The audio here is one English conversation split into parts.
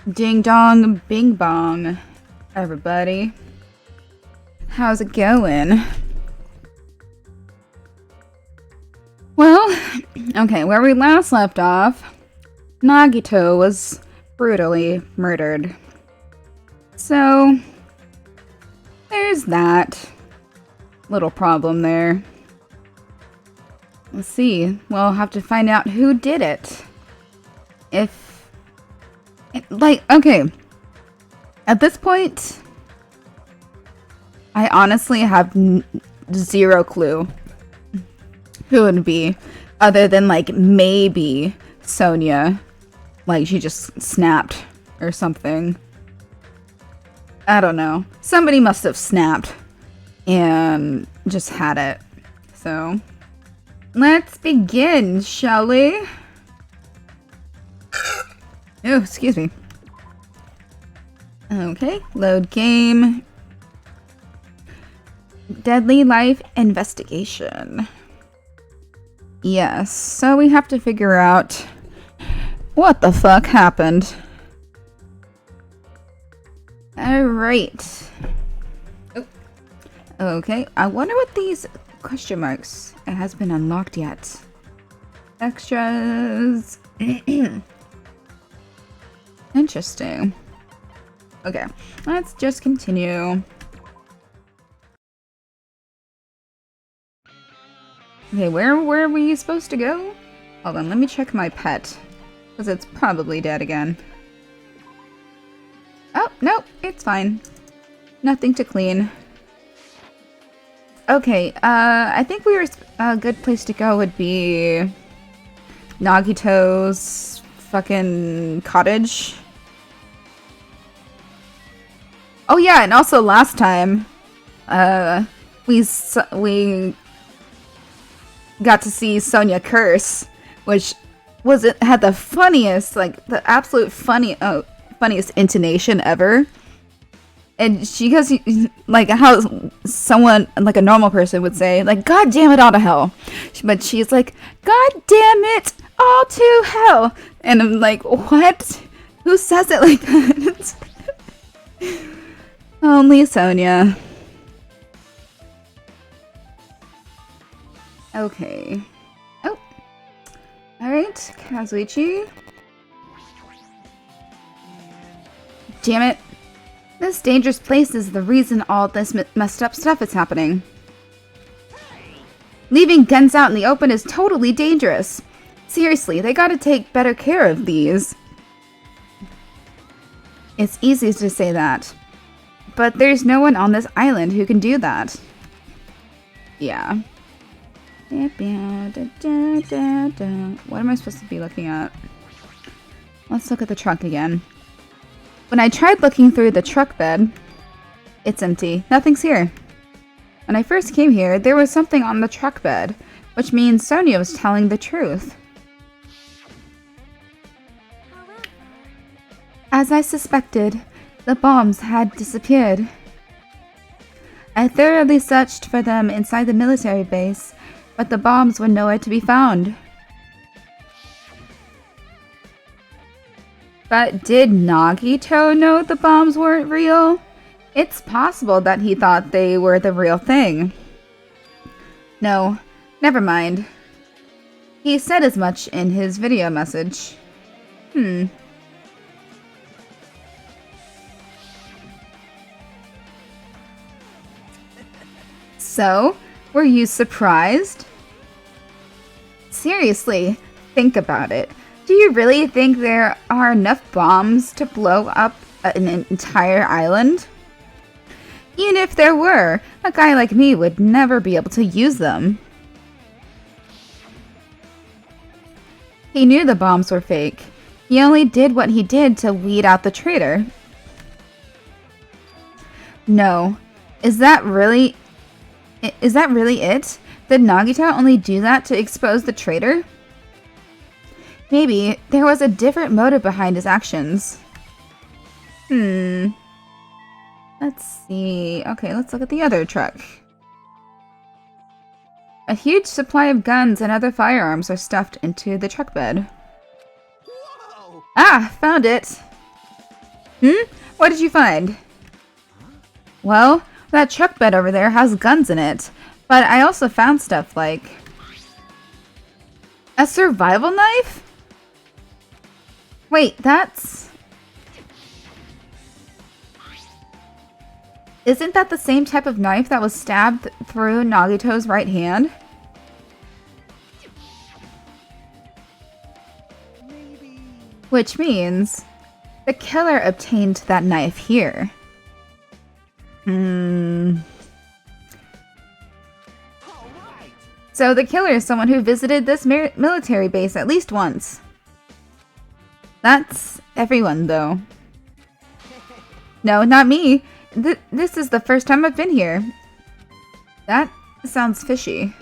Ding dong, bing bong, everybody. How's it going? Well, okay, where we last left off, Nagito was brutally murdered. So, there's that little problem there. Let's see, we'll have to find out who did it. Okay, at this point, I honestly have zero clue who it would be, other than, like, maybe Sonia. Like, she just snapped or something. I don't know. Somebody must have snapped and just had it. So, let's begin, shall we? Oh, excuse me. Okay, load game. Deadly Life Investigation. Yes, so we have to figure out what the fuck happened. Alright. Oh. Okay, I wonder what these question marks. It has been unlocked yet. Extras. Interesting. Okay, let's just continue. Okay, where were we supposed to go? Hold on, let me check my pet. Because it's probably dead again. Oh, nope, it's fine. Nothing to clean. Okay, I think a good place to go would be Nagito's fucking cottage. Oh yeah, and also last time, we got to see Sonia curse, which had the funniest, like the absolute funniest intonation ever. And she goes like how someone like a normal person would say, like, "God damn it all to hell," but she's like, "God damn it all to hell," and I'm like, what? Who says it like that? Only Sonia. Okay. Oh. Alright, Kazuichi. Damn it. This dangerous place is the reason all this messed up stuff is happening. Leaving guns out in the open is totally dangerous. Seriously, they gotta take better care of these. It's easy to say that. But there's no one on this island who can do that. Yeah. What am I supposed to be looking at? Let's look at the truck again. When I tried looking through the truck bed, it's empty. Nothing's here. When I first came here, there was something on the truck bed, which means Sonia was telling the truth. As I suspected, the bombs had disappeared. I thoroughly searched for them inside the military base, but the bombs were nowhere to be found. But did Nagito know the bombs weren't real? It's possible that he thought they were the real thing. No, never mind. He said as much in his video message. So, were you surprised? Seriously, think about it. Do you really think there are enough bombs to blow up an entire island? Even if there were, a guy like me would never be able to use them. He knew the bombs were fake. He only did what he did to weed out the traitor. No. Is that really it? Did Nagito only do that to expose the traitor? Maybe there was a different motive behind his actions. Let's see. Okay, let's look at the other truck. A huge supply of guns and other firearms are stuffed into the truck bed. Whoa. Ah, found it! What did you find? Well, that truck bed over there has guns in it. But I also found stuff like... a survival knife? Wait, that's... Isn't that the same type of knife that was stabbed through Nagito's right hand? Maybe. Which means the killer obtained that knife here. So the killer is someone who visited this military base at least once. That's everyone, though. No, not me. This is the first time I've been here. That sounds fishy.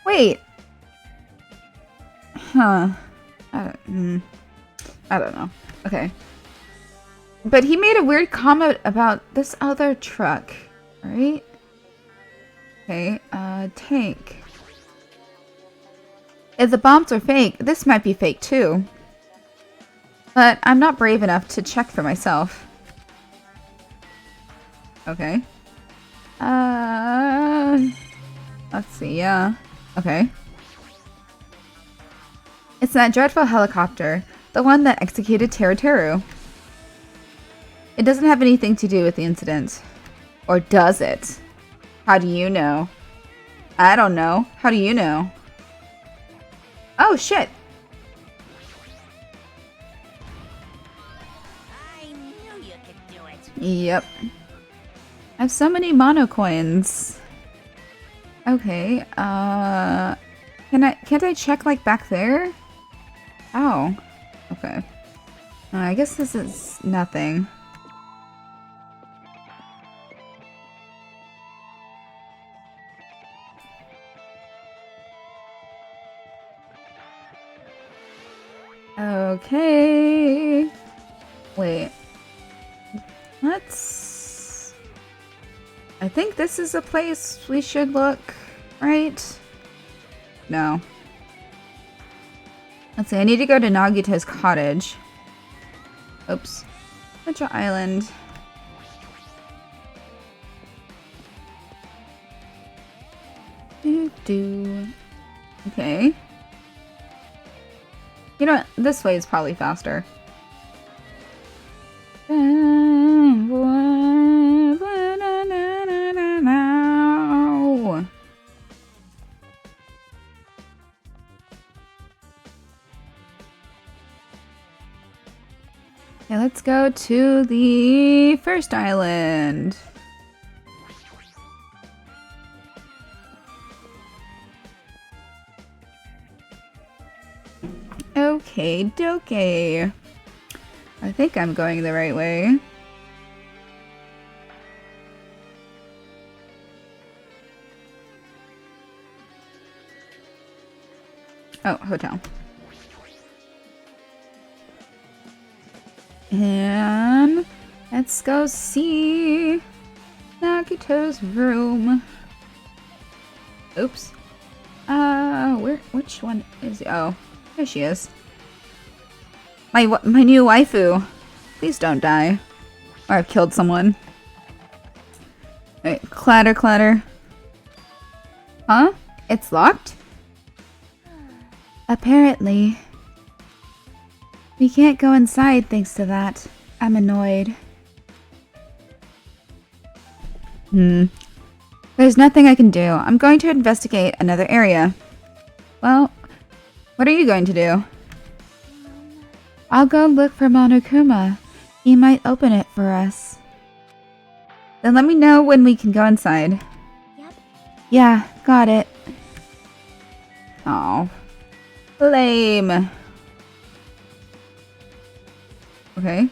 Wait. Huh. I don't know. Okay. But he made a weird comment about this other truck, right? Okay, tank. If the bombs are fake, this might be fake too. But I'm not brave enough to check for myself. Okay. Let's see, yeah. Okay. It's that dreadful helicopter, the one that executed Teru. It doesn't have anything to do with the incident. Or does it? How do you know? I don't know. How do you know? Oh, shit! I knew you could do it. Yep. I have so many mono coins. Okay, can't I check, like, back there? Oh. Okay. I guess this is nothing. Okay. Wait. I think this is a place we should look, right? No. Let's see, I need to go to Nagito's cottage. Oops. Metro Island. Okay. You know what? This way is probably faster. Okay, let's go to the first island. Okay, dokie. I think I'm going the right way. Oh, hotel. And let's go see Nagito's room. Oops. Which one is it? Oh, there she is. My new waifu. Please don't die. Or I've killed someone. Wait, clatter, clatter. Huh? It's locked? Apparently. We can't go inside thanks to that. I'm annoyed. There's nothing I can do. I'm going to investigate another area. Well, what are you going to do? I'll go look for Monokuma. He might open it for us. Then let me know when we can go inside. Yep. Yeah, got it. Oh, lame. Okay.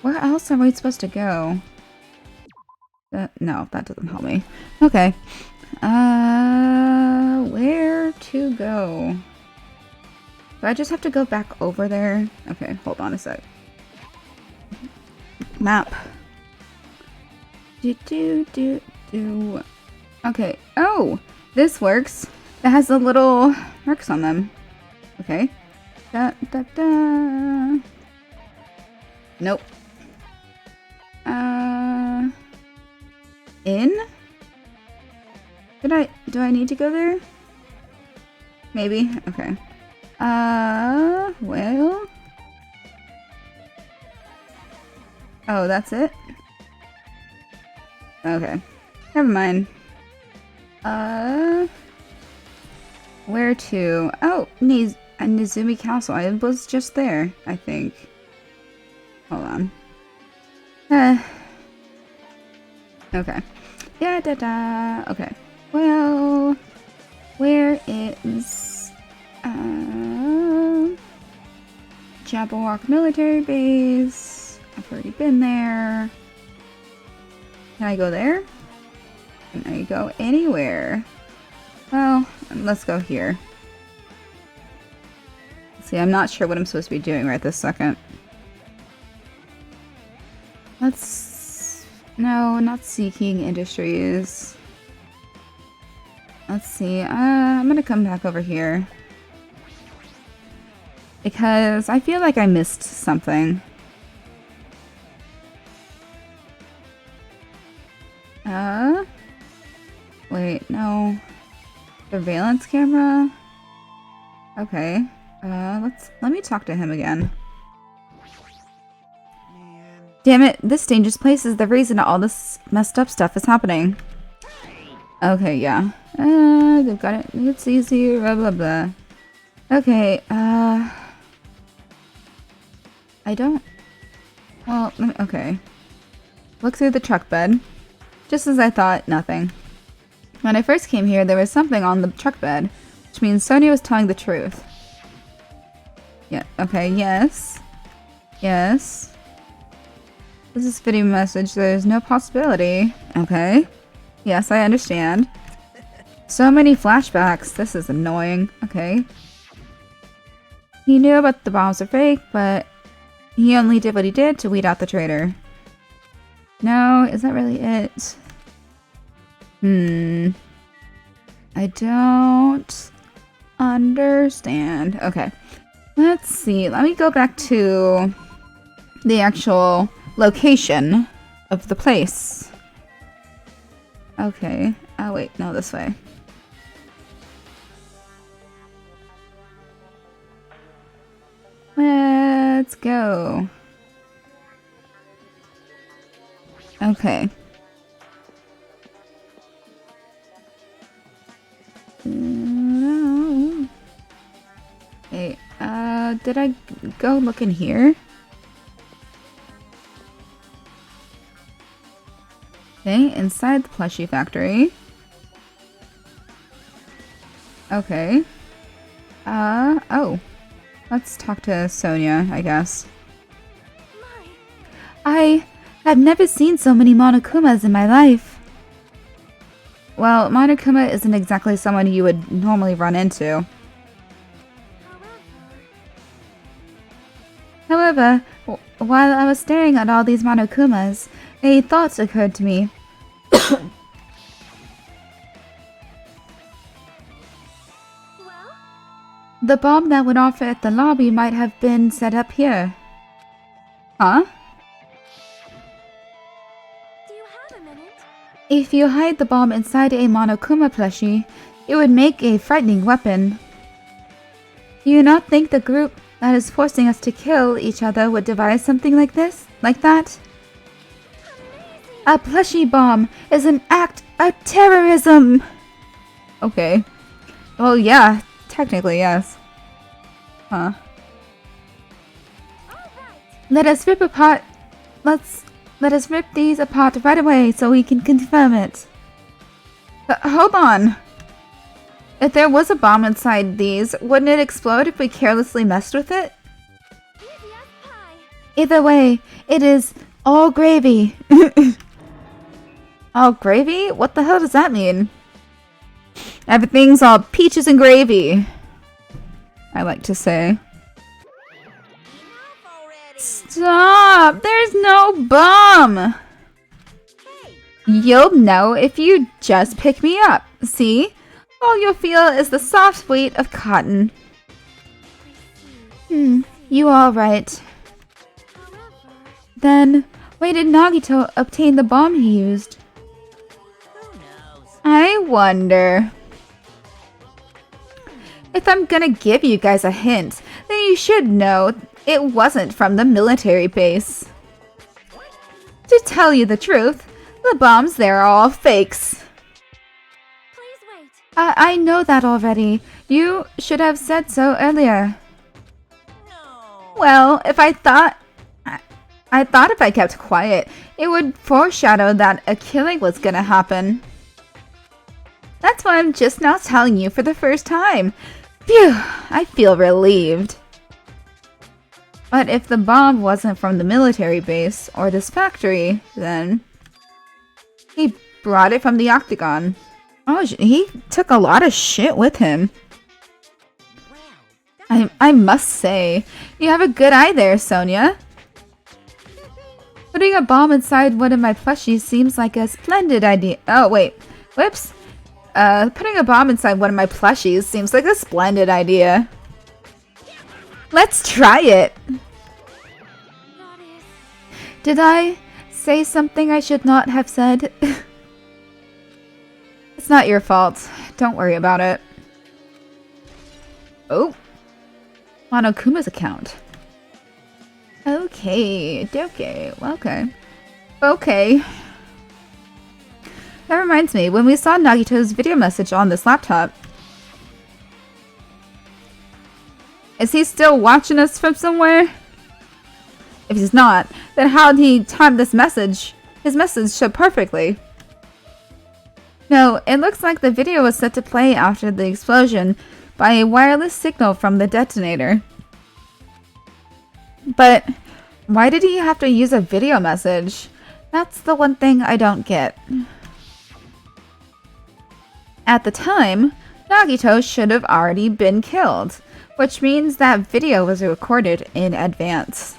Where else are we supposed to go? No, that doesn't help me. Okay. Where to go? Do I just have to go back over there? Okay, hold on a sec. Map. Okay. Oh, this works. It has the little marks on them. Okay. Da, da, da. Nope. In? Do I need to go there? Maybe? Okay. Well. Oh, that's it? Okay. Never mind. Where to? Oh, Nizumi Castle. I was just there, I think. Hold on. Okay. Da da da. Okay. Well, where is Jabberwock Military Base? I've already been there. Can I go there? Can I go anywhere? Well, let's go here. See, I'm not sure what I'm supposed to be doing right this second. No, not Seeking Industries. Let's see, I'm gonna come back over here. Because I feel like I missed something. Wait, no. Surveillance camera? Okay. Let me talk to him again. Man. Damn it, this dangerous place is the reason all this messed up stuff is happening. Okay, yeah. They've got it. It's easy, blah blah blah. Okay, I don't... Well, okay. Look through the truck bed. Just as I thought, nothing. When I first came here, there was something on the truck bed, which means Sonia was telling the truth. Yeah, okay, yes. Yes. This is a video message, there's no possibility. Okay. Yes, I understand. So many flashbacks, this is annoying. Okay. He knew about the bombs are fake, but he only did what he did to weed out the traitor. No, is that really it? I don't understand. Okay. Let's see. Let me go back to the actual location of the place. Okay. Oh, wait. No, this way. Let's go. Okay. Hey, did I go look in here? Okay, inside the plushie factory. Okay. Oh. Let's talk to Sonia, I guess. I have never seen so many Monokumas in my life. Well, Monokuma isn't exactly someone you would normally run into. However, while I was staring at all these Monokumas, a thought occurred to me. The bomb that went off at the lobby might have been set up here. Huh? Do you have a minute? If you hide the bomb inside a Monokuma plushie, it would make a frightening weapon. Do you not think the group that is forcing us to kill each other would devise something like this? Like that? A plushie bomb is an act of terrorism! Okay. Well, yeah. Technically, yes. Huh. Let us rip these apart right away so we can confirm it. Hold on. If there was a bomb inside these, wouldn't it explode if we carelessly messed with it? Either way, it is all gravy. All gravy? What the hell does that mean? Everything's all peaches and gravy, I like to say. Stop! There's no bomb! You'll know if you just pick me up. See? All you'll feel is the soft weight of cotton. You all right. However, Then, why did Nagito obtain the bomb he used? who knows? I wonder. If I'm gonna give you guys a hint, then you should know it wasn't from the military base. To tell you the truth, the bombs there are all fakes. Please wait. I know that already. You should have said so earlier. No. Well, if I thought if I kept quiet, it would foreshadow that a killing was gonna happen. That's why I'm just now telling you for the first time. Phew, I feel relieved. But if the bomb wasn't from the military base or this factory, then he brought it from the Octagon. Oh, he took a lot of shit with him. I must say, you have a good eye there, Sonia. Putting a bomb inside one of my plushies seems like a splendid idea. Oh, wait. Whoops. Putting a bomb inside one of my plushies seems like a splendid idea. Let's try it. That is. Did I say something I should not have said? It's not your fault. Don't worry about it. Oh. Monokuma's account. Okay. Okay. Okay. Okay. That reminds me, when we saw Nagito's video message on this laptop. Is he still watching us from somewhere? If he's not, then how did he time this message? His message so perfectly. No, it looks like the video was set to play after the explosion by a wireless signal from the detonator. But why did he have to use a video message? That's the one thing I don't get. At the time, Nagito should have already been killed, which means that video was recorded in advance.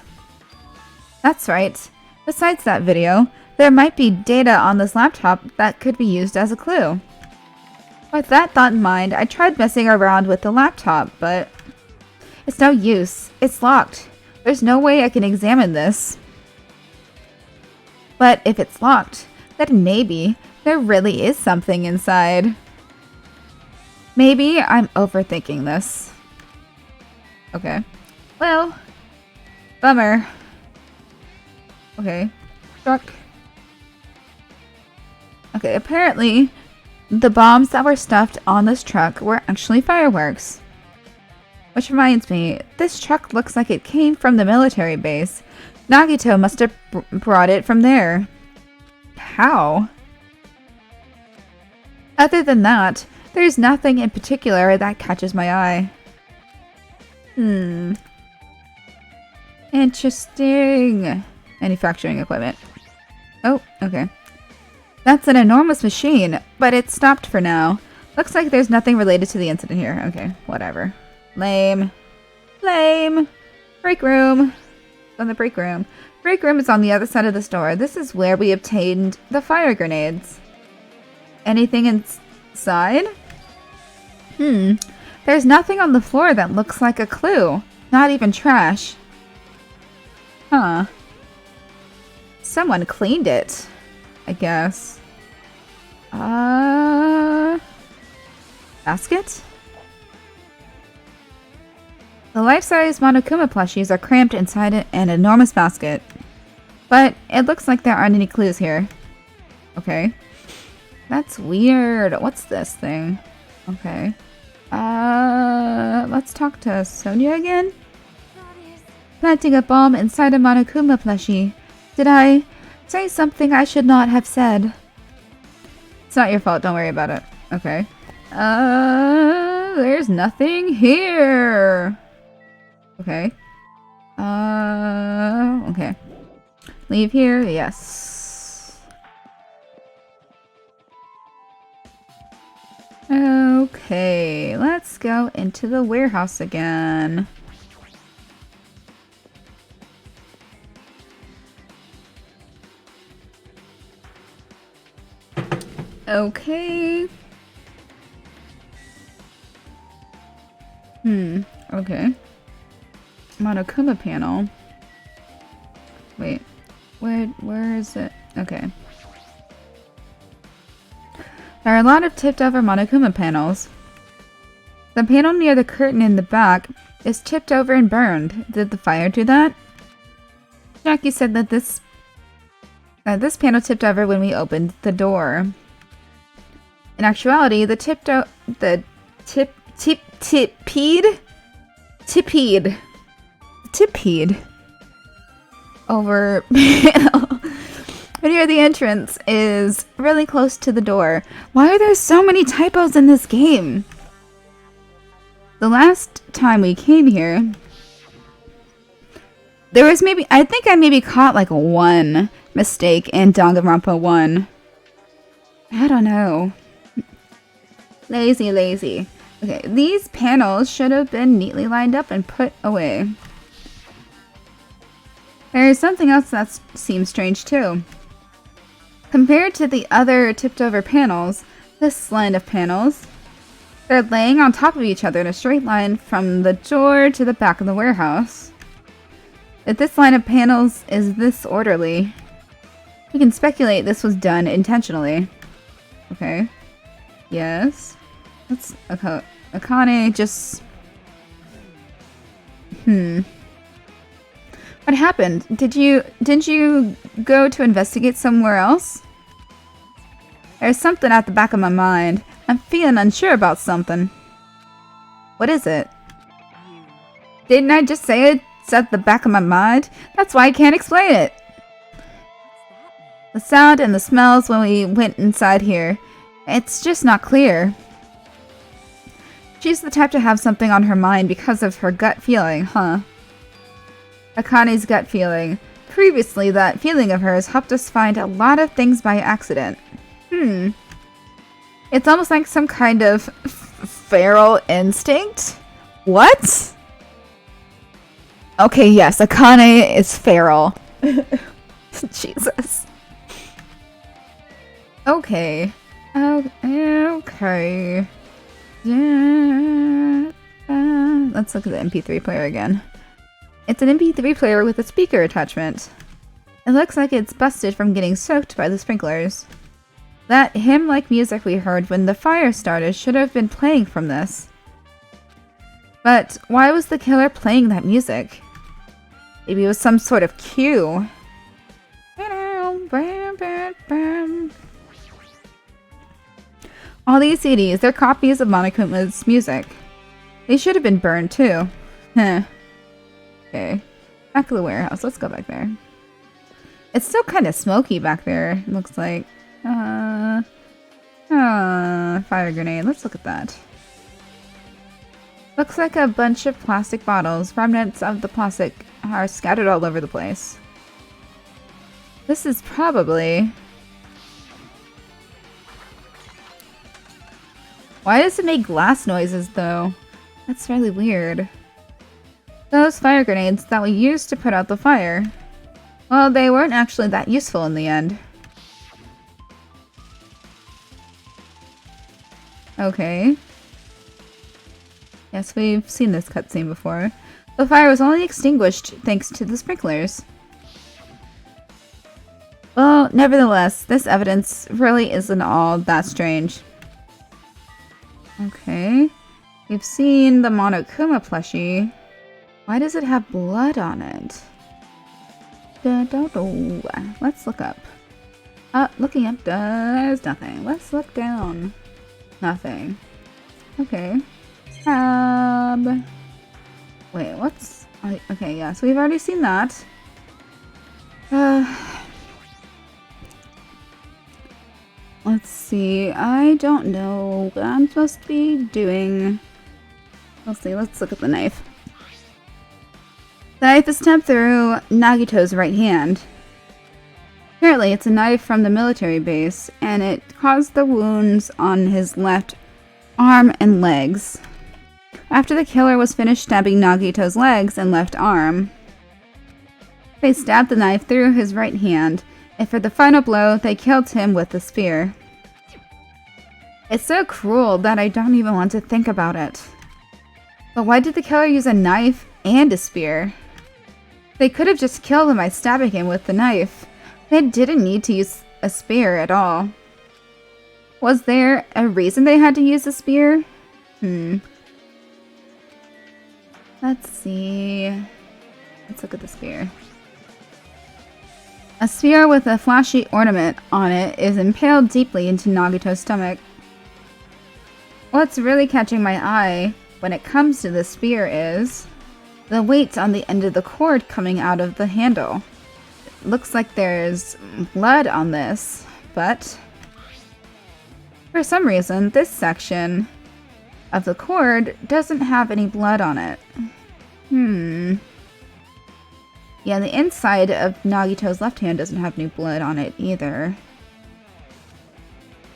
That's right. Besides that video, there might be data on this laptop that could be used as a clue. With that thought in mind, I tried messing around with the laptop, but it's no use. It's locked. There's no way I can examine this. But if it's locked, then maybe there really is something inside. Maybe I'm overthinking this. Okay. Well, bummer. Okay. Struck. Okay, apparently the bombs that were stuffed on this truck were actually fireworks. Which reminds me, this truck looks like it came from the military base. Nagito must have brought it from there. How? Other than that, there's nothing in particular that catches my eye. Interesting. Manufacturing equipment. Oh, okay. That's an enormous machine, but it's stopped for now. Looks like there's nothing related to the incident here. Okay, whatever. Lame. Lame. Break room. On the break room. Break room is on the other side of the store. This is where we obtained the fire grenades. Anything inside? There's nothing on the floor that looks like a clue. Not even trash. Huh. Someone cleaned it, I guess. Basket? The life-size Monokuma plushies are cramped inside an enormous basket. But it looks like there aren't any clues here. Okay. That's weird. What's this thing? Okay. Let's talk to Sonia again. That is. Planting a bomb inside a Monokuma plushie. Did I say something I should not have said? It's not your fault. Don't worry about it. Okay. There's nothing here. Okay. Okay. Leave here? Yes. Okay, let's go into the warehouse again. Okay. Okay. Monokuma panel. Wait, where is it? Okay. There are a lot of tipped over Monokuma panels. The panel near the curtain in the back is tipped over and burned. Did the fire do that? Jackie said that this panel tipped over when we opened the door. In actuality, the tippeed over panel near the entrance is really close to the door. Why are there so many typos in this game? The last time we came here, there was I think I maybe caught like one mistake in Danganronpa 1. I don't know. Lazy. Okay, these panels should have been neatly lined up and put away. There is something else that seems strange too. Compared to the other tipped over panels, this line of panels, they're laying on top of each other in a straight line from the door to the back of the warehouse. If this line of panels is this orderly, we can speculate this was done intentionally. Okay. Yes. Let's Akane just What happened? Didn't you go to investigate somewhere else? There's something at the back of my mind. I'm feeling unsure about something. What is it? Didn't I just say it's at the back of my mind? That's why I can't explain it. The sound and the smells when we went inside here. It's just not clear. She's the type to have something on her mind because of her gut feeling, huh? Akane's gut feeling. Previously, that feeling of hers helped us find a lot of things by accident. It's almost like some kind of feral instinct? What? Okay, yes, Akane is feral. Jesus. Okay. Okay. Yeah. Let's look at the MP3 player again. It's an MP3 player with a speaker attachment. It looks like it's busted from getting soaked by the sprinklers. That hymn-like music we heard when the fire started should have been playing from this. But why was the killer playing that music? Maybe it was some sort of cue. All these CDs, they're copies of Monokuma's music. They should have been burned too. Okay. Back to the warehouse. Let's go back there. It's still kind of smoky back there, it looks like. Fire grenade. Let's look at that. Looks like a bunch of plastic bottles. Remnants of the plastic are scattered all over the place. This is probably... Why does it make glass noises, though? That's really weird. Those fire grenades that we used to put out the fire. Well, they weren't actually that useful in the end. Okay. Yes, we've seen this cutscene before. The fire was only extinguished thanks to the sprinklers. Well, nevertheless, this evidence really isn't all that strange. Okay. We've seen the Monokuma plushie. Why does it have blood on it? Let's look up. Looking up does nothing. Let's look down. Nothing. Okay. Tab. Wait, what's... Okay, yeah, so we've already seen that. Let's see. I don't know what I'm supposed to be doing. Let's see, let's look at the knife. The knife is stabbed through Nagito's right hand. Apparently, it's a knife from the military base, and it caused the wounds on his left arm and legs. After the killer was finished stabbing Nagito's legs and left arm, they stabbed the knife through his right hand, and for the final blow, they killed him with the spear. It's so cruel that I don't even want to think about it. But why did the killer use a knife and a spear. They could have just killed him by stabbing him with the knife. They didn't need to use a spear at all. Was there a reason they had to use a spear? Let's see. Let's look at the spear. A spear with a flashy ornament on it is impaled deeply into Nagito's stomach. What's really catching my eye when it comes to the spear is the weight on the end of the cord coming out of the handle. It looks like there's blood on this, but for some reason this section of the cord doesn't have any blood on it. Yeah, the inside of Nagito's left hand doesn't have any blood on it either.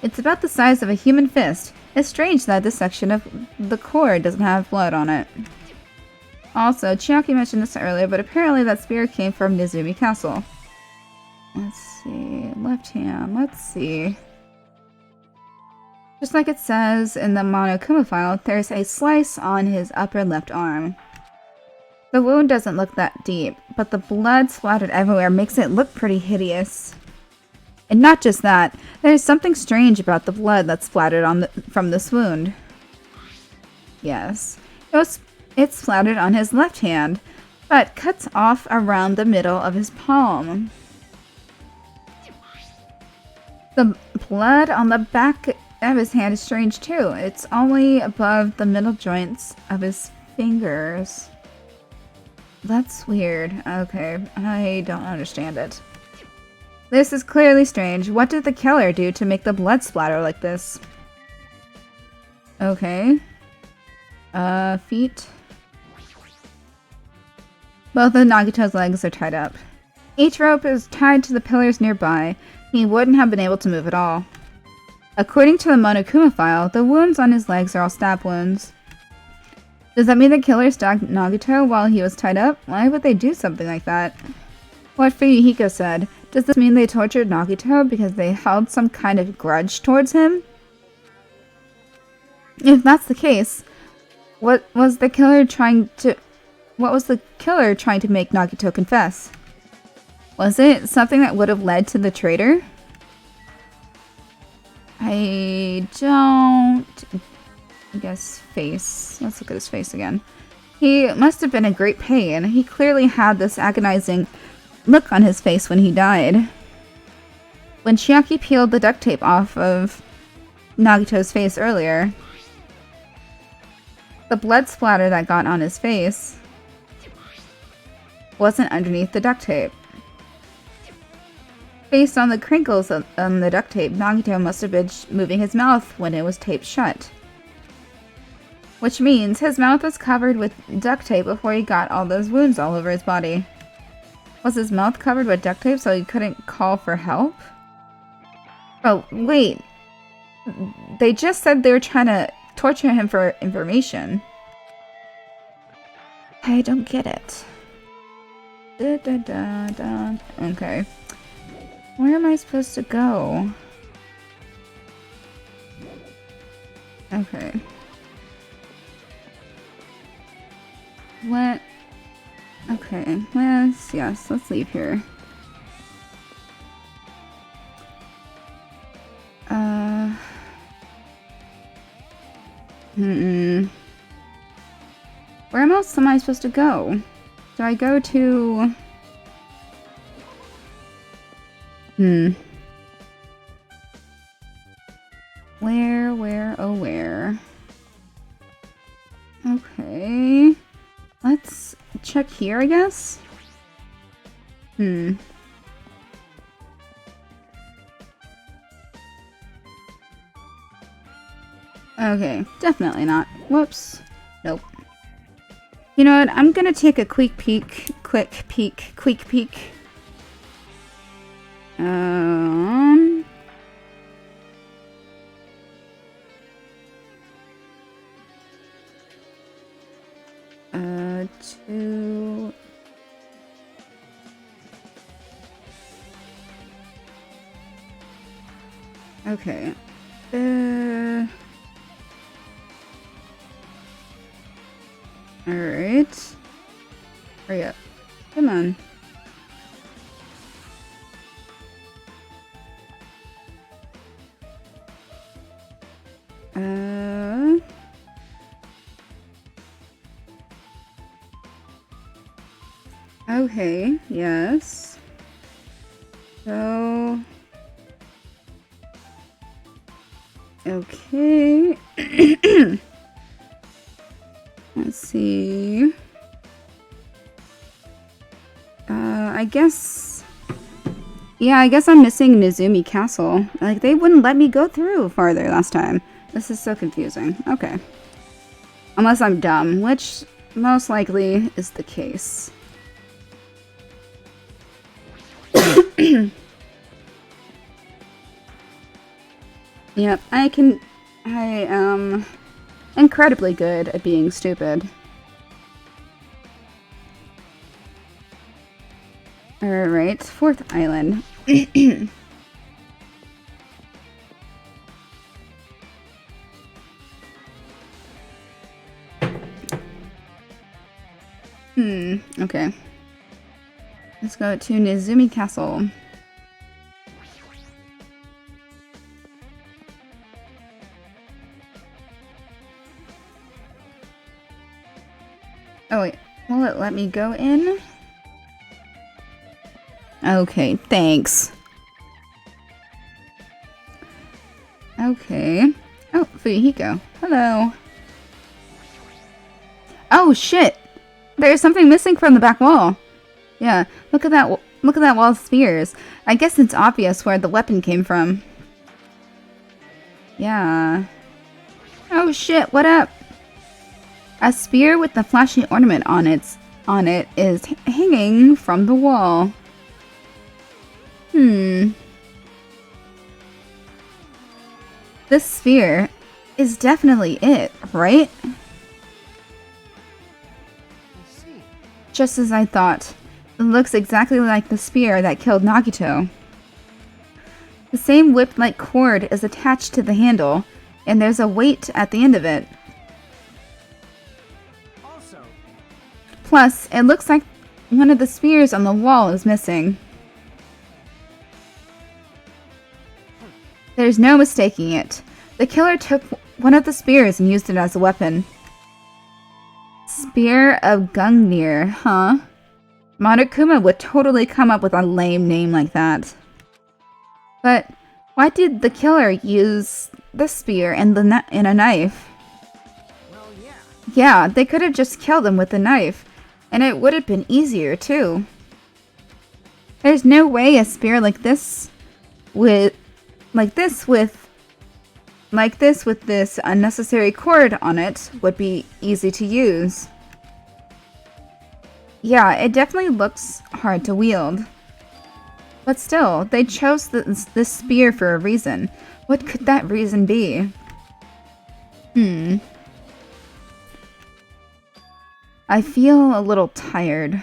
It's about the size of a human fist. It's strange that this section of the cord doesn't have blood on it. Also, Chiaki mentioned this earlier, but apparently that spear came from Nizumi Castle. Let's see, left hand, let's see. Just like it says in the Monokuma file, there's a slice on his upper left arm. The wound doesn't look that deep, but the blood splattered everywhere makes it look pretty hideous. And not just that, there's something strange about the blood that's splattered on from this wound. Yes, it's splattered on his left hand, but cuts off around the middle of his palm. The blood on the back of his hand is strange too. It's only above the middle joints of his fingers. That's weird. Okay, I don't understand it. This is clearly strange. What did the killer do to make the blood splatter like this? Okay. Feet. Both of Nagito's legs are tied up. Each rope is tied to the pillars nearby. He wouldn't have been able to move at all. According to the Monokuma file, the wounds on his legs are all stab wounds. Does that mean the killer stabbed Nagito while he was tied up? Why would they do something like that? What Fuyuhiko said, does this mean they tortured Nagito because they held some kind of grudge towards him? If that's the case, what was the killer trying to make Nagito confess? Was it something that would have led to the traitor? I guess face. Let's look at his face again. He must have been in great pain. He clearly had this agonizing look on his face when he died. When Chiaki peeled the duct tape off of Nagito's face earlier, the blood splatter that got on his face wasn't underneath the duct tape. Based on the crinkles on the duct tape, Nagito must have been moving his mouth when it was taped shut. Which means his mouth was covered with duct tape before he got all those wounds all over his body. Was his mouth covered with duct tape so he couldn't call for help? Oh, wait. They just said they were trying to torture him for information. I don't get it. Okay. Where am I supposed to go? Okay. What? Okay, let's leave here. Where else am I supposed to go? Do I go to... Where? Okay. Let's check here, I guess? Okay, definitely not. Whoops. Nope. You know what? I'm gonna take a quick peek. To... Okay. Alright. Hurry up. Come on. Okay, yes. So... Okay. Let's see. I guess... Yeah, I guess I'm missing Nizumi Castle. Like, they wouldn't let me go through farther last time. This is so confusing. Okay. Unless I'm dumb, which most likely is the case. Yep, I am incredibly good at being stupid. Alright, 4th island. Okay. Let's go to Nizumi Castle. Oh wait, will it let me go in? Okay, thanks. Okay. Oh, Fuyuhiko. Hello. Oh shit! There's something missing from the back wall. Yeah, look at that wall of spears. I guess it's obvious where the weapon came from. Yeah. Oh shit, what up? A spear with the flashy ornament on it is hanging from the wall. This sphere is definitely it, right? Just as I thought. It looks exactly like the spear that killed Nagito. The same whip-like cord is attached to the handle, and there's a weight at the end of it. Plus, it looks like one of the spears on the wall is missing. There's no mistaking it. The killer took one of the spears and used it as a weapon. Spear of Gungnir, huh? Monokuma would totally come up with a lame name like that. But why did the killer use the spear and a knife? Well, yeah. Yeah, they could have just killed him with a knife. And it would have been easier, too. There's no way a spear like this with this unnecessary cord on it would be easy to use. Yeah, it definitely looks hard to wield. But still, they chose this spear for a reason. What could that reason be? I feel a little tired.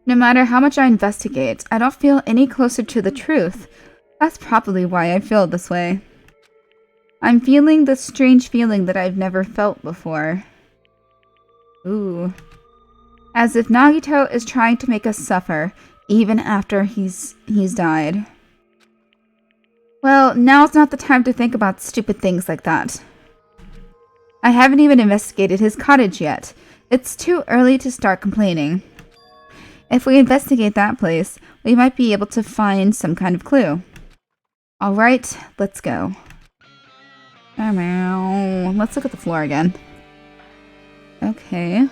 No matter how much I investigate, I don't feel any closer to the truth. That's probably why I feel this way. I'm feeling this strange feeling that I've never felt before. Ooh. As if Nagito is trying to make us suffer, even after he's died. Well, now's not the time to think about stupid things like that. I haven't even investigated his cottage yet. It's too early to start complaining. If we investigate that place, we might be able to find some kind of clue. Alright, let's go. Let's look at the floor again. Okay.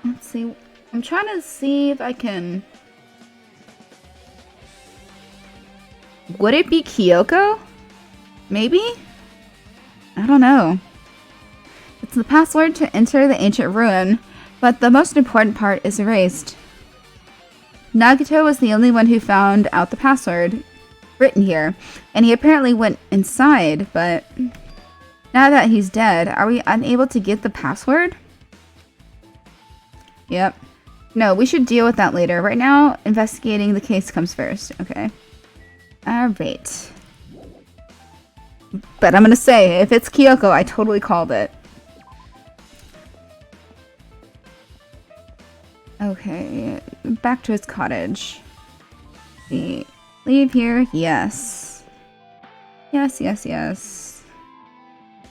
Let's see. I'm trying to see if I can... Would it be Kyoko? Maybe? I don't know. It's the password to enter the ancient ruin, but the most important part is erased. Nagito was the only one who found out the password written here, and he apparently went inside, but now that he's dead, are we unable to get the password? Yep. No, we should deal with that later. Right now, investigating the case comes first. Okay. Alright. But I'm gonna say, if it's Kyoko, I totally called it. Okay, back to his cottage. Leave here? Yes. Yes, yes, yes.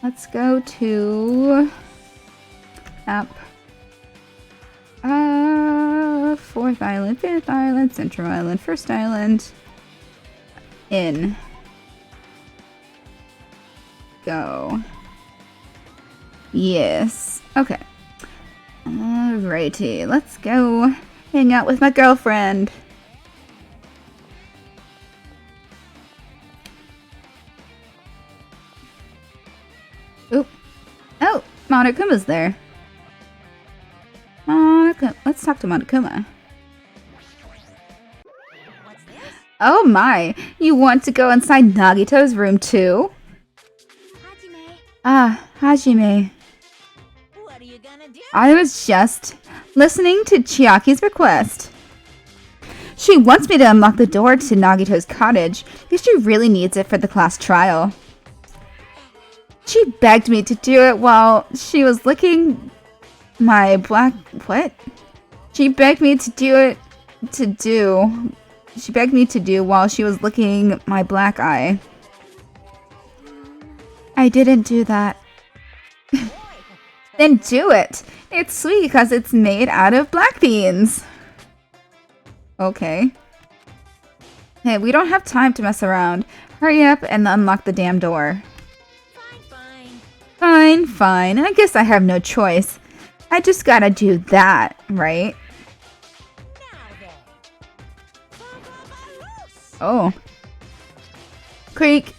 Let's go to... app. 4th island, 5th island, Central Island, 1st island. In. Go. Yes. Okay. Alrighty, let's go hang out with my girlfriend. Oop. Oh, Monokuma's there. Let's talk to Monokuma. What's this? Oh my, you want to go inside Nagito's room too? Hajime, Ah, Hajime. what are you gonna do? I was just listening to Chiaki's request. She wants me to unlock the door to Nagito's cottage because she really needs it for the class trial. She begged me to do it while she was licking my black... What? She begged me to do it She begged me to do while she was licking my black eye. I didn't do that. Then do it! It's sweet because it's made out of black beans! Okay. Hey, we don't have time to mess around. Hurry up and unlock the damn door. Fine. Fine. I guess I have no choice. I just gotta do that, right? Now then. Loose. Oh. Creak.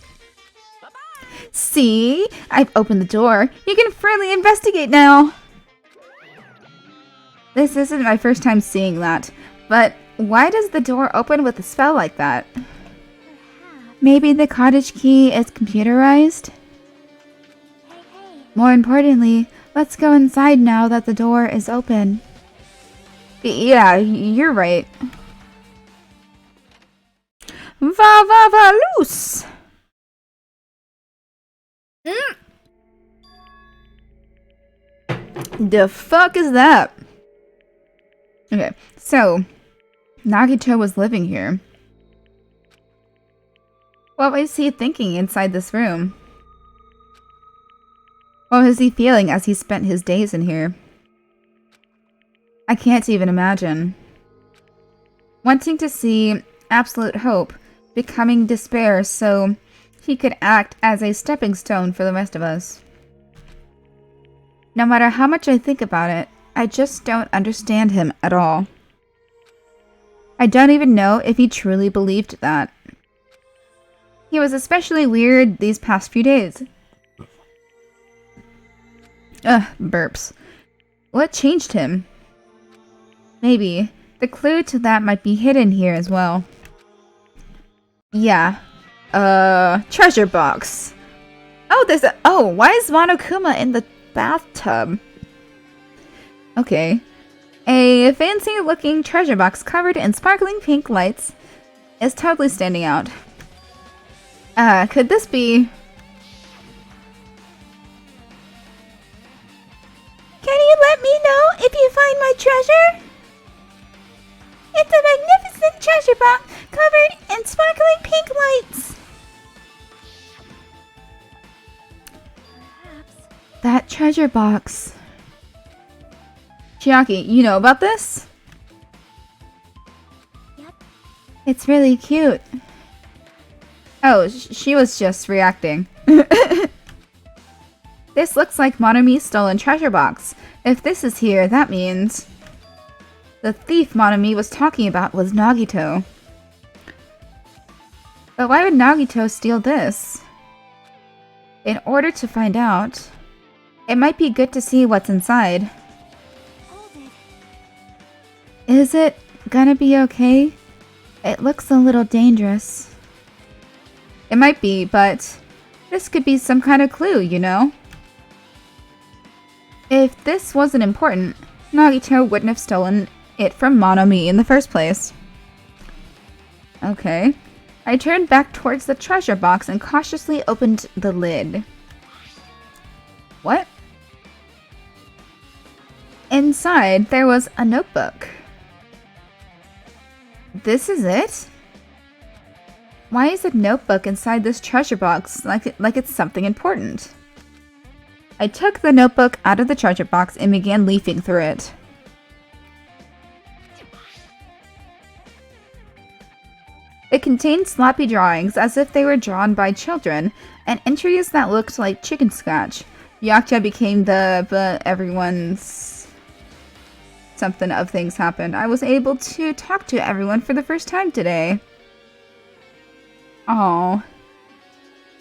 See? I've opened the door. You can freely investigate now. This isn't my first time seeing that, but why does the door open with a spell like that? Maybe the cottage key is computerized? Hey, hey. More importantly, let's go inside now that the door is open. Yeah, you're right. Va va va loose! The fuck is that? Okay, so Nagito was living here. What was he thinking inside this room? What was he feeling as he spent his days in here? I can't even imagine. Wanting to see absolute hope, becoming despair so he could act as a stepping stone for the rest of us. No matter how much I think about it, I just don't understand him at all. I don't even know if he truly believed that. He was especially weird these past few days. Ugh, burps. What changed him? Maybe the clue to that might be hidden here as well. Yeah. Treasure box. Oh, there's a- Oh, why is Monokuma in the bathtub? Okay. A fancy-looking treasure box covered in sparkling pink lights is totally standing out. Could this be... Can you let me know if you find my treasure? It's a magnificent treasure box covered in sparkling pink lights. Perhaps. That treasure box. Chiaki, you know about this? Yep. It's really cute. Oh, she was just reacting. This looks like Monomi's stolen treasure box. If this is here, that means... the thief Monomi was talking about was Nagito. But why would Nagito steal this? In order to find out, it might be good to see what's inside. Hold it. Is it gonna be okay? It looks a little dangerous. It might be, but this could be some kind of clue, you know? If this wasn't important, Nagito wouldn't have stolen it from Monomi in the first place. Okay. I turned back towards the treasure box and cautiously opened the lid. What? Inside, there was a notebook. This is it? Why is a notebook inside this treasure box like it's something important? I took the notebook out of the treasure box and began leafing through it. It contained sloppy drawings as if they were drawn by children, and entries that looked like chicken scratch. Yaktya became but everyone's... Something of things happened. I was able to talk to everyone for the first time today. Oh.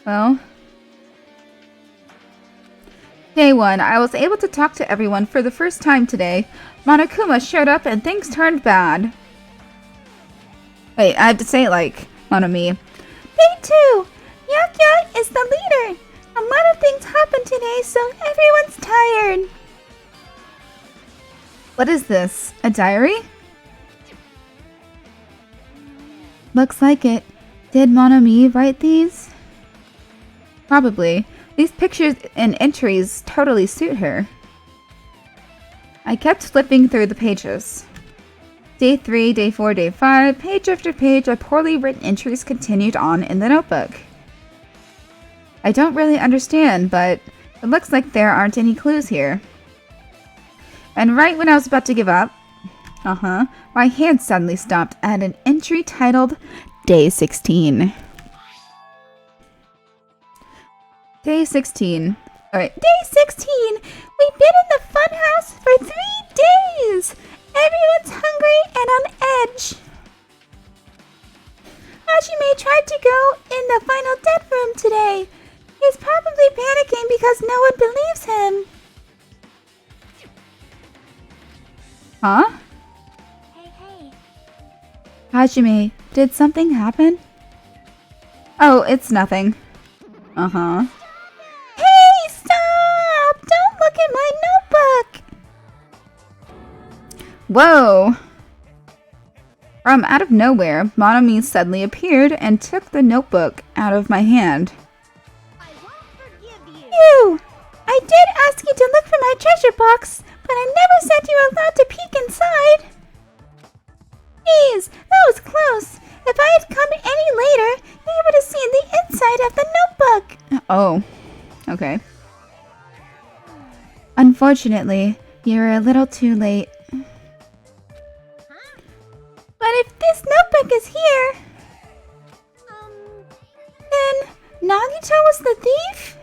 Well. Day 1. I was able to talk to everyone for the first time today. Monokuma showed up and things turned bad. Wait, I have to say it like Monomi. Day 2! Yaktya is the leader! A lot of things happened today, so everyone's tired. What is this? A diary? Looks like it. Did Monomi write these? Probably. These pictures and entries totally suit her. I kept flipping through the pages. Day 3, Day 4, Day 5, page after page of poorly written entries continued on in the notebook. I don't really understand, but it looks like there aren't any clues here. And right when I was about to give up, my hand suddenly stopped at an entry titled Day 16. Day 16. Alright. Day 16! We've been in the funhouse for 3 days! Everyone's hungry and on edge. Hajime tried to go in the final death room today. He's probably panicking because no one believes him. Huh? Hey. Hajime, did something happen? Oh, it's nothing. Hey, stop! Don't look at my notebook! Whoa! From out of nowhere, Monomi suddenly appeared and took the notebook out of my hand. I won't forgive you. You! I did ask you to look for my treasure box, but I never said you were allowed to peek inside. Jeez, that was close. If I had come any later, you would have seen the inside of the notebook. Oh, okay. Unfortunately, you were a little too late. But if this notebook is here, then Nagito was the thief?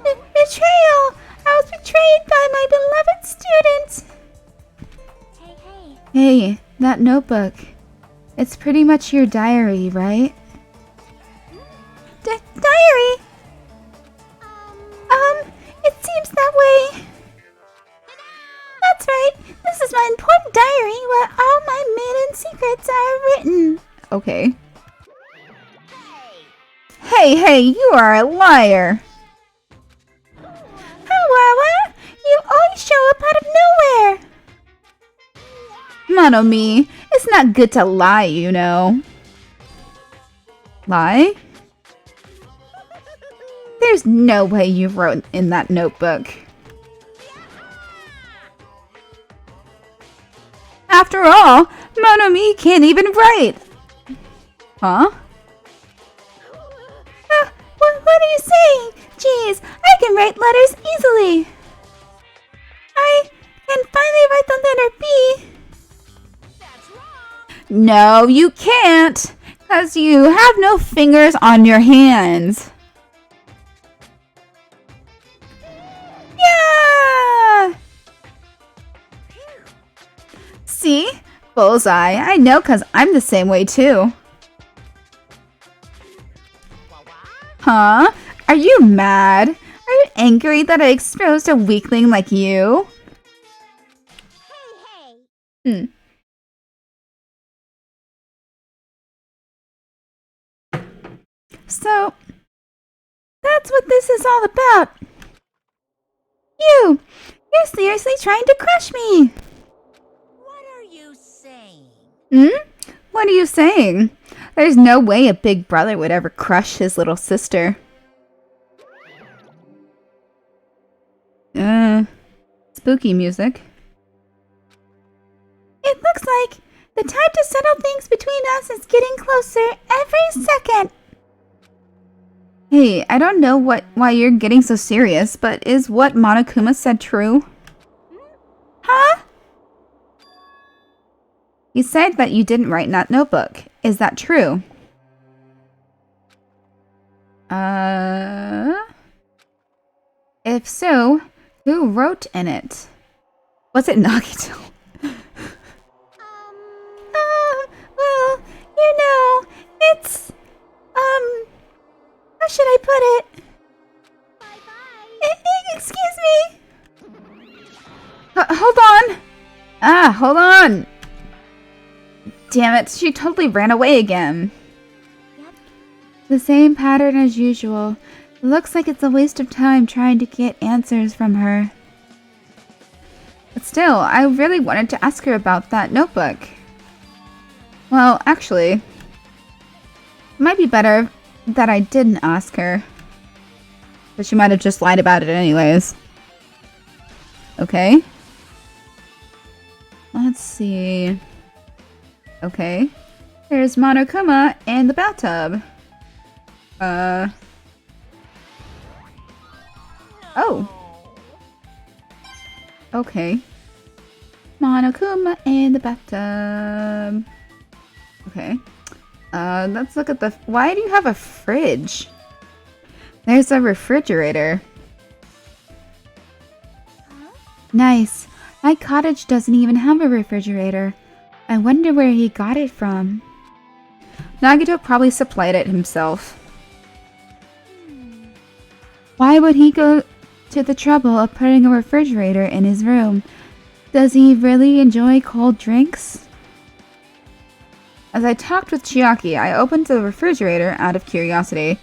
Betrayal! I was betrayed by my beloved student! Hey, that notebook. It's pretty much your diary, right? Diary? It seems that way. That's right. This is my important diary where all my maiden secrets are written. Okay. Hey, you are a liar. Hawawa, you always show up out of nowhere. Monomi, it's not good to lie, you know. Lie? There's no way you wrote in that notebook. After all, Monomi can't even write. Huh? What are you saying? Jeez, I can write letters easily. I can finally write the letter B. That's wrong. No, you can't, because you have no fingers on your hands. Yeah! See? Bullseye. I know, because I'm the same way, too. Huh? Are you mad? Are you angry that I exposed a weakling like you? Hey. So, that's what this is all about. You're seriously trying to crush me. What are you saying? What are you saying? There's no way a big brother would ever crush his little sister. Spooky music. It looks like the time to settle things between us is getting closer every second. Hey, I don't know why you're getting so serious, but is what Monokuma said true? Huh? You said that you didn't write in that notebook. Is that true? If so, who wrote in it? Was it Nagito? Well, you know, it's, how should I put it? Bye-bye. Excuse me? Hold on! Hold on! Damn it, she totally ran away again. Yep. The same pattern as usual. It looks like it's a waste of time trying to get answers from her. But still, I really wanted to ask her about that notebook. Well, actually, it might be better that I didn't ask her. But she might have just lied about it anyways. Okay. Let's see. Okay. There's Monokuma in the bathtub. Oh. Okay. Monokuma in the bathtub. Okay. Let's look at the... Why do you have a fridge? There's a refrigerator. Huh? Nice. My cottage doesn't even have a refrigerator. I wonder where he got it from. Nagito probably supplied it himself. Why would he go to the trouble of putting a refrigerator in his room? Does he really enjoy cold drinks? As I talked with Chiaki, I opened the refrigerator out of curiosity.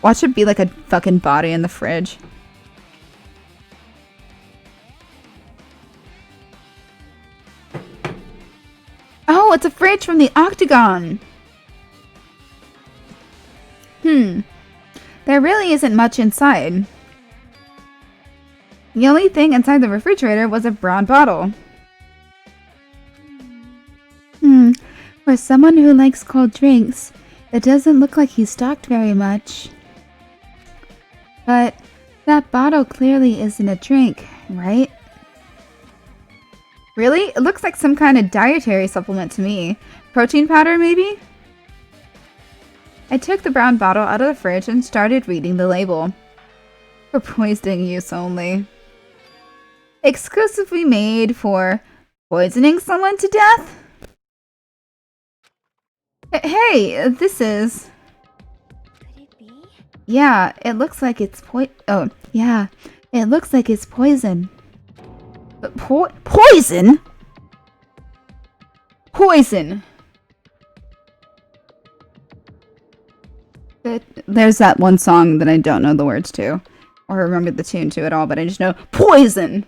Watch it be like a fucking body in the fridge. Oh, it's a fridge from the Octagon! There really isn't much inside. The only thing inside the refrigerator was a brown bottle. For someone who likes cold drinks, it doesn't look like he's stocked very much. But that bottle clearly isn't a drink, right? Really? It looks like some kind of dietary supplement to me. Protein powder, maybe? I took the brown bottle out of the fridge and started reading the label. For poisoning use only. Exclusively made for poisoning someone to death? Hey, this is... Could it be? Yeah, it looks like it's it looks like it's poison. But poison? Poison! There's that one song that I don't know the words to. Or remember the tune to at all, but I just know poison!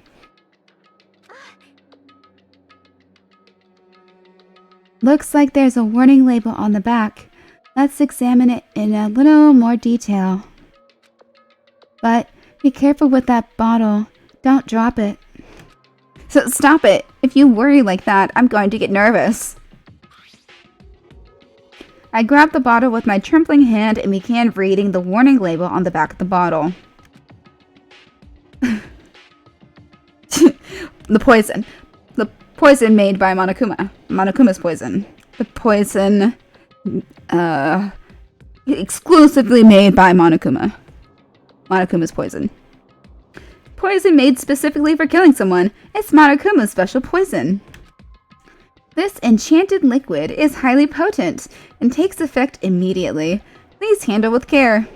Looks like there's a warning label on the back. Let's examine it in a little more detail. But be careful with that bottle. Don't drop it. So stop it. If you worry like that, I'm going to get nervous. I grabbed the bottle with my trembling hand and began reading the warning label on the back of the bottle. The poison. The poison made by Monokuma. Monokuma's poison. The poison exclusively made by Monokuma. Monokuma's poison. Poison made specifically for killing someone. It's Monokuma's special poison. This enchanted liquid is highly potent and takes effect immediately. Please handle with care.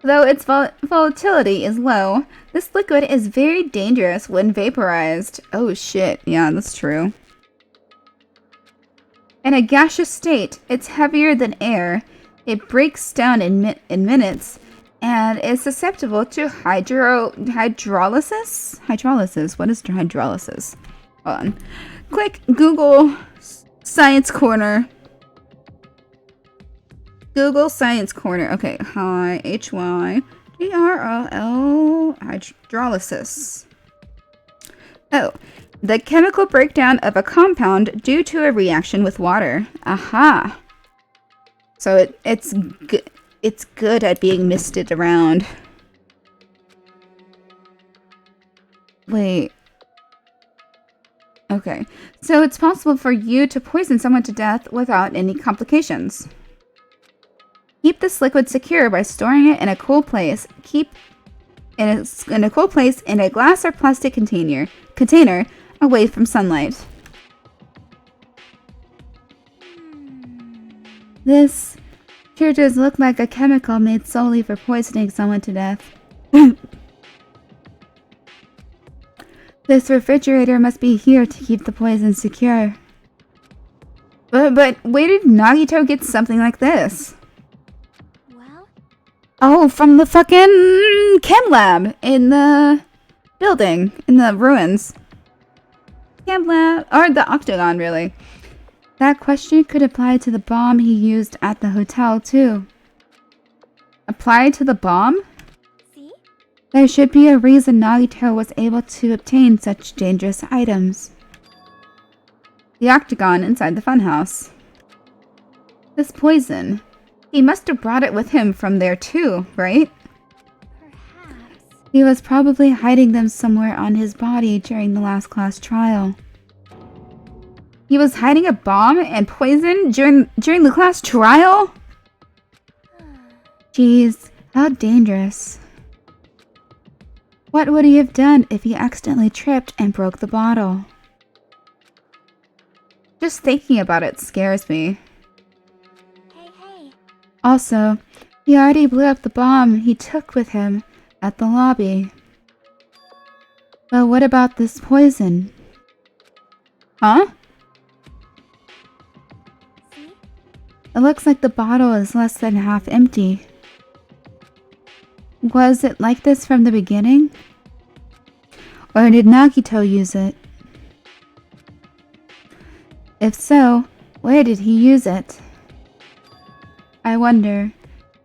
Though its volatility is low, this liquid is very dangerous when vaporized. Oh shit, yeah, that's true. In a gaseous state, it's heavier than air. It breaks down in minutes and is susceptible to hydrolysis? Hydrolysis? What is hydrolysis? Hold on. Click Google Science Corner. Google Science Corner. Okay, hydrolyl hydrolysis. Oh, the chemical breakdown of a compound due to a reaction with water. Aha. So it's good at being misted around. Wait. Okay. So it's possible for you to poison someone to death without any complications. Keep this liquid secure by storing it in a cool place. Keep in a cool place in a glass or plastic container away from sunlight. This sure does look like a chemical made solely for poisoning someone to death. This refrigerator must be here to keep the poison secure. But where did Nagito get something like this? Well, Oh, from the fucking chem lab in the building, in the ruins. Chem lab, or the octagon, really. That question could apply to the bomb he used at the hotel, too. Apply to the bomb? see? There should be a reason Nagito was able to obtain such dangerous items. The octagon inside the funhouse. This poison. He must have brought it with him from there too, right? Perhaps. He was probably hiding them somewhere on his body during the last class trial. He was hiding a bomb and poison during the class trial? Jeez, how dangerous. What would he have done if he accidentally tripped and broke the bottle? Just thinking about it scares me. Hey. Also, he already blew up the bomb he took with him at the lobby. But what about this poison? Huh? See? It looks like the bottle is less than half empty. Was it like this from the beginning? Or did Nagito use it? If so, where did he use it? I wonder,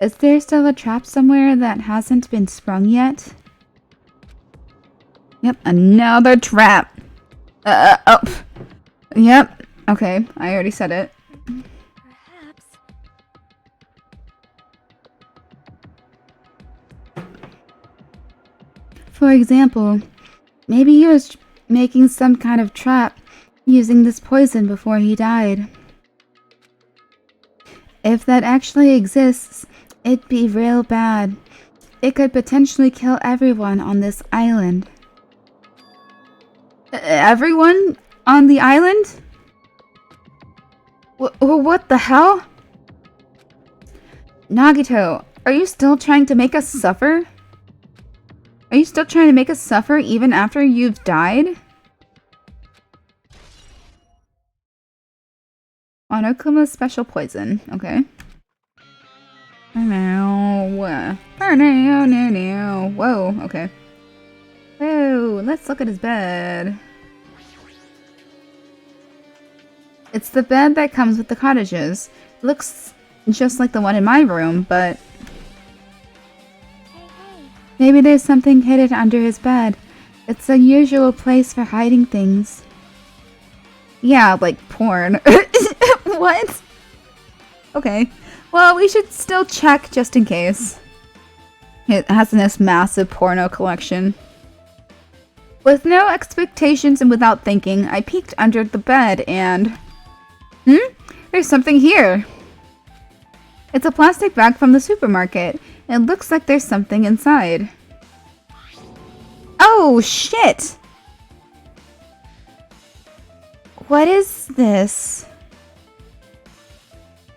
is there still a trap somewhere that hasn't been sprung yet? Yep, another trap! Oh. Yep, okay, I already said it. Perhaps. For example, maybe he was making some kind of trap using this poison before he died. If that actually exists, it'd be real bad. It could potentially kill everyone on this island. Everyone on the island? What the hell? Nagito, are you still trying to make us suffer? Are you still trying to make us suffer even after you've died? Onokuma's special poison. Okay. Whoa. Okay. Whoa, let's look at his bed. It's the bed that comes with the cottages. Looks just like the one in my room, but Hey. maybe there's something hidden under his bed. It's a usual place for hiding things. Yeah, like porn. What? Okay. Well, we should still check just in case. It has this massive porno collection. With no expectations and without thinking, I peeked under the bed and... There's something here. It's a plastic bag from the supermarket. It looks like there's something inside. Oh, shit! What is this?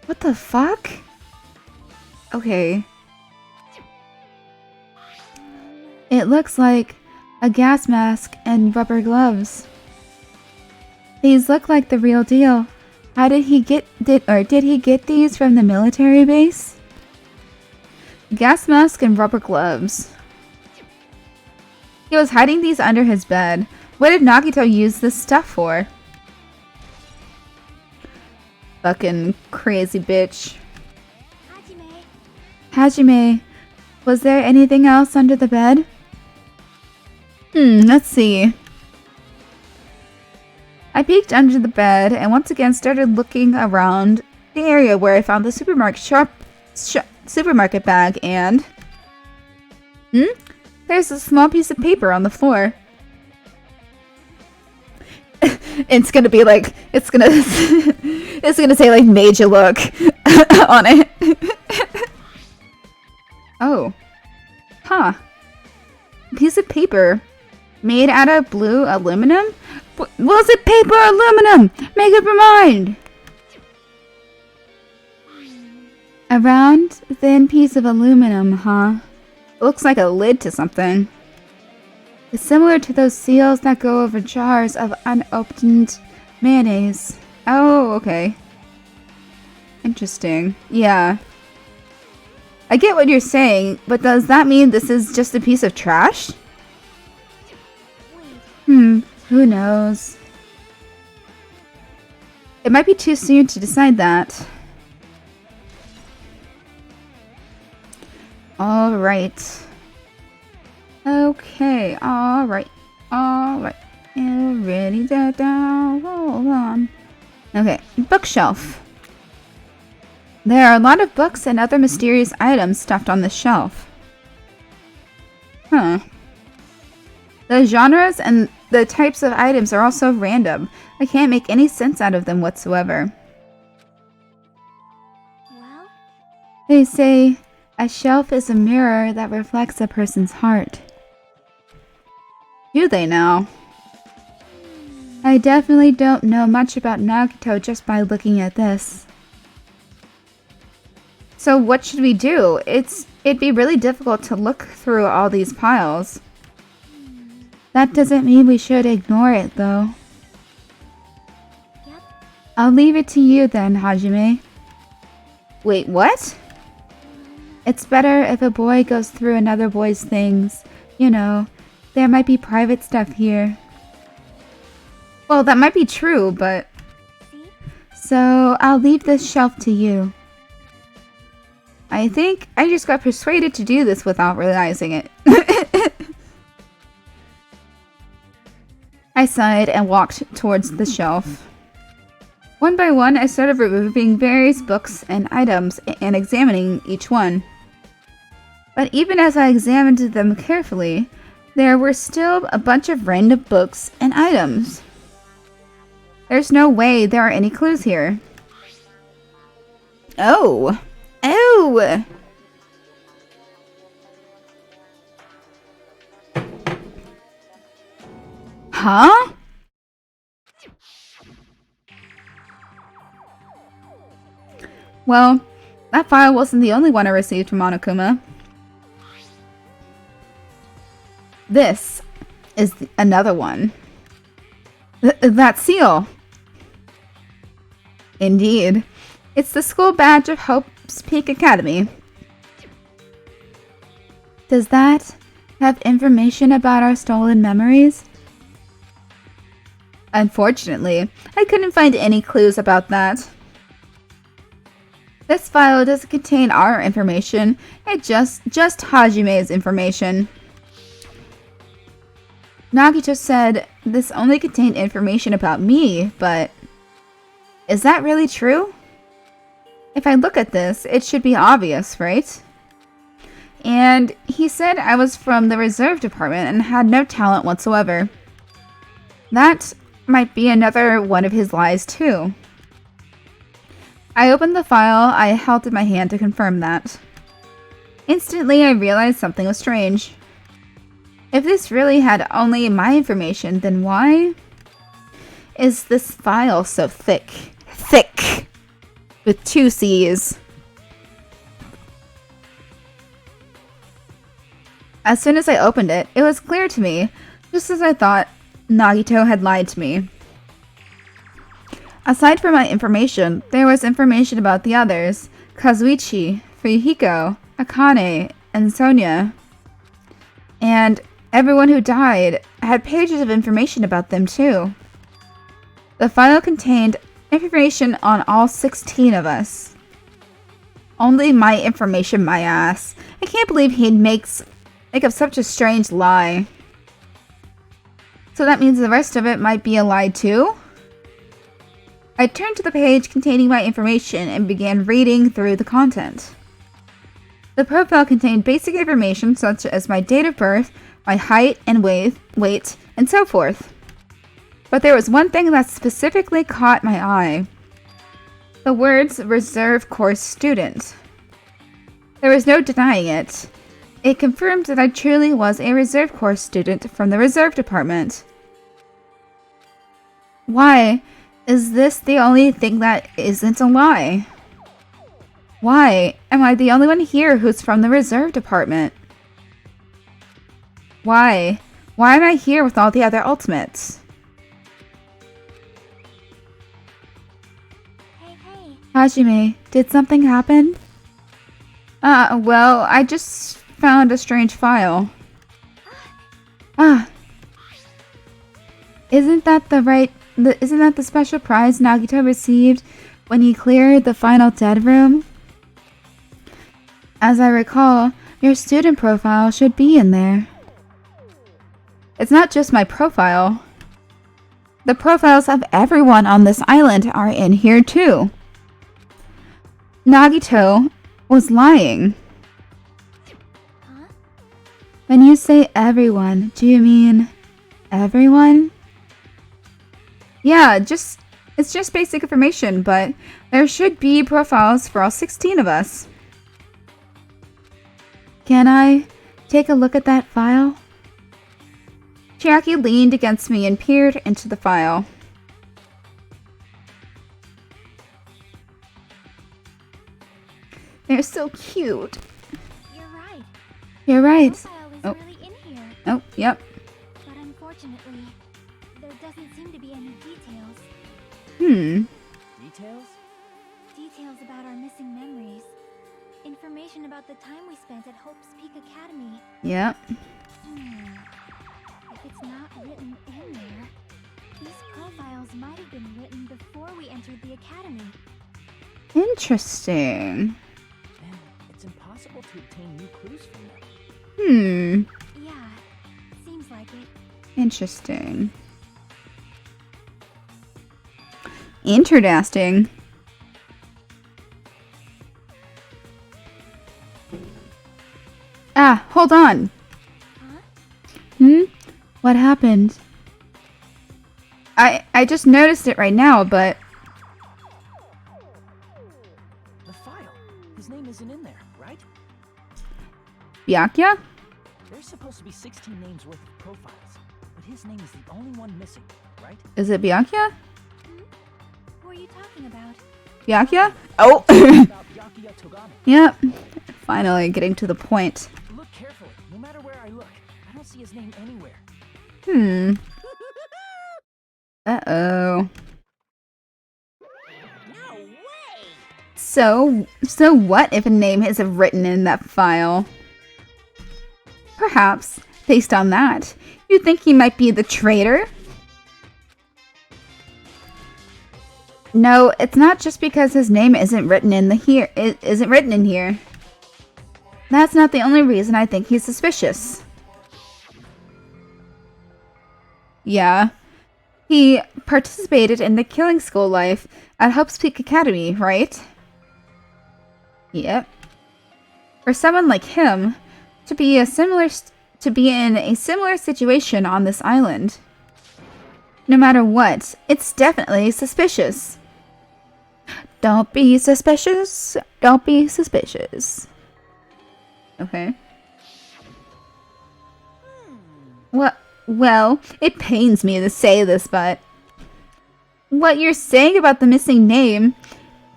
What the fuck? Okay. It looks like a gas mask and rubber gloves. These look like the real deal. How did he get did he get these from the military base? Gas mask and rubber gloves. He was hiding these under his bed. What did Nagito use this stuff for? Fucking crazy bitch. Hajime, was there anything else under the bed? Let's see. I peeked under the bed and once again started looking around the area where I found the supermarket bag and... There's a small piece of paper on the floor. It's gonna be like, it's gonna say like major look on it. Oh. Huh. Piece of paper made out of blue aluminum? Was it paper or aluminum? Make up your mind! A round, thin piece of aluminum, huh? It looks like a lid to something. It's similar to those seals that go over jars of unopened mayonnaise. Oh, okay. Interesting. Yeah. I get what you're saying, but does that mean this is just a piece of trash? Who knows? It might be too soon to decide that. Alright. Okay, alright. You ready? Hold on. Okay, bookshelf. There are a lot of books and other mysterious items stuffed on the shelf. Huh. The genres and the types of items are also random. I can't make any sense out of them whatsoever. Well? They say a shelf is a mirror that reflects a person's heart. Do they now? I definitely don't know much about Nagito just by looking at this. So what should we do? It'd be really difficult to look through all these piles. That doesn't mean we should ignore it, though. Yep. I'll leave it to you then, Hajime. Wait, what? It's better if a boy goes through another boy's things. You know, there might be private stuff here. Well, that might be true, but... See? So, I'll leave this shelf to you. I think I just got persuaded to do this without realizing it. I sighed and walked towards the shelf. One by one, I started removing various books and items and examining each one. But even as I examined them carefully, there were still a bunch of random books and items. There's no way there are any clues here. Oh! Oh! Huh? Well, that file wasn't the only one I received from Monokuma. This is another one. That seal. Indeed. It's the school badge of Hope's Peak Academy. Does that have information about our stolen memories? Unfortunately, I couldn't find any clues about that. This file doesn't contain our information, it just Hajime's information. Nagito said this only contained information about me, but is that really true? If I look at this, it should be obvious, right? And he said I was from the reserve department and had no talent whatsoever. That might be another one of his lies too. I opened the file I held in my hand to confirm that. Instantly, I realized something was strange. If this really had only my information, then why is this file so thick? Thick! With 2 C's. As soon as I opened it, it was clear to me, just as I thought, Nagito had lied to me. Aside from my information, there was information about the others, Kazuichi, Fuyuhiko, Akane, and Sonia. And everyone who died had pages of information about them too. The file contained information on all 16 of us. Only my information, my ass. I can't believe he'd make up such a strange lie. So that means the rest of it might be a lie too? I turned to the page containing my information and began reading through the content. The profile contained basic information such as my date of birth, my height and weight, and so forth. But there was one thing that specifically caught my eye. The words reserve course student. There was no denying it. It confirmed that I truly was a reserve course student from the reserve department. Why is this the only thing that isn't a lie? Why am I the only one here who's from the reserve department? Why? Why am I here with all the other ultimates? Hey. Hajime, did something happen? Well, I just found a strange file. Isn't that the special prize Nagito received when he cleared the final dead room? As I recall, your student profile should be in there. It's not just my profile. The profiles of everyone on this island are in here too. Nagito was lying. Huh? When you say everyone, do you mean everyone? Yeah, it's just basic information, but there should be profiles for all 16 of us. Can I take a look at that file? Chiaki leaned against me and peered into the file. They're so cute. You're right. You're right. The profile is Oh. really in here. Oh, yep. But unfortunately, there doesn't seem to be any details. Details? Details about our missing memories. Information about the time we spent at Hope's Peak Academy. Yep. If it's not written in there, these profiles might have been written before we entered the academy. Interesting. Then it's impossible to obtain new clues from them. Yeah, seems like it. Interesting. Interesting. Hold on. Huh? What happened? I just noticed it right now, but The file. His name isn't in there, right? Byakuya? There's supposed to be 16 names worth of profiles, but his name is the only one missing, right? Is it Byakuya? Who are you talking about? Byakuya? Oh! About Byakuya Togame. Yep. Finally getting to the point. Look carefully. No matter where I look, I don't see his name anywhere. Uh-oh. No way! So what if a name isn't written in that file? Perhaps, based on that, you think he might be the traitor? No, it's not just because his name isn't written in here. That's not the only reason I think he's suspicious. Yeah. He participated in the killing school life at Hope's Peak Academy, right? Yep. For someone like him to be in a similar situation on this island, no matter what, it's definitely suspicious. Don't be suspicious. Don't be suspicious. Okay. Well, it pains me to say this, but what you're saying about the missing name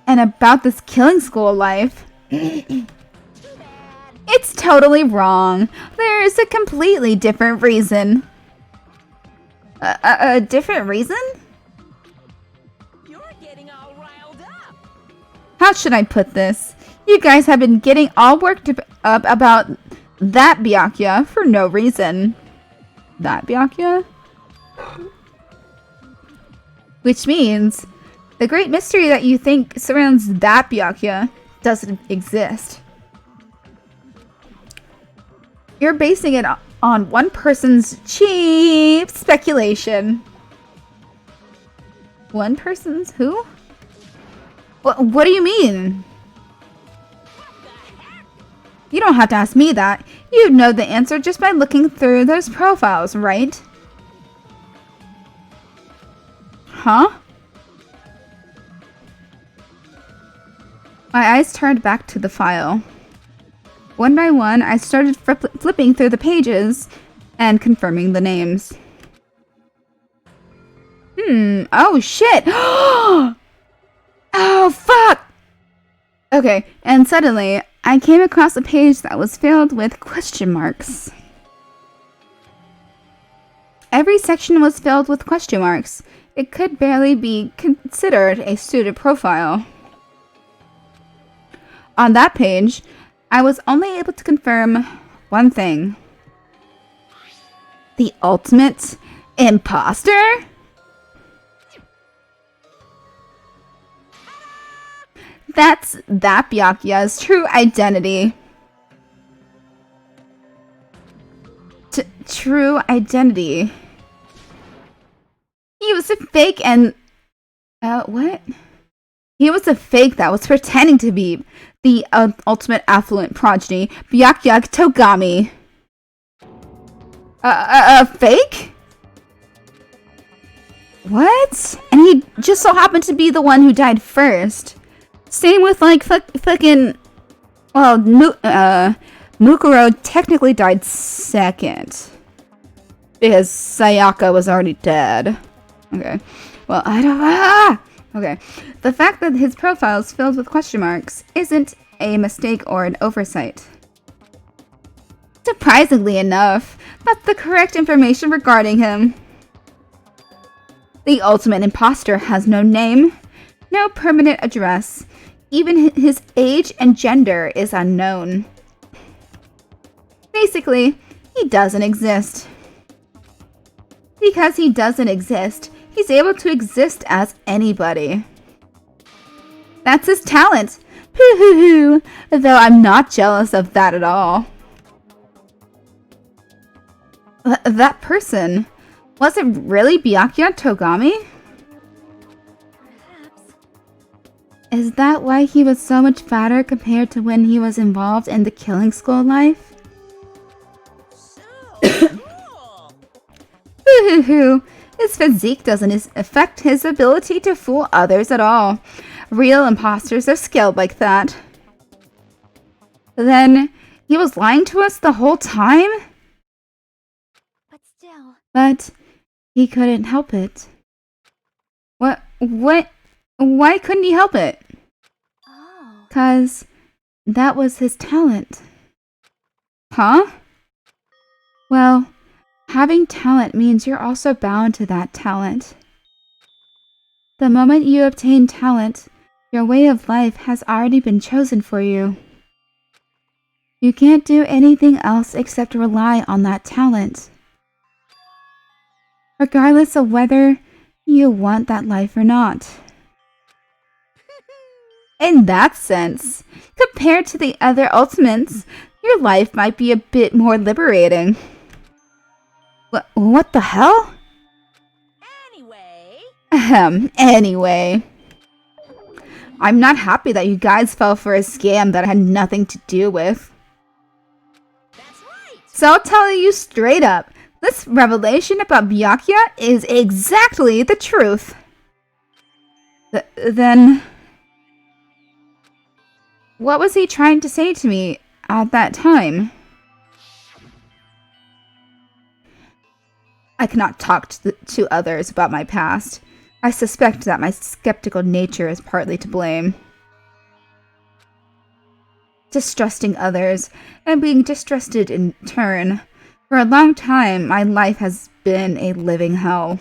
and about this killing school life, it's totally wrong. There is a completely different reason. A different reason? You're getting all riled up. How should I put this? You guys have been getting all worked up about that Byakuya for no reason. That Byakuya? Which means the great mystery that you think surrounds that Byakuya doesn't exist. You're basing it on one person's cheap speculation. One person's who? What do you mean? You don't have to ask me that. You'd know the answer just by looking through those profiles, right? Huh? My eyes turned back to the file. One by one, I started flipping through the pages and confirming the names. Oh shit! Oh fuck! Okay, and suddenly, I came across a page that was filled with question marks. Every section was filled with question marks. It could barely be considered a student profile. On that page, I was only able to confirm one thing. The ultimate imposter? That's Byakuya's true identity. True identity. He was a fake and... what? He was a fake that was pretending to be the ultimate affluent progeny, Byakuya Togami. A fake? What? And he just so happened to be the one who died first. Same with like fucking... Well, Mukuro technically died second. Because Sayaka was already dead. Okay. Well, I don't... Okay. The fact that his profile is filled with question marks isn't a mistake or an oversight. Surprisingly enough, that's the correct information regarding him. The ultimate imposter has no name, no permanent address. Even his age and gender is unknown. Basically, he doesn't exist. Because he doesn't exist, he's able to exist as anybody. That's his talent. Hoo-hoo-hoo. Though I'm not jealous of that at all. That person, was it really Byakuya Togami? Perhaps. Is that why he was so much fatter compared to when he was involved in the killing school life? Hoo-hoo-hoo. His physique doesn't affect his ability to fool others at all. Real imposters are skilled like that. Then, he was lying to us the whole time? But still. But he couldn't help it. What? Why couldn't he help it? Oh. 'Cause that was his talent. Huh? Well, having talent means you're also bound to that talent. The moment you obtain talent, your way of life has already been chosen for you. You can't do anything else except rely on that talent. Regardless of whether you want that life or not. In that sense, compared to the other ultimates, your life might be a bit more liberating. What the hell? Anyway. I'm not happy that you guys fell for a scam that I had nothing to do with. That's right. So I'll tell you straight up, this revelation about Byakuya is exactly the truth. Then... what was he trying to say to me at that time? I cannot talk to others about my past. I suspect that my skeptical nature is partly to blame. Distrusting others, and being distrusted in turn. For a long time, my life has been a living hell.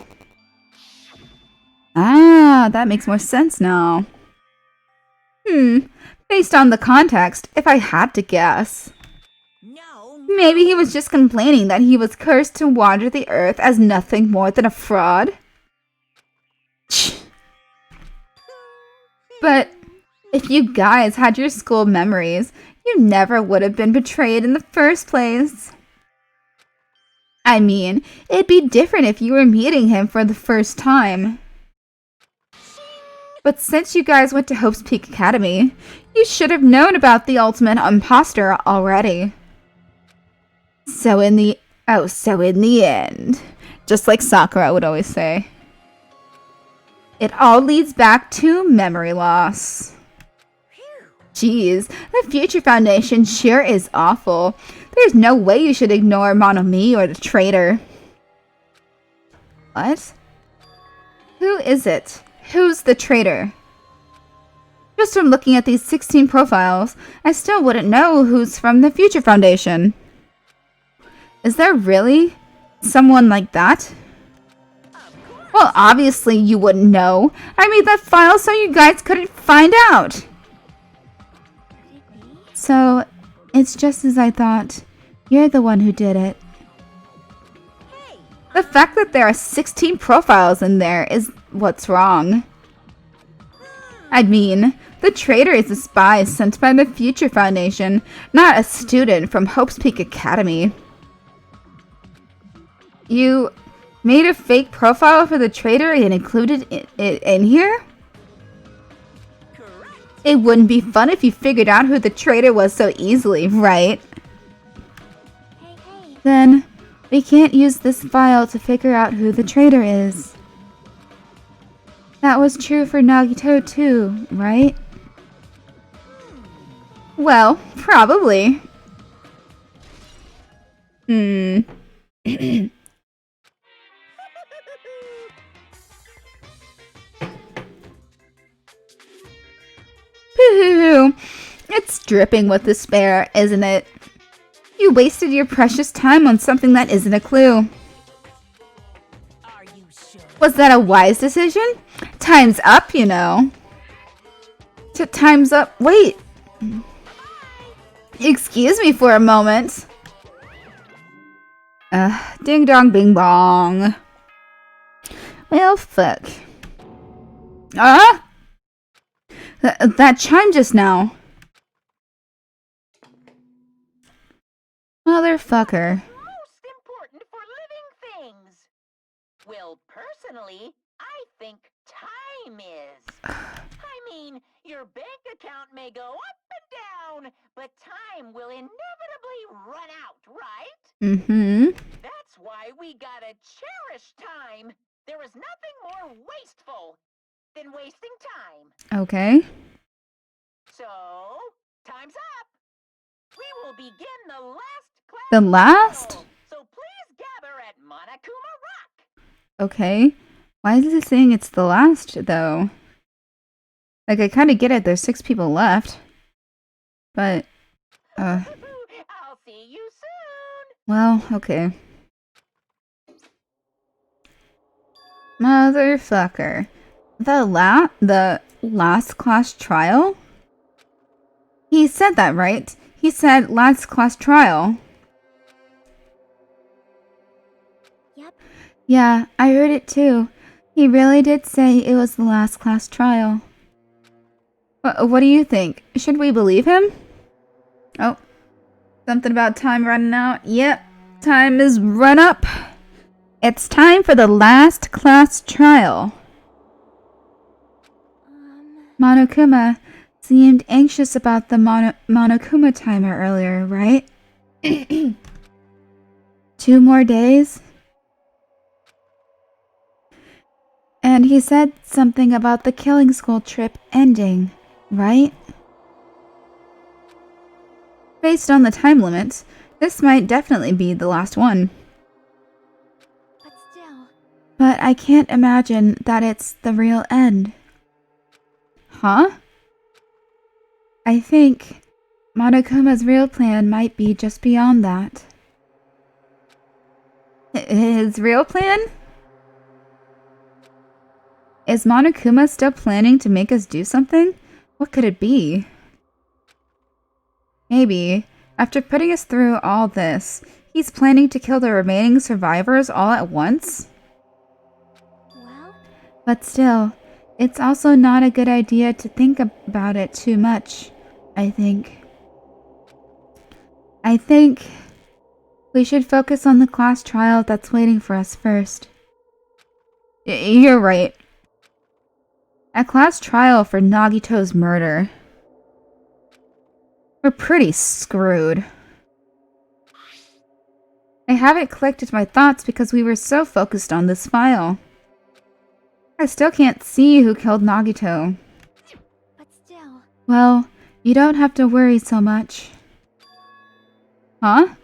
Ah, that makes more sense now. Based on the context, if I had to guess. No. Maybe he was just complaining that he was cursed to wander the earth as nothing more than a fraud? But If you guys had your school memories, you never would have been betrayed in the first place. I mean, it'd be different if you were meeting him for the first time. But since you guys went to Hope's Peak Academy, you should have known about the ultimate imposter already. So in the end, just like Sakura would always say, it all leads back to memory loss. Jeez, the Future Foundation sure is awful. There's no way you should ignore Monomi or the traitor. What? Who is it? Who's the traitor? Just from looking at these 16 profiles, I still wouldn't know who's from the Future Foundation. Is there really someone like that? Well, obviously you wouldn't know. I made that file so you guys couldn't find out. So, it's just as I thought. You're the one who did it. The fact that there are 16 profiles in there is what's wrong. I mean, the traitor is a spy sent by the Future Foundation, not a student from Hope's Peak Academy. You made a fake profile for the traitor and included it in here? It wouldn't be fun if you figured out who the traitor was so easily, right? Hey. Then, we can't use this file to figure out who the traitor is. That was true for Nagito too, right? Well, probably. Pooh! It's dripping with despair, isn't it? You wasted your precious time on something that isn't a clue. Are you sure? Was that a wise decision? Time's up, you know. Time's up. Wait. Excuse me for a moment. Ding dong bing bong. Well, fuck. That chime just now. Motherfucker. Most important for living things. Well, personally, I think time is. I mean, your bank account may go up and down, but time will inevitably run out, right? Mm-hmm. That's why we gotta cherish time. There is nothing more wasteful than wasting time. Okay. So, time's up. We will begin the last class. The last? So please gather at Monokuma Rock. Okay. Why is it saying it's the last, though? Like, I kind of get it. There's 6 people left. But, I'll see you soon. well, okay. Motherfucker. The last class trial? He said that, right? He said last class trial. Yep. Yeah, I heard it too. He really did say it was the last class trial. What do you think? Should we believe him? Oh, something about time running out. Yep, time is run up. It's time for the last class trial. Monokuma seemed anxious about the Monokuma timer earlier, right? 2 more days? And he said something about the killing school trip ending, right? Based on the time limits, this might definitely be the last one. But still. But I can't imagine that it's the real end. Huh? I think Monokuma's real plan might be just beyond that. His real plan? Is Monokuma still planning to make us do something? What could it be? Maybe, after putting us through all this, he's planning to kill the remaining survivors all at once? Well, But still, It's also not a good idea to think about it too much, I think. I think we should focus on the class trial that's waiting for us first. You're right. A class trial for Nagito's murder. We're pretty screwed. I haven't collected my thoughts because we were so focused on this file. I still can't see who killed Nagito. But still... Well, you don't have to worry so much. Huh?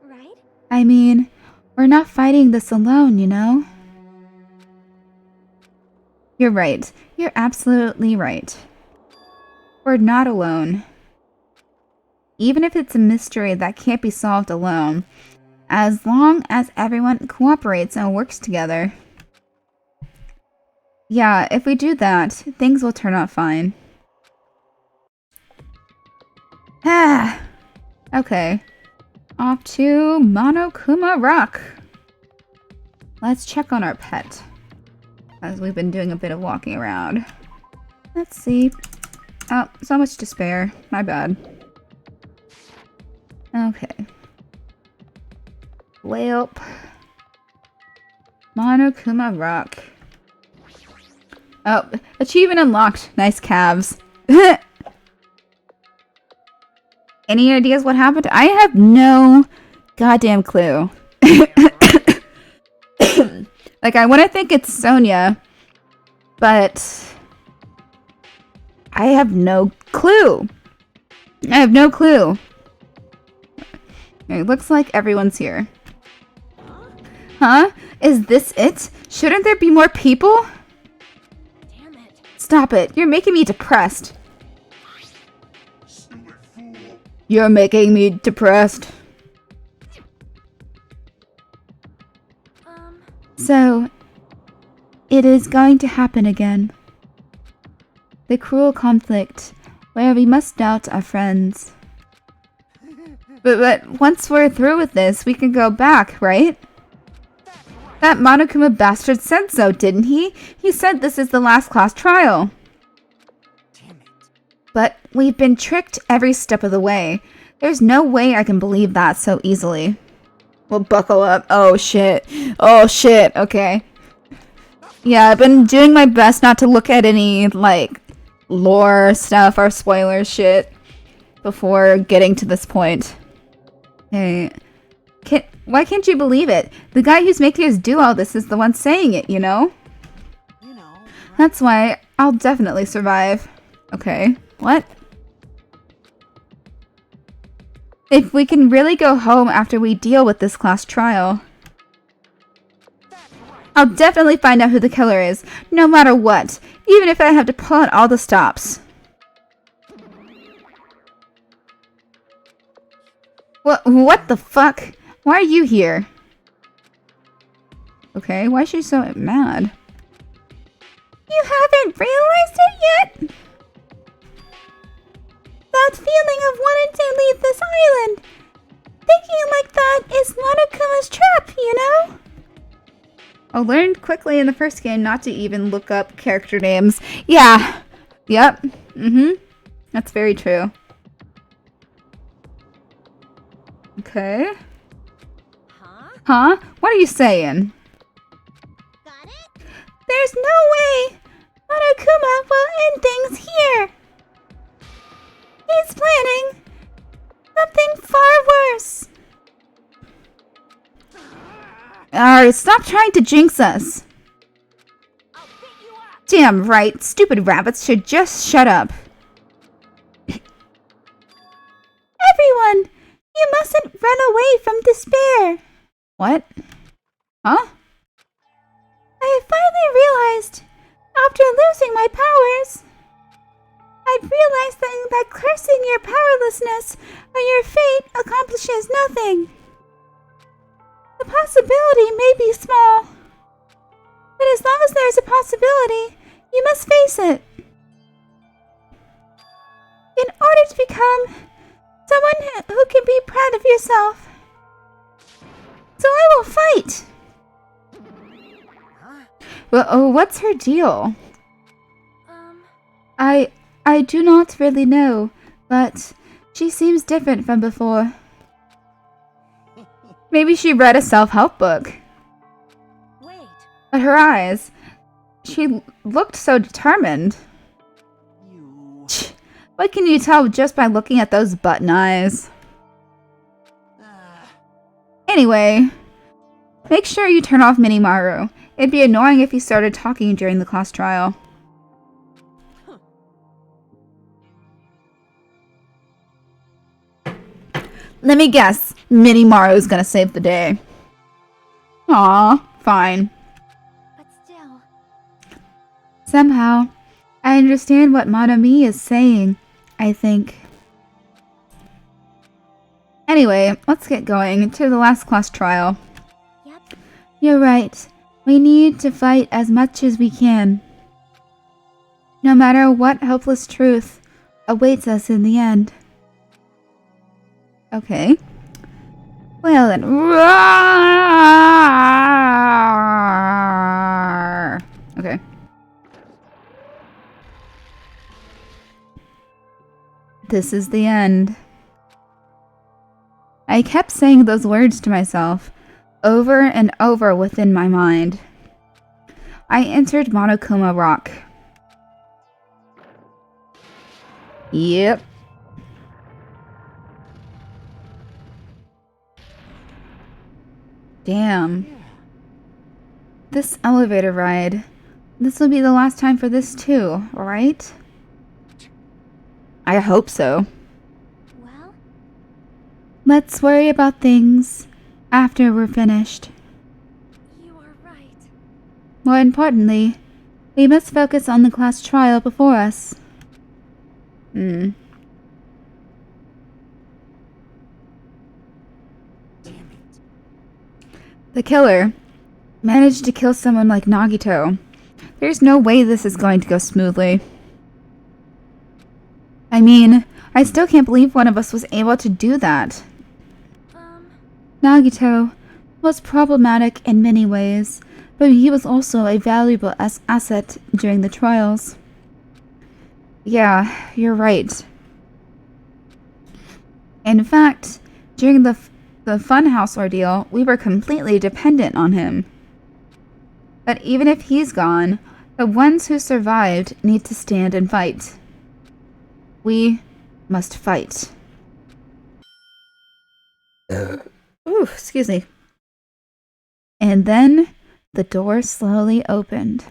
Right? I mean, we're not fighting this alone, you know? You're right. You're absolutely right. We're not alone. Even if it's a mystery that can't be solved alone, as long as everyone cooperates and works together. Yeah, if we do that, things will turn out fine. Ah! Okay. Off to Monokuma Rock. Let's check on our pet, as we've been doing a bit of walking around. Let's see. Oh, so much to spare. My bad. Okay. Welp. Monokuma Rock. Oh, achievement unlocked. Nice calves. Any ideas what happened? I have no goddamn clue. Like, I want to think it's Sonia, but I have no clue. I have no clue. It looks like everyone's here. Huh? Is this it? Shouldn't there be more people? Damn it. Stop it. You're making me depressed. You're making me depressed. So, it is going to happen again. The cruel conflict where we must doubt our friends. But once we're through with this, we can go back, right? That Monokuma bastard said so, didn't he? He said this is the last class trial. Damn it. But we've been tricked every step of the way. There's no way I can believe that so easily. Well, buckle up. Oh, shit. Oh, shit. Okay. Yeah, I've been doing my best not to look at any, like, lore stuff or spoiler shit before getting to this point. Hey, why can't you believe it? The guy who's making us do all this is the one saying it, you know? You know, right? That's why I'll definitely survive. Okay, what? If we can really go home after we deal with this class trial, I'll definitely find out who the killer is, no matter what, even if I have to pull out all the stops. What the fuck? Why are you here? Okay, why is she so mad? You haven't realized it yet? That feeling of wanting to leave this island. Thinking like that is Monokuma's trap, you know? I learned quickly in the first game not to even look up character names. Yeah. Yep. That's very true. Okay. Huh? What are you saying? Got it? There's no way Monokuma will end things here. He's planning something far worse. Alright, stop trying to jinx us. I'll pick you up. Damn right, stupid rabbits should just shut up. Everyone, you mustn't run away from despair. What? Huh? I finally realized, after losing my powers, I'd realized that cursing your powerlessness or your fate accomplishes nothing. The possibility may be small, but as long as there is a possibility, you must face it. In order to become someone who can be proud of yourself. So I will fight. Huh? Well, oh, what's her deal? I do not really know, but she seems different from before. Maybe she read a self-help book. Wait, But her eyes, she looked so determined. You... What can you tell just by looking at those button eyes? Anyway, make sure you turn off Minimaru. It'd be annoying if he started talking during the class trial. Let me guess, Minimaru's gonna save the day. Aw, fine. but still. Somehow, I understand what Madami is saying, I think. Anyway, let's get going to the last class trial. Yep. You're right. We need to fight as much as we can. No matter what hopeless truth awaits us in the end. Okay. Well then. Roar! Okay. This is the end. I kept saying those words to myself, over and over within my mind. I entered Monokuma Rock. Yep. Damn. This elevator ride. This will be the last time for this too, right? I hope so. Well, Let's worry about things after we're finished. you are right. More importantly, we must focus on the class trial before us. Damn it. The killer managed to kill someone like Nagito. There's no way this is going to go smoothly. I mean, I still can't believe one of us was able to do that. Nagito was problematic in many ways, but he was also a valuable asset during the trials. Yeah, you're right. In fact, during the Funhouse ordeal, we were completely dependent on him. But even if he's gone, the ones who survived need to stand and fight. We must fight. Ooh, excuse me. And then the door slowly opened.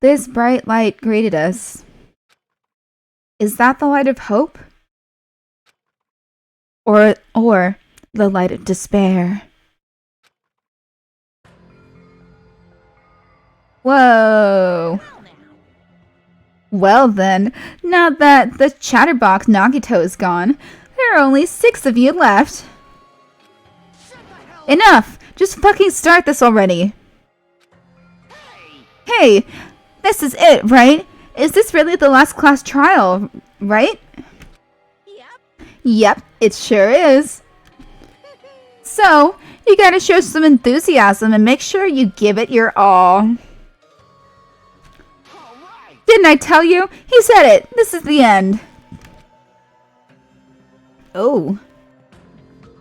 This bright light greeted us. Is that the light of hope? Or the light of despair? Whoa. Well then, now that the chatterbox Nagito is gone, there are only 6 of you left. Enough! Just fucking start this already! Hey! This is it, right? Is this really the last class trial, right? Yep, it sure is. So, you gotta show some enthusiasm and make sure you give it your all. Didn't I tell you? He said it! This is the end. Oh.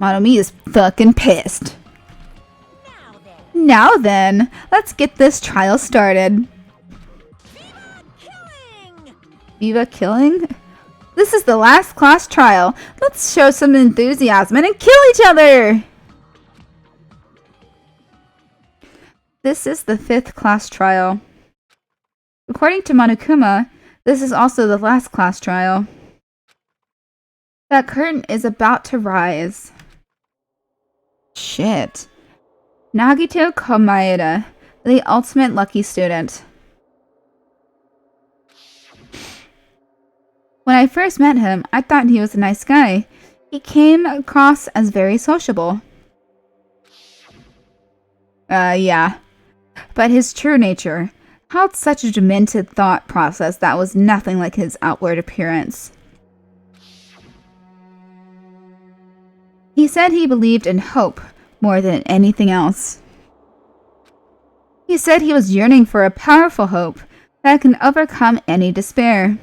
Monomi is fucking pissed. Now then, let's get this trial started. Viva killing? This is the last class trial. Let's show some enthusiasm and kill each other! This is the 5th class trial. According to Monokuma, this is also the last class trial. That curtain is about to rise. Shit. Nagito Komaeda, the ultimate lucky student. When I first met him, I thought he was a nice guy. He came across as very sociable. Yeah. But his true nature held such a demented thought process that was nothing like his outward appearance. He said he believed in hope more than anything else. He said he was yearning for a powerful hope that can overcome any despair.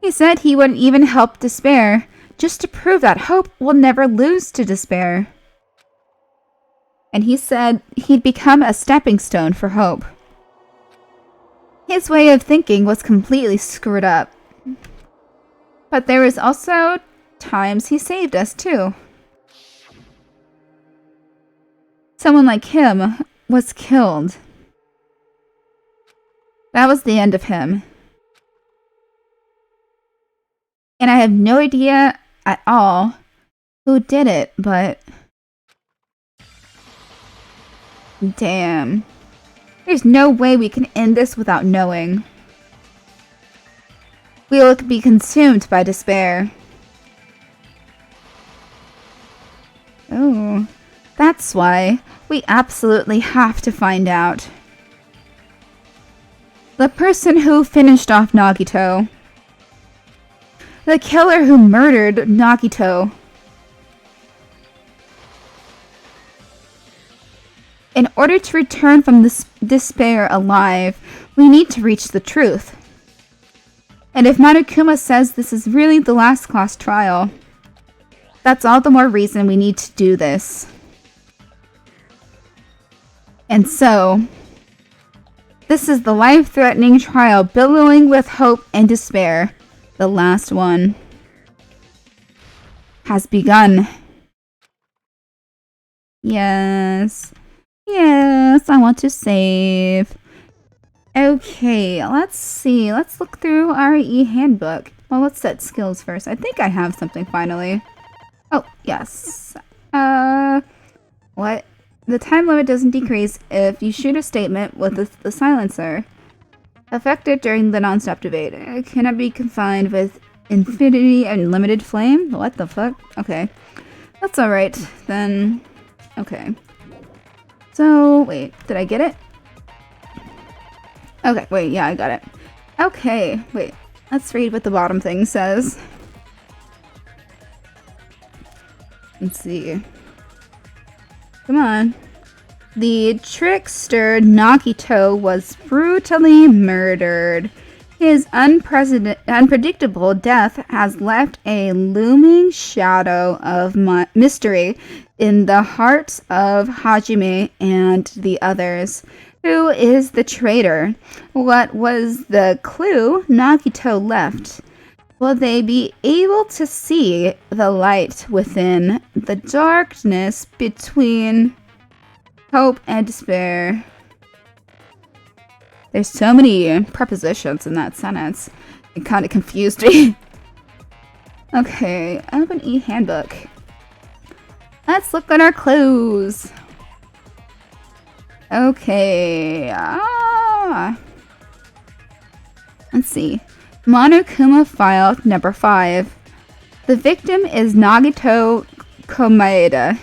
He said he would even help despair, just to prove that hope will never lose to despair. And he said he'd become a stepping stone for hope. His way of thinking was completely screwed up. But there was also times he saved us too. Someone like him was killed. That was the end of him. And I have no idea at all who did it, but damn. There's no way we can end this without knowing. We will be consumed by despair. Oh, that's why we absolutely have to find out. The person who finished off Nagito. The killer who murdered Nagito. In order to return from this despair alive, we need to reach the truth. And if Monokuma says this is really the last class trial, that's all the more reason we need to do this. And so, this is the life-threatening trial billowing with hope and despair. The last one has begun. Yes. Yes, I want to save. Okay, let's see. Let's look through our e-handbook. Well, let's set skills first. I think I have something finally. Oh, yes. What? The time limit doesn't decrease if you shoot a statement with the silencer. Affected during the non-stop debate. It cannot be confined with infinity and limited flame? What the fuck? Okay. That's alright, then. Okay. So, wait, did I get it? Okay, wait, yeah, I got it. Okay, wait, let's read what the bottom thing says. Let's see. Come on. The trickster Nagito was brutally murdered. His unpredictable death has left a looming shadow of mystery in the hearts of Hajime and the others. Who is the traitor? What was the clue Nagito left? Will they be able to see the light within the darkness between hope and despair? There's so many prepositions in that sentence. It kind of confused me. Okay, open e-handbook. Let's look at our clues. Okay. Let's see. Monokuma file number 5. The victim is Nagito Komaeda.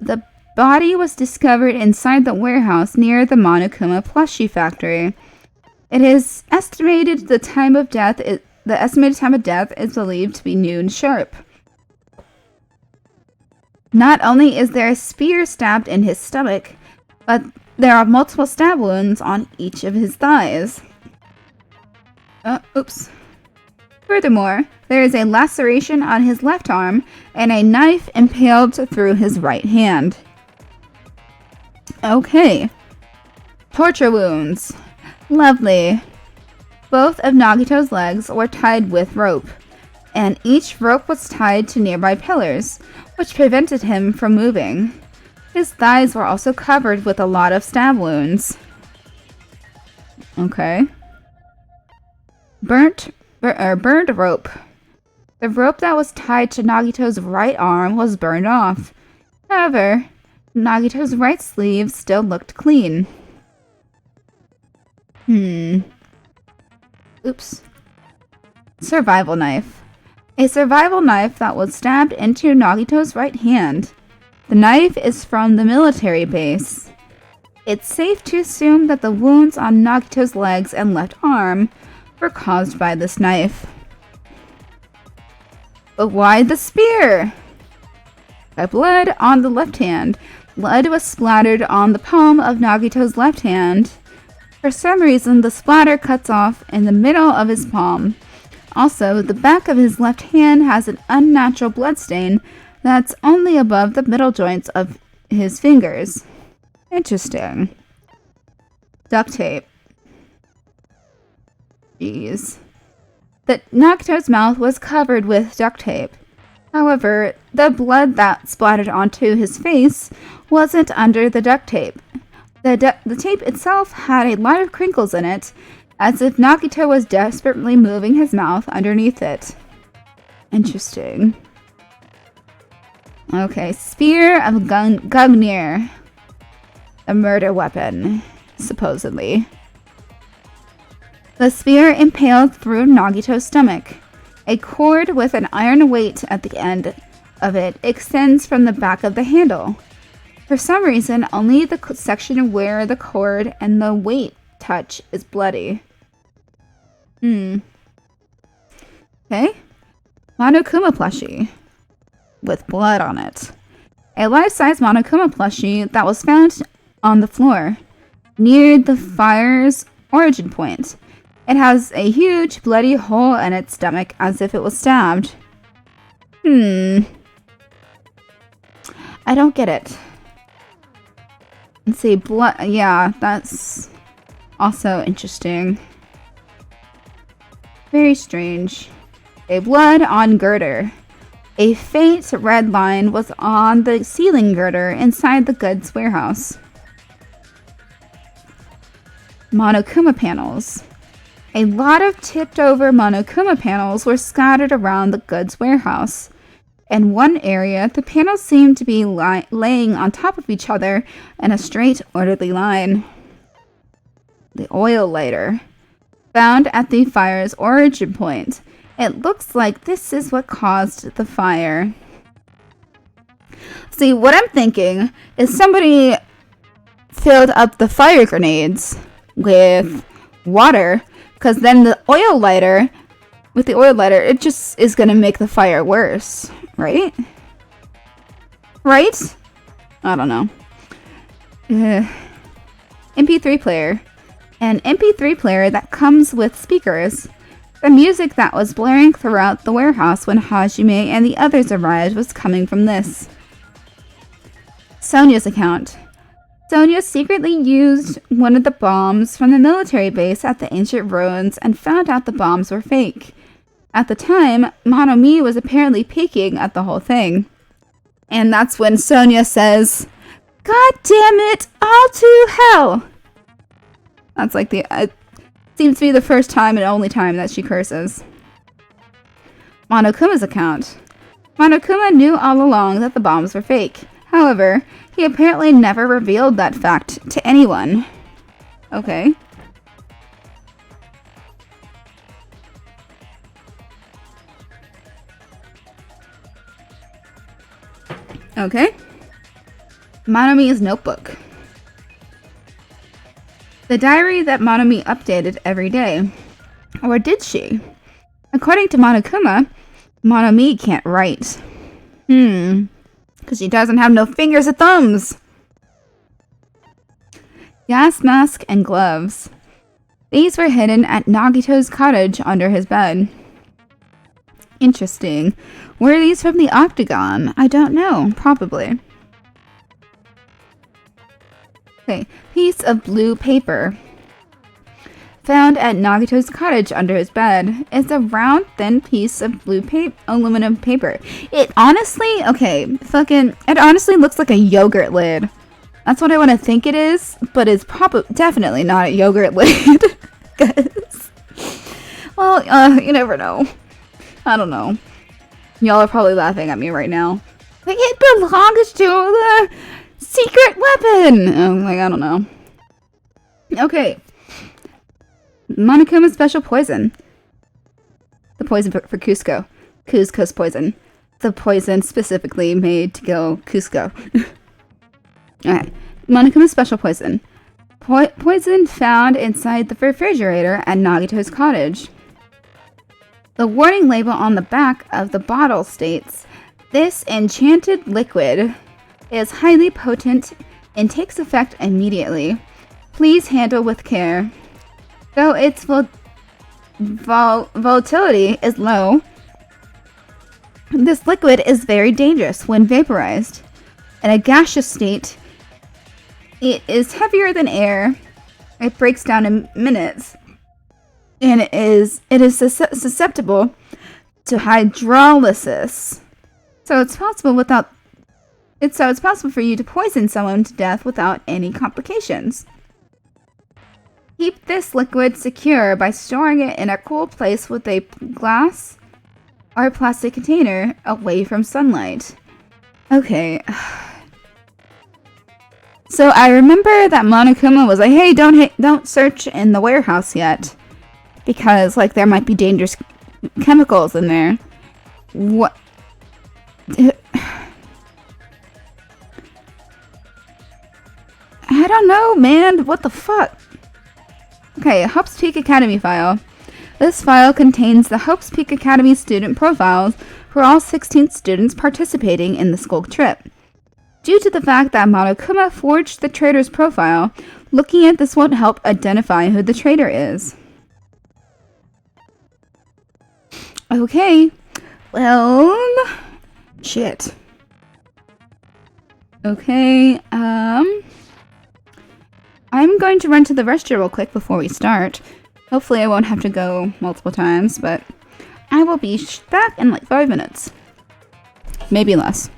The body was discovered inside the warehouse near the Monokuma plushie factory. It is estimated the estimated time of death is believed to be noon sharp. Not only is there a spear stabbed in his stomach, but there are multiple stab wounds on each of his thighs. Oops. Furthermore, there is a laceration on his left arm and a knife impaled through his right hand. Okay. Torture wounds. Lovely. Both of Nagito's legs were tied with rope, and each rope was tied to nearby pillars, which prevented him from moving. His thighs were also covered with a lot of stab wounds. Okay. Burned rope. The rope that was tied to Nagito's right arm was burned off. However, Nagito's right sleeve still looked clean. Oops. Survival knife. A survival knife that was stabbed into Nagito's right hand. The knife is from the military base. It's safe to assume that the wounds on Nagito's legs and left arm were caused by this knife. But why the spear? By blood on the left hand. Blood was splattered on the palm of Nagito's left hand. For some reason, the splatter cuts off in the middle of his palm. Also, the back of his left hand has an unnatural bloodstain that's only above the middle joints of his fingers. Interesting. Duct tape. Jeez. Nagito's mouth was covered with duct tape. However, the blood that splattered onto his face wasn't under the duct tape. The tape itself had a lot of crinkles in it, as if Nagito was desperately moving his mouth underneath it. Interesting. Okay, Spear of Gungnir. A murder weapon, supposedly. The spear impaled through Nagito's stomach. A cord with an iron weight at the end of it extends from the back of the handle. For some reason, only the section where the cord and the weight touch is bloody. Okay. Monokuma plushie. With blood on it. A life-size Monokuma plushie that was found on the floor, near the fire's origin point. It has a huge bloody hole in its stomach as if it was stabbed. I don't get it. Let's see, blood. Yeah, that's also interesting. Very strange. A blood on girder. A faint red line was on the ceiling girder inside the goods warehouse. Monokuma panels. A lot of tipped over Monokuma panels were scattered around the goods warehouse. In one area, the panels seemed to be laying on top of each other in a straight, orderly line. The oil lighter. Found at the fire's origin point. It looks like this is what caused the fire. See, what I'm thinking is somebody filled up the fire grenades with water, because then the oil lighter, it just is going to make the fire worse, right? Right? I don't know. MP3 player. An MP3 player that comes with speakers. The music that was blaring throughout the warehouse when Hajime and the others arrived was coming from this. Sonia's account. Sonia secretly used one of the bombs from the military base at the ancient ruins and found out the bombs were fake. At the time, Monomi was apparently peeking at the whole thing. And that's when Sonia says, "God damn it, all to hell!" That's like seems to be the first time and only time that she curses. Monokuma's account. Monokuma knew all along that the bombs were fake. However, he apparently never revealed that fact to anyone. Okay. Okay. Monomi's notebook. The diary that Monomi updated every day. Or did she? According to Monokuma, Monomi can't write. Because she doesn't have no fingers or thumbs. Gas mask and gloves. These were hidden at Nagito's cottage under his bed. Interesting. Were these from the Octagon? I don't know. Probably. Okay. Piece of blue paper. Found at Nagito's cottage under his bed. It's a round, thin piece of blue aluminum paper. It honestly, it honestly looks like a yogurt lid. That's what I want to think it is, but it's definitely not a yogurt lid. Guys. Well, you never know. I don't know. Y'all are probably laughing at me right now. Like, it belongs to the secret weapon! I don't know. Okay. Monokuma's special poison. The poison for Cusco. Cusco's poison. The poison specifically made to kill Cusco. Alright. Monokuma's special poison. Poison found inside the refrigerator at Nagito's cottage. The warning label on the back of the bottle states, "This enchanted liquid is highly potent and takes effect immediately. Please handle with care. Though its volatility is low, this liquid is very dangerous when vaporized. In a gaseous state, it is heavier than air. It breaks down in minutes, and it is susceptible to hydrolysis. So it's possible for you to poison someone to death without any complications. Keep this liquid secure by storing it in a cool place with a glass or plastic container away from sunlight. Okay. So I remember that Monokuma was like, "Hey, don't search in the warehouse yet, because like there might be dangerous chemicals in there." What? I don't know, man. What the fuck? Okay, Hope's Peak Academy file. This file contains the Hope's Peak Academy student profiles for all 16 students participating in the school trip. Due to the fact that Monokuma forged the traitor's profile, looking at this won't help identify who the traitor is. Okay, well, shit. Okay, I'm going to run to the restroom real quick before we start. Hopefully I won't have to go multiple times, but I will be back in like 5 minutes. Maybe less.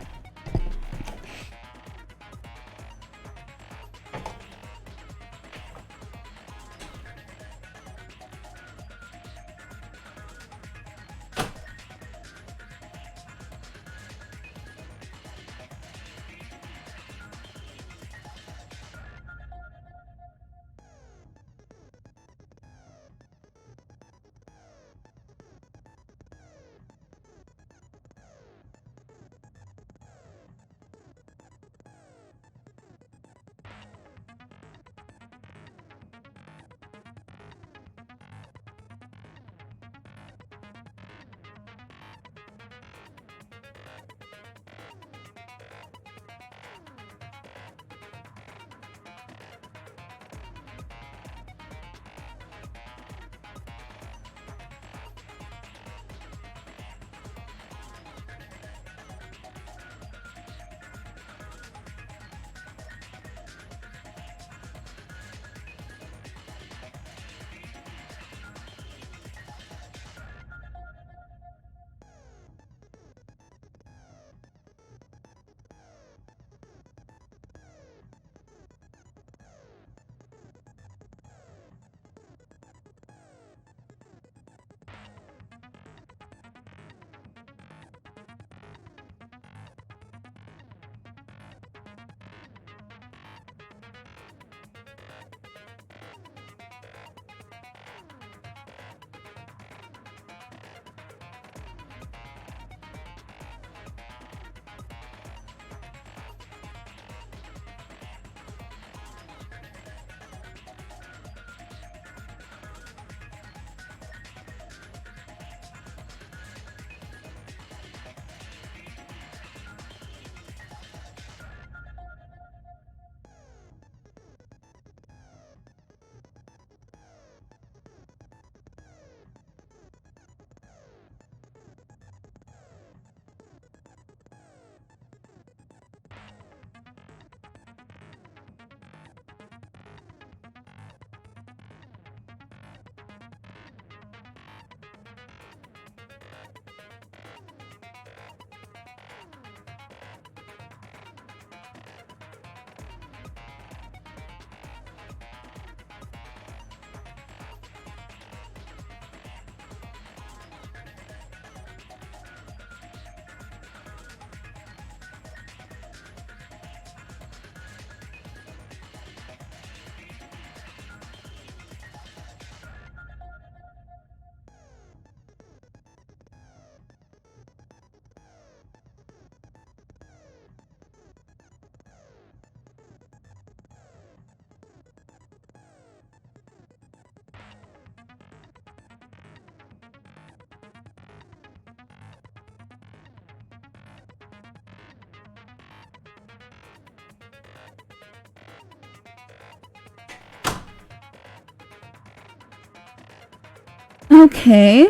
Okay.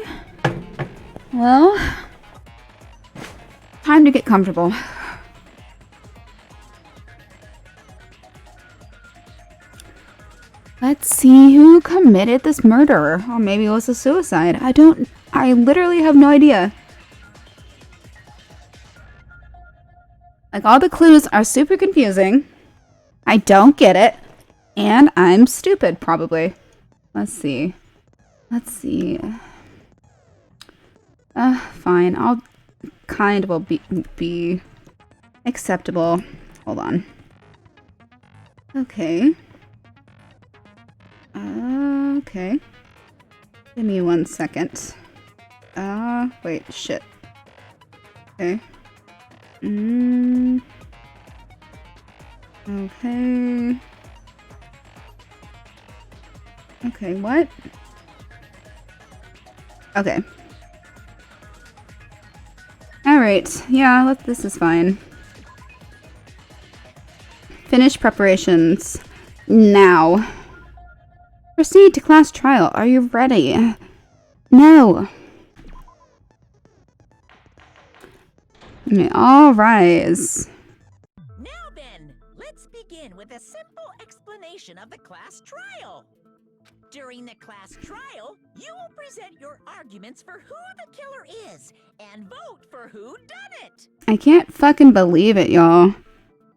Well, time to get comfortable. Let's see who committed this murder. Or maybe it was a suicide. I literally have no idea. Like, all the clues are super confusing. I don't get it. And I'm stupid, probably. Let's see. Fine. I'll kind of will be acceptable. Hold on. Okay. Okay. Give me 1 second. Wait, shit. Okay. Okay. Okay, what? Okay. Alright, yeah, this is fine. Finish preparations. Now. Proceed to class trial. Are you ready? No. All rise. Now then, let's begin with a simple explanation of the class trial. During the class trial, you will present your arguments for who the killer is and vote for who done it. I can't fucking believe it, y'all.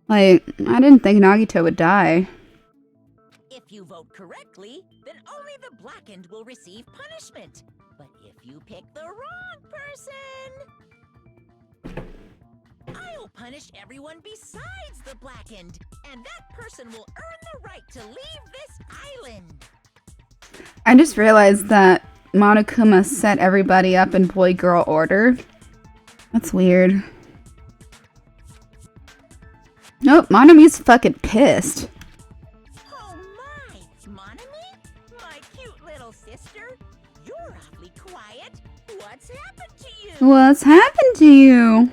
Like, I didn't think Nagito would die. If you vote correctly, then only the blackened will receive punishment. But if you pick the wrong person, I'll punish everyone besides the blackened, and that person will earn the right to leave this island. I just realized that Monokuma set everybody up in boy-girl order. That's weird. Nope, Monomi's fucking pissed. Oh my, Monami? My cute little sister? You're awfully quiet. What's happened to you? What's happened to you?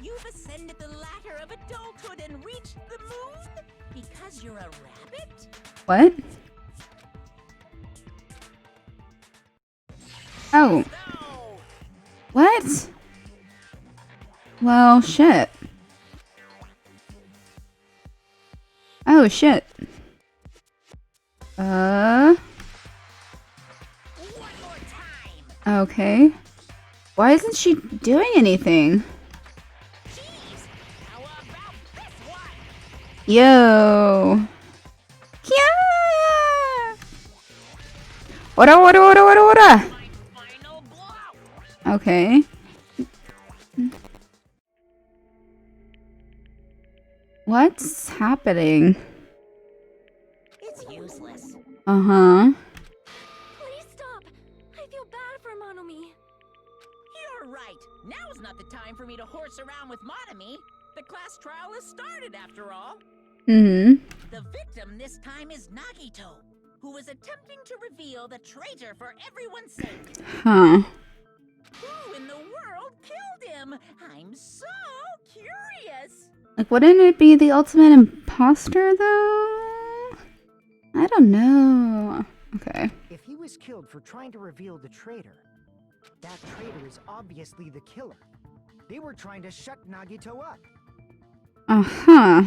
You've ascended the ladder of adulthood and reached the moon? Because you're a rabbit? What? Oh. No! What? Well, shit. Oh, shit. One more time! Okay. Why isn't she doing anything? Jeez! How about this one? Yo. Yeah. Ora. My final blow! Okay. What's happening? It's useless. Uh-huh. Please stop. I feel bad for Monomi. You're right. Now's not the time for me to horse around with Monami. The class trial has started after all. Mm-hmm. The victim this time is Nagito, who was attempting to reveal the traitor for everyone's sake. Huh. Who in the world killed him? I'm so curious. Like, wouldn't it be the ultimate imposter, though? I don't know. Okay. If he was killed for trying to reveal the traitor, that traitor is obviously the killer. They were trying to shut Nagito up. Uh-huh.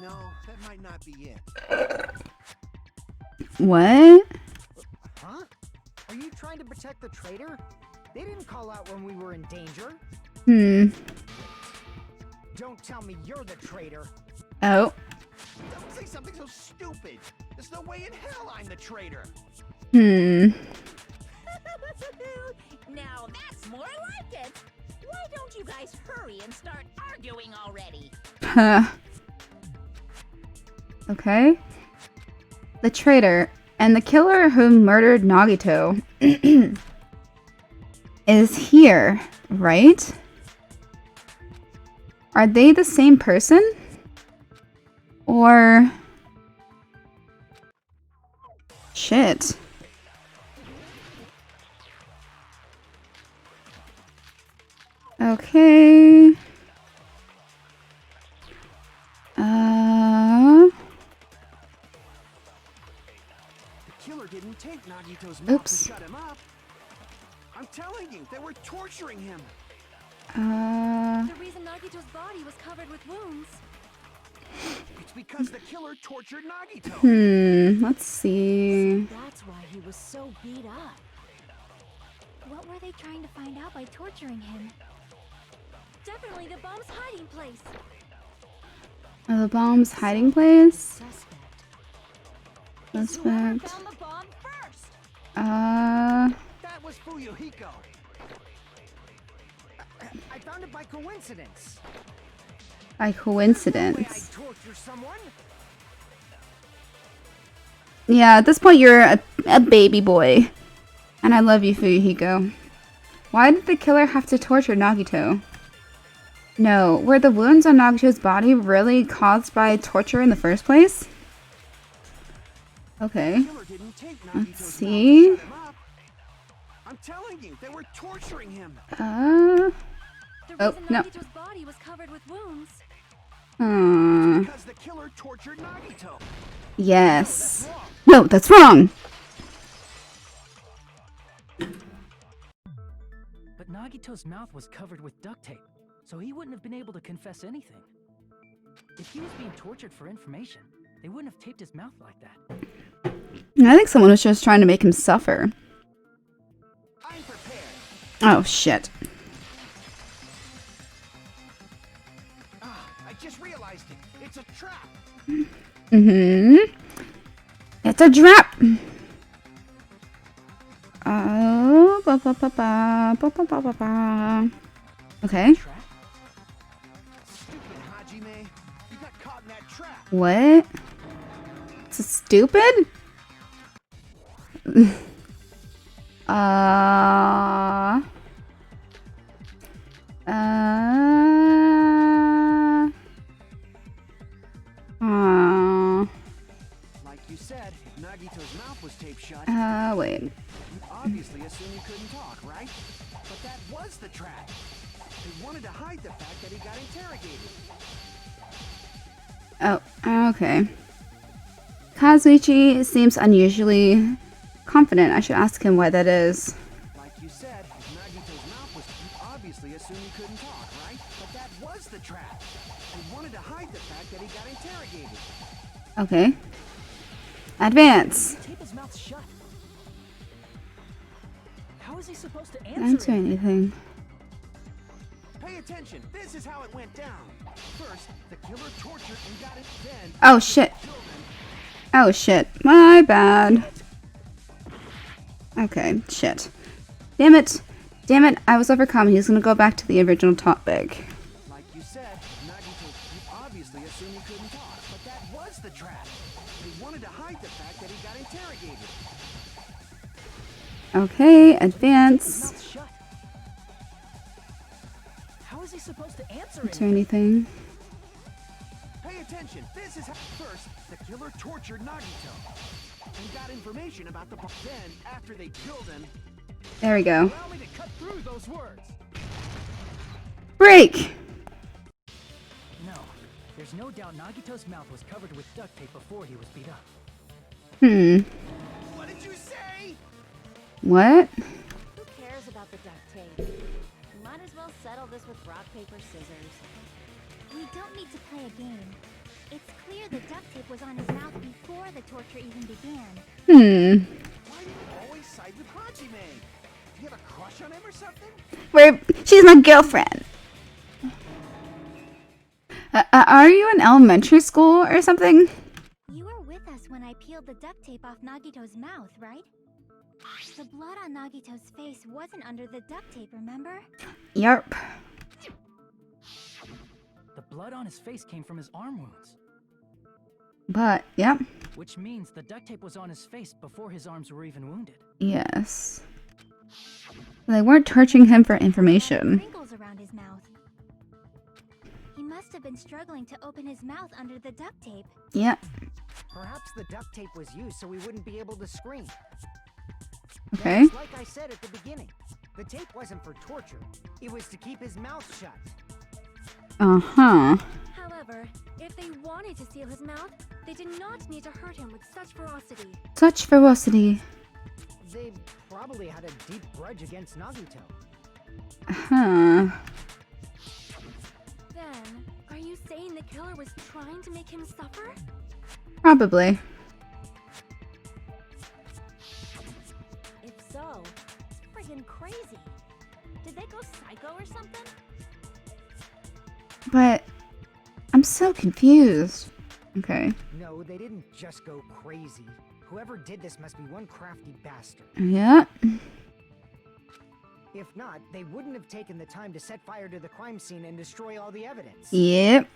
No, that might not be it. What? Huh? Are you trying to protect the traitor? They didn't call out when we were in danger. Don't tell me you're the traitor. Oh. Don't say something so stupid. There's no way in hell I'm the traitor. Now that's more like it. Why don't you guys hurry and start arguing already? Huh. Okay. The traitor and the killer who murdered Nagito is here, right? Are they the same person? Or... Shit. Okay. The killer didn't didn't take Nagito's mouth Oops. to shut him up. I'm telling you, they were torturing him. The reason Nagito's body was covered with wounds. It's because the killer tortured Nagito. Let's see. That's why he was so beat up. What were they trying to find out by torturing him? Definitely the bomb's hiding place. The bomb's hiding place? Suspect. Suspect. Found the bomb first. That was Fuyuhiko. I found it by coincidence. By There's no way coincidence. I'd torture someone. Yeah, at this point you're a baby boy. And I love you, Fuyuhiko. Why did the killer have to torture Nagito? No, were the wounds on Nagito's body really caused by torture in the first place? Okay. Killer didn't take Let's Nagito's see. mouth to shut him up. I'm telling you, they were torturing him. The Oh, reason no. Nagito's body was covered with wounds. Because the killer tortured Nagito. Yes. Wrong. No, that's wrong. But Nagito's mouth was covered with duct tape, so he wouldn't have been able to confess anything. If he was being tortured for information, they wouldn't have taped his mouth like that. I think someone was just trying to make him suffer. I'm prepared. Oh, shit. I just realized it. It's a trap. It's a trap. Oh, ba ba ba ba ba ba ba ba ba. Okay. Trap? Stupid Hajime. You got caught in that trap. What? It's stupid? uh. Like you said, if Nagito's mouth was taped shut, Wait. you obviously assumed he couldn't talk, right? But that was the trap. They wanted to hide the fact that he got interrogated. Oh, okay. Kazuichi seems unusually confident. I should ask him why that is. Like you said, if Nagito's mouth was, you obviously assumed he couldn't talk, right? But that was the trap. They wanted to hide the fact that he got interrogated. Okay. Advance. Tape his mouth shut. How is he supposed to Answer answer it? anything. Pay attention. This is how it went down. First, the killer tortured and got it. Then, Oh, shit. killed him. Oh, shit. My bad. Okay, shit. Damn it. Damn it, I was overcome. He's gonna go back to the original topic. Like you said, Nagito, you obviously assumed he couldn't talk, but that was the trap. They wanted to hide the fact that he got interrogated. Okay, His advance. mouth shut. How is he supposed to answer Answer it? anything. Pay attention. This is how. First, the killer tortured Nagito and got information about the. Then, after they killed him, There we go. Allow me to cut through those words. Break! No, there's no doubt Nagito's mouth was covered with duct tape before he was beat up. what did you say? What? Who cares about the duct tape? We might as well settle this with rock, paper, scissors. We don't need to play a game. It's clear the duct tape was on his mouth before the torture even began. Why do you always side with Hajime? Do you have a crush on him or something? She's my girlfriend. Are you in elementary school or something? You were with us when I peeled the duct tape off Nagito's mouth, right? The blood on Nagito's face wasn't under the duct tape, remember? Yarp. The blood on his face came from his arm wounds, But, yep. which means the duct tape was on his face before his arms were even wounded. Yes. They weren't torturing him for information. Wrinkles around his mouth. He must have been struggling to open his mouth under the duct tape. Yep. Perhaps the duct tape was used so he wouldn't be able to scream. Okay. Yes, like I said at the beginning, the tape wasn't for torture. It was to keep his mouth shut. Uh-huh. However, if they wanted wanted to seal his mouth, they did not need to hurt him with such ferocity. Such ferocity. They probably had a deep grudge against Nagito. Huh. Then, are you saying the killer was trying to make him suffer? Probably. If so, friggin' crazy. Did they go psycho or something? But I'm so confused. Okay. No, they didn't just go crazy. Whoever did this must be one crafty bastard. Yeah. If not, they wouldn't have taken the time to set fire to the crime scene and destroy all the evidence. Yep.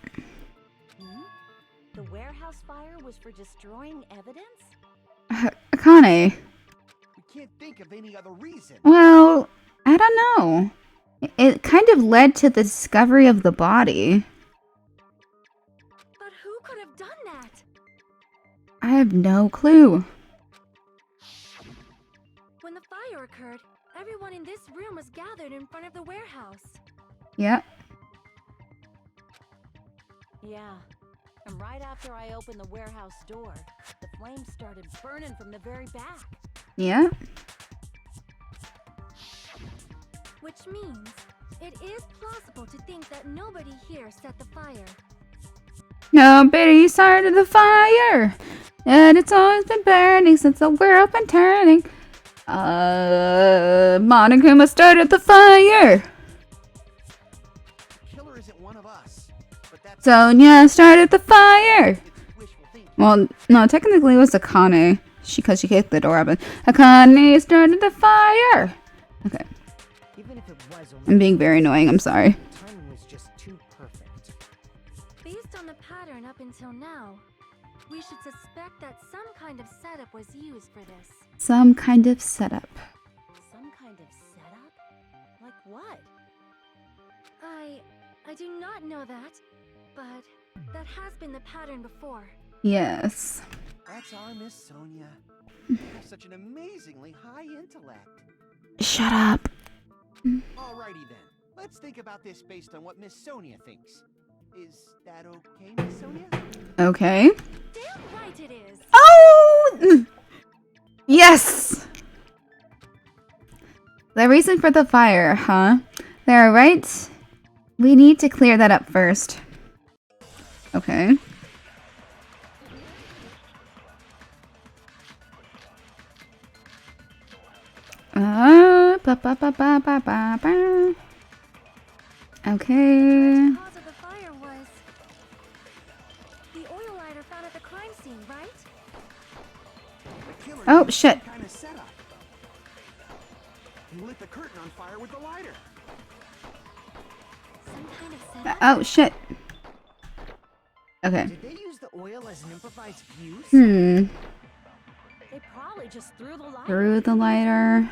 The warehouse fire was for destroying evidence? Akane. We can't think of any other reason. Well, I don't know. It kind of led to the discovery of the body. But who could have done that? I have no clue. When the fire occurred, everyone in this room was gathered in front of the warehouse. Yep. Yeah. And right after I opened the warehouse door, the flames started burning from the very back. Yeah. Which means it is plausible to think that nobody here set the fire. Nobody started the fire, and it's always been burning since the world been turning. Monokuma started the fire. The killer isn't one of us. But that's Sonia started the fire. it's wishful thinking. Well, no, technically it was Akane. Because she kicked the door open. Akane started the fire. Okay, Even if it was only I'm being very annoying. I'm sorry. the timing was just too perfect. Based on the pattern up until now, we should suspect that some kind of setup was used for this. Some kind of setup. Some kind of setup? Like what? I do not know that, but that has been the pattern before. Yes. That's our Miss Sonia. You have such an amazingly high intellect. Shut up. Alrighty then. Let's think about this based on what Miss Sonia thinks. Is that okay, Miss Sonia? Okay. Damn right it is! Oh! Yes! The reason for the fire, huh? They're right. We need to clear that up first. Okay. Ba, ba, ba, ba, ba, ba, ba. Okay. The cause of the fire was the oil lighter found at the crime scene, right? The killer Oh, used shit. some kind of setup. He lit the curtain on fire with the lighter. Some kind of setup? Oh, shit. Okay. Did they use the oil as an improvised fuse? They probably just threw the light. Through the lighter.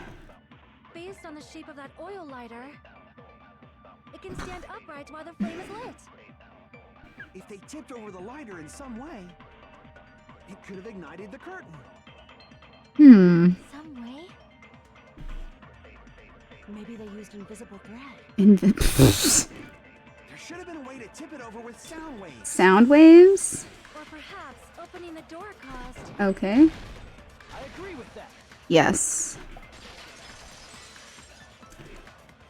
Based on the shape of that oil lighter, it can stand upright while the flame is lit. If they tipped over the lighter in some way, it could have ignited the curtain. Some way? Maybe they used invisible thread. There should have been a way to tip it over with sound waves. Sound waves? Or perhaps opening the door caused. Okay. I agree with that. Yes.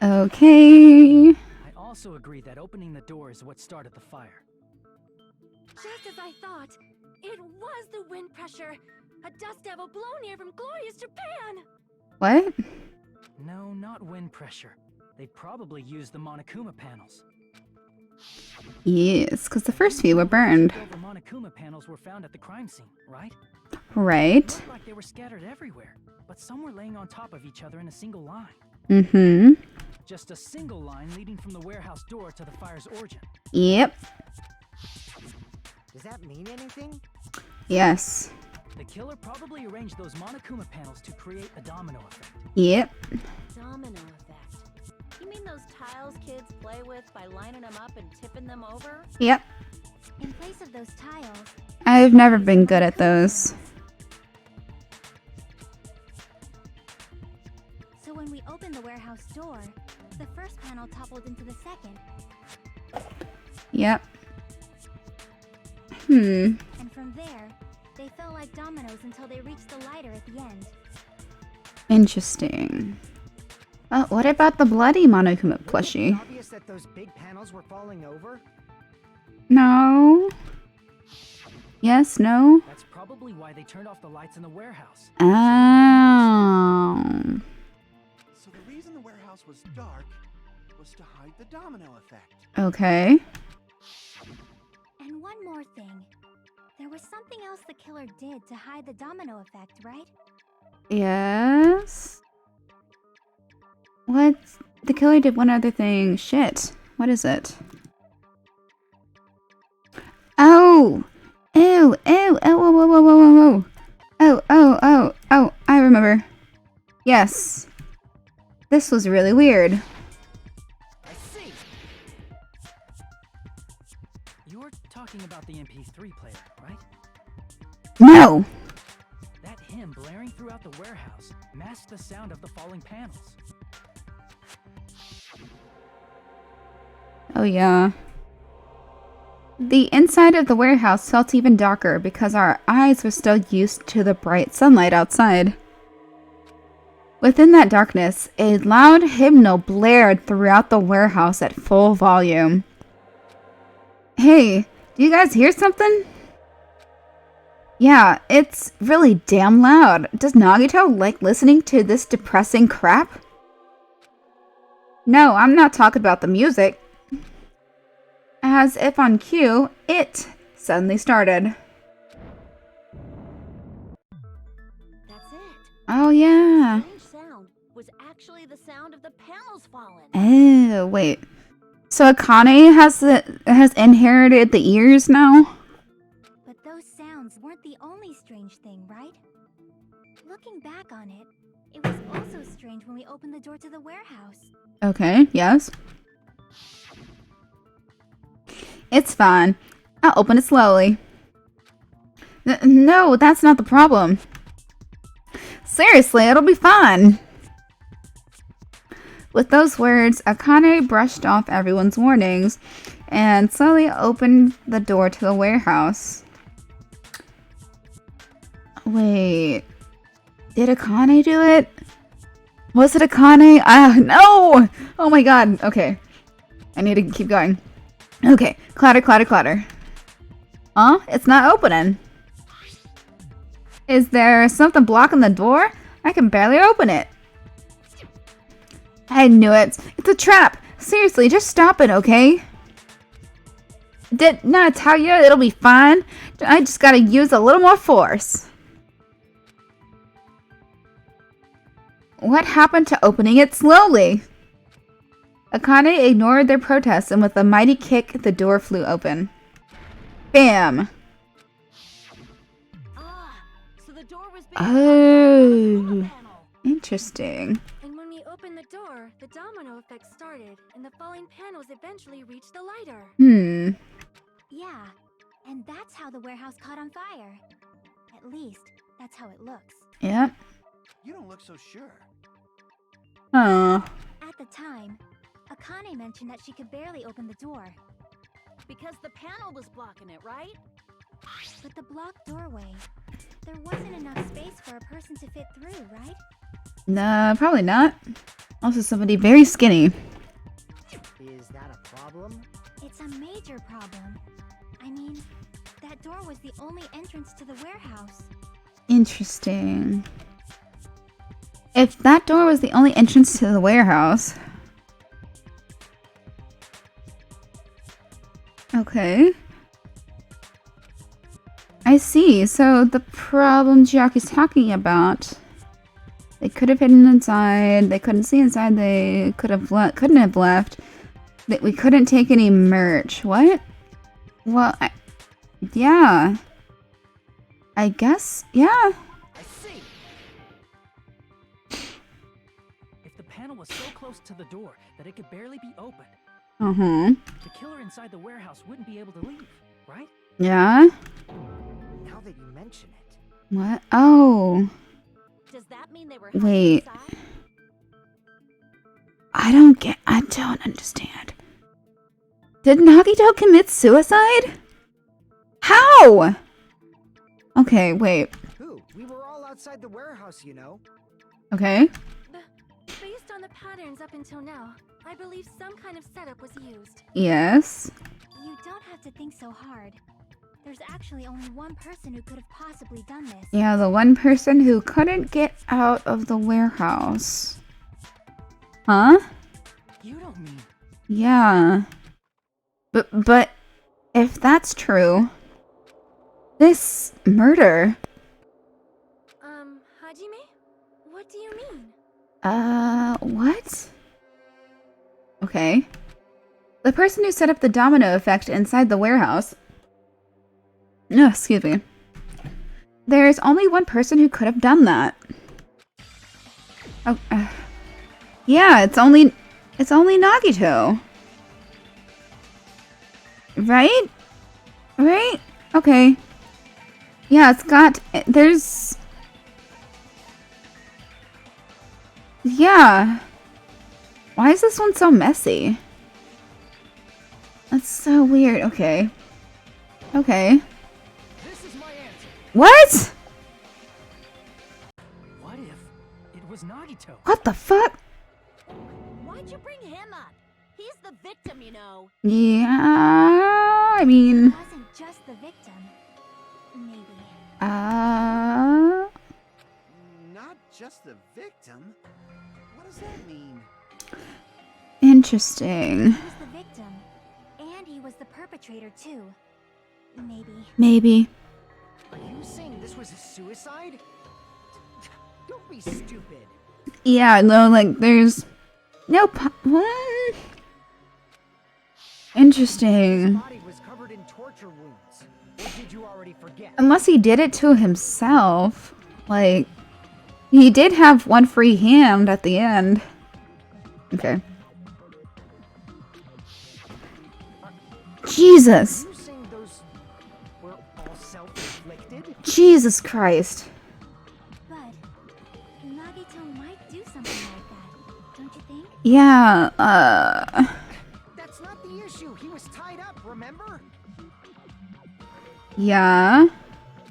Okay. I also agree that opening the door is what started the fire. Just as I thought, it was the wind pressure. A dust devil blown here from glorious Japan. What? No, not wind pressure. They probably used the Monokuma panels. Yes, because the first few were burned. Over Monokuma panels were found at the crime scene, right? Right. Looked like they were scattered everywhere, but some were laying on top of each other in a single line. Mm-hmm. Just a single line leading from the warehouse door to the fire's origin. Yep. Does that mean anything? Yes. The killer probably arranged those Monokuma panels to create a domino effect. Yep. Domino effect. You mean those tiles kids play with by lining them up and tipping them over? Yep. In place of those tiles, I've never been good at those. so when we opened the warehouse door, the first panel toppled into the second. Yep. Hmm. And from there, they fell like dominoes until they reached the lighter at the end. Interesting. Well, what about the bloody Monokuma Wasn't it plushie? obvious that those big panels were falling over? No. Yes, no. That's probably why they turned off the lights in the warehouse. Oh. So the reason the warehouse was dark was to hide the domino effect. Okay. And one more thing. There was something else the killer did to hide the domino effect, right? Yes. What? The killer did one other thing. Shit. What is it? Oh! Ew! Ew! Oh! Whoa! Whoa! Whoa! Whoa! Whoa! Whoa! Oh! Oh! Oh! Oh! I remember. Yes. This was really weird. I see. You're talking about the MP3 player, right? No! That hymn blaring throughout the warehouse masked the sound of the falling panels. Oh yeah. The inside of the warehouse felt even darker because our eyes were still used to the bright sunlight outside. Within that darkness, a loud hymnal blared throughout the warehouse at full volume. Hey, do you guys hear something? Yeah, it's really damn loud. Does Nagito like listening to this depressing crap? No, I'm not talking about the music. As if on cue, it suddenly started. That's it. Oh yeah. Strange sound was actually the sound of the panels falling. Oh, wait. So Akane has inherited the ears now? But those sounds weren't the only strange thing, right? Looking back on it, it was also strange when we opened the door to the warehouse. Okay, yes. It's fine. I'll open it slowly. No, that's not the problem. Seriously, it'll be fine. With those words, Akane brushed off everyone's warnings and slowly opened the door to the warehouse. Wait, did Akane do it? Was it Akane? No! Oh my god, okay. I need to keep going. Okay, clatter, clatter, clatter. Huh? It's not opening. Is there something blocking the door? I can barely open it. I knew it. It's a trap. Seriously, just stop it, okay? Didn't I tell you it'll be fine? I just gotta use a little more force. What happened to opening it slowly? Akane ignored their protests, and with a mighty kick, the door flew open. Bam! Ah, so the door was being Oh, panel. interesting. And when we opened the door, the domino effect started, and the falling panels eventually reached the lighter. Yeah, and that's how the warehouse caught on fire. At least, that's how it looks. Yep. You don't look so sure. Oh. At the time, Akane mentioned that she could barely open the door. Because the panel was blocking it, right? But the blocked doorway, there wasn't enough space for a person to fit through, right? No, probably not. Also, somebody very skinny. Is that a problem? It's a major problem. I mean, that door was the only entrance to the warehouse. Interesting. If that door was the only entrance to the warehouse... Okay. I see. So the problem Chiaki's talking about... They could have hidden inside. They couldn't see inside. They couldn't have left. That we couldn't take any merch. What? Well, yeah. I guess, yeah. I see. If the panel was so close to the door that it could barely be opened, Uh-huh. the killer inside the warehouse wouldn't be able to leave, right? Yeah? Now that you mention it. What? Oh. Does that mean they were hiding Wait. inside? I don't understand. Did Nagito commit suicide? How? Okay, wait. Who? We were all outside the warehouse, you know. Okay. Based on the patterns up until now, I believe some kind of setup was used. Yes. You don't have to think so hard. There's actually only one person who could have possibly done this. Yeah, the one person who couldn't get out of the warehouse. Huh? You don't mean... Yeah. But if that's true, this murder... Hajime? What do you mean? What? Okay. The person who set up the domino effect inside the warehouse... No, excuse me. There's only one person who could have done that. Oh, yeah, it's only Nagito. Right? Right? Okay. Yeah, there's... Yeah. Why is this one so messy? That's so weird. Okay. Okay. This is my answer. What? What if it was Nagito? What the fuck? Why'd you bring him up? He's the victim, you know. Yeah, I It mean... wasn't just the victim. Maybe. Not just the victim? What does that mean? Interesting. He was the victim. And he was the perpetrator, too. Maybe. Maybe. Are you saying this was a suicide? Don't be stupid. Yeah, no, like, there's... No Interesting. His body was covered in torture wounds. Or did you already forget? Unless he did it to himself. Like, he did have one free hand at the end. Okay. Jesus. Are you saying those were all self-inflicted? Jesus Christ. But Nagito might do something like that, don't you think? Yeah, That's not the issue. He was tied up, remember? yeah.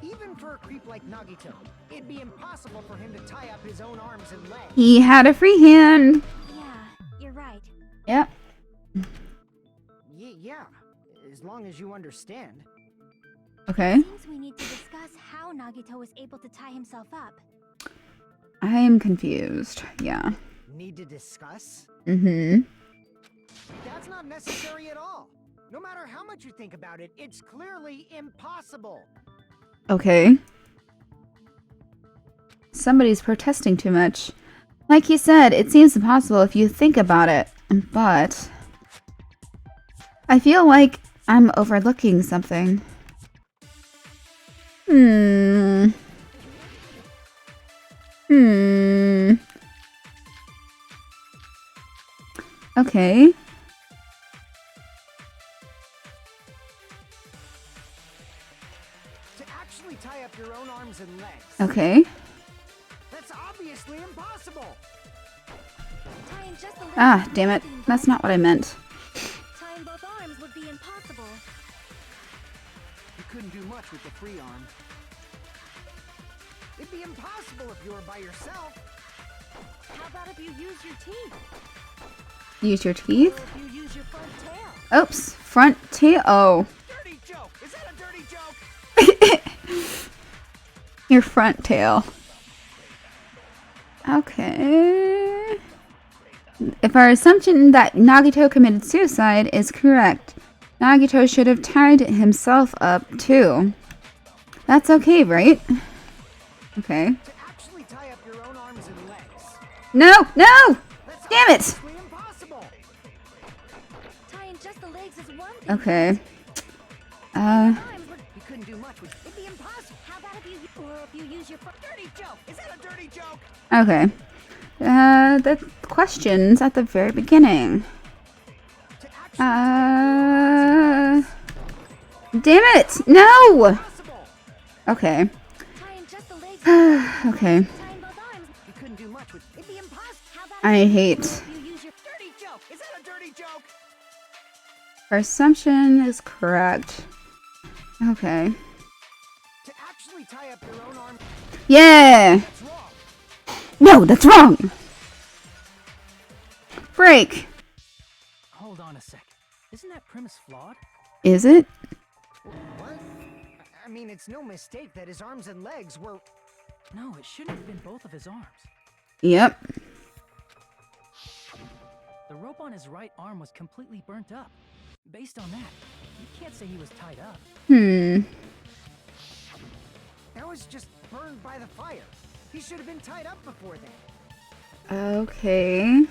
Even for a creep like Nagito, it'd be impossible for him to tie up his own arms and legs. He had a free hand. Yeah, you're right. Yep. Yeah, as long as you understand. Okay. Seems we need to discuss how Nagito was able to tie himself up. I am confused. Yeah. Need to discuss? Mm-hmm. That's not necessary at all. No matter how much you think about it, it's clearly impossible. Okay. Somebody's protesting too much. Like you said, it seems impossible if you think about it. But... I feel like I'm overlooking something. Okay. To actually tie up your own arms and legs. Okay. That's obviously impossible. Tying just the Ah, damn it. That's not what I meant. Tying both arms would be impossible. You couldn't do much with the free arm. It'd be impossible if you were by yourself. How about if you use your teeth? Use your teeth? Or if you use your front tail? Oops. Front tail. Oh. Dirty joke! Is that a dirty joke? Your front tail. Okay. If our assumption that Nagito committed suicide is correct, Nagito should have tied himself up too. That's okay, right? Okay. To actually tie up your own arms and legs. No! No! That's Damn it! obviously impossible. Tying just the legs is one thing. Okay. Arms would You couldn't do much with... It'd be impossible. How about if you use your front... Dirty joke! Is that a dirty joke? Okay. The questions at the very beginning. To actually Damn it! No! impossible. Okay. tying just the legs. Okay. Tying both arms. You couldn't do much with... It'd be impossible. How about I hate. if you use your... Dirty joke! Is that a dirty joke? Our assumption is correct. Okay. To actually tie up your own arm, Yeah! that's wrong. No, that's wrong! Break! Hold on a sec. Isn't that premise flawed? Is it? What? I mean, it's no mistake that his arms and legs were... No, it shouldn't have been both of his arms. Yep. The rope on his right arm was completely burnt up. Based on that, you can't say he was tied up. That was just burned by the fire. He should have been tied up before then. Okay.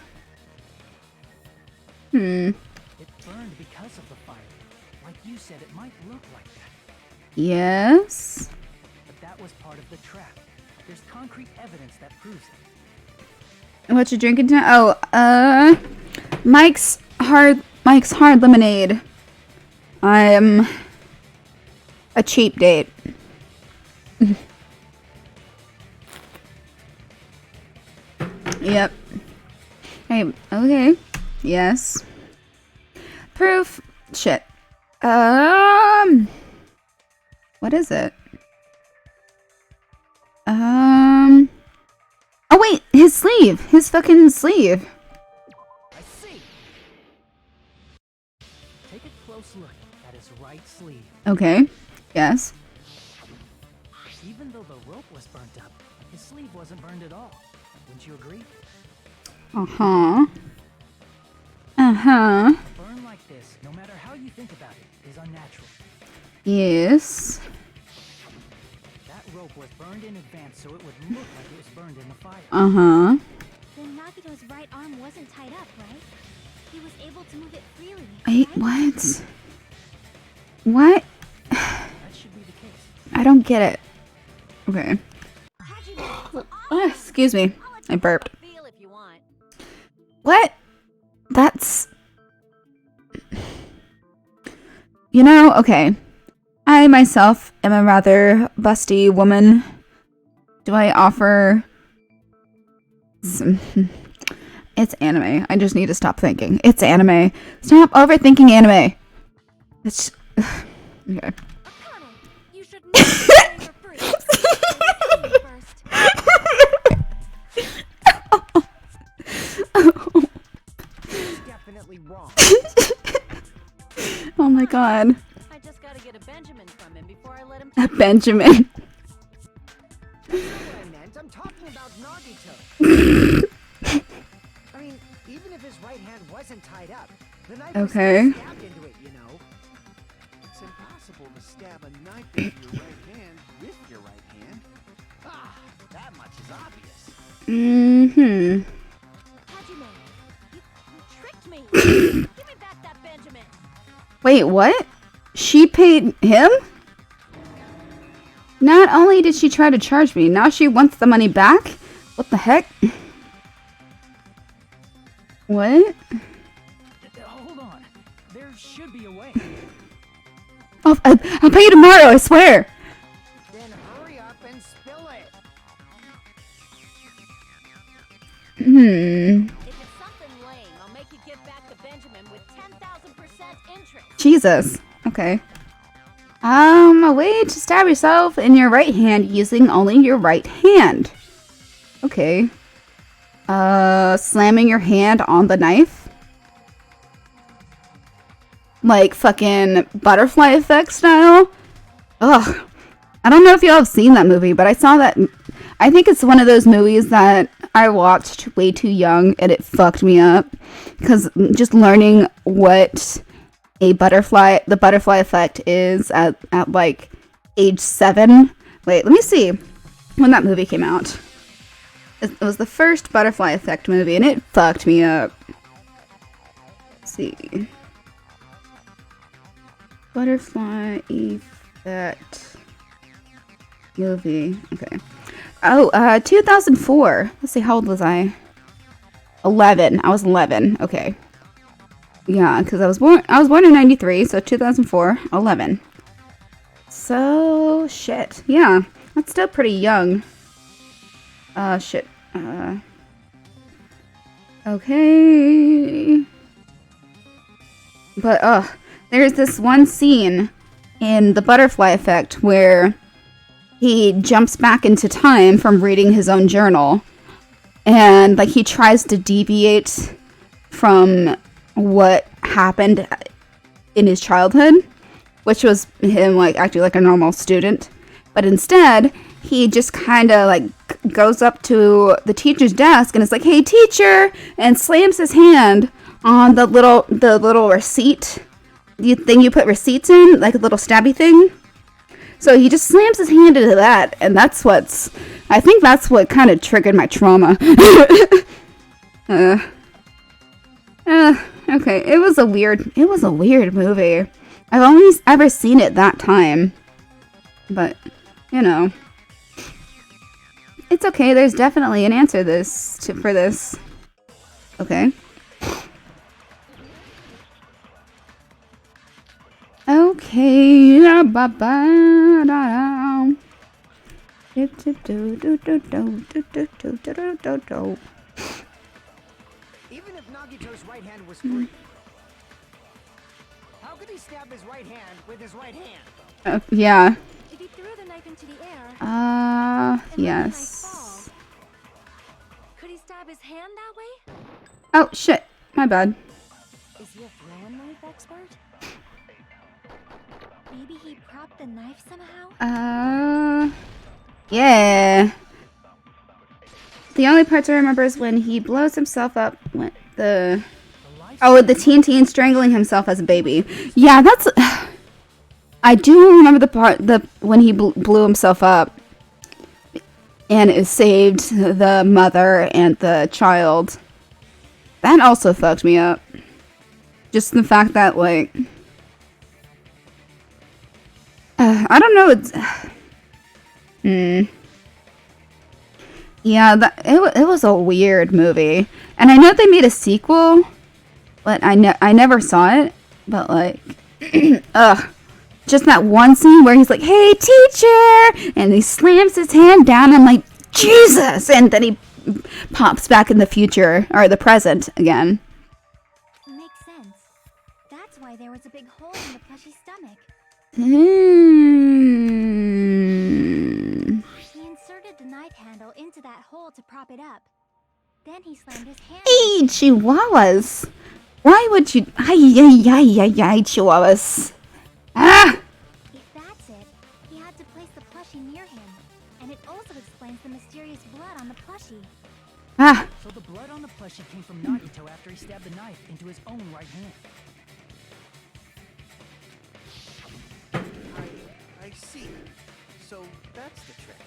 It burned because of the fire. Like you said, it might look like that. Yes. But that was part of the trap. There's concrete evidence that proves it. What you drinking tonight? Oh, Mike's hard lemonade. I'm a cheap date. Yep. Hey, okay. Yes. Proof. Shit. What is it? Oh wait, his sleeve. His fucking sleeve. I see. Take a close look at his right sleeve. Okay. Yes. Even though the rope was burnt up, his sleeve wasn't burned at all. Wouldn't you agree? Uh-huh. Uh-huh. A burn like this, no matter how you think about it, is unnatural. Yes. That rope was burned in advance so it would look like it was burned in the fire. Uh-huh. Then Nagito's right arm wasn't tied up, right? He was able to move it freely. Wait, right? what? What? That should be the case. I don't get it. Okay. Hajime, Excuse me. I'll let I you burped. feel if you want. What? That's... You know, okay. I myself am a rather busty woman. Do I offer... some... It's anime. I just need to stop thinking. It's anime. Stop overthinking anime. It's... Okay. Akane, you should never say your fruit. First. He's definitely wrong. Oh my god. I just gotta get a Benjamin from him before I let him A Benjamin. That's not what I meant. I'm talking about Nagito. I mean, even if his right hand wasn't tied up, the knife was Okay. still stabbed into it, you know? It's impossible to stab a knife into your right hand with your right hand. Ah, that much is obvious. Mm-hmm. Hajime, you tricked me. Give me back that Benjamin. Wait, what? She paid him? Not only did she try to charge me, now she wants the money back? What the heck? What? Hold on. There should be a way. I'll pay you tomorrow, I swear! Then hurry up and spill it. Hmm. If it's something lame, I'll make you give back the Benjamin with 10,000% interest. Jesus. Okay. A way to stab yourself in your right hand using only your right hand. Okay. Slamming your hand on the knife? Like fucking butterfly effect style? Ugh. I don't know if y'all have seen that movie, but I saw that. I think it's one of those movies that I watched way too young and it fucked me up. Because just learning what the butterfly effect is at like age 7. Wait, let me see when that movie came out. It was the first butterfly effect movie and it fucked me up. Let's see. Butterfly effect movie. Okay. Oh, 2004. Let's see, how old was I? 11. I was 11. Okay. Yeah, because I was born in 93, so 2004, 11. So, shit. Yeah, that's still pretty young. Shit. Okay. But, there's this one scene in The Butterfly Effect, where he jumps back into time from reading his own journal, and like he tries to deviate from what happened in his childhood, which was him like acting like a normal student, but instead he just kind of like goes up to the teacher's desk and is like, "Hey teacher," and slams his hand on the little receipt, the thing you put receipts in, like a little stabby thing. So he just slams his hand into that, and I think that's what kind of triggered my trauma. Okay, it was a weird movie. I've only ever seen it that time, but you know, it's okay. There's definitely an answer for this. Okay. Okay. Even if Nagito's right hand was free, how could he stab his right hand with his right hand? Yeah. If he threw the knife into the air. And let the knife Yes. fall, could he stab his hand that way? Oh shit, my bad. Is he a throw knife expert? Maybe he propped the knife somehow? Yeah. The only parts I remember is when he blows himself up with the teen strangling himself as a baby. Yeah, that's. I do remember when he blew himself up, and it saved the mother and the child. That also fucked me up. Just the fact that like, I don't know. Yeah, it was a weird movie, and I know they made a sequel, but I never saw it. But like, just that one scene where he's like, "Hey, teacher," and he slams his hand down. I'm like, Jesus! And then he pops back in the future or the present again. Makes sense. That's why there was a big hole in the plushie's stomach. He inserted the knife handle into that hole to prop it up. Then he slammed his hand. Hey, chihuahuas! Why would you? Ay, chihuahuas! Ah! If that's it, he had to place the plushie near him. And it also explains the mysterious blood on the plushie. Ah! So the blood on the plushie came from Nagito after he stabbed the knife into his own right hand. I see. So that's the trick.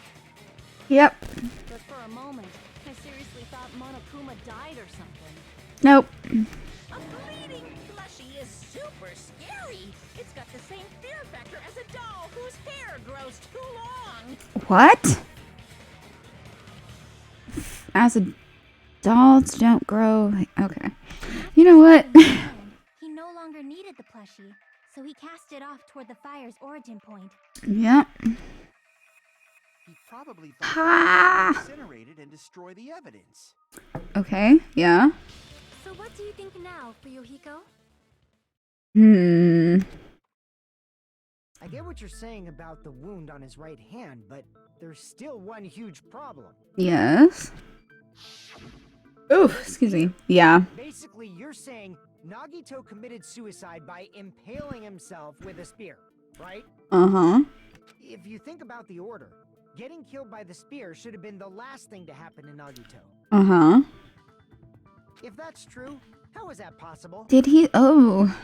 Yep. But for a moment, I seriously thought Monokuma died or something. Nope. A bleeding plushie is super scary. It's got the same fear factor as a doll whose hair grows too long. What? As adults don't grow. Okay. You know what? He no longer needed the plushie, so he cast it off toward the fire's origin point. Yep. He probably thought Ha! he would incinerate it and destroy the evidence. Okay. Yeah. So what do you think now, Fuyuhiko? I get what you're saying about the wound on his right hand, but there's still one huge problem. Yes. Ooh, excuse me. Yeah. Basically, you're saying Nagito committed suicide by impaling himself with a spear, right? Uh-huh. If you think about the order, getting killed by the spear should have been the last thing to happen to Nagito. Uh-huh. If that's true, how is that possible? Did he? Oh.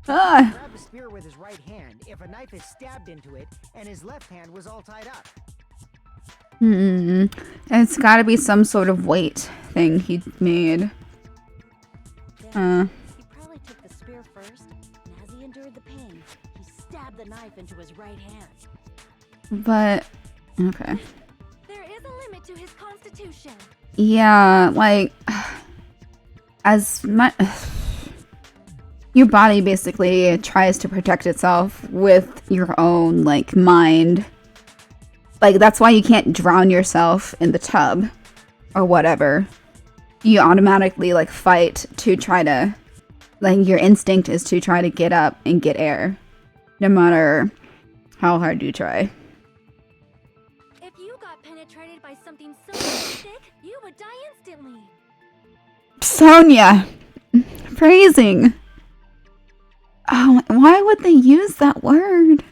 Ah. Grab a spear with his right hand if a knife is stabbed into it and his left hand was all tied up. It's gotta be some sort of weight thing he made. He probably took the spear first, and as he endured the pain, he stabbed the knife into his right hand. But okay. There is a limit to his constitution. Yeah, like as much your body basically tries to protect itself with your own like mind. Like that's why you can't drown yourself in the tub or whatever. You automatically like fight to try to like your instinct is to try to get up and get air, no matter how hard you try. If you got penetrated by something so thick, you would die instantly. Sonia! Phrasing! Oh, why would they use that word?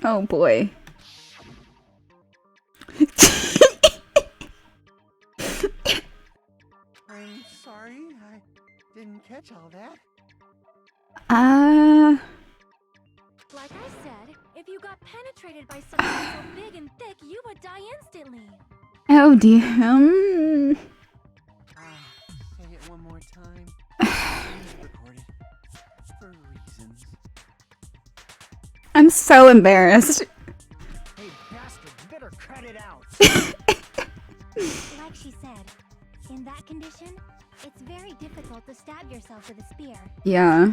Oh boy. I'm sorry, I didn't catch all that. Like I said, if you got penetrated by something so big and thick, you would die instantly. Oh dear. Say it one more time. Recorded. For reasons. I'm so embarrassed. Hey, bastard, you better cut it out. Like she said, in that condition, it's very difficult to stab yourself with a spear. Yeah.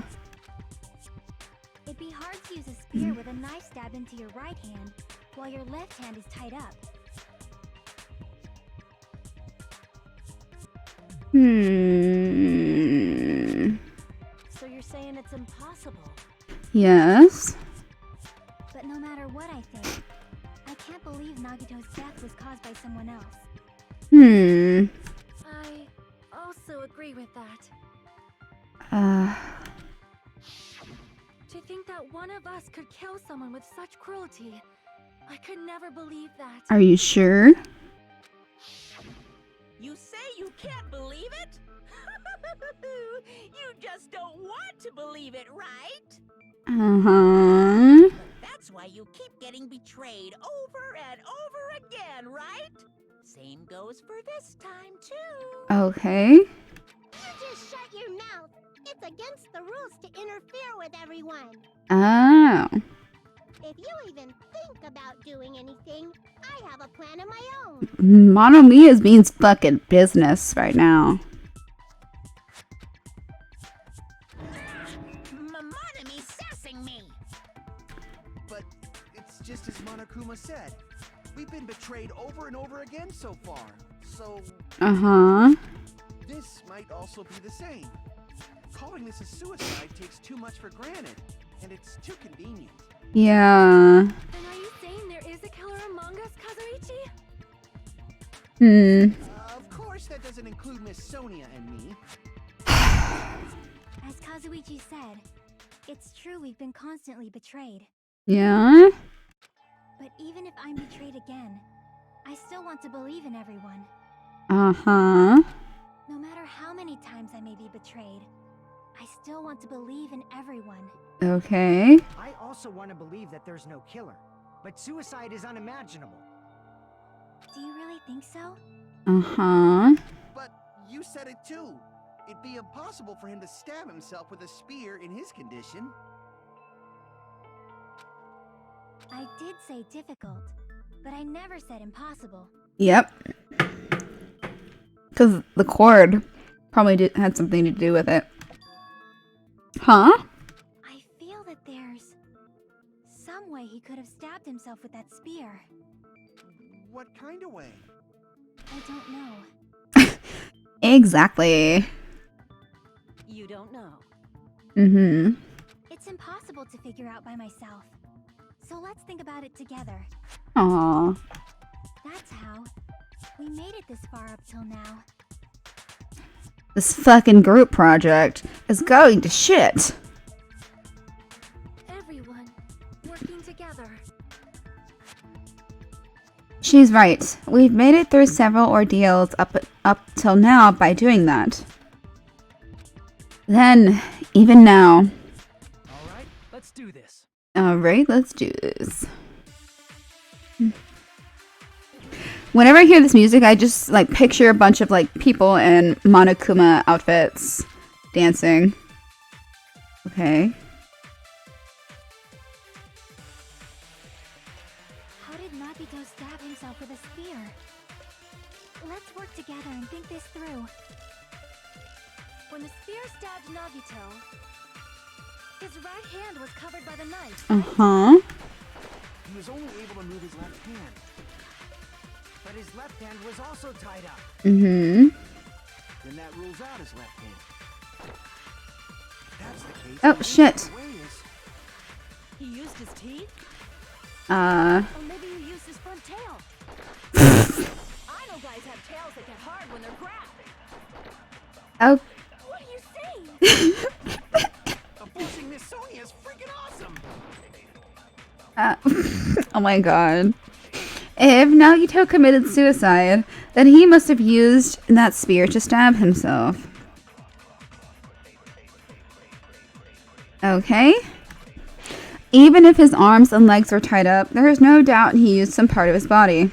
It'd be hard to use a spear with a knife stabbed into your right hand while your left hand is tied up. So you're saying it's impossible? Yes. But no matter what I think, I can't believe Nagito's death was caused by someone else. I also agree with that. To think that one of us could kill someone with such cruelty, I could never believe that. Are you sure? You say you can't believe it? You just don't want to believe it, right? That's why you keep getting betrayed over and over again, right? Same goes for this time, too. Okay. You just shut your mouth. It's against the rules to interfere with everyone. Oh. If you even think about doing anything, I have a plan of my own. Monomiya's being fucking business right now. Monami sassing me. But it's just as Monokuma said. We've been betrayed over and over again so far. So this might also be the same. Calling this a suicide takes too much for granted, and it's too convenient. Yeah. Then are you saying there is a killer among us, Kazuichi? Of course, that doesn't include Miss Sonia and me. As Kazuichi said, it's true we've been constantly betrayed. Yeah. But even if I'm betrayed again, I still want to believe in everyone. No matter how many times I may be betrayed, I still want to believe in everyone. Okay. I also want to believe that there's no killer, but suicide is unimaginable. Do you really think so? But you said it too. It'd be impossible for him to stab himself with a spear in his condition. I did say difficult, but I never said impossible. Yep. Because the cord probably had something to do with it. Huh? I feel that there's some way he could have stabbed himself with that spear. What kind of way? I don't know. Exactly. You don't know. It's impossible to figure out by myself. So let's think about it together. Aww. That's how we made it this far up till now. This fucking group project is going to shit. Everyone working together. She's right. We've made it through several ordeals up till now by doing that. Then, even now. Alright, let's do this. Alright, let's do this. Whenever I hear this music, I just like picture a bunch of like people in Monokuma outfits dancing. Okay. How did Nagito stab himself with a spear? Let's work together and think this through. When the spear stabbed Nagito, his right hand was covered by the knife. He was only able to move his left hand. But his left hand was also tied up. Then that rules out his left hand. If that's the case, Oh, the shit. way is He used his teeth? Or maybe he used his front tail. I know guys have tails that get hard when they're grabbed. Oh. What are you saying? forcing Miss Sonia is freaking awesome. Oh my god. If Nagito committed suicide, then he must have used that spear to stab himself. Okay. Even if his arms and legs were tied up, there is no doubt he used some part of his body.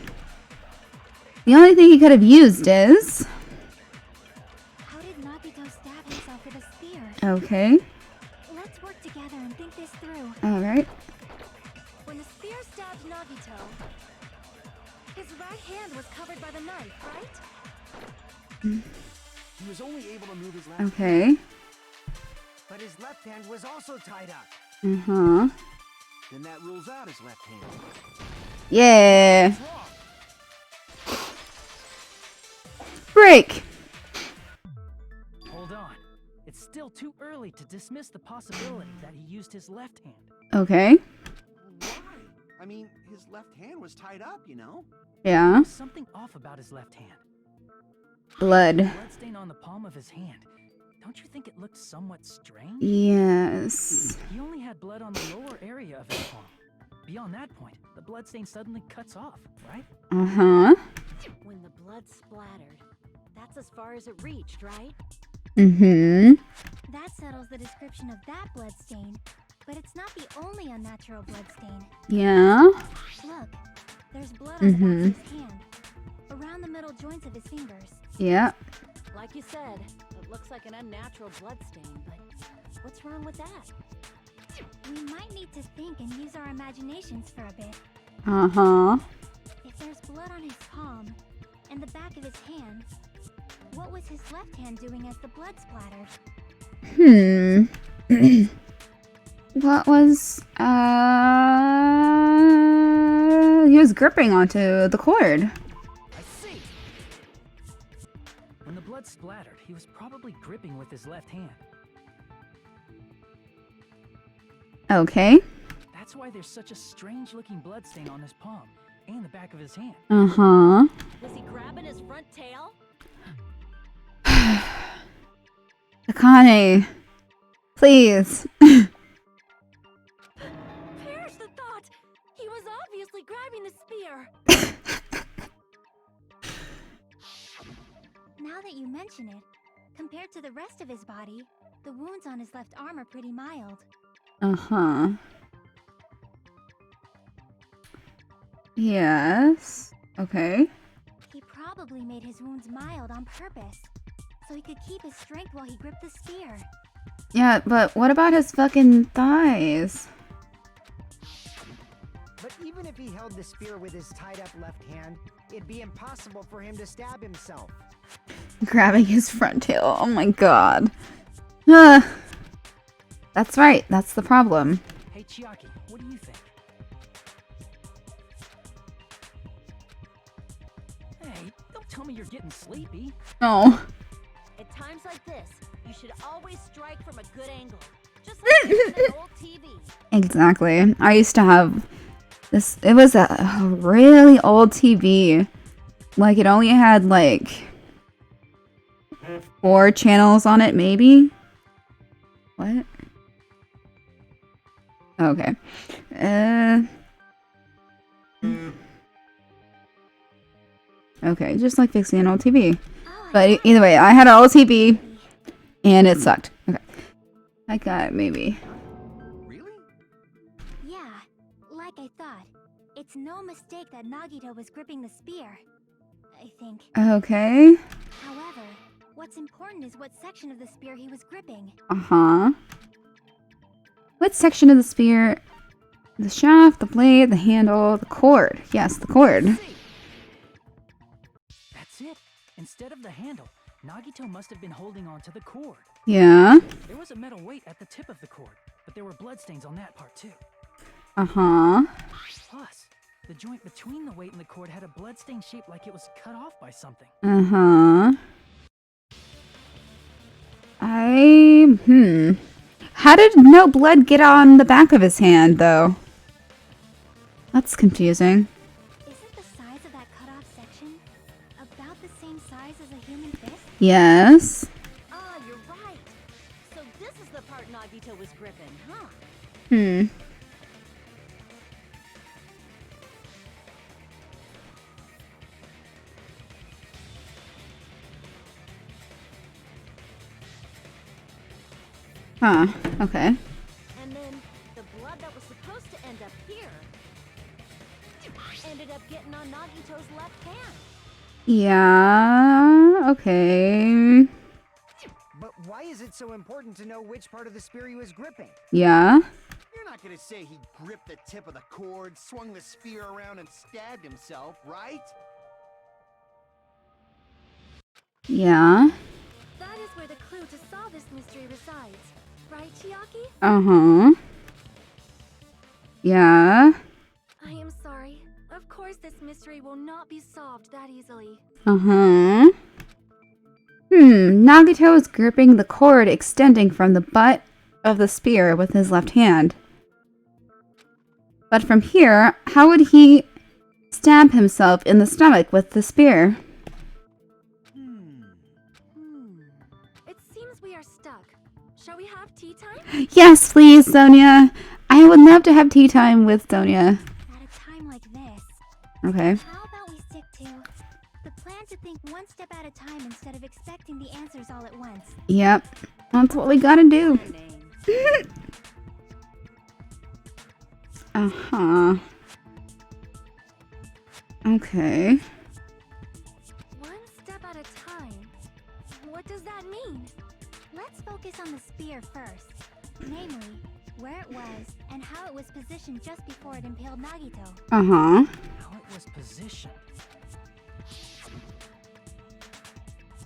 The only thing he could have used is... How did Nagito stab himself with a spear? Okay. Let's work together and think this through. Alright. When the spear stabbed Nagito, his right hand was covered by the knife, right? He was only able to move his left Okay. But his left hand was also tied up. Uh-huh. Then that rules out his left hand. Yeah. What's wrong? Break. Hold on. It's still too early to dismiss the possibility that he used his left hand. Okay. Why? I mean, his left hand was tied up, you know? Yeah. There's something off about his left hand. Blood. Bloodstain on the palm of his hand. Don't you think it looked somewhat strange? Yes. He only had blood on the lower area of his palm. Beyond that point, the bloodstain suddenly cuts off, right? Uh-huh. When the blood splattered, that's as far as it reached, right? Mm-hmm. That settles the description of that bloodstain, but it's not the only unnatural bloodstain. Yeah. Look, there's blood on the back of his hand, around the middle joints of his fingers. Yeah. Like you said, it looks like an unnatural bloodstain, but what's wrong with that? We might need to think and use our imaginations for a bit. Uh-huh. If there's blood on his palm and the back of his hand, what was his left hand doing as the blood splattered? What was, he was gripping onto the cord. I see. When the blood splattered, he was probably gripping with his left hand. Okay. That's why there's such a strange-looking bloodstain on his palm and the back of his hand. Uh-huh. Was he grabbing his front tail? Akane. Please. Perish the thought! He was obviously grabbing the spear. Now that you mention it, compared to the rest of his body, the wounds on his left arm are pretty mild. Uh-huh. Yes. Okay. He probably made his wounds mild on purpose, so he could keep his strength while he gripped the spear. Yeah, but what about his fucking thighs? But even if he held the spear with his tied up left hand, it'd be impossible for him to stab himself. Grabbing his front tail. Oh my god. That's right. That's the problem. Hey, Chiaki, what do you think? Hey, don't tell me you're getting sleepy. Oh. At times like this, you should always strike from a good angle. Just like you did in an old TV. Exactly. I used to have this. It was a really old TV. Like, it only had, like, 4 channels on it, maybe? What? Okay. Okay, just like fixing an old TV. But either way, I had an old TV, and it sucked. Okay. I got maybe. Really? Yeah, like I thought. It's no mistake that Nagito was gripping the spear, I think. Okay. However, what's important is what section of the spear he was gripping. Uh-huh. What section of the spear? The shaft, the blade, the handle, the cord. Yes, the cord. That's it. Instead of the handle, Nagito must have been holding on to the cord. Yeah. There was a metal weight at the tip of the cord, but there were bloodstains on that part too. Uh-huh. Plus, the joint between the weight and the cord had a bloodstain shaped like it was cut off by something. Uh-huh. How did no blood get on the back of his hand, though? That's confusing. Isn't the size of that cut-off section about the same size as a human fist? Yes. Ah, you're right. So this is the part Nagito was gripping, huh? Huh. Okay. And then the blood that was supposed to end up here ended up getting on Nagito's left hand. Yeah. Okay. But why is it so important to know which part of the spear he was gripping? Yeah. You're not gonna say he gripped the tip of the cord, swung the spear around, and stabbed himself, right? Yeah. That is where the clue to solve this mystery resides. Right, Chiaki? Uh-huh. Yeah. I am sorry. Of course this mystery will not be solved that easily. Uh-huh. Nagito is gripping the cord extending from the butt of the spear with his left hand. But from here, how would he stab himself in the stomach with the spear? It seems we are stuck. Shall we have tea time? Yes, please, Sonia. I would love to have tea time with Sonia. At a time like this, Okay. how about we stick to the plan to think one step at a time instead of expecting the answers all at once? Yep. That's what we gotta do. Uh-huh. Okay. One step at a time. What does that mean? Let's focus on the spear first. Namely, where it was and how it was positioned just before it impaled Nagito. Uh-huh. How it was positioned.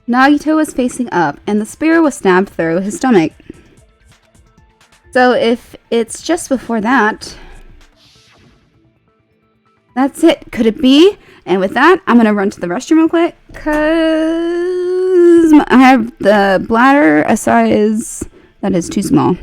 Nagito was facing up, and the spear was stabbed through his stomach. So if it's just before that... That's it. Could it be? And with that, I'm gonna run to the restroom real quick, because I have the bladder a size that is too small.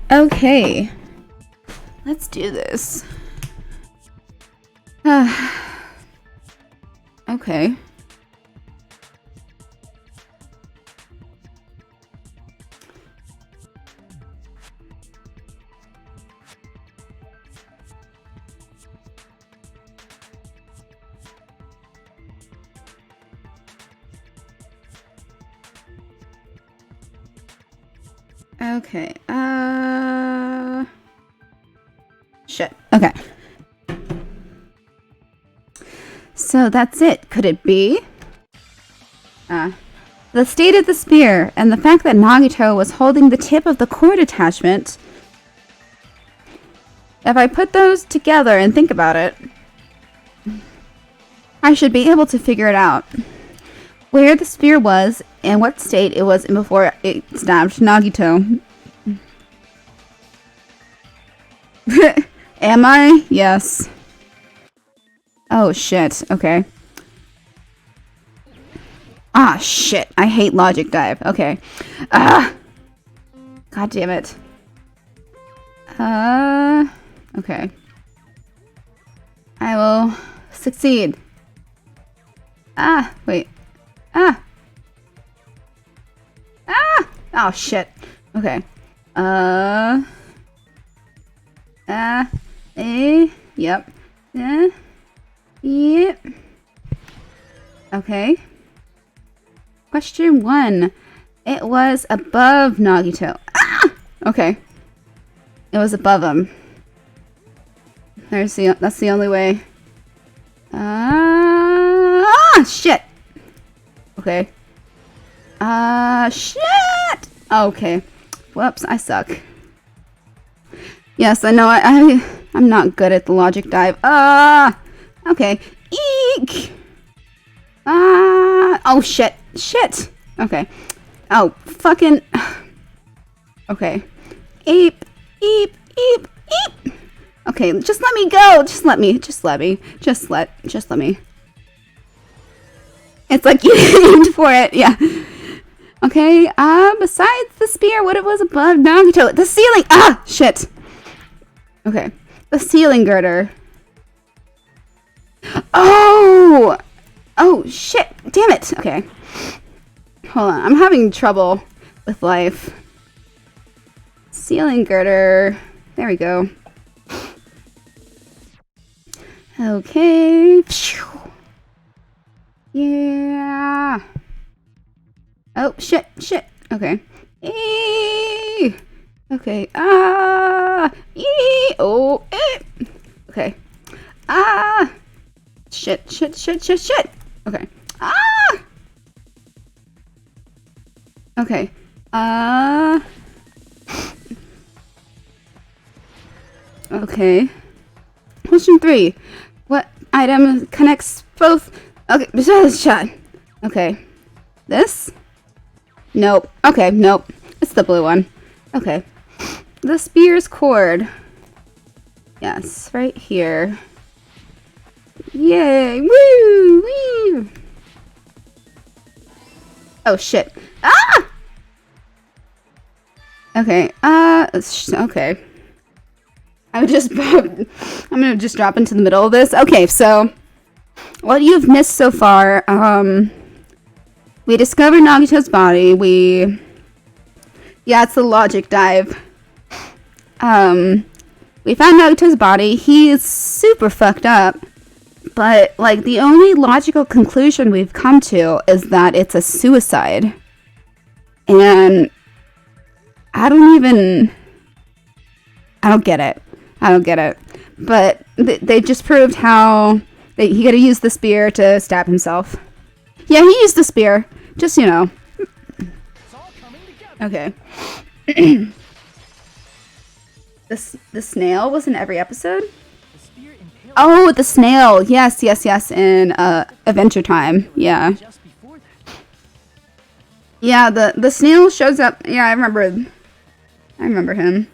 Okay. Let's do this. Okay. Okay. Shit. Okay. So that's it. Could it be? The state of the spear and the fact that Nagito was holding the tip of the cord attachment. If I put those together and think about it, I should be able to figure it out. Where the spear was and what state it was in before it stabbed Nagito. Am I? Yes. Oh shit, okay. Ah shit, I hate logic dive. Okay. Ah! God damn it. Okay. I will succeed. Ah, wait. Ah! Ah! Oh shit. Okay. Yep. Yep. Okay. Question 1. It was above Nagito. Ah! Okay. It was above him. That's the only way. Shit! Okay. Shit! Okay. Whoops, I suck. Yes, I know I'm not good at the logic dive. Okay. Eek! Oh shit. Shit! Okay. Oh, fucking... Okay. Eep! Eep! Eep! Eep! Okay, just let me go! Just let me. Just let me. Just let me. It's like you aimed for it. Yeah. Okay, besides the spear, what it was above Nagito? The ceiling! Ah! Shit! Okay. The ceiling girder. Oh! Oh, shit! Damn it! Okay. Hold on. I'm having trouble with life. Ceiling girder. There we go. Okay. Yeah. Oh, shit. Shit. Okay. Eee! Okay. Oh. Okay. Shit. Shit. Shit. Shit. Shit. Okay. Okay. Okay. Question 3. What item connects both? Okay. Shot. Okay. This? Nope. Okay. Nope. It's the blue one. Okay. The spear's cord. Yes. Right here. Yay. Woo! Woo! Oh shit. Ah! Okay. Okay. I'm gonna just drop into the middle of this. Okay, so what you've missed so far, we discovered Nagito's body. Yeah, it's the logic dive. We found Nagito's body. He is super fucked up. But, like, the only logical conclusion we've come to is that it's a suicide. And I don't get it. But they just proved how he could have used the spear to stab himself. Yeah, he used the spear. Just, you know. Okay. The snail was in every episode? Oh, the snail. Yes. In Adventure Time. Yeah. Yeah, the snail shows up. Yeah, I remember him.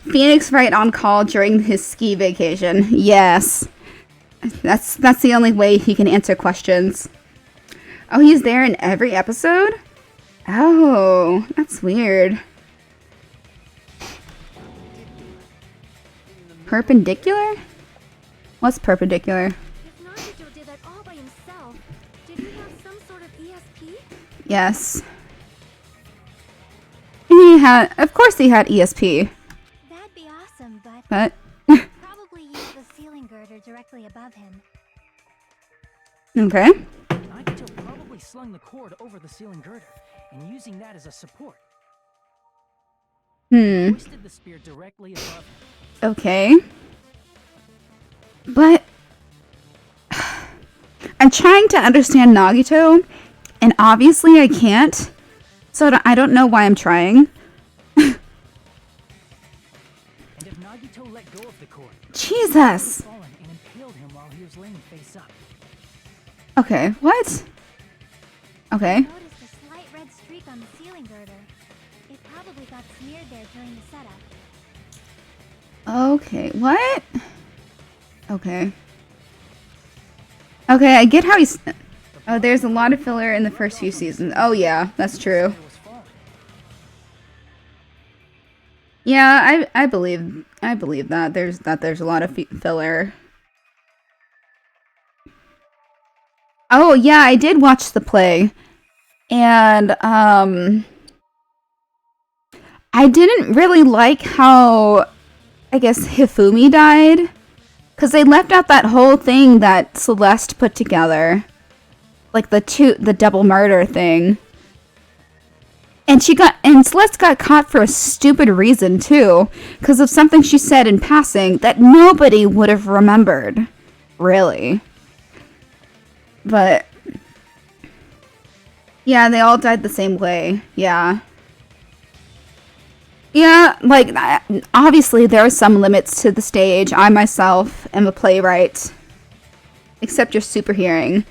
Phoenix right on call during his ski vacation. Yes. That's the only way he can answer questions. Oh, he's there in every episode? Oh, that's weird. Perpendicular? What's perpendicular? If Nagito did that all by himself, did he have some sort of ESP? Yes. Of course he had ESP. That'd be awesome, but But probably use the ceiling girder directly above him. okay. Nagito probably slung the cord over the ceiling girder and using that as a support. Hoisted the spear directly above him. Okay. But I'm trying to understand Nagito, and obviously I can't. So I don't know why I'm trying. And if Nagito let go of the cord, Jesus. he would have fallen and impaled him while he was laying face up. Okay, what? Okay. Noticed a slight red streak on the ceiling girder. It probably got smeared there during the setup. Okay, what? Okay. Okay, I get how he's... Oh, there's a lot of filler in the first few seasons. Oh yeah, that's true. It was falling. Yeah, I believe that there's a lot of filler. Oh yeah, I did watch the play, and I didn't really like how, I guess, Hifumi died, because they left out that whole thing that Celeste put together, like the double murder thing. And Celeste got caught for a stupid reason too, because of something she said in passing that nobody would have remembered, really. But yeah, they all died the same way. Yeah. Yeah, like, obviously there are some limits to the stage. I myself am a playwright. Except your super hearing.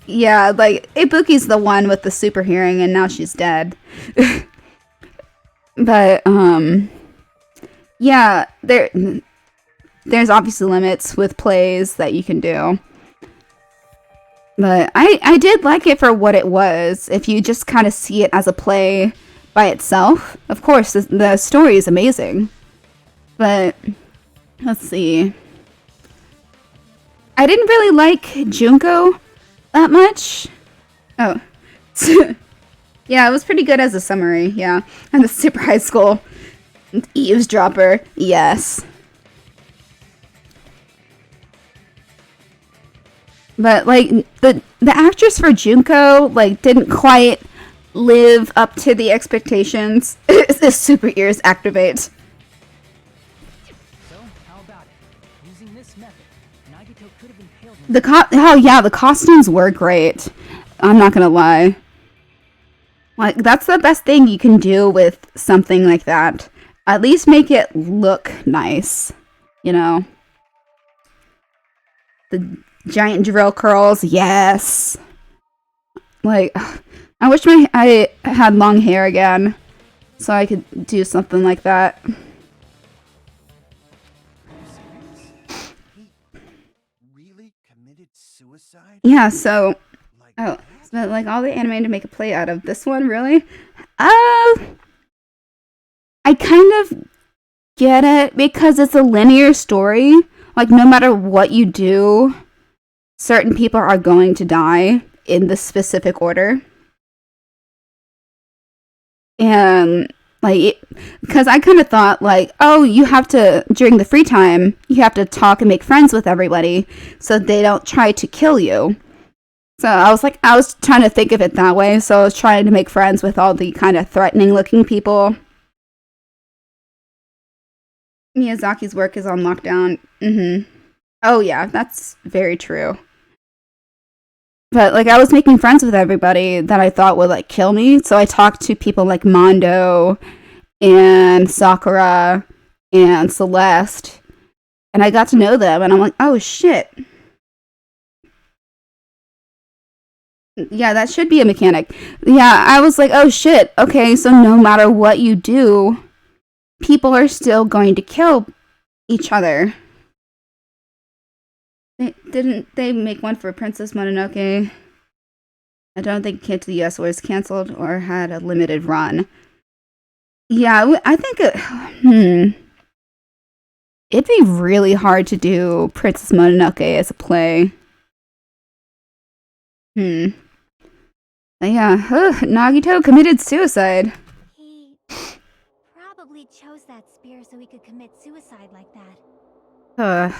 Yeah, like, Ibuki's the one with the super hearing and now she's dead. But, yeah, there's obviously limits with plays that you can do. But I did like it for what it was. If you just kind of see it as a play by itself, of course, the story is amazing. But, let's see. I didn't really like Junko that much. Oh. Yeah, it was pretty good as a summary, yeah. And the super high school eavesdropper, yes. But, like, the actress for Junko, like, didn't quite live up to the expectations. The super ears activate. So, how about it? Using this method, Nagito could have impaled him. Oh yeah, the costumes were great. I'm not gonna lie. Like, that's the best thing you can do with something like that. At least make it look nice, you know? The giant drill curls, yes. Like, I wish I had long hair again, so I could do something like that. He really committed suicide? Yeah, so... Like Oh, that? so like all the anime to make a play out of this one, really? I kind of get it because it's a linear story. Like, no matter what you do, certain people are going to die in the specific order. And, like, because I kind of thought, like, oh, you have to, during the free time, you have to talk and make friends with everybody so they don't try to kill you. So I was trying to think of it that way. So I was trying to make friends with all the kind of threatening looking people. Miyazaki's work is on lockdown. Oh yeah, that's very true. But, like, I was making friends with everybody that I thought would, like, kill me. So I talked to people like Mondo and Sakura and Celeste. And I got to know them. And I'm like, oh, shit. Yeah, that should be a mechanic. Yeah, I was like, oh, shit. Okay, so no matter what you do, people are still going to kill each other. Didn't they make one for Princess Mononoke? I don't think it came to the US was canceled or had a limited run. Yeah, I think it'd be really hard to do Princess Mononoke as a play. But yeah, Nagito committed suicide. He probably chose that spear so he could commit suicide like that.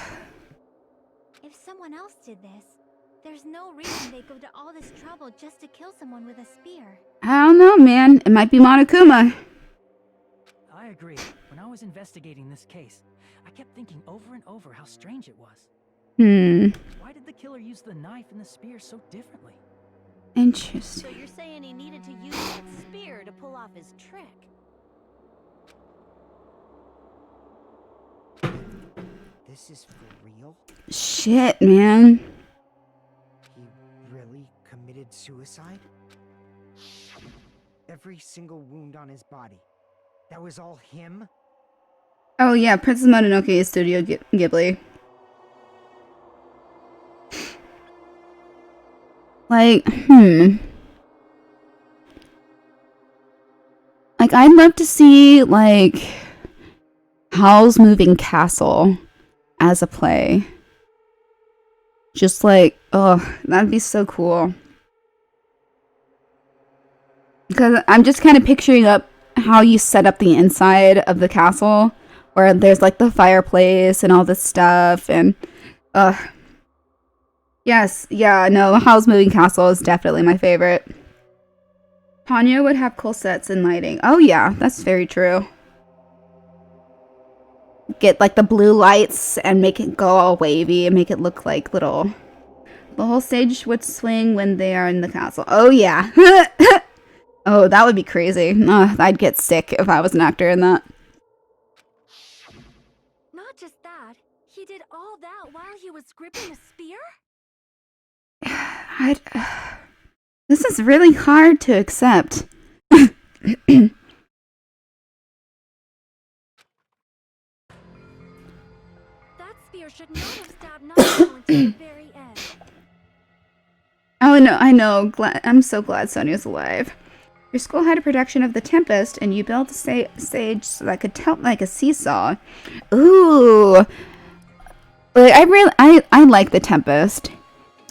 If someone else did this, There's no reason they go to all this trouble just to kill someone with a spear. I don't know, man. It might be Monokuma. I agree. When I was investigating this case, I kept thinking over and over how strange it was. Why did the killer use the knife and the spear so differently? Interesting. So you're saying he needed to use that spear to pull off his trick? This is for real? Shit, man. He really committed suicide? Every single wound on his body. That was all him? Oh yeah, Princess Mononoke is Studio Ghibli. Like, Like, I'd love to see, like, Howl's Moving Castle as a play. Just like, oh, that'd be so cool. Because I'm just kind of picturing up how you set up the inside of the castle, where there's like the fireplace and all this stuff, and yes, yeah, no, Howl's Moving Castle is definitely my favorite. Ponyo would have cool sets and lighting. Oh yeah, that's very true. Get like the blue lights and make it go all wavy and make it look like little. The whole stage would swing when they are in the castle. Oh yeah. Oh, that would be crazy. I'd get sick if I was an actor in that. Not just that, he did all that while he was gripping a spear? This is really hard to accept. That spear should not have stabbed Naruto until the very end. Oh no, I know. I'm so glad Sonya's alive. Your school had a production of The Tempest, and you built a stage so that could tilt like a seesaw. Ooh, like, I like The Tempest.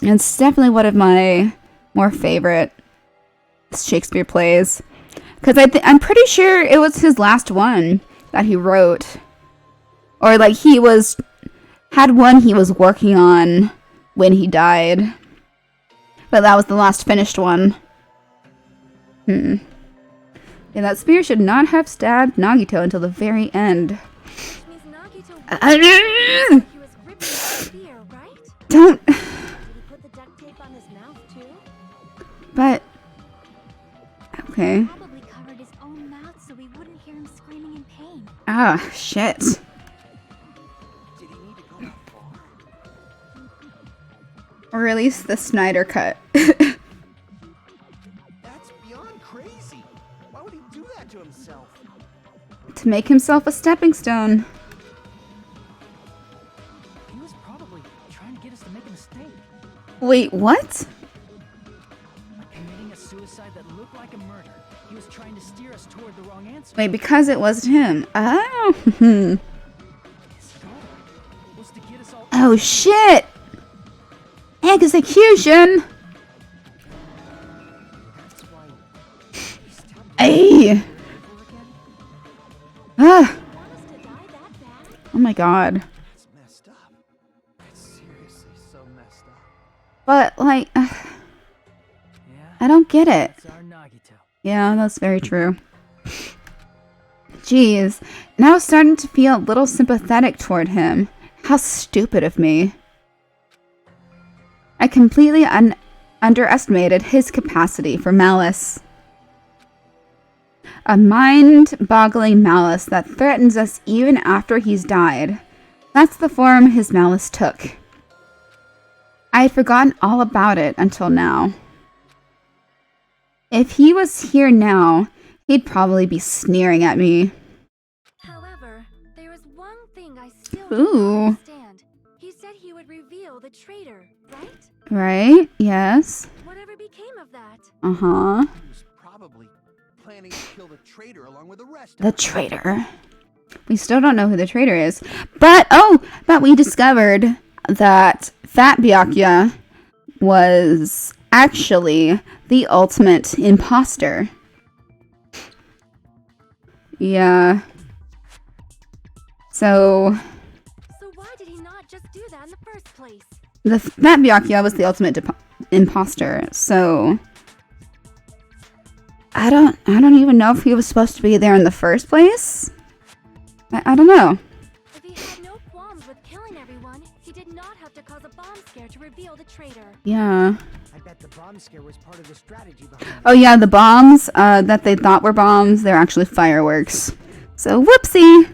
It's definitely one of my more favorite Shakespeare plays, because I'm pretty sure it was his last one that he wrote, or like he had one he was working on when he died, but that was the last finished one. Yeah, that spear should not have stabbed Nagito until the very end. Which means Nagito he was gripping the spear, right? Don't. Did he put the duct tape on his mouth too? But okay. Probably covered his own mouth so we wouldn't hear him screaming in pain. Ah, shit. Did he need to go that far? Release the Snyder Cut. That's beyond crazy. Why would he do that to himself? To make himself a stepping stone. He was probably trying to get us to make a mistake. Wait, what? By committing a suicide that looked like a murder, he was trying to steer us toward the wrong answer. Wait, because it wasn't him. Oh. His goal was to get us all. Oh shit! Execution! That's why he stabbed Ay! over again? Ah! Want us to die that bad? Oh my god. That's messed up. That's seriously so messed up. But, like, Yeah, I don't get it. that's our Nagito. Yeah, that's very true. Jeez. Now starting to feel a little sympathetic toward him. How stupid of me. I completely underestimated his capacity for malice. A mind-boggling malice that threatens us even after he's died. That's the form his malice took. I had forgotten all about it until now. If he was here now, he'd probably be sneering at me. However, there is one thing I still Ooh. don't understand. He said he would reveal the traitor, right? Right? Yes. Whatever became of that? Uh-huh. He was probably planning to kill the traitor along with the rest The of them. traitor. We still don't know who the traitor is. But we discovered that Fat Byakuya was actually the ultimate imposter. Yeah. So, So why did he not just do that in the first place? That Byakuya was the ultimate imposter, so I don't even know if he was supposed to be there in the first place. I don't know. If he had no qualms with killing everyone, he did not have to cause a bomb scare to reveal the traitor. Yeah. I bet the bomb scare was part of the strategy behind it. Oh yeah, the bombs that they thought were bombs, they're actually fireworks. So whoopsie.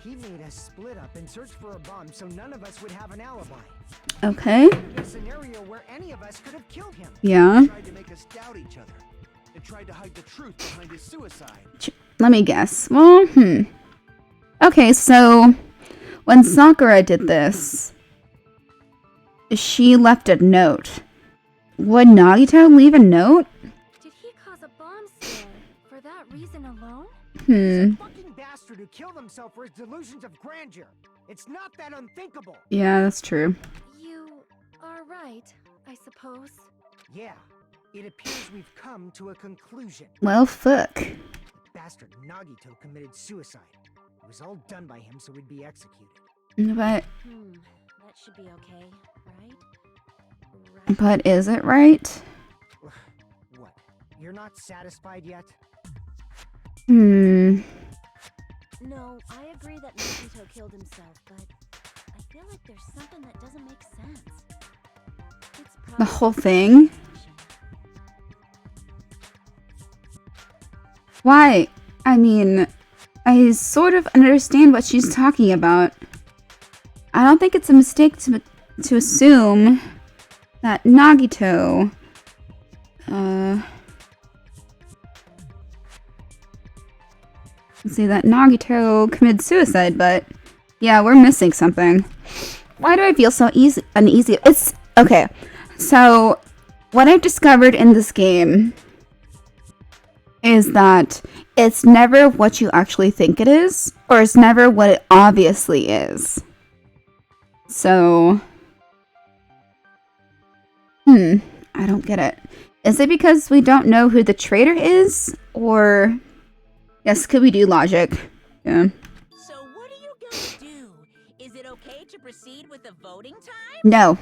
He made us split up and search for a bomb so none of us would have an alibi. Okay. A scenario where any of us could have killed him. Yeah. Tried to make us doubt each other and tried to hide the truth behind his suicide. Let me guess. Well, Okay, so when Sakura did this, she left a note. Would Nagito leave a note? Did he cause a bomb scare for that reason alone? He's a fucking bastard who killed himself for his delusions of grandeur. It's not that unthinkable. Yeah, that's true. You are right, I suppose. Yeah, it appears we've come to a conclusion. Well, fuck. The bastard Nagito committed suicide. It was all done by him so he'd be executed. But That should be okay, right? but is it right? What? You're not satisfied yet? No, I agree that Nagito killed himself, but I feel like there's something that doesn't make sense. It's The probably whole thing? Why? I mean, I sort of understand what she's talking about. I don't think it's a mistake to assume that Nagito, that Nagito committed suicide, but yeah, we're missing something. Why do I feel so uneasy? It's okay. So, what I've discovered in this game is that it's never what you actually think it is, or it's never what it obviously is. So, I don't get it. Is it because we don't know who the traitor is, or yes, could we do logic? Yeah. So what are you gonna do? Is it okay to proceed with the voting time? No.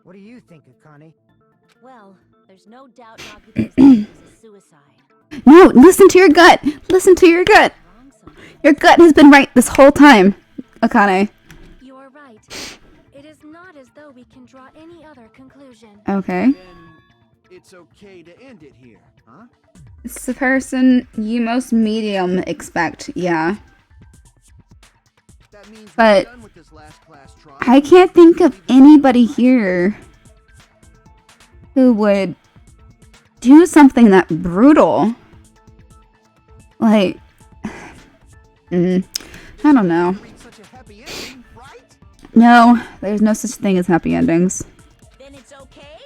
What do you think, Akane? Well, there's no doubt Nagito's death was a suicide. No, listen to your gut. Listen to your gut. Wrong somewhere. Your gut has been right this whole time, Akane. You are right. It is not as though we can draw any other conclusion. Okay. Then it's okay to end it here, huh? It's the person you most medium expect, yeah. That means But we're done with this last class trial. I can't think of anybody here who would do something that brutal. Like, I don't know. Reach such a happy ending, right? No, there's no such thing as happy endings. Then it's okay?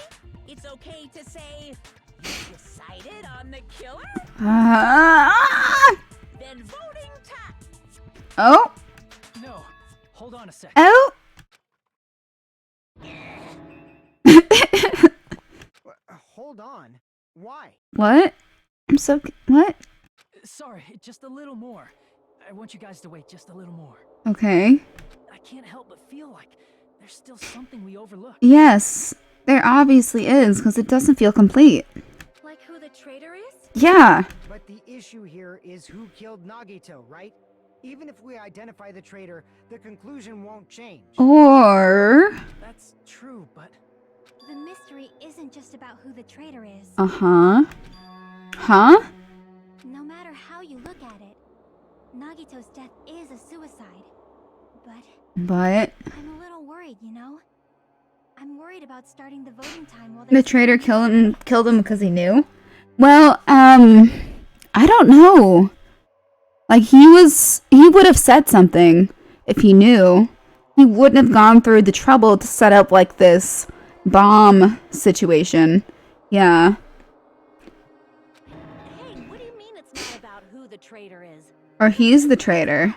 It's okay to say you decided on the killer? Ah! Then voting time. Oh, No, hold on a second. oh. Hold on. Why? What? I'm so what? Sorry, just a little more. I want you guys to wait just a little more. Okay. I can't help but feel like there's still something we overlooked. Yes, there obviously is, because it doesn't feel complete. Like who the traitor is? Yeah. But the issue here is who killed Nagito, right? Even if we identify the traitor, the conclusion won't change. Or That's true, but The mystery isn't just about who the traitor is. Huh? No matter how you look at it, Nagito's death is a suicide. But I'm a little worried, you know? I'm worried about starting the voting time while The there's traitor killed him because he knew? Well, I don't know. Like, he would have said something if he knew. He wouldn't have gone through the trouble to set up, like, this bomb situation. Yeah. Hey, what do you mean it's not about who the traitor is? Or he's the traitor.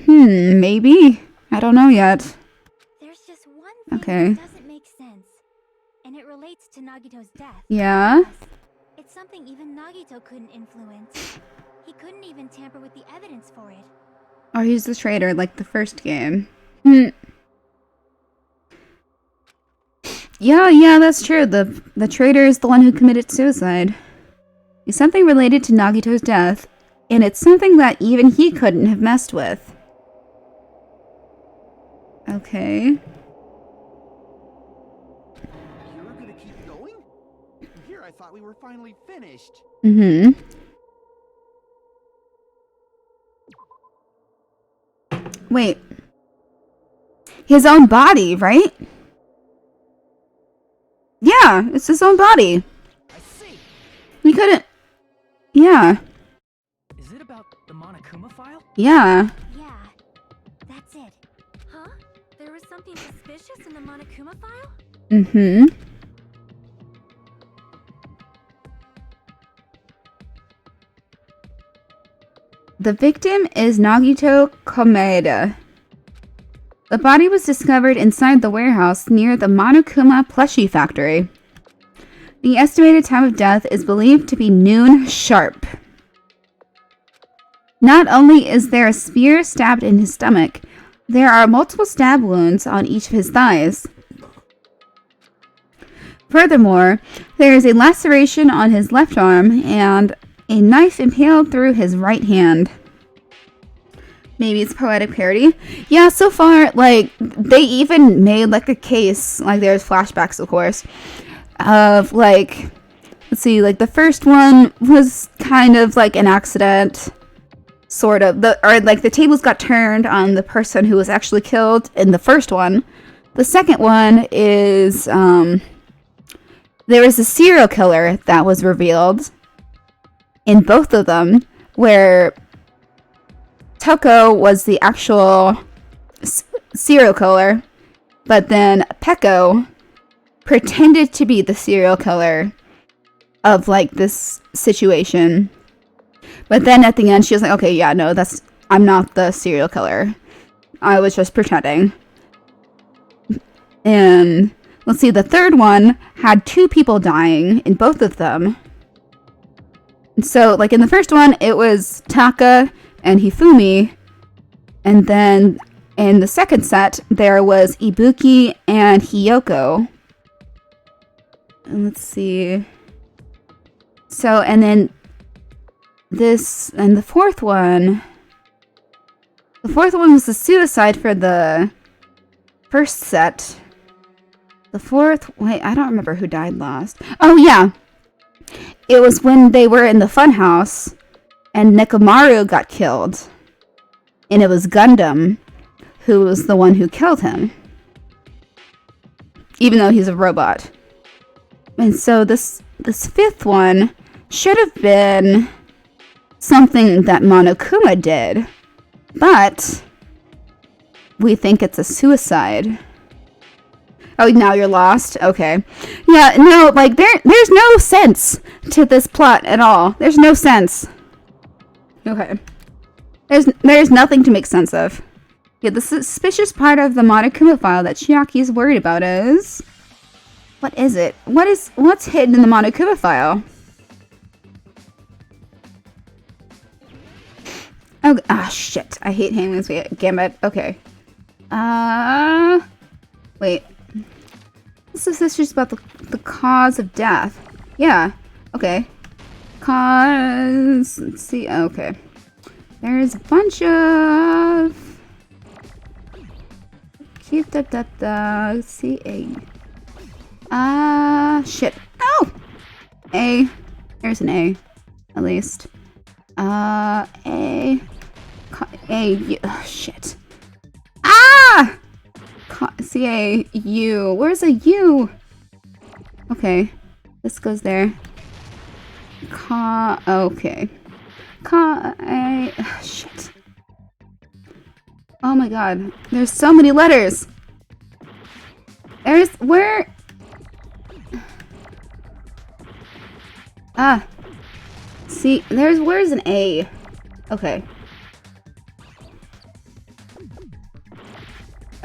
Maybe. I don't know yet. There's just one thing Okay. that doesn't make sense. And it relates to Nagito's death. Yeah? Yes, it's something even Nagito couldn't influence. He couldn't even tamper with the evidence for it. Or he's the traitor, like the first game. Yeah, that's true. The traitor is the one who committed suicide. It's something related to Nagito's death, and it's something that even he couldn't have messed with. Okay. You're gonna keep going? Here, I thought we were finally finished. Mm-hmm. Wait. His own body, right? Yeah, it's his own body. I see. He couldn't... Yeah. Is it about the Monokuma file? Yeah. Yeah, that's it. Huh? There was something suspicious in the Monokuma file? Mm-hmm. The victim is Nagito Komaeda. The body was discovered inside the warehouse near the Monokuma plushie factory. The estimated time of death is believed to be noon sharp. Not only is there a spear stabbed in his stomach, there are multiple stab wounds on each of his thighs. Furthermore, there is a laceration on his left arm and a knife impaled through his right hand. Maybe it's poetic parody. Yeah, so far, like, they even made, like, a case, like, there's flashbacks, of course, of, like, let's see, like, the first one was kind of like an accident, sort of, the tables got turned on the person who was actually killed in the first one. The second one is, there was a serial killer that was revealed in both of them, where Toko was the actual serial killer, but then Peko pretended to be the serial killer of, like, this situation. But then at the end, she was like, okay, yeah, no, I'm not the serial killer. I was just pretending. And let's see, the third one had 2 people dying in both of them. So, like, in the first one, it was Taka and Hifumi, and then in the second set, there was Ibuki and Hiyoko. And let's see. So, and then the fourth one was the suicide for the first set. Wait, I don't remember who died last. Oh, yeah. It was when they were in the funhouse and Nekomaru got killed. And it was Gundam who was the one who killed him. Even though he's a robot. And so this fifth one should have been something that Monokuma did. But we think it's a suicide. Oh, now you're lost? Okay. Yeah, no, like, there's no sense to this plot at all. There's no sense. Okay. There's nothing to make sense of. Yeah, the suspicious part of the Monokuma file that Chiaki is worried about is... What is it? What's hidden in the Monokuma file? Oh, shit. I hate hanging this gambit. Okay. Wait. This is just about the cause of death. Yeah. Okay. Cause... Let's see. Okay. There's a bunch of... Keep the C-A. Shit. Oh! A. There's an A. At least. A. U. Oh, shit. Ah! C-A-U. Where's a U? Okay. This goes there. Okay. Shit. Oh my god. There's so many letters. Where? See, where's an A? Okay.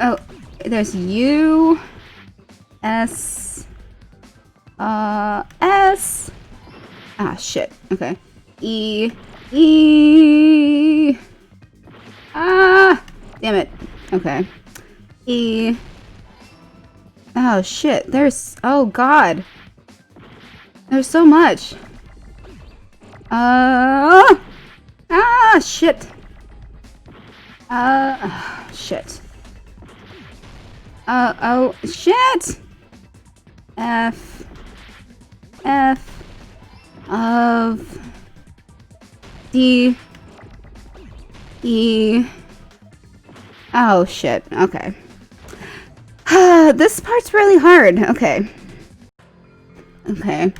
Oh, there's U, S, S. Shit. Okay. E. Damn it. Okay. E. Oh shit, there's, oh god. There's so much. Shit. Shit. Oh, shit! F of D E. Oh shit, okay. This part's really hard. Okay. Okay.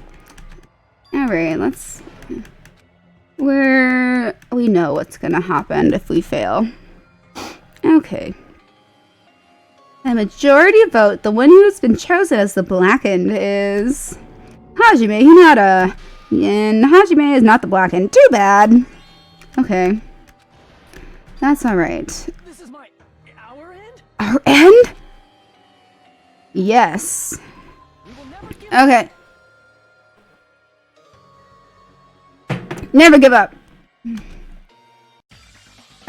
Alright, let's... We know what's gonna happen if we fail. Okay. A majority vote, the one who's been chosen as the blackened is... Hajime Hinata. And Hajime is not the blackened. Too bad. Okay. That's alright. This is our end? Our end? Yes. We will never give Okay. Never give up.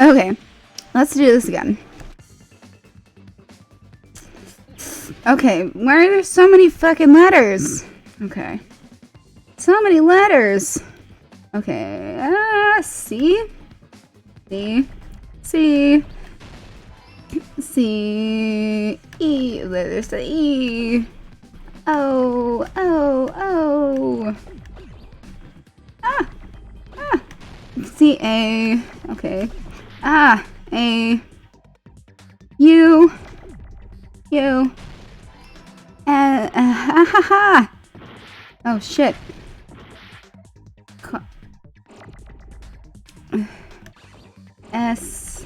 Okay. Let's do this again. Okay. Why are there so many fucking letters? Okay. So many letters. Okay. C. C. C. C. E. There's the E. O. O. O. Ah. Ah. C. A. Okay. Ah. A. U. U. Ha ha ha. Oh shit. S.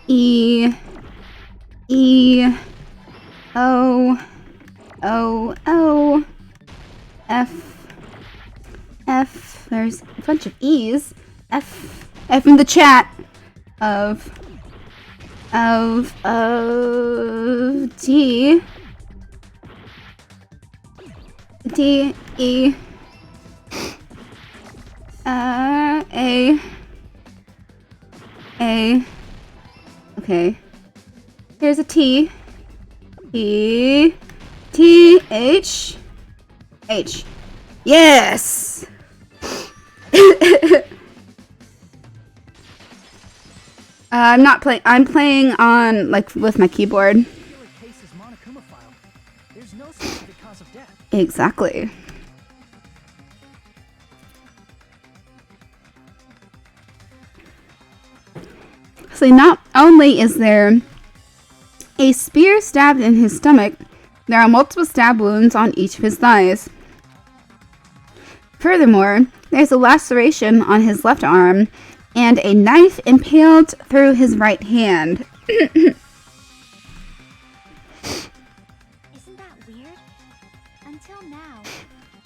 E. E. O. O. O. F. F. There's a bunch of E's. F. F in the chat. Of D. D. E. A. A. Okay. Here's a T. T. T. H. H. Yes! I'm not playing. I'm playing on, like, with my keyboard. killer case is Monokuma file. There's no specific cause of death. Exactly. So not only is there a spear stabbed in his stomach, there are multiple stab wounds on each of his thighs. Furthermore, there's a laceration on his left arm and a knife impaled through his right hand. Isn't that weird? Until now,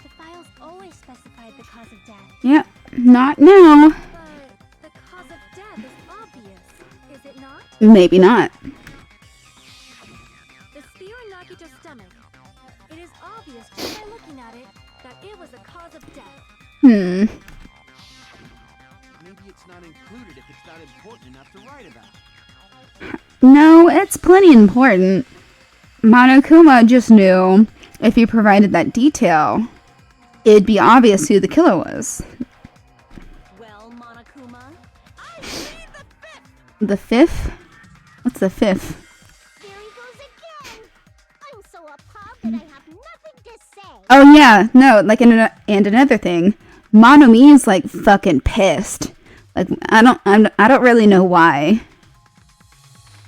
the files always specified the cause of death. Yep, not now. But the cause of death is obvious, is it not? Maybe not. The spear in Nagito's stomach. It is obvious just by looking at it that it was the cause of death. Maybe it's not included if it's not important enough to write about. No, it's plenty important. Monokuma just knew if he provided that detail, it'd be obvious who the killer was. Well, Monokuma, I see the fifth. The fifth? What's the fifth? There he goes again! I'm so appalled that I have nothing to say. Oh yeah, no, like and another thing, Monomi is like fucking pissed. Like I don't really know why.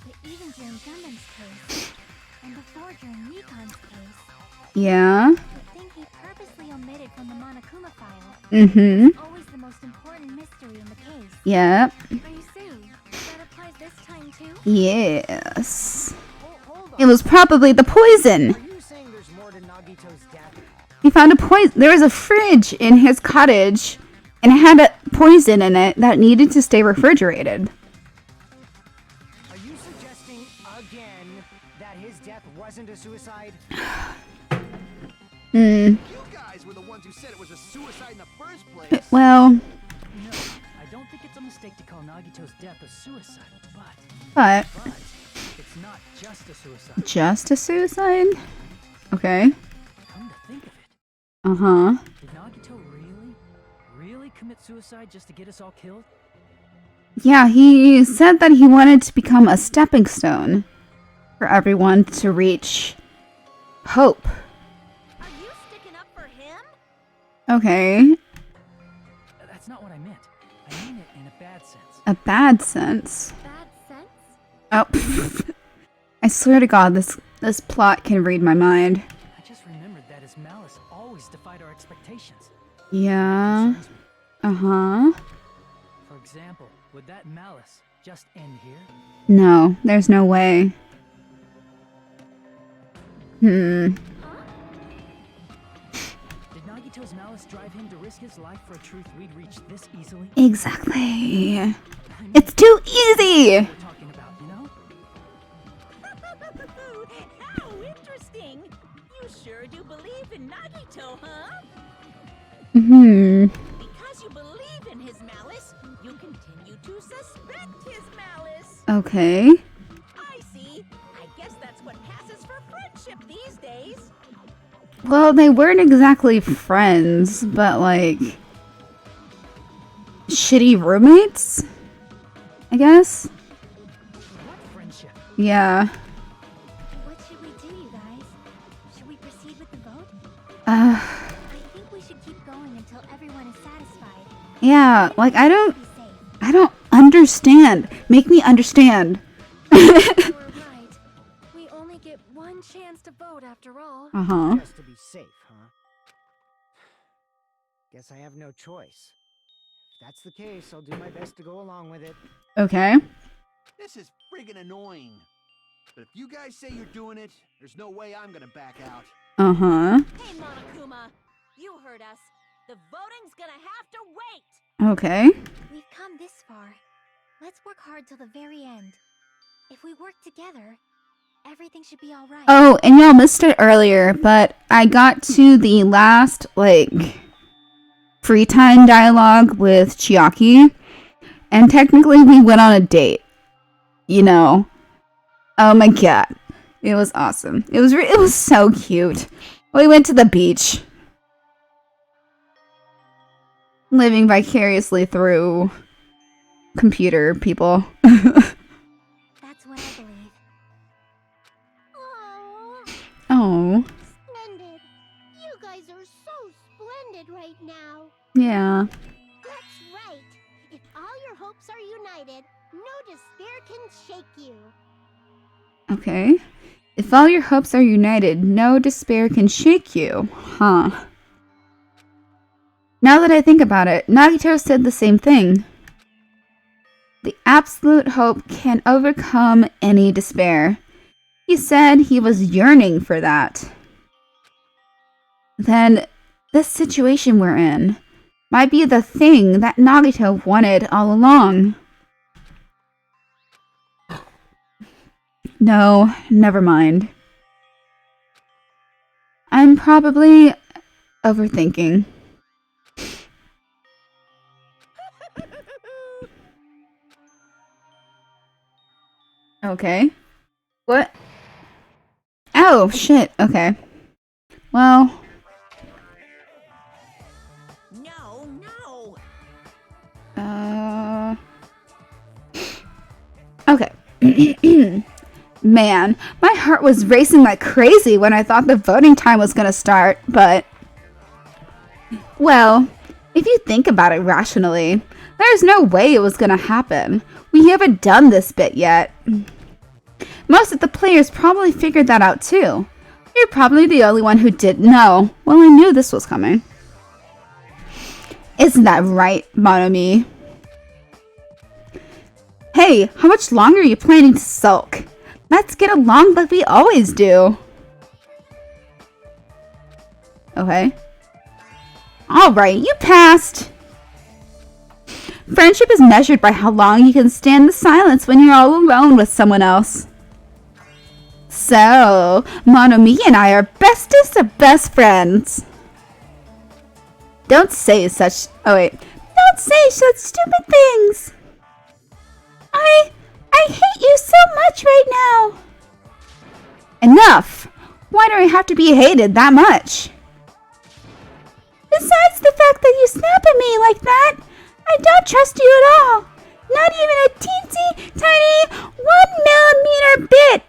But even during Gundam's case, and before during Nikon's case, Yeah. the thing he purposely omitted from the Monokuma file Mm-hmm. is always the most important mystery in the case. Yep. Are you saying that applies this time too? Yes. Hold It was probably the poison. Are you saying there's more to Nagito's death? He found a poison. There was a fridge in his cottage, and it had a poison in it that needed to stay refrigerated. Are you suggesting again that his death wasn't a suicide? You guys were the ones who said it was a suicide in the first place. Well, No, I don't think it's a mistake to call Nagito's death a suicide, but but it's it's not just a suicide. Just a suicide? Okay. Come to think of it, Uh-huh. did Nagito really commit suicide just to get us all killed? Yeah, he said that he wanted to become a stepping stone for everyone to reach hope. Are you sticking up for him? Okay. That's not what I meant. I mean it in a bad sense. A bad sense. Bad sense? Oh. I swear to God, this plot can read my mind. I just remembered that his malice always defied our expectations. Yeah. Concerns me. Uh-huh. For example, would that malice just end here? No, there's no way. Did Nagito's malice drive him to risk his life for a truth we'd reach this easily? Exactly. I mean, It's too easy! we're talking about, you know? How interesting! You sure do believe in Nagito, huh? Because you believe in his malice, you continue to suspect his malice. Okay. I see. I guess that's what passes for friendship these days. Well, they weren't exactly friends, but like... shitty roommates? I guess? What friendship? Yeah. What should we do, you guys? Should we proceed with the vote? Uh, I think we should keep going until everyone is satisfied. yeah, like I Be safe. don't understand. Make me understand. You were right. We only get one chance to vote after all. Uh-huh. Just to be safe, huh? Guess I have no choice. If that's the case, I'll do my best to go along with it. Okay. This is friggin' annoying. But if you guys say you're doing it, there's no way I'm gonna back out. Uh-huh. Hey, Monokuma, you heard us. The voting's gonna have to wait. Okay. We've come this far. Let's work hard till the very end. If we work together, everything should be alright. Oh, and y'all missed it earlier, but I got to the last, like, free time dialogue with Chiaki, and technically we went on a date. You know. Oh my god. It was awesome. It was so cute. We went to the beach. Living vicariously through computer people. That's what I believe. Oh, Oh, splendid. You guys are so splendid right now. yeah. That's right. If all your hopes are united, no despair can shake you. Okay. If all your hopes are united, no despair can shake you. Huh. Now that I think about it, Nagito said the same thing. The absolute hope can overcome any despair. He said he was yearning for that. Then, this situation we're in might be the thing that Nagito wanted all along. No, never mind. I'm probably overthinking. Okay. What? Oh, shit. Okay. Well, No. okay. Man, my heart was racing like crazy when I thought the voting time was gonna start, but... Well, if you think about it rationally, there's no way it was gonna happen. We haven't done this bit yet. Most of the players probably figured that out too. You're probably the only one who didn't know. Well, I knew this was coming. Isn't that right, Monomi? Hey, how much longer are you planning to sulk? Let's get along like we always do. Okay. Alright, you passed. Friendship is measured by how long you can stand the silence when you're all alone with someone else. So, Monomi and I are bestest of best friends. Don't say such... Oh, wait. Don't say such stupid things. I hate you so much right now. Enough! Why do I have to be hated that much? Besides the fact that you snap at me like that, I don't trust you at all. Not even a teensy tiny 1 millimeter bit.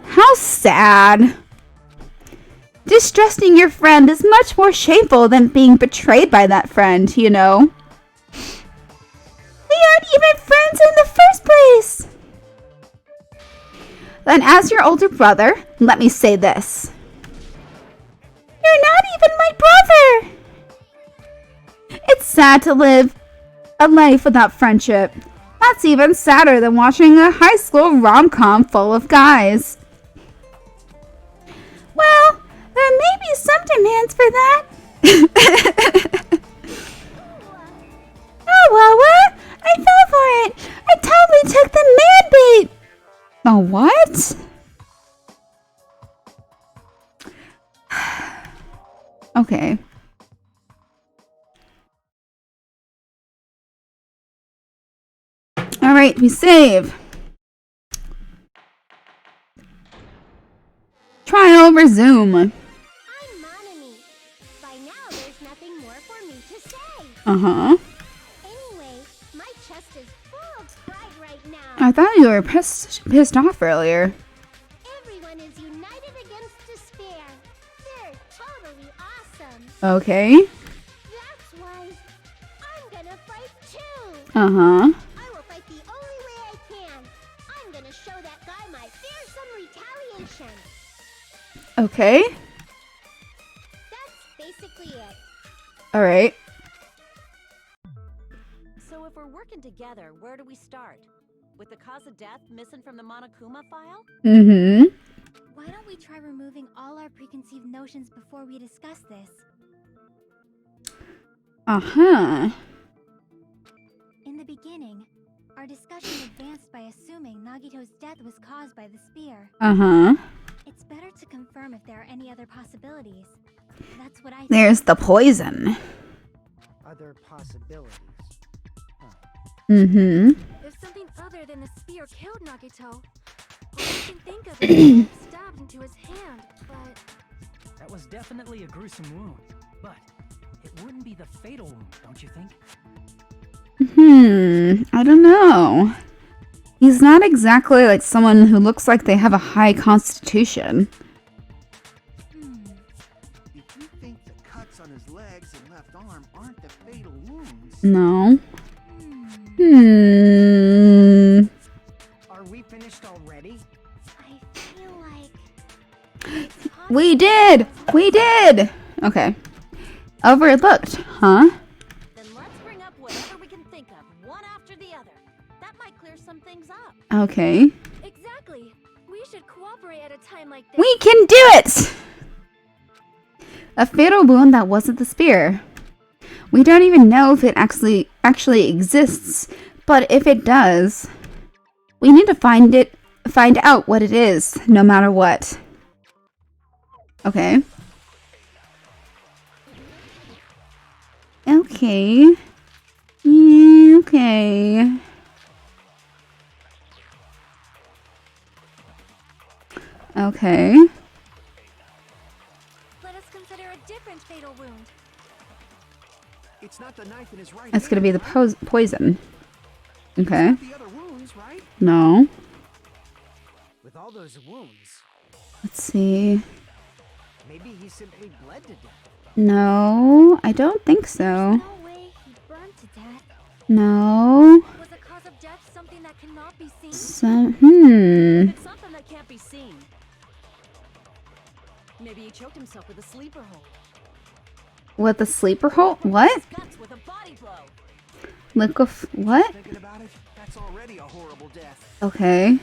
How sad. Distrusting your friend is much more shameful than being betrayed by that friend, you know. We aren't even friends in the first place. Then as your older brother, let me say this. You're not even my brother. It's sad to live a life without friendship. That's even sadder than watching a high school rom-com full of guys. Well, there may be some demands for that. Oh, well, what? I fell for it. I totally took the man bait. Oh, what? Okay. All right, we save. Trial resume. I'm Monami. By now, there's nothing more for me to say. Uh-huh. Anyway, my chest is full of pride right now. I thought you were pissed off earlier. Everyone is united against despair. They're totally awesome. Okay. That's why I'm gonna fight too. Uh-huh. I will fight the only way I can. I'm gonna show that guy my fearsome retaliation. Okay. That's basically it. All right. So if we're working together, where do we start? With the cause of death missing from the Monokuma file? Mm-hmm. Why don't we try removing all our preconceived notions before we discuss this? Uh-huh. In the beginning, our discussion advanced by assuming Nagito's death was caused by the spear. Uh-huh. It's better to confirm if there are any other possibilities. That's what I think. There's the poison. Other possibilities. Mm-hmm. If something other than the spear killed Nagito, all I can think of is stabbed into his hand, but... That was definitely a gruesome wound, but it wouldn't be the fatal wound, don't you think? I don't know. He's not exactly like someone who looks like they have a high constitution. If you think the cuts on his legs and left arm aren't the fatal wounds, No. Are we finished already? I feel like... We did! We did! Okay. Overlooked, huh? Then let's bring up whatever we can think of, one after the other. That might clear some things up. Okay. Exactly. We should cooperate at a time like this. We can do it! A fatal wound that wasn't the spear. We don't even know if it actually exists, but if it does, we need to find out what it is, no matter what. Okay. Okay. Okay. Okay. Let us consider a different fatal wound. it's not the knife in his right It's gonna hand, be the right? poison. Okay. The other wounds, right? No. With all those wounds, Let's see. maybe he simply bled to death. No, I don't think so. No way he burned to death. No. Was the cause of death something that cannot be seen? It's something that can't be seen. Maybe he choked himself with a sleeper hold. With a sleeper hole? What? Guts with a body blow. What? Thinking about it, that's already a horrible death. Okay.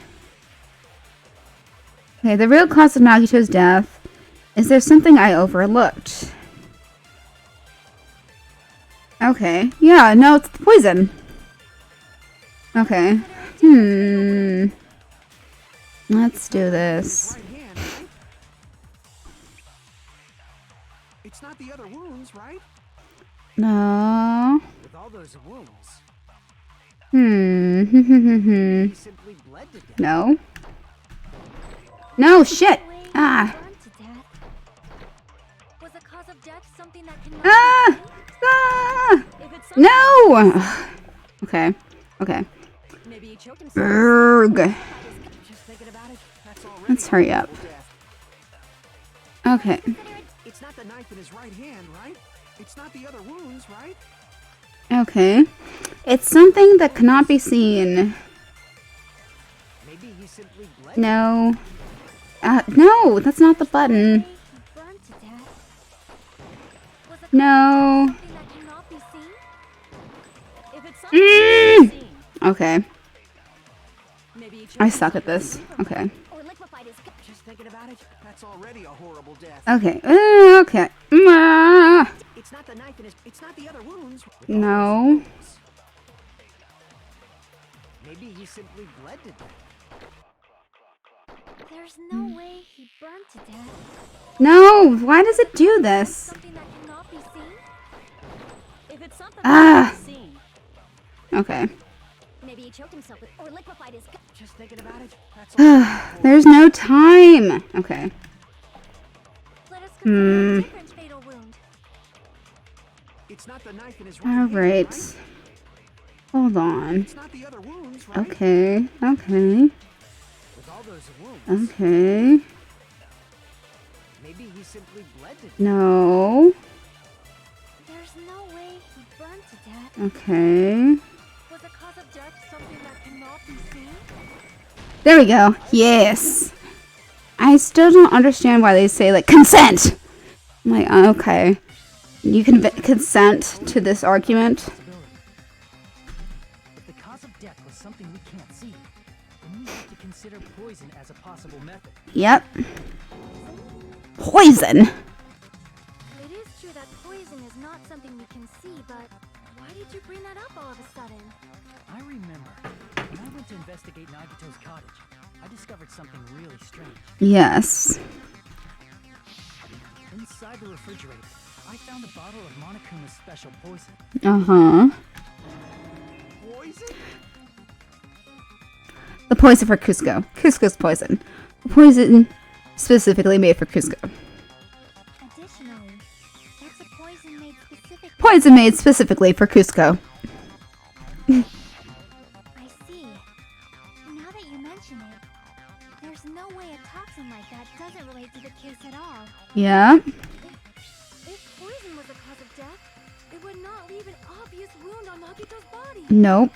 Okay, the real cause of Nagito's death. Is there something I overlooked? Okay. Yeah, no, it's the poison. Okay. Let's do this. Right hand, right? It's not the other wounds, right? No. With all those wounds, He simply bled to death. No. No, shit! Ah. Burned to death. Was the cause of death something that cannot Ah! be seen? Ah! If it's something No! Okay. Okay. Maybe he choked himself. Berg. Just thinking about it, that's already Let's hurry up. horrible death. Okay. It's not the knife in his right hand, right? It's not the other wounds, right? Okay. It's something that cannot be seen. Maybe he simply bled. No. No, that's not the button. he burned to death? Was the cause No. of death something that cannot be seen? If it's something that Mm. cannot be seen, Okay. Maybe he choked I suck at this. Okay. or liquefied his gut. Just thinking about it, That's already a horrible death. Okay. Okay. Ah. it's not the knife in his. It's not the other wounds. No. Maybe he simply bled to death. There's no way he burned to death. No. Why does it do this? Something that cannot be seen? If it's something Ah. that cannot be seen. Okay. Maybe he choked himself with, or liquefied his gut. Just thinking about it, that's already There's no time. Okay. Let us consider a different fatal wound. It's not the knife in his right All hand, right. Hold on. It's not the other wounds, right? Okay. Okay. with all those wounds. Okay. Maybe he simply bled to death. No. There's no way he burned to death. Okay. Was the cause of death something that cannot be seen? There we go. Yes. I still don't understand why they say, like, consent. I'm like, okay. You can consent to this argument. Possibility. If the cause of death was something we can't see, then we have to consider poison as a possible method. Yep. Poison. It is true that poison is not something we can see, but why did you bring that up all of a sudden? I remember when I went to investigate Nagito's cottage, I discovered something really strange. Yes. Inside the refrigerator, I found a bottle of Monokuma's special poison. Uh-huh. Poison? The poison for Cusco. Cusco's poison. Poison specifically made for Cusco. Additionally, that's a poison made specifically. Poison made specifically for Cusco. I see. Now that you mention it, there's no way a toxin like that doesn't relate to the case at all. Yeah. If poison was the cause of death, it would not leave an obvious wound on Nagito's body. Nope.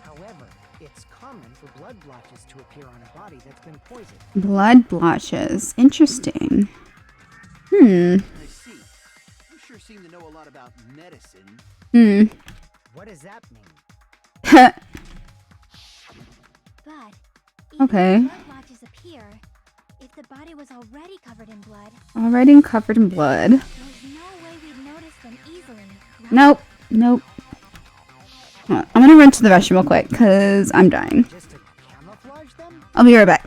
However, it's common for blood blotches to appear on a body that's been poisoned. Blood blotches. Interesting. I see. You sure seem to know a lot about medicine. What does that mean? But Okay. even if blood blotches appear, if the body was already covered in blood, Already covered in blood. there's no way we'd notice them easily. Right? Nope. Nope. I'm gonna run to the restroom real quick, because I'm dying. Just to camouflage them? I'll be right back.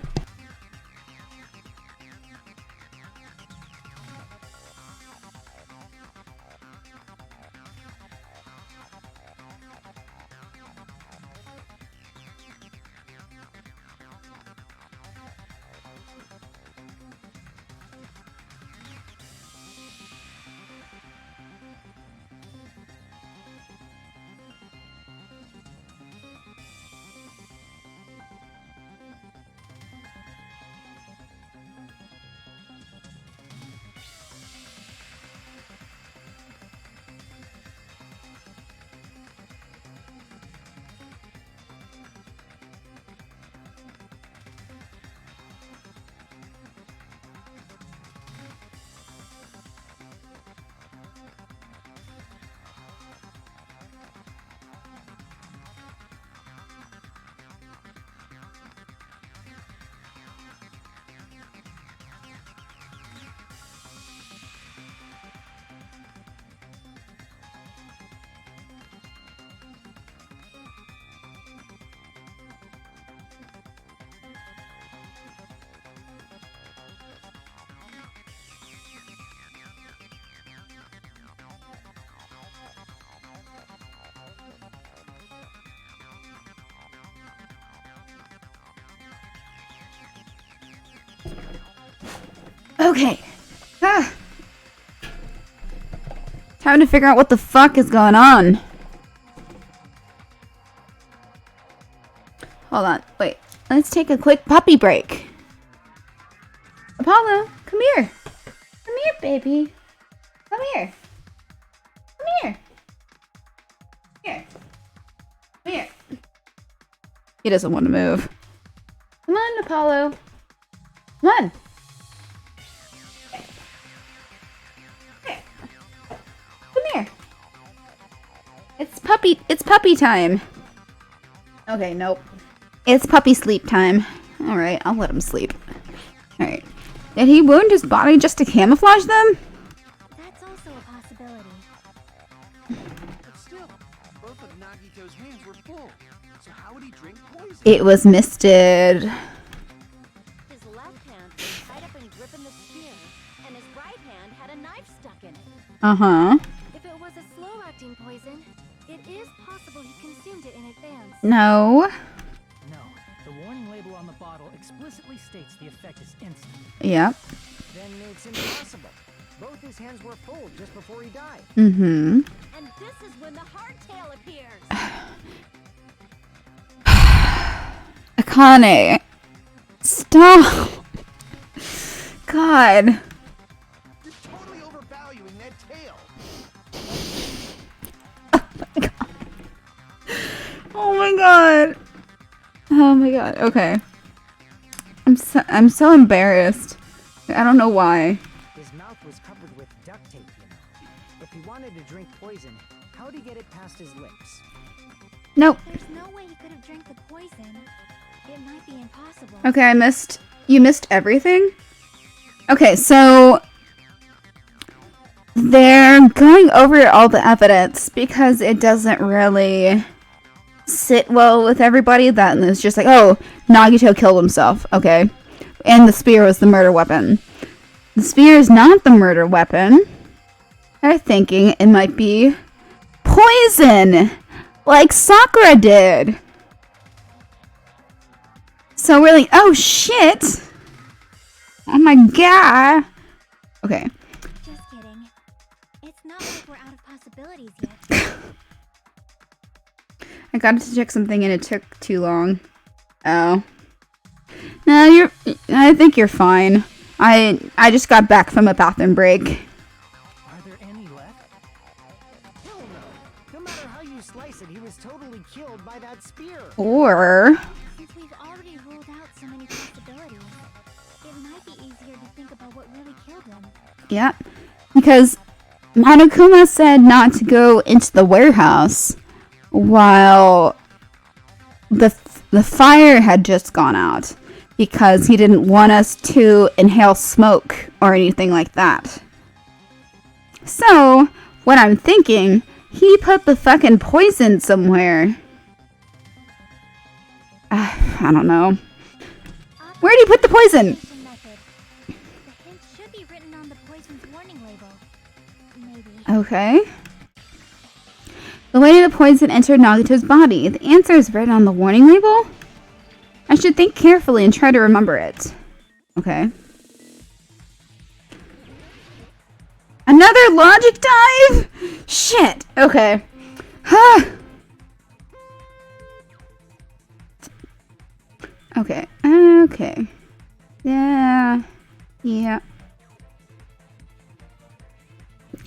Okay. Ah. Time to figure out what the fuck is going on. Hold on. Wait. Let's take a quick puppy break. Apollo, come here. Come here, baby. Come here. Come here. Here. Come here. He doesn't want to move. Come on, Apollo. Come on. Here. Come here. It's puppy time. Okay, nope. It's puppy sleep time. Alright, I'll let him sleep. Alright. Did he wound his body just to camouflage them? That's also a possibility. But still, both of Nagito's hands were full. So how would he drink poison? It was misted. His left hand was tied up and gripping the spear, and his right hand had a knife stuck in it. Uh-huh. If it was a slow-acting poison, it is possible he consumed it in advance. No. No, the warning label on the bottle explicitly states the effect is instant. Yep. Then it's impossible. Both his hands were full just before he died. Mm-hmm. And this is when the hardtail appears. Akane. Stop. God. You're totally overvaluing that tail. Oh my god. Oh my god. Okay. I'm so embarrassed. I don't know why. His mouth was covered with duct tape, you know. If he wanted to drink poison, how'd he get it past his lips? Nope. There's no way he could have drank the poison. It might be impossible. Okay, you missed everything? Okay, so they're going over all the evidence because it doesn't really sit well with everybody. That it's just like, oh, Nagito killed himself. Okay. And the spear was the murder weapon. The spear is not the murder weapon. They're thinking it might be poison, like Sakura did. So we're like, oh shit! Oh my god! Okay. Just kidding. It's not like we're out of possibilities yet. I got to check something and it took too long. Oh. No, I think you're fine. I just got back from a bathroom break. Are there any left? Hell no. No matter how you slice it, he was totally killed by that spear. Or Since we've already ruled out so many possibilities, it might be easier to think about what really killed him. yeah, because Monokuma said not to go into the warehouse while the fire had just gone out because he didn't want us to inhale smoke or anything like that. So, what I'm thinking, he put the fucking poison somewhere. I don't know. Where did he put the poison? Method. The hint should be written on the poison's warning label. Maybe. Okay. The way the poison entered Nagito's body. The answer is written on the warning label? I should think carefully and try to remember it. Okay. Another logic dive? Shit. Okay. Okay. Okay. Yeah. Yeah.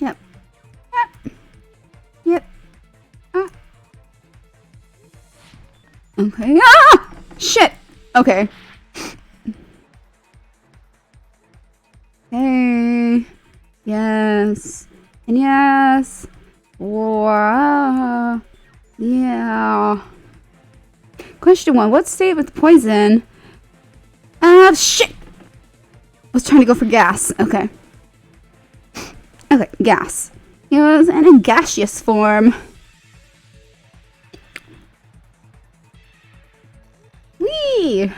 Yep. Yep. Yep. Ah. Okay. Ah! Shit. Okay. Hey. Yes. And yes. Wow. Yeah. Question 1. What state with poison? Shit. I was trying to go for gas. Okay. Okay, gas. It was in a gaseous form. Whee!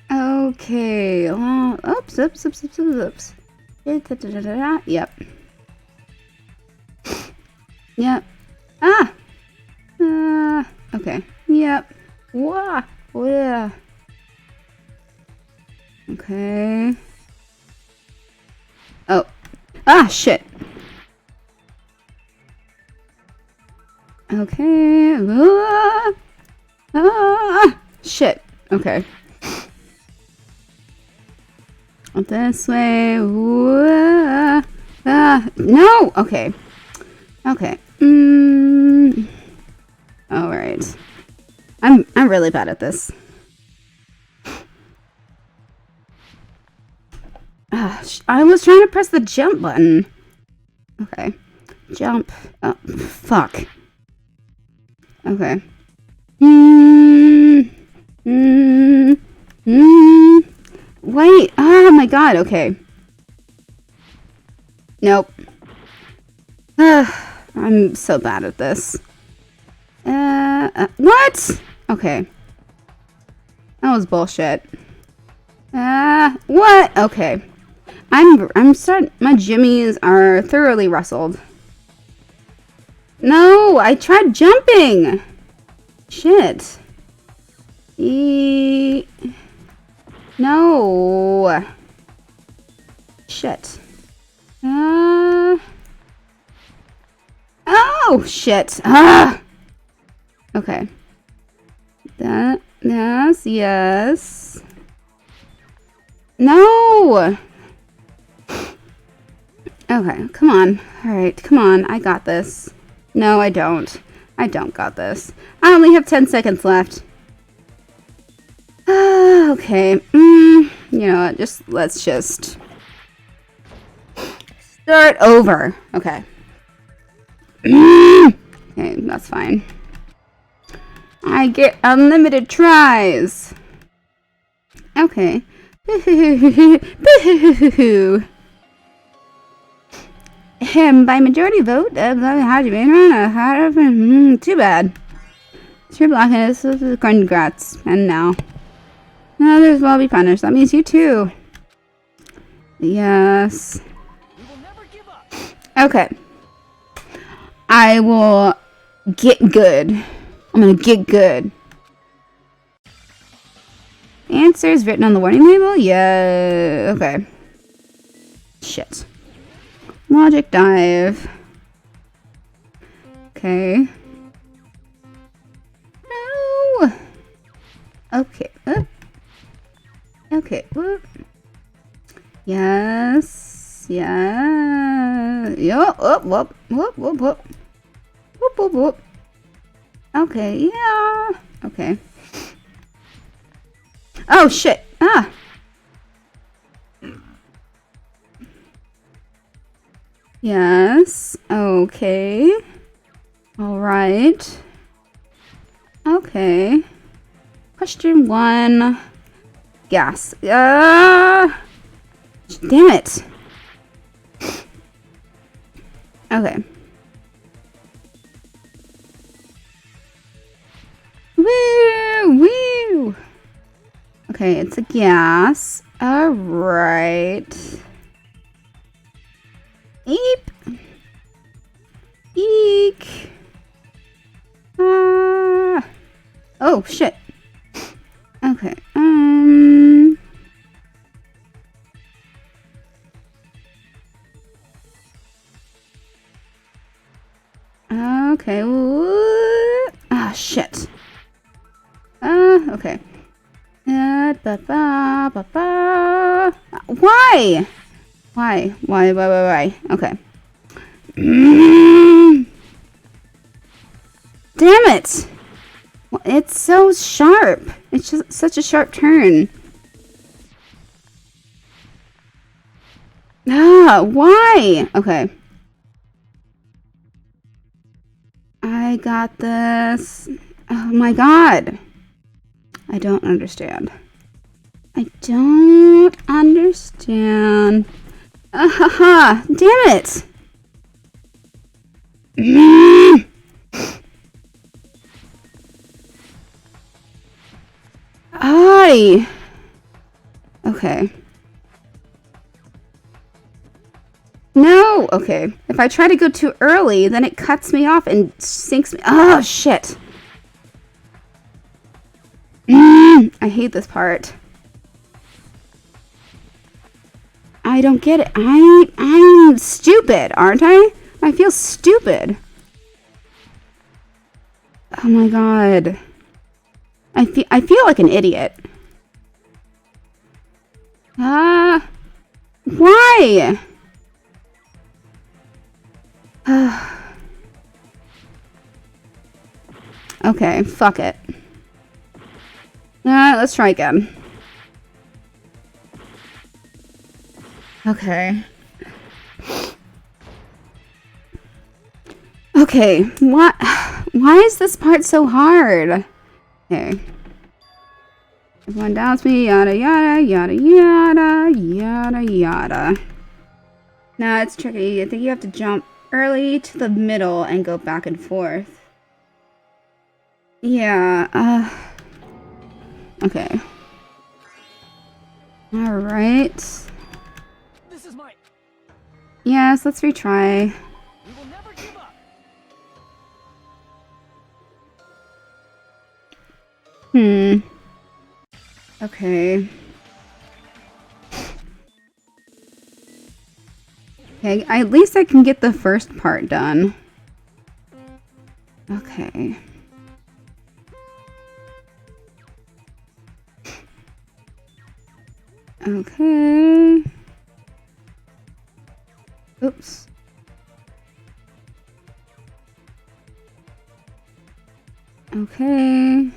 Okay. Oops. Yep. Yep. Ah! Okay. Yep. Wah! Yeah. Okay. Oh. Ah, shit. Okay. Shit. Okay. This way. No! Okay. Okay. Alright. I'm really bad at this. I was trying to press the jump button. Okay. Jump. Oh, fuck. Okay. Wait. Oh my god. Okay. Nope. I'm so bad at this. What? Okay. That was bullshit. What? Okay. I'm starting. My jimmies are thoroughly rustled. No, I tried jumping. Shit. No. Shit. Oh, shit. Okay. Yes. No. Okay, come on. Alright, come on. I got this. No, I don't. I don't got this. I only have 10 seconds left. Okay. You know what? Let's just start over. Okay. Okay, that's fine. I get unlimited tries. Okay. By majority vote, how do you mean? Too bad. You're blocking us. Congrats. And now. Others will be punished. That means you too. Yes. Okay. I will get good. I'm gonna get good. Answers written on the warning label? Yeah. Okay. Shit. Logic dive. Okay. No. Okay. Okay. Whoop. Yes. Yeah. Yo. Whoop. Whoop. Whoop. Whoop. Whoop. Whoop. Whoop. Whoop. Okay. Yeah. Okay. Oh shit. Ah. Yes. Okay. All right. Okay. Question 1. Gas. Damn it. Okay. Woo! Woo! Okay, it's a gas. All right. Eep. Eek. Oh, shit. Okay. Okay. Ah, shit. Okay. Why? Why? Okay. Damn it! It's so sharp. It's just such a sharp turn. Why? Okay. I got this. Oh my god. I don't understand. I don't understand. Damn it. Okay. No! Okay. If I try to go too early, then it cuts me off and sinks me. Oh, shit. I hate this part. I don't get it. I'm stupid, aren't I? I feel stupid. Oh my god. I feel like an idiot. Why? Okay, fuck it. Let's try again. Okay. Okay, why is this part so hard? Okay. Everyone doubts me, yada yada, yada yada, yada yada. Nah, it's tricky. I think you have to jump early to the middle and go back and forth. Yeah, okay. Alright. This is my. Yes, let's retry. We will never give up. Okay. Okay, at least I can get the first part done. Okay. Okay. Oops. Okay.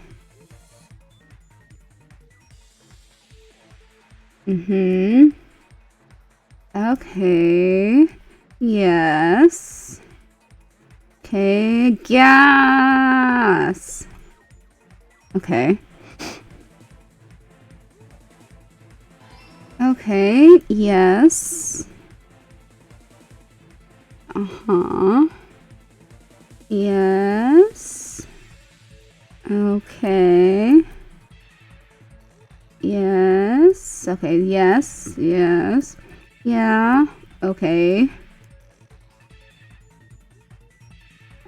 Okay. Yes. Okay. Gas. Okay. Okay. Yes. Uh-huh. Yes. Okay. Yes. Okay. Yes. Yes. Yeah. Okay.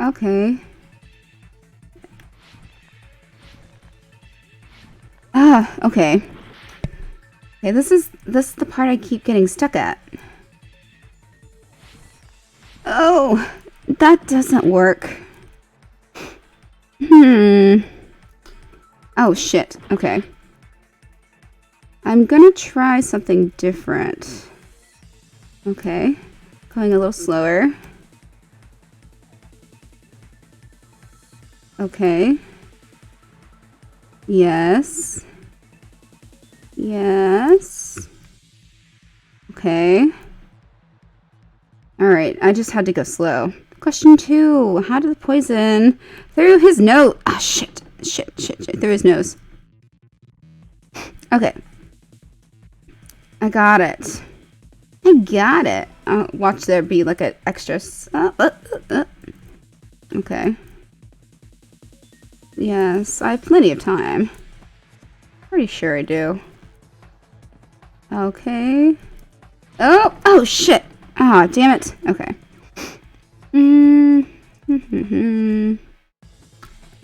Okay. Okay. Okay, this is the part I keep getting stuck at. Oh, that doesn't work. Oh shit. Okay. I'm gonna try something different. Okay. Going a little slower. Okay. Yes. Yes. Okay. Alright, I just had to go slow. Question 2. How did the poison through his nose? Ah, shit. Shit. Through his nose. Okay. I got it. Watch there be like an extra. Okay. Yes, I have plenty of time. Pretty sure I do. Okay. Oh shit. Ah, damn it. Okay.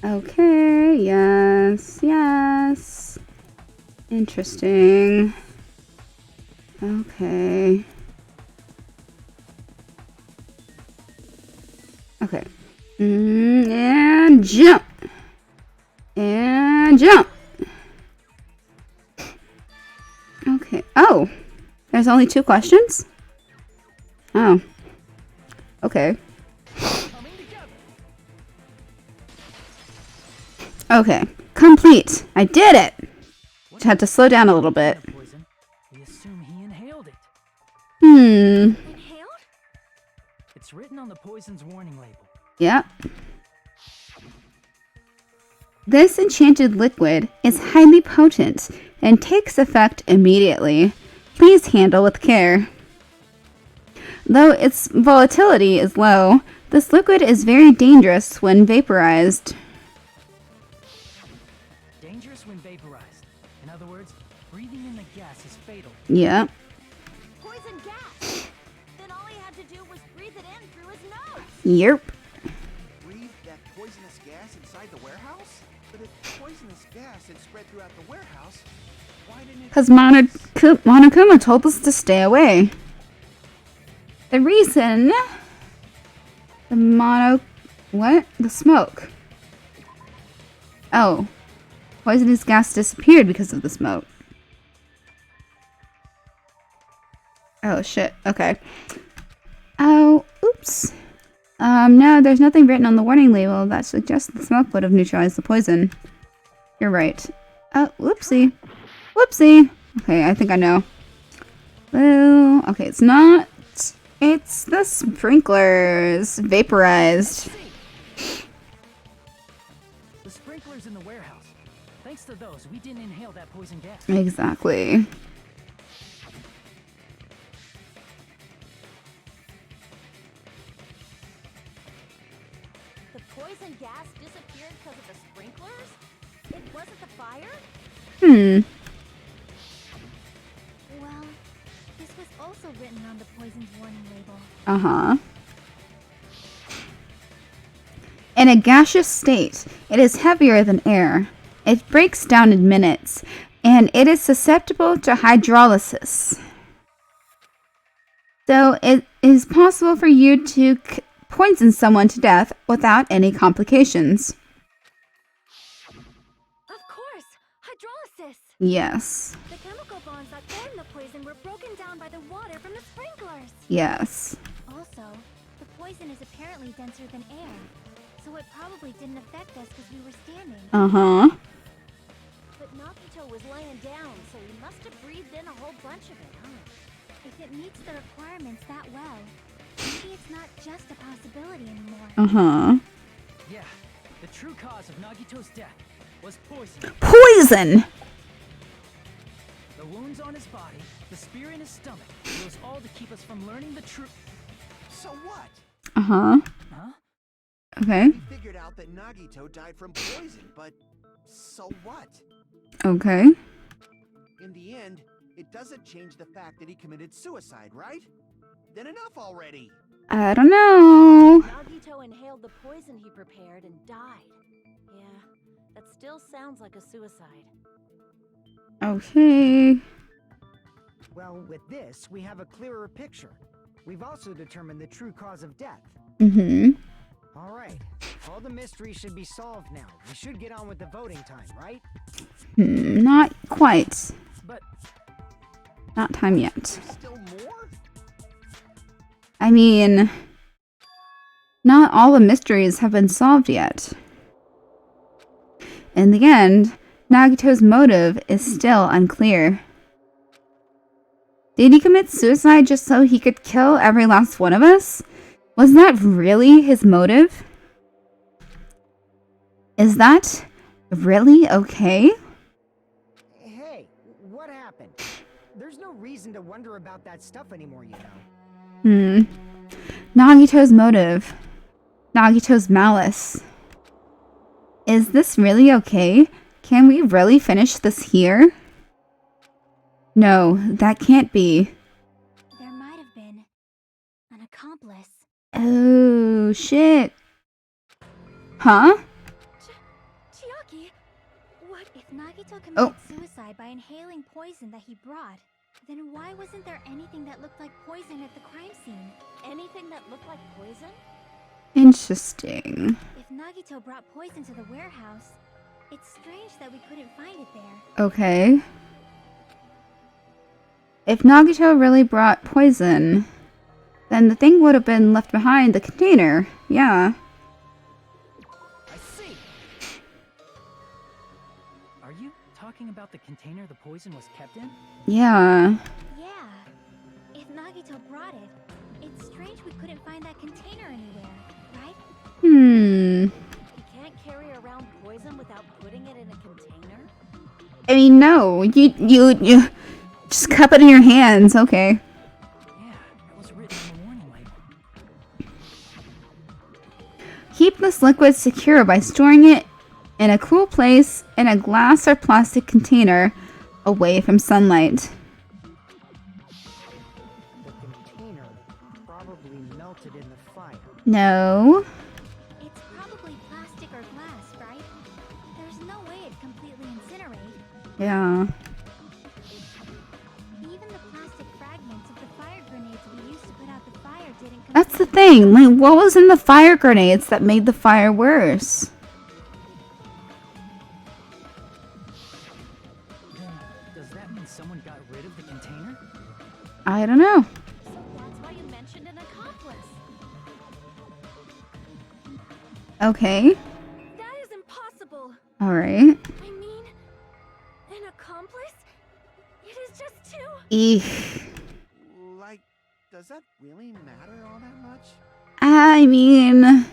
Okay, yes. Interesting. Okay. Okay. And jump. And jump. Okay. Oh. There's only 2 questions? Oh. Okay. Okay. Complete. I did it. Just had to slow down a little bit. Poison. We assume he inhaled it. Inhaled? It's written on the poison's warning label. Yep. This enchanted liquid is highly potent and takes effect immediately. Please handle with care. Though its volatility is low, this liquid is very dangerous when vaporized. Dangerous when vaporized. In other words, breathing in the gas is fatal. Yep. Poison gas! Then all he had to do was breathe it in through his nose! Yep. Breathe that poisonous gas inside the warehouse? The But if poisonous gas had spread throughout the warehouse, why didn't it... Because Monokuma told us to stay away. The reason... What? The smoke. Oh. Poisonous gas disappeared because of the smoke. Oh, shit. Okay. Oh, oops. No, there's nothing written on the warning label that suggests the smoke would have neutralized the poison. You're right. Oh, whoopsie. Whoopsie. Okay, I think I know. Well, okay, it's not. It's the sprinklers. Vaporized. The sprinklers in the warehouse. Thanks to those, we didn't inhale that poison gas. Exactly. The poison gas disappeared because of the sprinklers? It wasn't the fire? Well, this was also written on the poison's warning label. Uh-huh. In a gaseous state, it is heavier than air. It breaks down in minutes, and it is susceptible to hydrolysis. So it is possible for you to poison someone to death without any complications. Of course! Hydrolysis! Yes. The chemical bonds that formed the poison were broken down by the water from the sprinklers. Yes. Also, the poison is apparently denser than air, so it probably didn't affect us because we were standing. Uh-huh. But Nagito was laying down, so he must have breathed in a whole bunch of it, huh? If it meets the requirements that well, maybe it's not just a possibility anymore. Uh-huh. Yeah, the true cause of Nagito's death was poison. Poison! The wounds on his body, the spear in his stomach, it was all to keep us from learning the truth. So what? Uh-huh. Huh? Okay. We figured out that Nagito died from poison, but so what? Okay. In the end, it doesn't change the fact that he committed suicide, right? Then enough already! I don't know. Nagito inhaled the poison he prepared and died. Yeah, that still sounds like a suicide. Okay. Well, with this, we have a clearer picture. We've also determined the true cause of death. Mm-hmm. All right. All the mysteries should be solved now. We should get on with the voting time, right? Not quite. But Not time yet. There's still more? I mean, not all the mysteries have been solved yet. In the end, Nagito's motive is still unclear. Did he commit suicide just so he could kill every last one of us? Was that really his motive? Is that really okay? Hey, what happened? There's no reason to wonder about that stuff anymore, you know. Nagito's motive. Nagito's malice. Is this really okay? Can we really finish this here? No, that can't be. There might have been an accomplice. Oh, shit. Huh? Chiaki! What if Nagito committed Oh. suicide by inhaling poison that he brought? Then why wasn't there anything that looked like poison at the crime scene? Anything that looked like poison? Interesting. If Nagito brought poison to the warehouse, it's strange that we couldn't find it there. Okay. If Nagito really brought poison, then the thing would have been left behind the container. Yeah. I see. Are you talking about the container the poison was kept in? Yeah. Yeah. If Nagito brought it, it's strange we couldn't find that container anywhere, right? You can't carry around poison without putting it in a container? I mean, no. You just cup it in your hands. Okay. Yeah, that was written on the warning label. Keep this liquid secure by storing it in a cool place in a glass or plastic container away from sunlight. The container probably melted in the fire. No. It's probably plastic or glass, right? There's There's no way it'd completely incinerate. Yeah. Even the plastic fragments of the fire grenades we used to put out the fire didn't. That's the thing. Like, what was in the fire grenades that made the fire worse? Then, does that mean someone got rid of the container? I don't know. So that's why you mentioned an accomplice. Okay. That is impossible. All right. I mean, an accomplice? It is just too... Eek. Like, does that really matter all that much? I mean,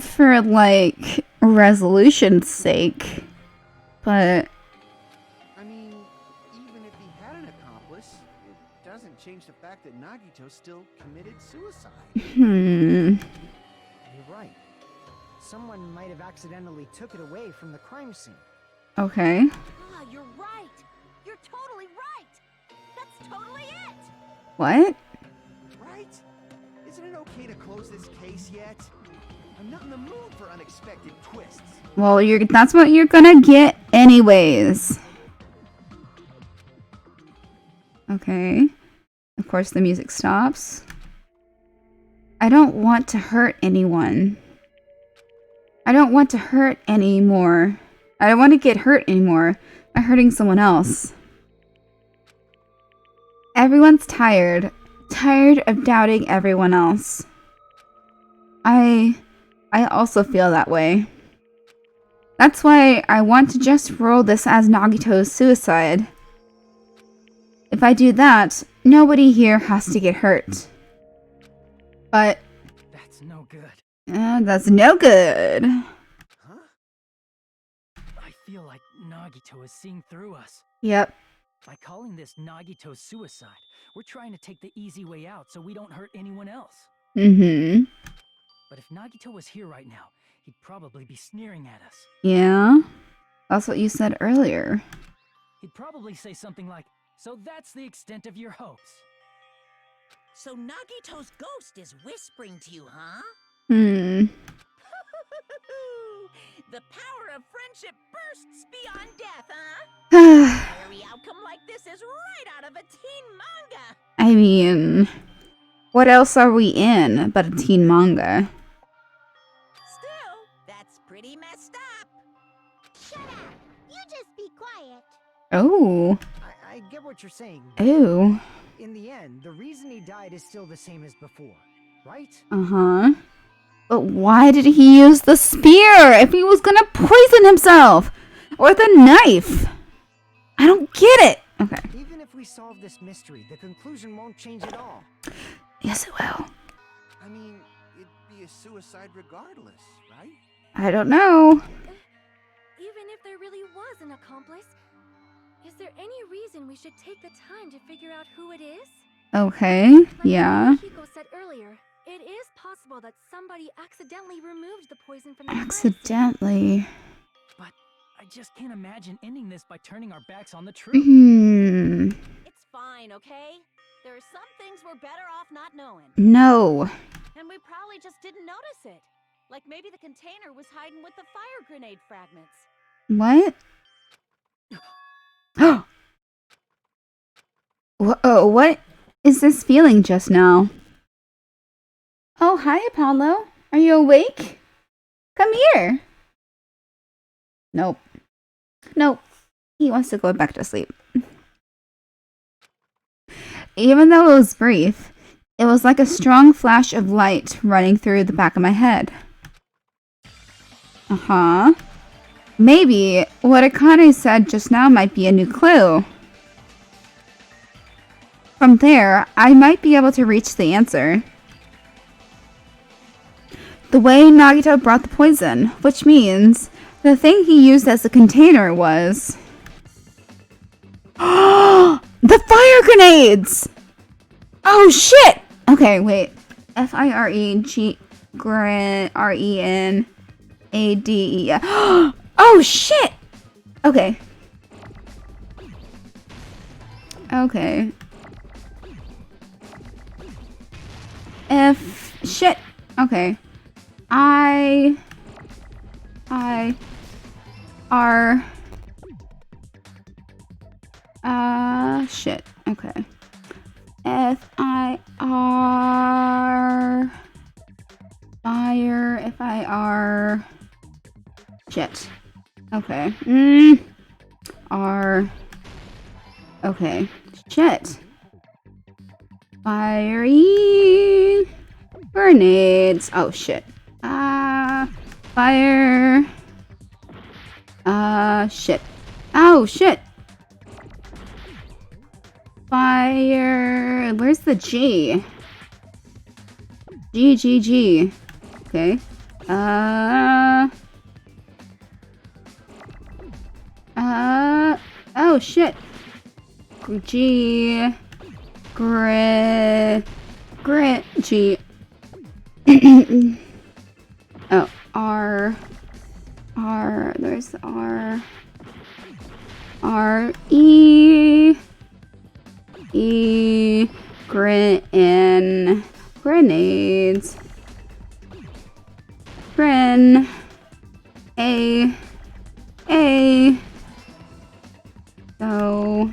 for like resolution's sake, but I mean, even if he had an accomplice, it doesn't change the fact that Nagito still committed suicide. You're right. Someone might have accidentally took it away from the crime scene. Okay. Ah, you're right. You're totally right. That's totally it. What? Right? Isn't it okay to close this case yet? I'm not in the mood for unexpected twists. Well, that's what you're gonna get anyways. Okay. Of course the music stops. I don't want to hurt anyone. I don't want to hurt anymore. I don't want to get hurt anymore by hurting someone else. Everyone's tired. Tired of doubting everyone else. I also feel that way. That's why I want to just roll this as Nagito's suicide. If I do that, nobody here has to get hurt. But That's no good. that's no good. Huh? I feel like Nagito is seeing through us. Yep. By calling this Nagito's suicide, we're trying to take the easy way out so we don't hurt anyone else. Mm-hmm. But if Nagito was here right now, he'd probably be sneering at us. Yeah. That's what you said earlier. He'd probably say something like, "So that's the extent of your hopes." So Nagito's ghost is whispering to you, huh? Hmm. The power of friendship bursts beyond death, huh? Every outcome like this is right out of a teen manga. I mean, what else are we in but a teen manga? Still, that's pretty messed up. Shut up! You just be quiet. Oh. I get what you're saying. Ew. In the end, the reason he died is still the same as before, right? Uh-huh. But why did he use the spear if he was gonna poison himself? Or the knife? I don't get it. Okay. Even if we solve this mystery, the conclusion won't change at all. Yes, it will. I mean, it'd be a suicide regardless, right? I don't know. Even if there really was an accomplice, is there any reason we should take the time to figure out who it is? Okay. Like Yeah. Hiko said earlier, it is possible that somebody accidentally removed the poison from the crime scene. Accidentally. But I just can't imagine ending this by turning our backs on the truth. Hmm. It's fine, okay? There are some things we're better off not knowing. No. And we probably just didn't notice it. Like maybe the container was hiding with the fire grenade fragments. What? Whoa, what is this feeling just now? Oh, hi, Apollo. Are you awake? Come here. Nope. Nope. He wants to go back to sleep. Even though it was brief, it was like a strong flash of light running through the back of my head. Uh-huh. Maybe what Akane said just now might be a new clue. From there, I might be able to reach the answer. The way Nagito brought the poison, which means the thing he used as a container was... the fire grenades! Oh shit! Okay, wait. F-I-R-E-G-R-E-N-A-D-E. Oh shit! Okay. Okay. Shit. Okay. I R shit. Okay. F I R fire. F I R shit. Okay. R. Okay. Shit. Fiery grenades. Oh shit. Fire. Shit. Oh shit. Fire. Where's the G? G G G. Okay. Oh shit. G. Grit. G. Oh, R. There's the R. R. E. Grit and grenades. Gren. A. So.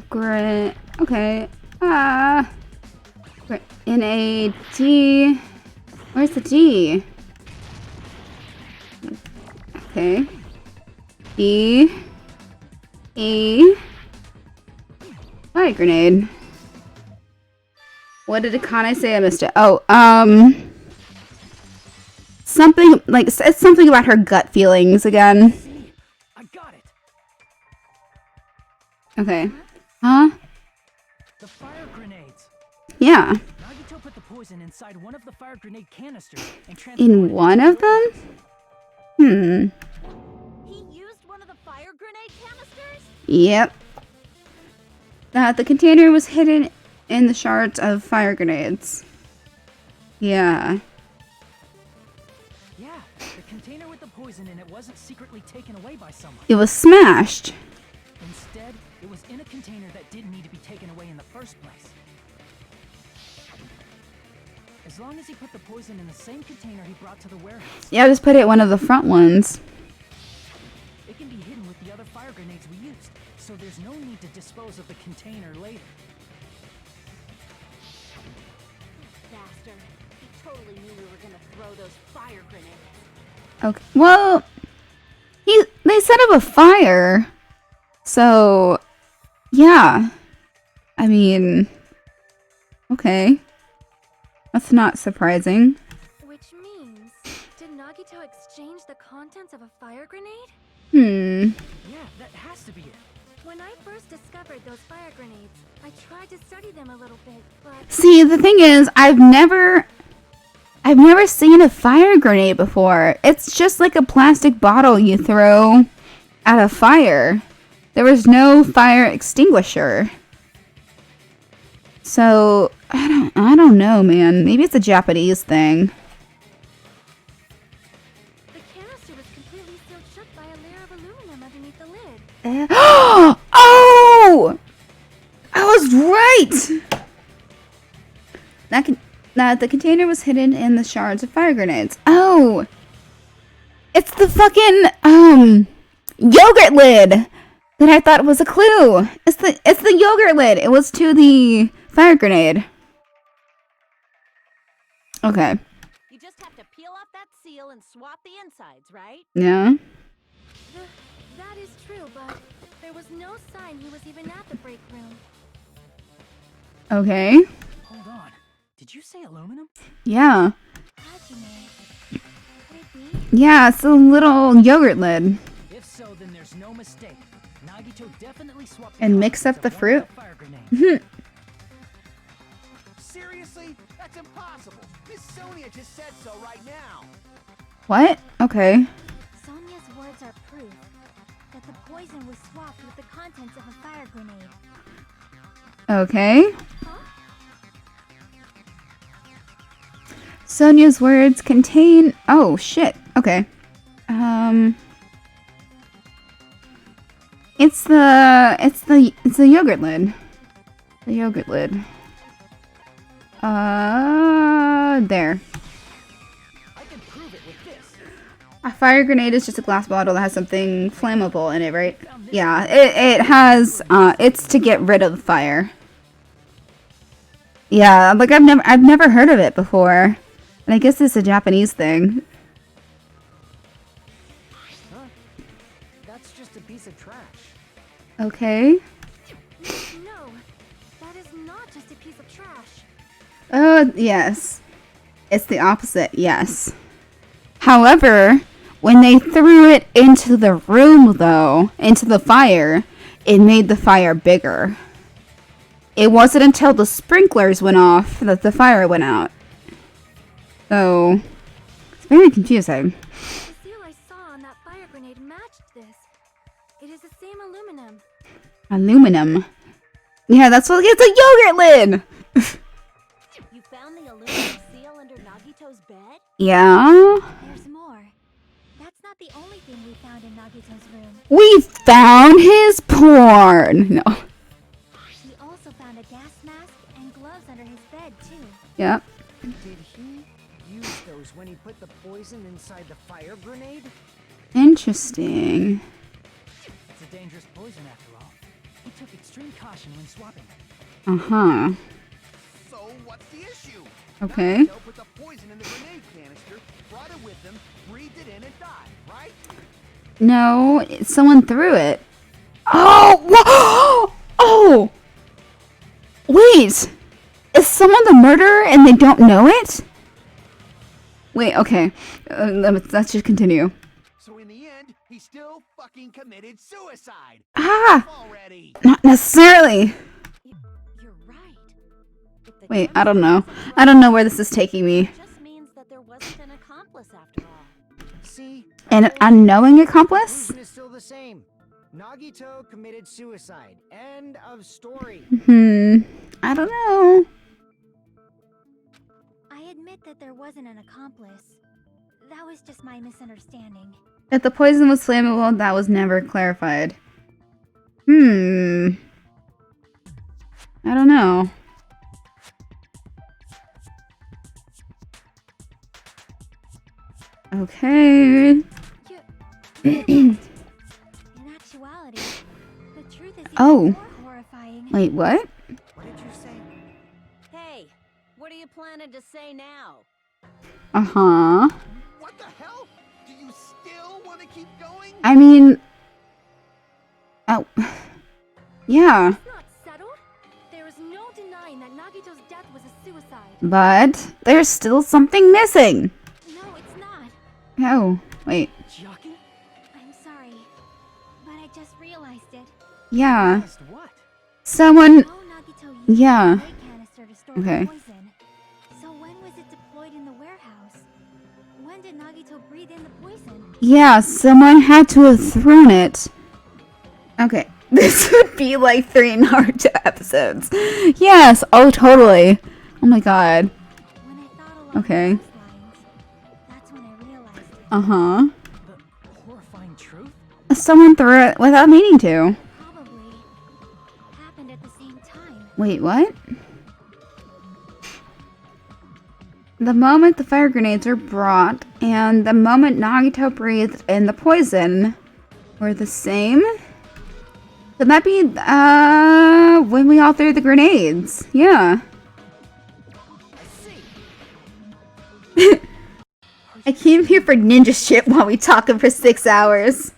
Grit. Okay. Grit. N-A-D. Where's the D? Okay. E. Fire grenade. What did Akane say? I missed it. Oh, something like it's something about her gut feelings again. I got it. Okay. Huh? The fire grenades. Yeah. Nagito put the poison inside one of the fire grenade canisters and In one of them? He used one of the fire grenade canisters? Yep. The container was hidden in the shards of fire grenades. Yeah. Yeah, the container with the poison in it wasn't secretly taken away by someone. It was smashed. Instead, it was in a container that didn't need to be taken away in the first place. As long as he put the poison in the same container he brought to the warehouse. Yeah, just put it in one of the front ones. It can be hidden with the other fire grenades we used, so there's no need to dispose of the container later. Bastard. He totally knew we were gonna throw those fire grenades. Okay. Well, they set up a fire. So, yeah. I mean, okay. That's not surprising. Which means, did Nagito exchange the contents of a fire grenade? Hmm. Yeah, that has to be it. When I first discovered those fire grenades, I tried to study them a little bit, but See, the thing is, I've never seen a fire grenade before. It's just like a plastic bottle you throw at a fire. There was no fire extinguisher. So, I don't know, man. Maybe it's a Japanese thing. the canister was completely sealed shut by a layer of aluminum underneath the lid. Oh! I was right! The container was hidden in the shards of fire grenades. Oh! It's the fucking, yogurt lid! That I thought was a clue! It's the yogurt lid! It was to the fire grenade. Okay. You just have to peel off that seal and swap the insides, right? Yeah? That is true, but there was no sign he was even at the break room. Okay. Hold on. Did you say aluminum? Yeah. Hajime, could it be? Yeah, it's a little yogurt lid. If so, then there's no mistake. Nagito definitely swapped And mix up the fruit? fire grenade. Seriously? That's impossible. Miss Sonia just said so right now. What? Okay. Sonia's words are proof that the poison was swapped with the contents of a fire grenade. Okay. Sonia's words contain... Oh, shit. Okay. It's the yogurt lid. The yogurt lid. There. I can prove it with this. fire grenade is just a glass bottle that has something flammable in it, right? Yeah, it has, it's to get rid of the fire. Yeah, like I've never heard of it before. And I guess it's a Japanese thing. Huh? That's just a piece of trash. Okay. No, that is not just a piece of trash. Yes. It's the opposite, yes. However, when they threw it into the room, though, into the fire, it made the fire bigger. It wasn't until the sprinklers went off that the fire went out. So, it's very confusing. The seal I saw on that fire grenade matched this. It is the same aluminum. Aluminum. Yeah, that's what it's a yogurt lid! You found the aluminum seal under Nagito's bed? Yeah? There's more. That's not the only thing we found in Nagito's room. We found his porn! No. He also found a gas mask and gloves under his bed, too. Yep. Did he use those when he put the poison inside the fire grenade? Interesting. It's a dangerous poison after all. He took extreme caution when swapping it. Uh-huh. So what's the issue? Okay. Nagito put the poison in the grenade canister, brought it with him, breathed it in, and died, right? No, someone threw it. Oh! Oh! Wait! Is someone the murderer and they don't know it? Wait, okay. Let's just continue. So in the end, he still fucking committed suicide. Ah! Already. Not necessarily. You're right. If the Wait, gun I don't know. was I don't know where this is taking me. It just means that there wasn't an accomplice after all. See? An unknowing accomplice? Conclusion is still the same. Nagito committed suicide. End of story. I don't know. I admit that there wasn't an accomplice. That was just my misunderstanding. If the poison was flammable, that was never clarified. I don't know. Okay. In actuality, the truth is even Oh. more horrifying. Wait, what? What did you say? Hey, what are you planning to say now? Uh-huh. What the hell? Do you still want to keep going? I mean... Oh. Yeah. It's not settled. There is no denying that Nagito's death was a suicide. But there's still something missing. No, it's not. Oh, wait. Chiaki? I'm sorry. But I just realized it. Yeah. Guessed what? Someone... No, Nagito used Yeah. the spray canister to store Okay. the poison. So when was it deployed in the warehouse? When did Nagito breathe in the poison? Yeah, someone had to have thrown it. Okay. This would be like 3 Naruto episodes. Yes, oh totally. Oh my god. When I thought along Okay. those lines, that's when I realized it. Uh-huh. The horrifying truth? Someone threw it without meaning to. Probably happened at the same time. Wait, what? The moment the fire grenades were brought and the moment Nagito breathed in the poison were the same? Could that be, when we all threw the grenades? Yeah. I came here for ninja shit while we talking for 6 hours.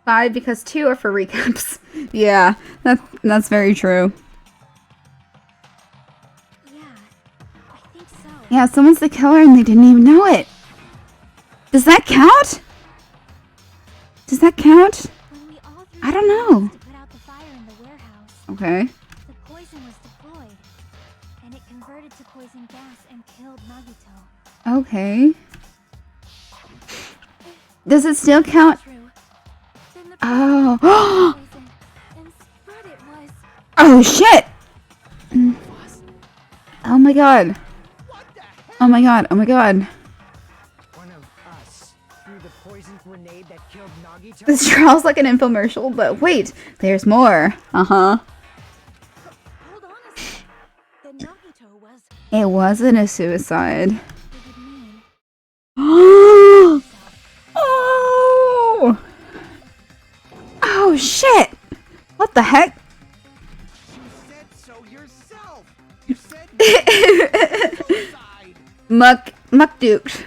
5 because 2 are for recaps. Yeah, that's very true. Yeah, I think so. Yeah, someone's the killer and they didn't even know it. Does that count? Does that count? When we all threw I don't the know. grenades to put out the fire in the warehouse, Okay. the poison was deployed, and it converted to poison gas and killed Nagito. Okay. Does it still count? True. Then the Oh. poison and spread it was. Oh shit! Oh my god. Oh my god. Oh my god. One of us threw the poison grenade that killed Nagito? This trial's like an infomercial, but wait, there's more. Uh-huh. Hold on a second. Then Nagito was... It wasn't a suicide. What the heck? You said so yourself. You said suicide. Muck duked.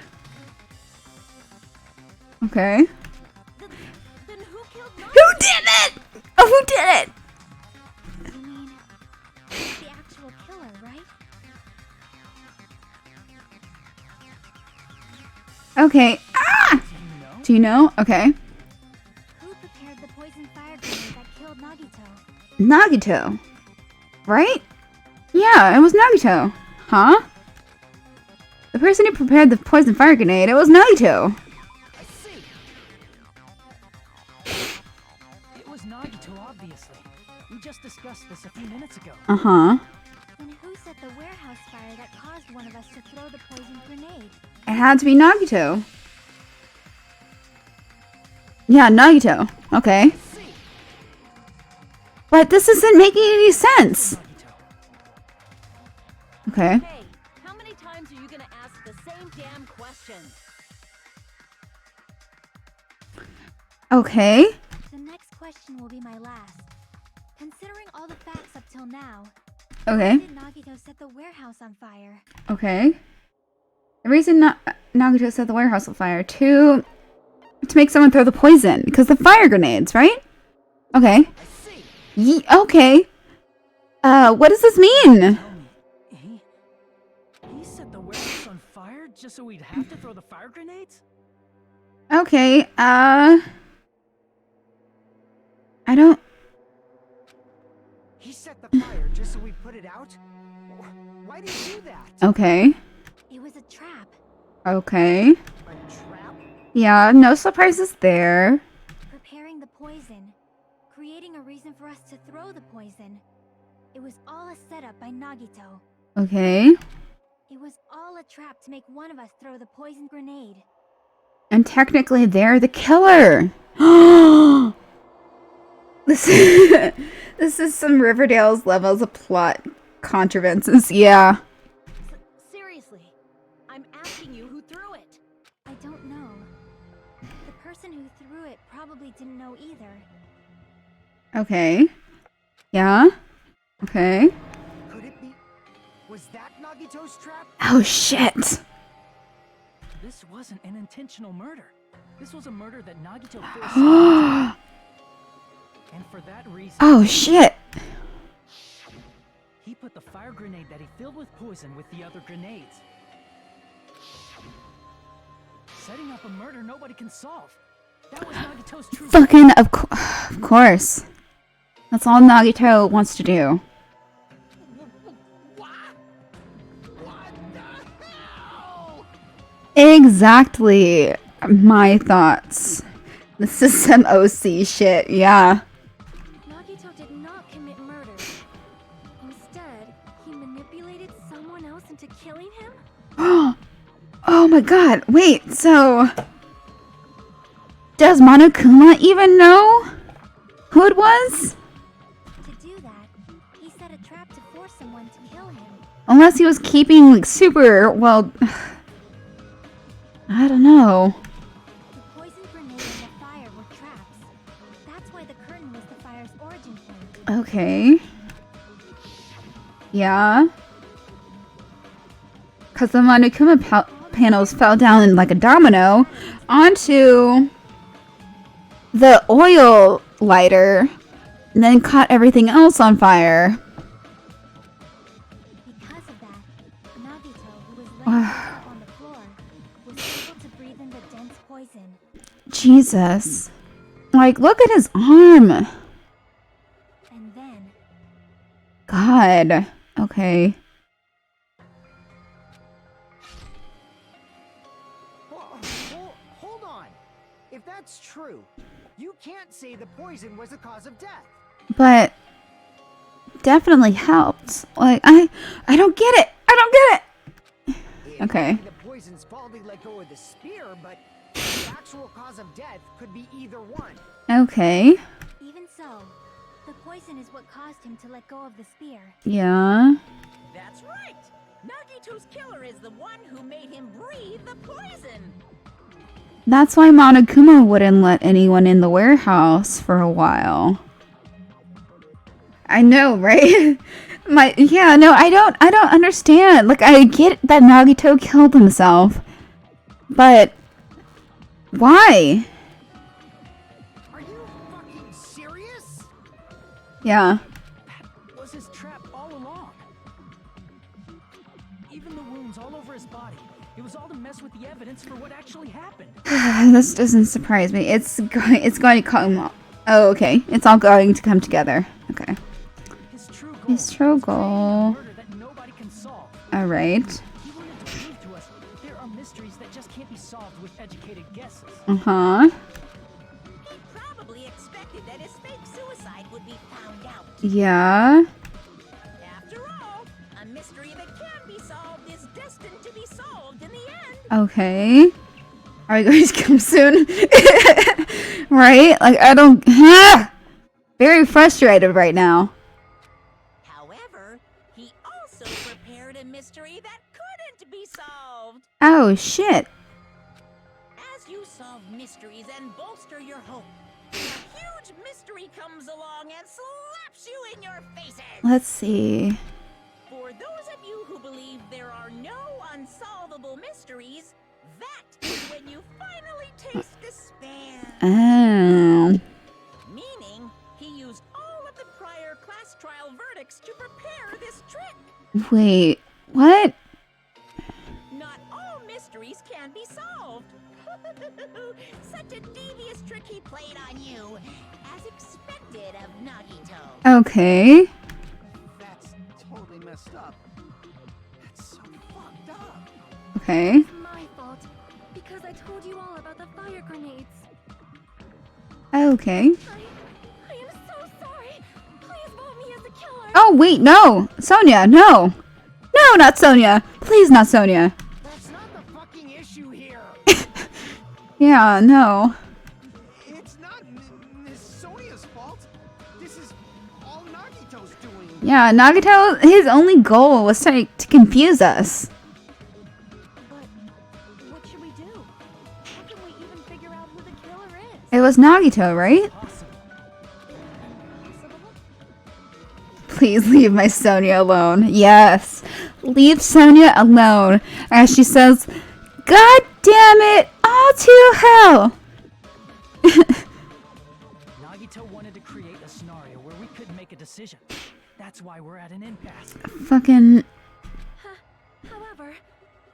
Okay. Then who killed Nagito? Who did it? Oh, who did it? You mean he's the actual killer, right? Okay. Ah! Do you know? Okay. Who prepared the poison fire grenade that killed Nagito? Nagito. Right? Yeah, it was Nagito. Huh? The person who prepared the poison fire grenade, it was Nagito. I see. It was Nagito, obviously. We just discussed this a few minutes ago. Uh-huh. Then who set the warehouse fire that caused one of us to throw the poison grenade? It had to be Nagito. Yeah, Nagito. Okay. But this isn't making any sense. Nagito. Okay. Hey, how many times are you gonna ask the same damn question? Okay. The next question will be my last. Considering all the facts up till now, Okay. why did Nagito set the warehouse on fire? Okay. The reason Nagito set the warehouse on fire to make someone throw the poison because the fire grenades, right? Okay. I see. Okay. What does this mean? Tell me, he set the warehouse on fire just so we'd have to throw the fire grenades? Okay. I don't. He set the fire just so we put it out? Why did he do that? Okay. It was a trap. Okay. A trap? Yeah, no surprises there. Preparing the poison. Creating a reason for us to throw the poison. It was all a setup by Nagito. Okay. It was all a trap to make one of us throw the poison grenade. And technically, they're the killer. this this is some Riverdale's levels of plot contrivances. Yeah. Seriously, I'm asking you who threw it. I don't know. The person who threw it probably didn't know either. Okay. Yeah. Okay. Could it be? Was that Nagito's trap? Oh shit. This wasn't an intentional murder. This was a murder that Nagito forced someone to do. And for that reason, Oh shit. he put the fire grenade that he filled with poison with the other grenades. Setting up a murder nobody can solve. That was Nagito's true Fucking of course. That's all Nagito wants to do. What? What the hell? Exactly my thoughts. This is some OC shit, yeah. Nagito did not commit murder. Instead, he manipulated someone else into killing him? Oh my god, wait, so... Does Monokuma even know who it was? To do that, he set a trap to force someone to kill him. Unless he was keeping, like, super, well... I don't know. The poison grenade and the fire were traps. That's why the curtain was the fire's origin point. Okay. Yeah. Because the Monokuma panels fell down in like a domino onto the oil lighter and then caught everything else on fire. Because of that, Nagito, who was laying himself on the floor, was able to breathe in the dense poison. Jesus. Like, look at his arm. And then, God. Okay. Hold on. If that's true, you can't say the poison was the cause of death. But definitely helped. Like, I don't get it. I don't get it. Okay. The poison's faulty let go of the spear, but the actual cause of death could be either one. Okay. even so, the poison is what caused him to let go of the spear. Yeah. That's right. Nagito's killer is the one who made him breathe the poison. That's why Monokuma wouldn't let anyone in the warehouse for a while. I know, right? No, I don't understand. Like, I get that Nagito killed himself, but why? Are you fucking serious? Yeah. That was his trap all along. Even the wounds all over his body. It was all to mess with the evidence for what actually happened. This doesn't surprise me. It's going to come. Oh, okay. It's all going to come together. Okay. His true goal. All right. He wanted to prove to us there are mysteries that just can't be solved with educated guesses. Uh-huh. He probably expected that his fake suicide would be found out. Yeah. After all, a mystery that can be solved is destined to be solved in the end. Okay. Are you going to come soon? Right? Like, I don't... Very frustrated right now. However, he also prepared a mystery that couldn't be solved. Oh, shit. As you solve mysteries and bolster your hope, a huge mystery comes along and slaps you in your faces. Let's see. For those of you who believe there are no unsolvable mysteries, that is when you finally taste despair. Oh. Meaning, he used all of the prior class trial verdicts to prepare this trick. Wait. What? Not all mysteries can be solved. Such a devious trick he played on you, as expected of Nagito. Okay. That's totally messed up. That's so fucked up. Okay. It's my fault. Because I told you all about the fire grenades. Okay. I am so sorry. Please vote me as the killer. Oh, wait, no. Sonia, no. No, not Sonia. Please, not Sonia. That's not the fucking issue here. Yeah, no. It's not Miss Sonia's fault. This is all Nagito's doing. Yeah, Nagito, his only goal was to confuse us. But what should we do? How can we even figure out who the killer is? It was Nagito, right? Possible? Please leave my Sonia alone. Yes. Leave Sonia alone. As she says, God damn it, all to hell. Nagito wanted to create a scenario where we couldn't make a decision. That's why we're at an impasse. Fucking... However,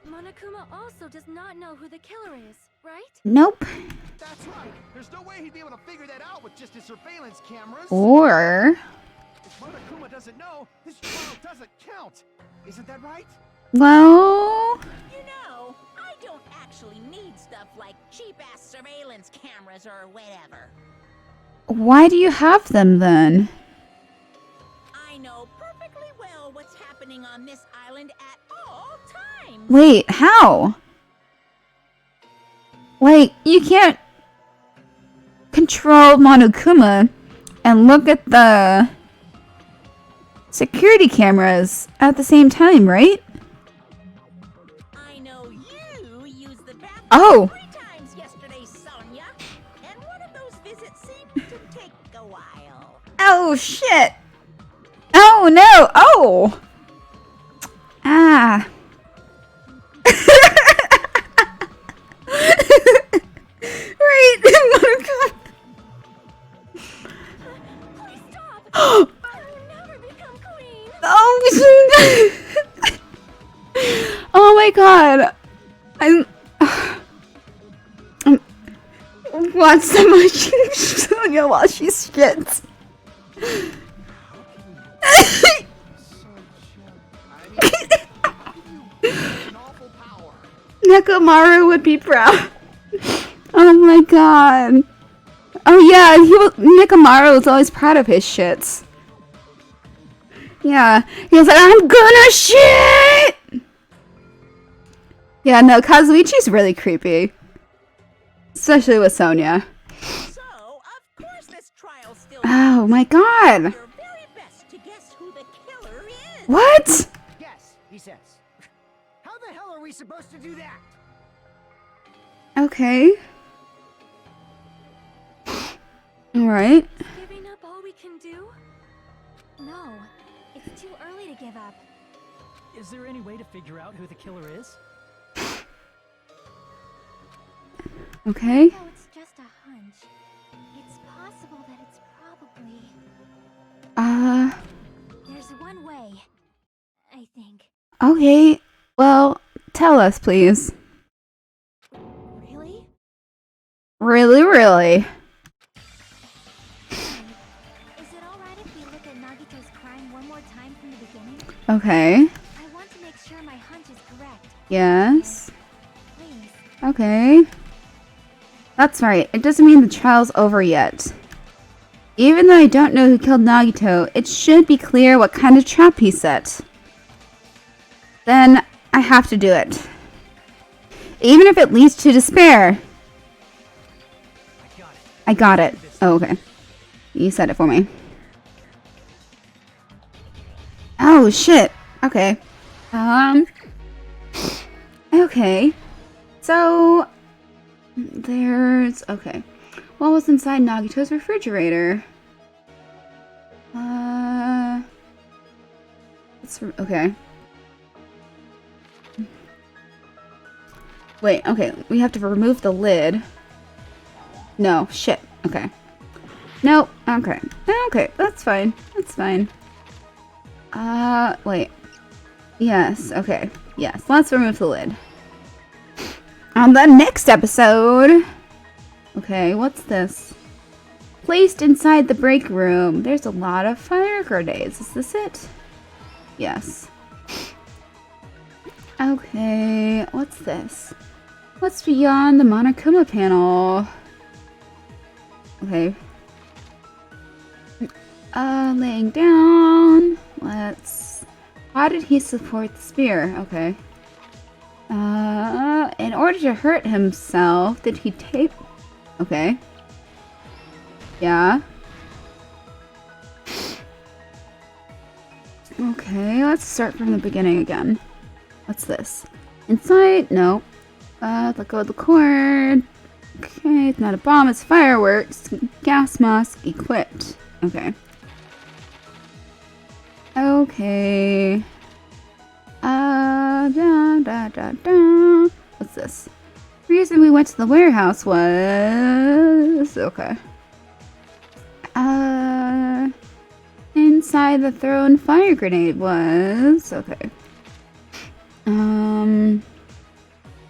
Monokuma also does not know who the killer is, right? Nope. That's right. There's no way he'd be able to figure that out with just his surveillance cameras. Or... If Monokuma doesn't know, his trial doesn't count. Isn't that right? Well... You know, I don't actually need stuff like cheap-ass surveillance cameras or whatever. Why do you have them then? I know perfectly well what's happening on this island at all times. Wait, how? Like, you can't control Monokuma and look at the security cameras at the same time, right? I know you used the bathroom Oh. 3 times yesterday, Sonia. And one of those visits seemed to take a while. Oh, shit! Oh, no! Oh! Ah. Right, Monokuma. Please stop! I will never become queen! Oh, oh my god. I'm watch someone shoot Sonia while she shits. Nekomaru would be proud. Oh my god. Oh yeah, Nekomaru was always proud of his shits. Yeah, he was like, I'm gonna shit! Yeah, no, Kazuichi's really creepy. Especially with Sonia. So, of course this trial still Oh my god! your very best to guess who the killer is. What? Yes, he says. How the hell are we supposed to do that? Okay. Alright. Giving up all we can do? No, it's too early to give up. Is there any way to figure out who the killer is? Okay. No, it's just a hunch. It's possible that it's probably... There's one way, I think. Okay. Well, tell us, please. Really? Really? Is it alright if we look at Nagito's crime one more time from the beginning? Okay. I want to make sure my hunch is correct. Yes. Please. Okay. That's right. It doesn't mean the trial's over yet. Even though I don't know who killed Nagito, it should be clear what kind of trap he set. Then I have to do it. Even if it leads to despair. I got it. Oh, okay. You said it for me. Oh, shit. Okay. Okay. So, there's... Okay. What was inside Nagito's refrigerator? Okay. Wait, okay. We have to remove the lid. No, shit. Okay. Nope. Okay. Okay, that's fine. That's fine. Wait. Yes, okay. Yes, let's remove the lid. On the next episode... Okay, what's this? Placed inside the break room. There's a lot of fire grenades. Is this it? Yes. Okay, what's this? What's beyond the Monokuma panel? Okay. Laying down. Let's... How did he support the spear? Okay. In order to hurt himself, did he tape... Okay. Yeah. Okay, let's start from the beginning again. What's this? Inside? No. Let go of the cord. Okay, it's not a bomb, it's fireworks. Gas mask equipped. Okay. Okay. What's this? The reason we went to the warehouse was... Okay. Inside the thrown fire grenade was... Okay.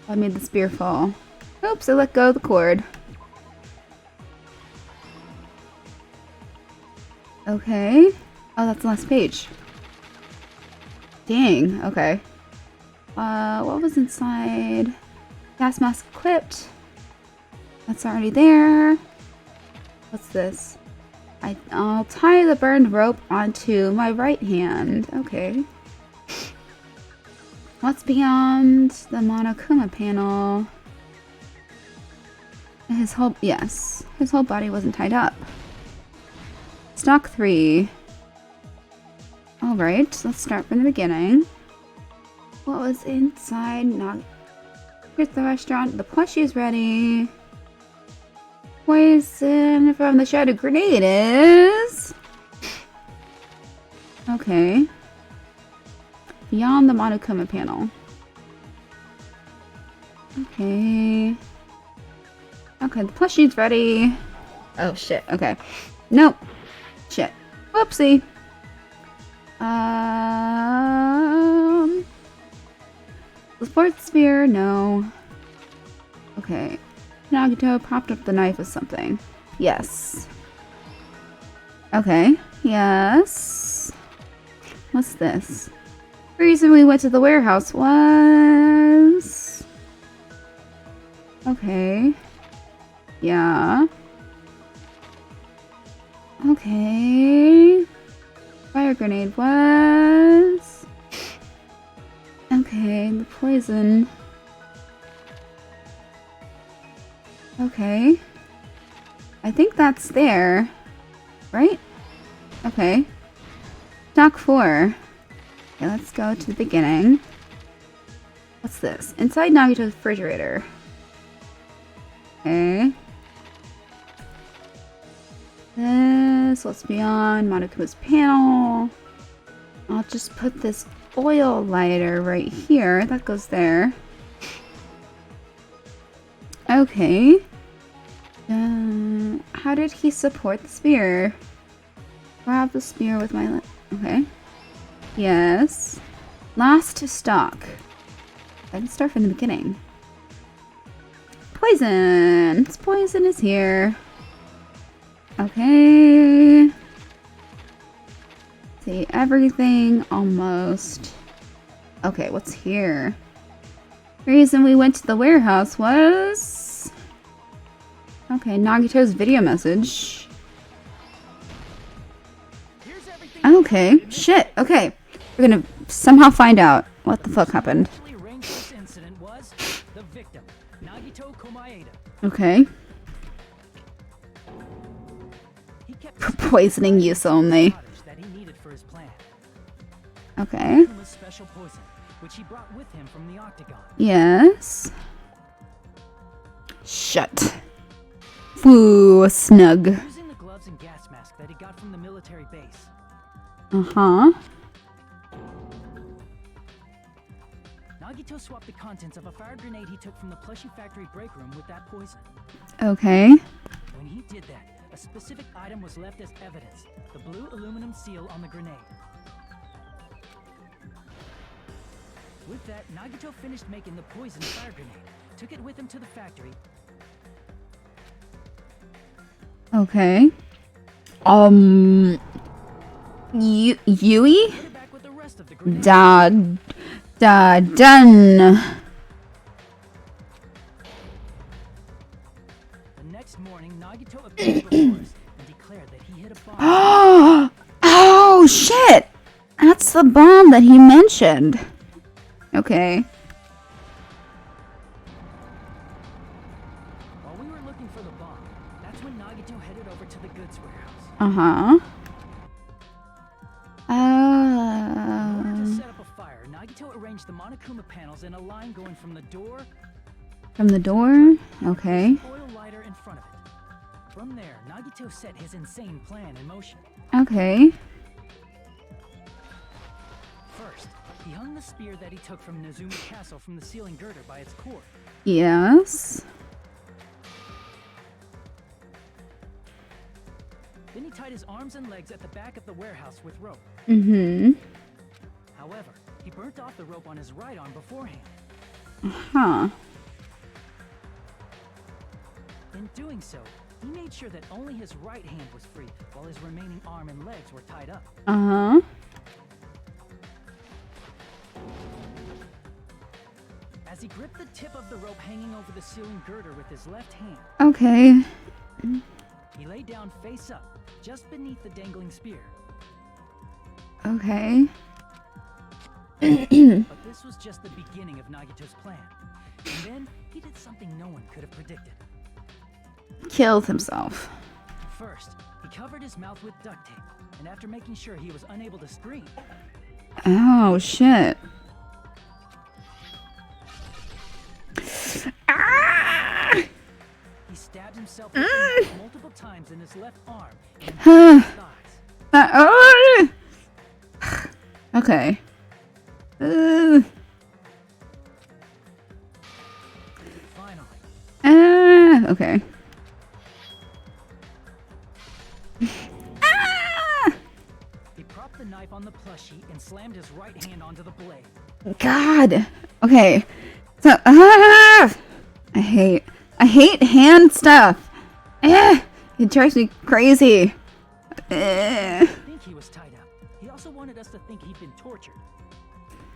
I made the spear fall. Oops, I let go of the cord. Okay. Oh, that's the last page. Dang, okay. What was inside? Gas mask equipped. That's already there. What's this? I'll tie the burned rope onto my right hand. Okay. What's beyond the Monokuma panel? His whole body wasn't tied up. Stock 3. Alright, let's start from the beginning. What was inside? Here's the restaurant. The plushie is ready. Poison from the shattered grenade is... Okay. Beyond the Monokuma panel. Okay. Okay, the plushie's ready. Oh, shit. Okay. Nope. Shit. Whoopsie. The sports sphere? No. Okay. Nagito propped up the knife with something. Yes. Okay. Yes. What's this? The reason we went to the warehouse was... Okay. Yeah. Okay. Fire grenade was... Okay, the poison... Okay. I think that's there. Right? Okay. Dock 4. Okay, let's go to the beginning. What's this? Inside Nagito's refrigerator. Okay. This So let's be on Monaco's panel. I'll just put this oil lighter right here. That goes there. Okay. How did he support the spear? Grab the spear with my... Okay. Yes. Last to stock. I can start from the beginning. Poison! Poison is here. Okay. See everything almost. Okay, what's here? The reason we went to the warehouse was... Okay, Nagito's video message. Okay, shit, okay. We're gonna somehow find out what the fuck happened. Okay. Poisoning use only. Okay. Yes. Shut. Ooh, snug. Using the gloves and gas mask that he got from the military base. Uh-huh. Nagito swapped the contents of a fire grenade he took from the plushie factory break room with that poison. Okay. When he did that, a specific item was left as evidence. The blue aluminum seal on the grenade. With that, Nagito finished making the poisoned fire grenade, took it with him to the factory. Okay. Yui? Done. The next morning, Nagito appeared before us and declared that he hit a bomb. Oh, shit! That's the bomb that he mentioned. Okay. While we were looking for the bomb, that's when Nagito headed over to the goods warehouse. Uh-huh. In order to set up a fire, Nagito arranged the Monokuma panels in a line going from the door... From the door? Okay. Oil lighter in front of it. From there, Nagito set his insane plan in motion. Okay. First, he hung the spear that he took from Nezumi Castle from the ceiling girder by its cord. Yes. Then he tied his arms and legs at the back of the warehouse with rope. Mm-hmm. However, he burnt off the rope on his right arm beforehand. Huh. In doing so, he made sure that only his right hand was free, while his remaining arm and legs were tied up. Uh-huh. As he gripped the tip of the rope hanging over the ceiling girder with his left hand, Okay. he lay down face up, just beneath the dangling spear. Okay. But this was just the beginning of Nagito's plan. And then, he did something no one could have predicted. Killed himself. First, he covered his mouth with duct tape, and after making sure he was unable to scream, Oh, shit. he stabbed himself with the knife multiple times in his left arm and in his thighs. Okay. Finally, Okay. he propped the knife on the plushie and slammed his right hand onto the blade. God. Okay. So, I hate hand stuff. It drives me crazy. I think he was tied up. He also wanted us to think he'd been tortured.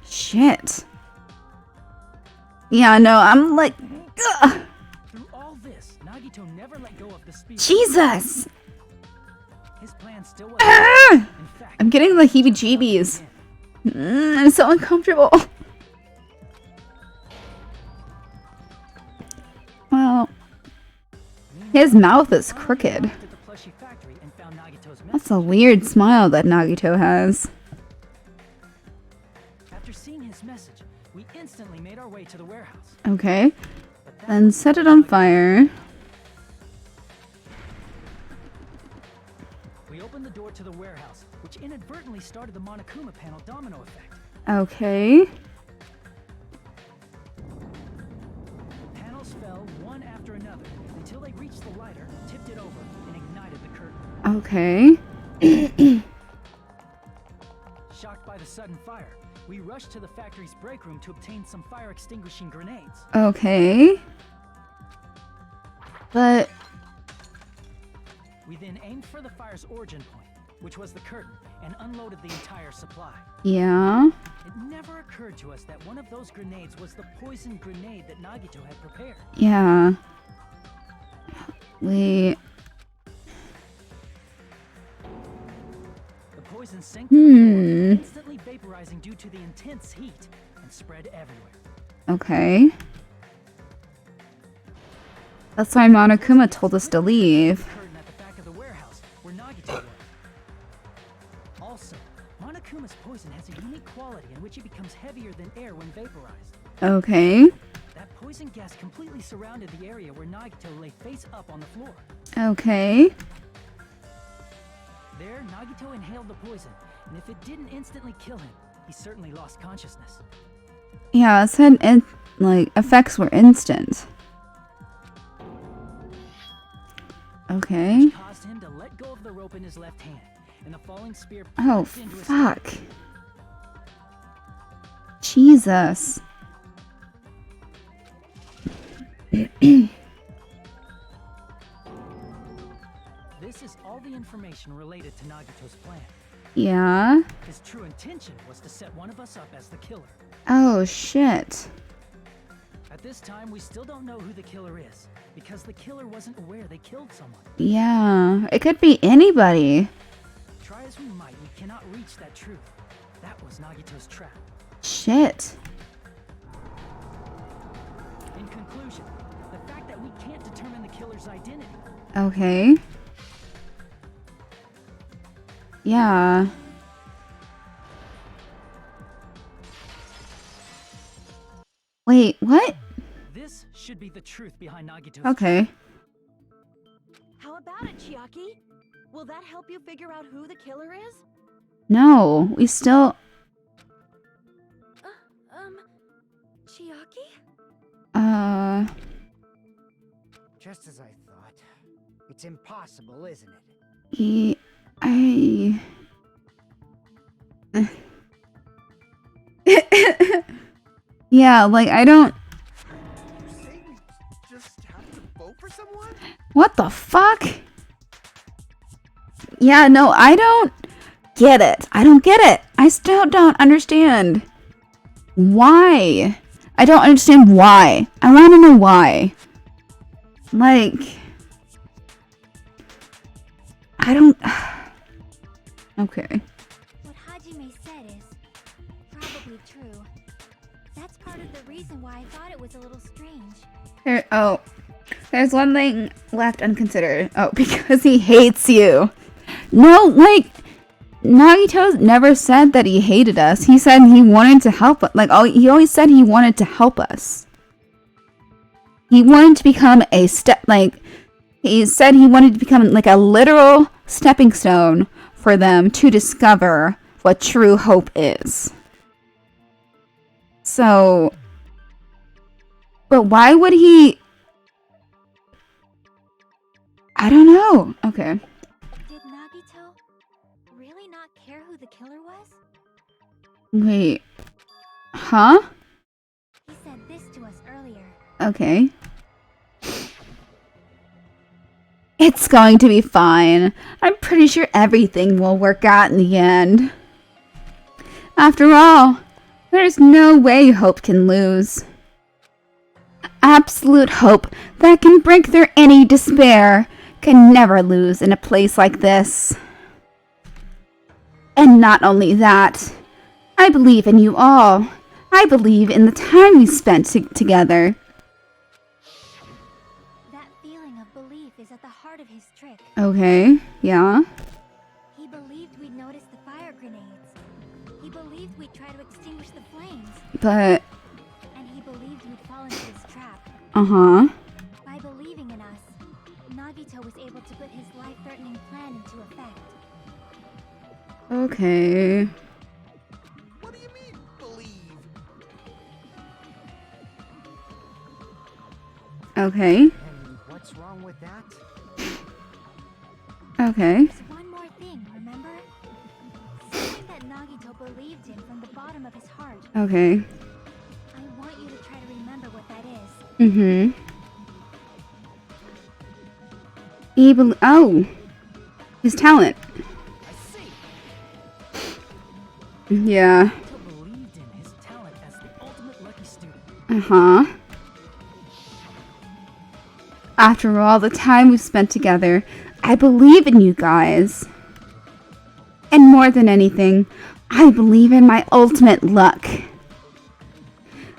Shit. Yeah, no, I'm like, ugh. Through all this, Nagito never let go of the spear. Jesus. His plan still was. Ah! In fact, I'm getting the heebie-jeebies. I'm so uncomfortable. Well, his mouth is crooked. That's a weird smile that Nagito has. After seeing his message, we instantly made our way to the warehouse. Okay. Then set it on fire. We opened to the warehouse, which inadvertently started the Monokuma panel domino effect. Okay. Panels fell one after another until they reached the lighter, tipped it over, and ignited the curtain. Okay. Shocked by the sudden fire, we rushed to the factory's break room to obtain some fire-extinguishing grenades. Okay. But We then aimed for the fire's origin point, which was the curtain, and unloaded the entire supply. yeah. It never occurred to us that one of those grenades was the poison grenade that Nagito had prepared. Yeah. We The poison sank to the floor, Hmm. instantly vaporizing due to the intense heat, and spread everywhere. Okay. That's why Monokuma told us to leave. Curtain at the back of the warehouse where Nagito worked. Also, Monokuma's poison has a unique quality in which it becomes heavier than air when vaporized. Okay. That poison gas completely surrounded the area where Nagito lay face up on the floor. Okay. There, Nagito inhaled the poison, and if it didn't instantly kill him, he certainly lost consciousness. Yeah, it said effects were instant. Okay. Which caused him to let go of the rope in his left hand, and the falling spear Oh, plunged into his fuck. Jesus. This is all the information related to Nagito's plan. Yeah. His true intention was to set one of us up as the killer. Oh, shit. At this time, we still don't know who the killer is, because the killer wasn't aware they killed someone. Yeah. It could be anybody. Try as we might, we cannot reach that truth. That was Nagito's trap. Shit. In conclusion, the fact that we can't determine the killer's identity. Okay. Yeah. Wait, what? This should be the truth behind Nagito's Okay. How about it, Chiaki? Will that help you figure out who the killer is? No, we still... Chiaki? Just as I thought. It's impossible, isn't it? Yeah, like, I don't... You say we just have to vote for someone? What the fuck? Yeah, no, I don't get it. I don't get it. I still don't understand. Why? I don't understand why. I want to know why. Like... I don't... Okay. What Hajime said is probably true. That's part of the reason why I thought it was a little strange. There's one thing left unconsidered. Oh, because he hates you. No, like, Nagito never said that he hated us. He said he wanted to help us. Like, he always said he wanted to help us. He wanted to become he said he wanted to become like a literal stepping stone for them to discover what true hope is. So, but why would he? I don't know. Okay. Did Nagito really not care who the killer was? Wait. Huh? He said this to us earlier. Okay. It's going to be fine. I'm pretty sure everything will work out in the end. After all, there's no way hope can lose. Absolute hope that can break through any despair can never lose in a place like this. And not only that, I believe in you all. I believe in the time we spent together. That feeling of belief is at the heart of his trick. Okay, yeah. He believed we'd notice the fire grenades. He believed we'd try to extinguish the flames. But, And he believed we'd fall into his trap. uh-huh. By believing in us, Nagito was able to put his life-threatening plan into effect. Okay. What do you mean, believe? Okay. And what's wrong with that? Okay. There's one more thing, remember? Something that Nagito believed in from the bottom of his heart. Okay. I want you to try to remember what that is. Mm-hmm. Oh. His talent. I see. Yeah. Nagito believed in his talent as the ultimate lucky student. Uh-huh. After all the time we've spent together, I believe in you guys. And more than anything, I believe in my ultimate luck.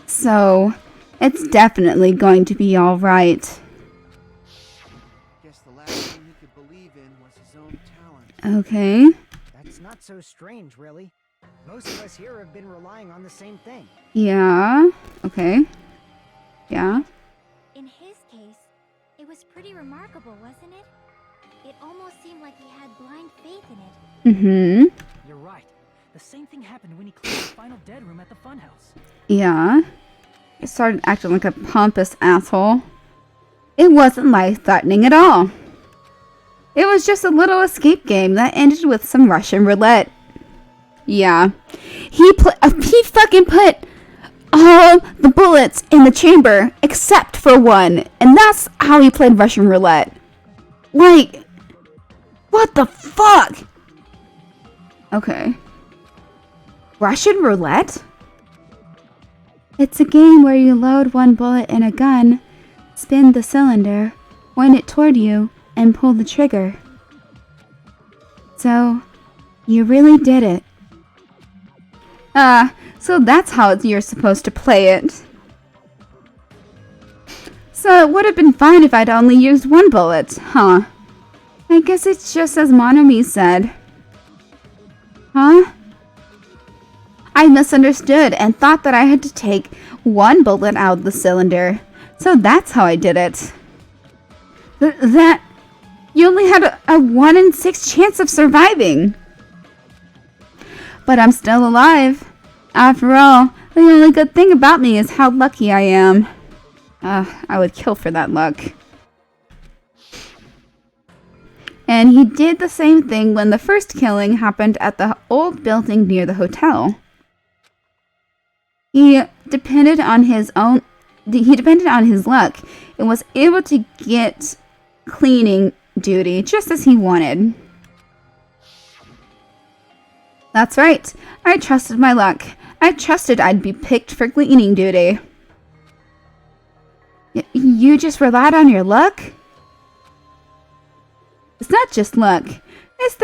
So, it's definitely going to be alright. Guess the last thing he could believe in was his own talent. Okay. That's not so strange, really. Most of us here have been relying on the same thing. Yeah. Okay. Yeah. In his case, it was pretty remarkable, wasn't it? It almost seemed like he had blind faith in it. Mm-hmm. You're right. The same thing happened when he cleared the final dead room at the funhouse. Yeah. He started acting like a pompous asshole. It wasn't life-threatening at all. It was just a little escape game that ended with some Russian roulette. Yeah. He fucking put all the bullets in the chamber except for one. And that's how he played Russian roulette. Like, what the fuck? Okay. Russian roulette? It's a game where you load one bullet in a gun, spin the cylinder, point it toward you, and pull the trigger. So, you really did it. So that's how you're supposed to play it. So it would have been fine if I'd only used one bullet, huh? I guess it's just as Monomi said. Huh? I misunderstood and thought that I had to take one bullet out of the cylinder. So that's how I did it. That... You only had a 1 in 6 chance of surviving. But I'm still alive. After all, the only good thing about me is how lucky I am. I would kill for that luck. And he did the same thing when the first killing happened at the old building near the hotel. He depended on his luck and was able to get cleaning duty just as he wanted. That's right. I trusted my luck. I trusted I'd be picked for cleaning duty. You just relied on your luck? It's not just luck. It's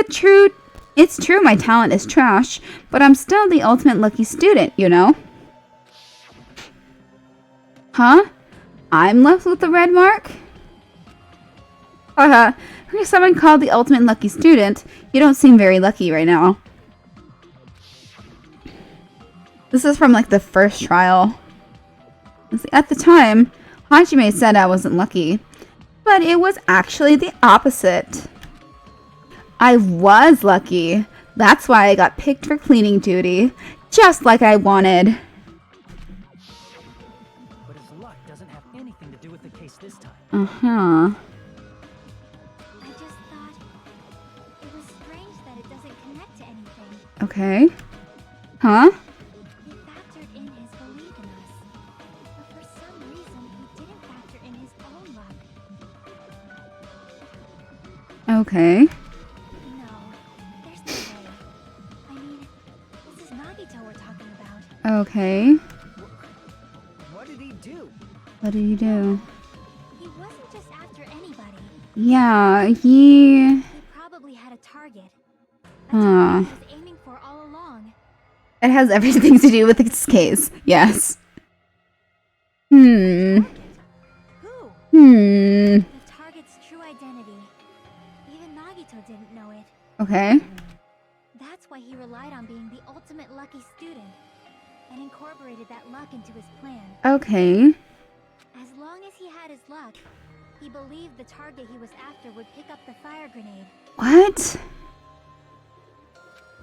true my talent is trash, but I'm still the ultimate lucky student, you know? Huh? I'm left with the red mark? For someone called the ultimate lucky student, you don't seem very lucky right now. This is from like the first trial. At the time, Hajime said I wasn't lucky, but it was actually the opposite. I was lucky. That's why I got picked for cleaning duty, just like I wanted. But his luck doesn't have anything to do with the case this time. Uh-huh. I just thought it was strange that it doesn't connect to anything. Okay. Huh? He factored in his belief in us, but for some reason he didn't factor in his own luck. Okay. No, there's no way. I mean, this is Nagito we're talking about. Okay. What did he do? What did you do? He wasn't just after anybody. Yeah, he... He probably had a target. A Huh. target he was aiming for all along. It has everything to do with this case. Yes. Who? The target's true identity. Even Nagito didn't know it. Okay. That's why he relied on being the ultimate lucky student and incorporated that luck into his plan. Okay. As long as he had his luck, he believed the target he was after would pick up the fire grenade. What?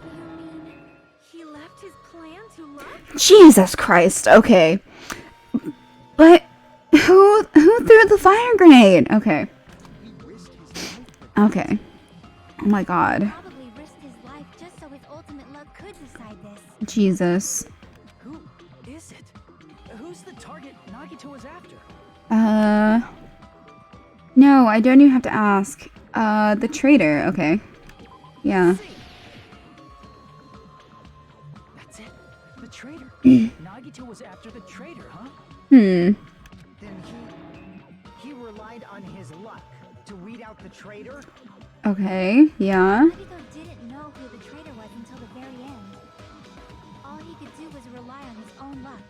You mean He left his plan to luck? Jesus Christ. Okay. But who threw the fire grenade? Okay. Okay. Oh my god. Probably risked his life just so his ultimate luck could decide this. Jesus. Who is it? Who's the target Nagito was after? No, I don't even have to ask. The traitor. Okay. Yeah. That's it. The traitor. Nagito was after the traitor, huh? Hmm. Then he relied on his luck to weed out the traitor? Okay. Yeah. Nagito didn't know who the traitor was until the very end. All he could do was rely on his own luck.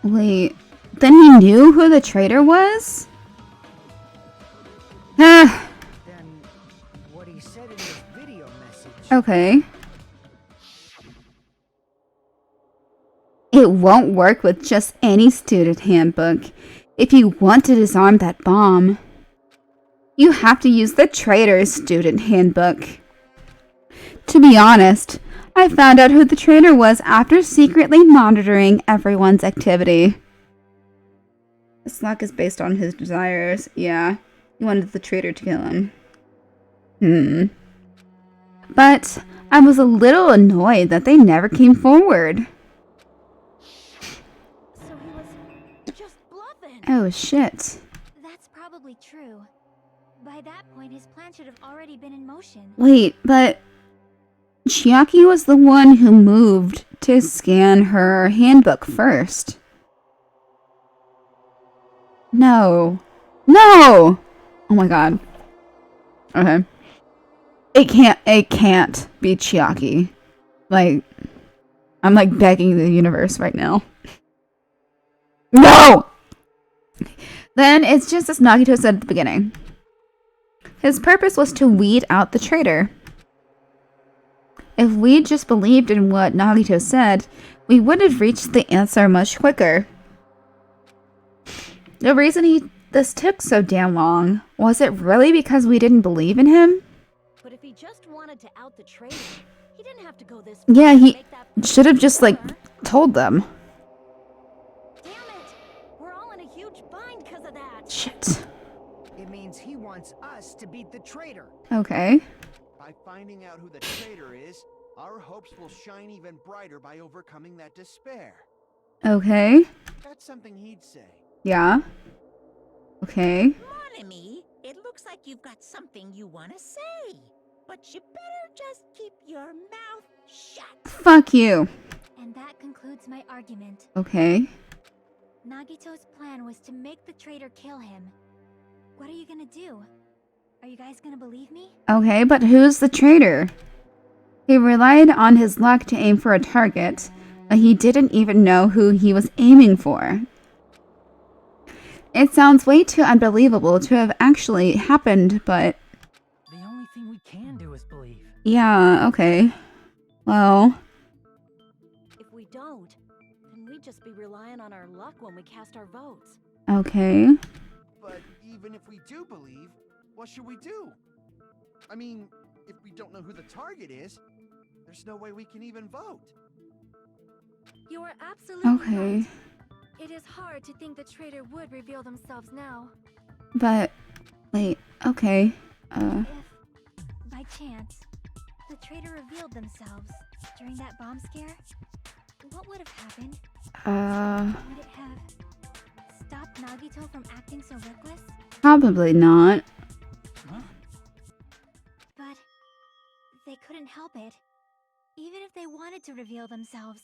Wait. Then he knew who the traitor was? Ah. Then what he said in his video message. Okay. It won't work with just any student handbook. If you want to disarm that bomb, you have to use the traitor's student handbook. To be honest, I found out who the traitor was after secretly monitoring everyone's activity. This luck is based on his desires. Yeah, he wanted the traitor to kill him. But I was a little annoyed that they never came forward. So he was just bluffing. Oh shit. That's probably true. By that point, his plan should have already been in motion. Wait, but Chiaki was the one who moved to scan her handbook first. No. No! Oh my god. Okay. It can't be Chiaki. Like, I'm like begging the universe right now. No! Then it's just as Nagito said at the beginning. His purpose was to weed out the traitor. If we just believed in what Nagito said, we would have reached the answer much quicker. The reason this took so damn long, was it really because we didn't believe in him? But if he just wanted to out the traitor, he didn't have to go this far Yeah, to he make that should have just, like, told them. Damn it! We're all in a huge bind because of that. Shit. It means he wants us to beat the traitor. Okay. By finding out who the traitor is, our hopes will shine even brighter by overcoming that despair. Okay. That's something he'd say. Yeah. Okay. Mon ami, it looks like you've got something you want to say. But you better just keep your mouth shut. Fuck you. And that concludes my argument. Okay. Nagito's plan was to make the traitor kill him. What are you gonna do? Are you guys gonna believe me? Okay, but who's the traitor? He relied on his luck to aim for a target, but he didn't even know who he was aiming for. It sounds way too unbelievable to have actually happened, but... The only thing we can do is believe. Yeah, okay. Well... If we don't, then we'd just be relying on our luck when we cast our votes. Okay. But even if we do believe, what should we do? I mean, if we don't know who the target is, there's no way we can even vote. You are absolutely Okay. right. It is hard to think the traitor would reveal themselves now. But... Wait, okay. If, by chance, the traitor revealed themselves during that bomb scare, what would have happened? Would it have stopped Nagito from acting so reckless? Probably not. Huh? But they couldn't help it. Even if they wanted to reveal themselves,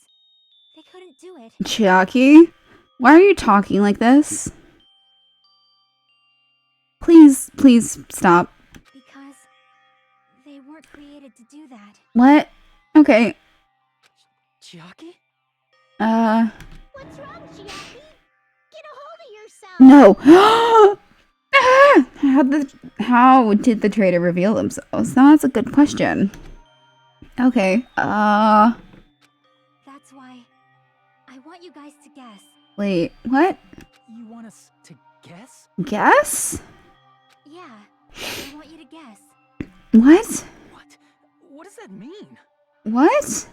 they couldn't do it. Chiaki? Why are you talking like this? Please, please stop. Because they weren't created to do that. What? Okay. Chiaki? What's wrong, Chiaki? Get a hold of yourself! No! Ah! How did the traitor reveal themselves? That's a good question. Okay, That's why I want you guys to guess. wait, what? You want us to guess? Guess? Yeah, I want you to guess. What? What? What does that mean? What?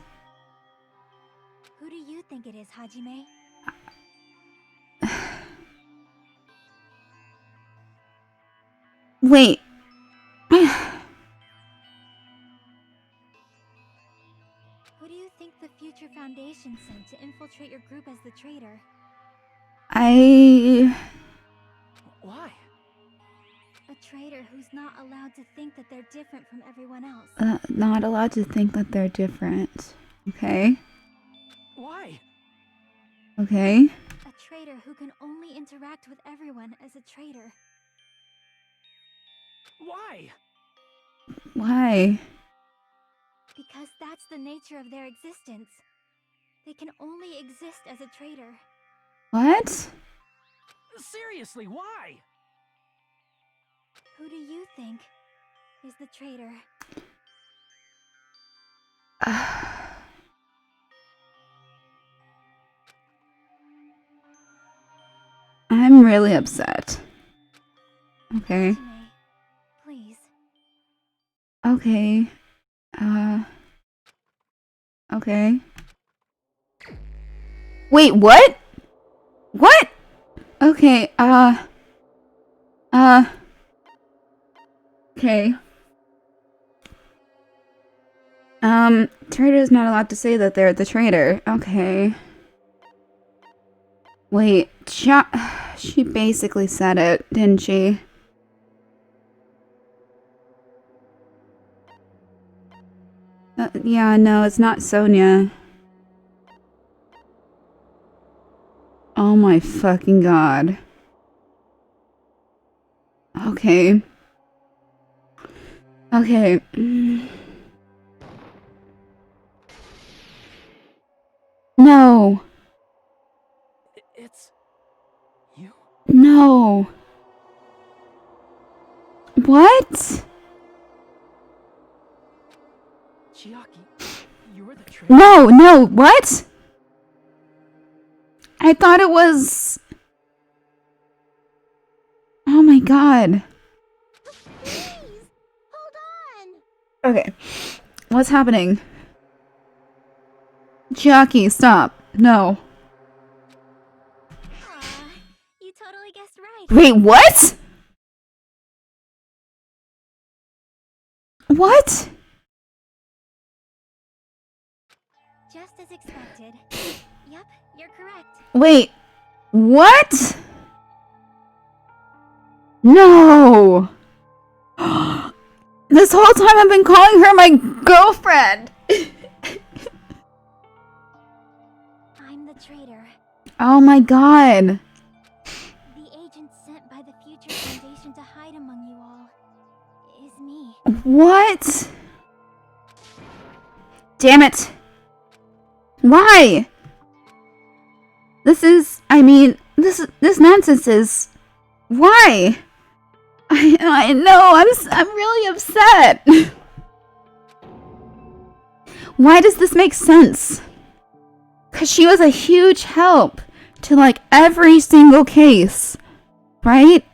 Who do you think it is, Hajime? Wait. Who do you think the Future Foundation sent to infiltrate your group as the traitor? Why? A traitor who's not allowed to think that they're different from everyone else. Not allowed to think that they're different. Okay. Why? Okay. A traitor who can only interact with everyone as a traitor. Why? Why? Because that's the nature of their existence. They can only exist as a traitor. What? Seriously, why? Who do you think is the traitor? I'm really upset. Okay. Hajime, please. Okay. Okay. Wait, what? What? Okay, okay. Traitor's not allowed to say that they're the traitor. Okay. Wait, she basically said it, didn't she? Yeah, no, it's not Sonia. Oh my fucking god. Okay. Okay. No. It's you? No. What? Chiaki, you're the traitor? No, what? I thought it was... Oh my god. Please, hold on. Okay. What's happening? Chiaki, stop. No. Aw, you totally guessed right. Wait, what? What? Just as expected. Yep, you're correct. Wait, what? No! This whole time I've been calling her my girlfriend! I'm the traitor. Oh my god. The agent sent by the Future Foundation to hide among you all is me. What? Damn it. Why? This nonsense is... Why? I know, I'm really upset. Why does this make sense? Because she was a huge help to, like, every single case. Right?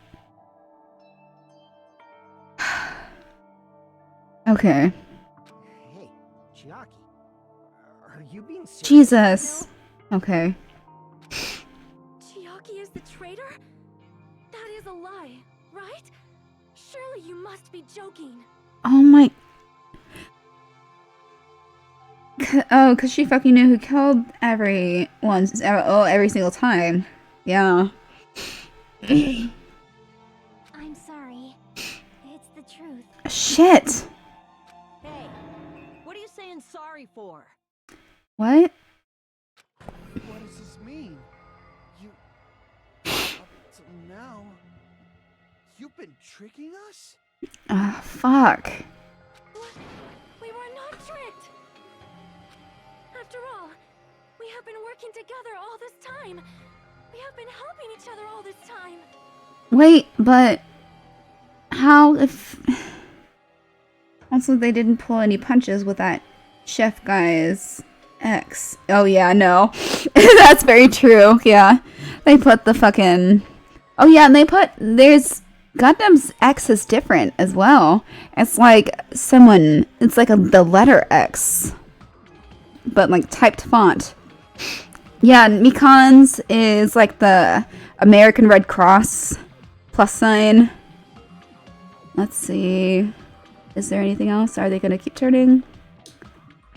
Okay. Hey, Chiaki. Are you being serious? Jesus. Okay. Chiaki is the traitor? That is a lie, right? Surely you must be joking. Oh my... Oh, because she fucking knew who killed everyone. Oh, every single time. Yeah. I'm sorry. It's the truth. Shit. Hey, what are you saying sorry for? What? What does this mean? You... Up till now... You've been tricking us? Ah, fuck. What? We were not tricked! After all, we have been working together all this time. We have been helping each other all this time. Wait, but... How if... Also, they didn't pull any punches with that chef guy's ex. Oh yeah, no. That's very true, yeah. They put the fucking... Oh yeah, and they put... There's... Gundam's X is different as well. It's like someone... It's like the letter X. But like typed font. Yeah, Mikan's is like the American Red Cross plus sign. Let's see. Is there anything else? Are they gonna keep turning?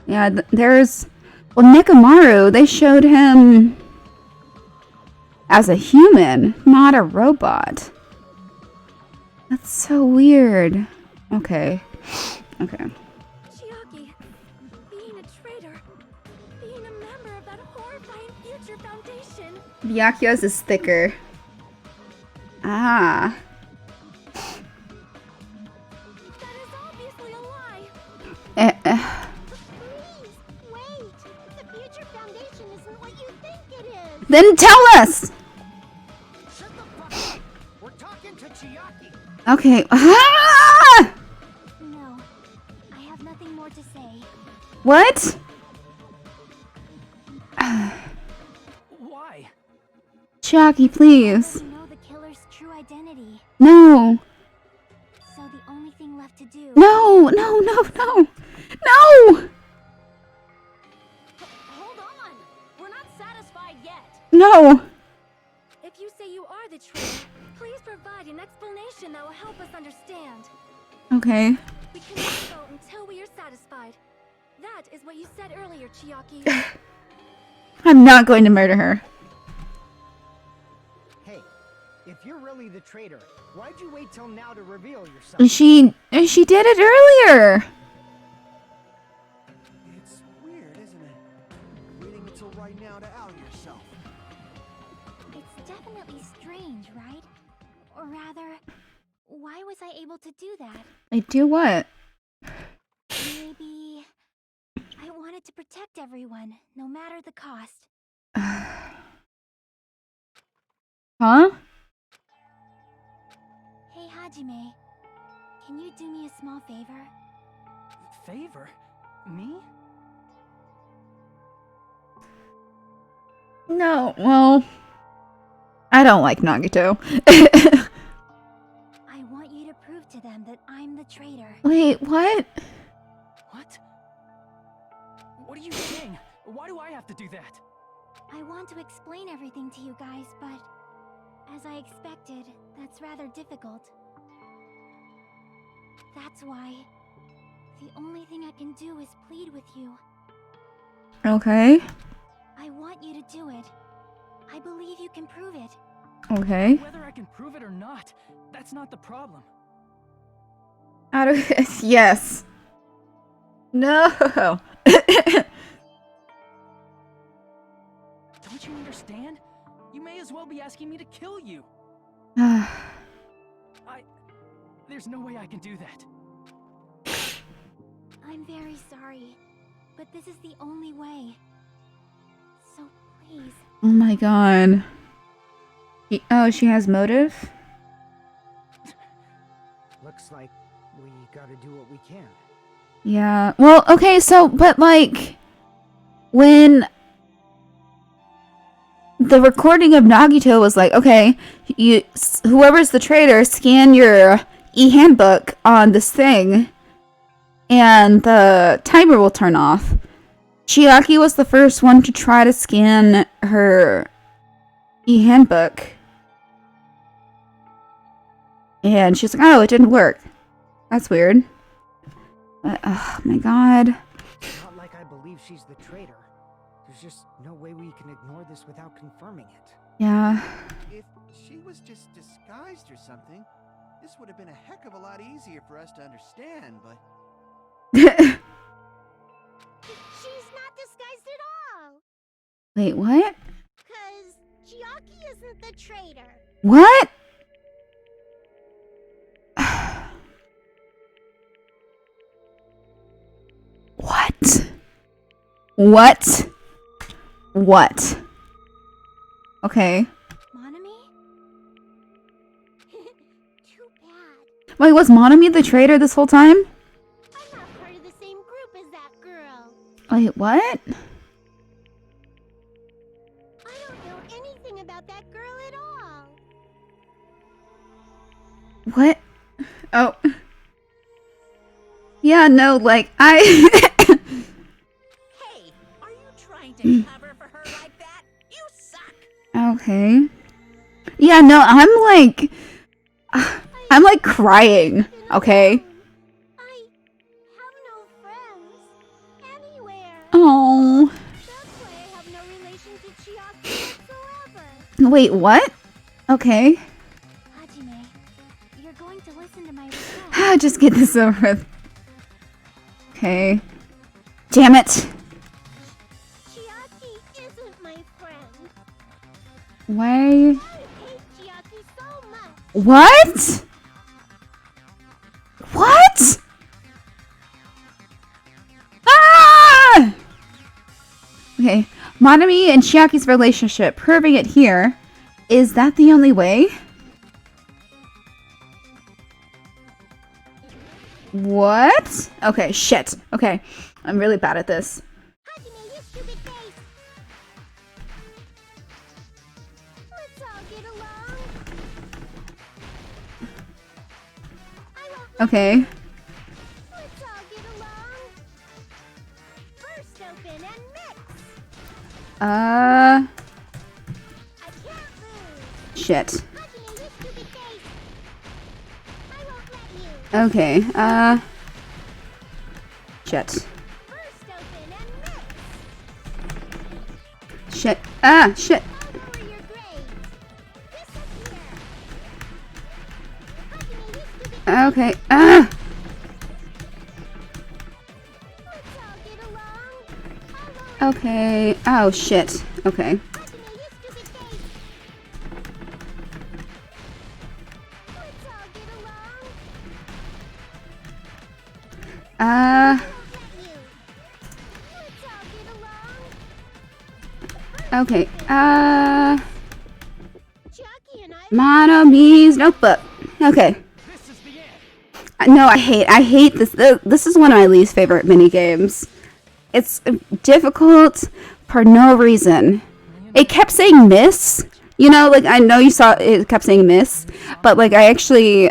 Yeah, there's... Well, Nekomaru, they showed him as a human, not a robot. That's so weird. Okay. Okay. Chiaki, being a traitor, being a member of that horrifying future foundation. Byakuya's is thicker. Ah. That is obviously a lie. Please, wait. The future foundation isn't what you think it is. Then tell us! Shut the fuck up! We're talking to Chiaki! Okay. Ah! No, I have nothing more to say. What? Why? Chiaki, please. We know the killer's true identity, No. so the only thing left to do. No, no, no, no. No! Hold on. We're not satisfied yet. No. If you say you are the traitor, please provide an explanation that will help us understand. Okay. We cannot go until we are satisfied. That is what you said earlier, Chiaki. I'm not going to murder her. Hey, if you're really the traitor, why'd you wait till now to reveal yourself? She did it earlier. It's weird, isn't it? Waiting until right now to out yourself. It's definitely strange, right? Or rather, why was I able to do that? I do what? Maybe I wanted to protect everyone, no matter the cost. Huh? Hey, Hajime, can you do me a small favor? Favor? Me? No, well... I don't like Nagito. I want you to prove to them that I'm the traitor. Wait, what? What? What are you saying? Why do I have to do that? I want to explain everything to you guys, but as I expected, that's rather difficult. That's why the only thing I can do is plead with you. Okay. I want you to do it. I believe you can prove it. Okay. Whether I can prove it or not, that's not the problem. Out of yes. No. Don't you understand? You may as well be asking me to kill you. There's no way I can do that. I'm very sorry, but this is the only way. So please. Oh my god. Oh, she has motive? Looks like we gotta do what we can. Yeah. Well, okay, so, but like, when the recording of Nagito was like, okay, whoever's the traitor, scan your e-handbook on this thing, and the timer will turn off. Chiaki was the first one to try to scan her e-handbook. And she's like, oh, it didn't work. That's weird. But, oh my god. Not like I believe she's the traitor. There's just no way we can ignore this without confirming it. Yeah. If she was just disguised or something, this would have been a heck of a lot easier for us to understand, but... She's not disguised at all. Wait, what? 'Cause Chiaki isn't the traitor. What? What? What? What? Okay. Monami? Too bad. Wait, was Monami the traitor this whole time? I'm not part of the same group as that girl. Wait, what? I don't know anything about that girl at all. What? Oh. Yeah, no, like, I... Hey, are you trying to cover for her Okay. Yeah, no, I'm like crying, okay? I have no friends anywhere. Oh. That's why I have no relation to Chiaki whatsoever. Wait, what? Okay. Hajime, you're going to listen to my request. Just get this over with. Okay. Damn it. Chiaki isn't my friend. Why? I hate Chiaki so much. What? What? Ah! Okay. Monami and Chiaki's relationship, proving it here. Is that the only way? What? Okay, shit. Okay. I'm really bad at this. Hajime, you stupid face. Let's all get along. I won't Okay. Let's all get along. First open and mix. I can't lose. Shit. Hajime, you stupid face. I won't let you. Okay, shit. First open and mix. Shit. Shit. I'll lower your grade. Disappear. Hajime, you stupid. Okay, Let's all get along. I'll lower Okay. Oh, shit. Okay. Hajime, you stupid face. Let's all get along. Uh, Let you. Let's all get along. okay. Chiaki and I. Monomi's notebook. Okay. This is the end. No, I hate this. This is one of my least favorite mini games. It's difficult for no reason. It kept saying miss. You know, like, I know you saw it kept saying miss, but like I actually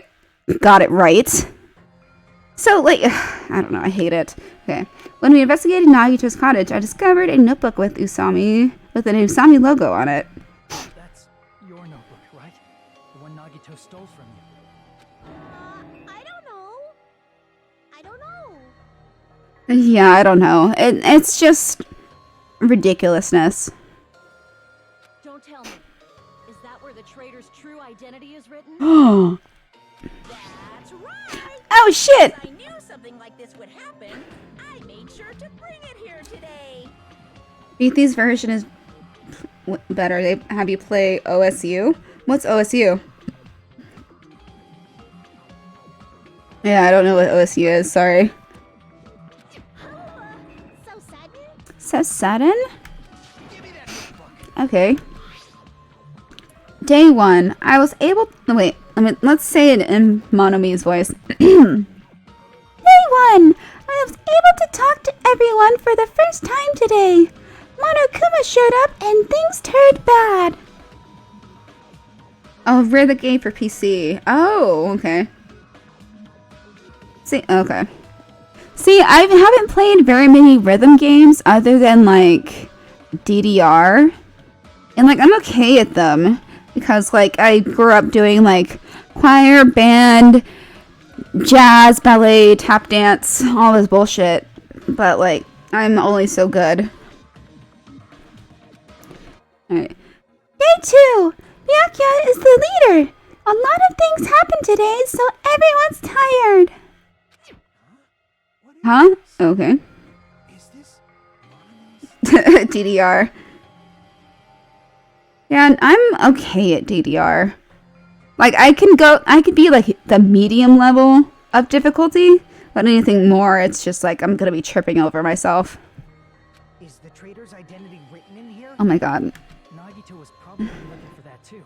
got it right. So, like, I don't know, I hate it. Okay. When we investigated Nagito's cottage, I discovered a notebook with an Usami logo on it. That's your notebook, right? The one Nagito stole from you. I don't know. I don't know. Yeah, I don't know. It's just ridiculousness. Don't tell me. Is that where the traitor's true identity is written? Oh, That's right. shit! I knew something like this would happen. I made sure to bring it here today. Beathy's version is better. They have you play OSU. What's OSU? Yeah, I don't know what OSU is. Sorry. So sudden? So sudden? Okay. Day 1. I was able. Wait. Let's say it in Monomi's voice. Day 1. I was able to talk to everyone for the first time today. Monokuma showed up and things turned bad. Oh, rare the game for PC. Oh, okay. See, okay. See, I haven't played very many rhythm games other than, like, DDR. And, like, I'm okay at them. Because, like, I grew up doing, like, choir, band, jazz, ballet, tap dance, all this bullshit. But, like, I'm only so good. Alright. Day 2! Byakuya is the leader! A lot of things happened today, so everyone's tired. Huh? Okay. Is this DDR. Yeah, and I'm okay at DDR. Like, I could be like the medium level of difficulty, but anything more, it's just like I'm gonna be tripping over myself. Is the traitor's identity written in here? Oh my god. Nagito was probably looking for that too.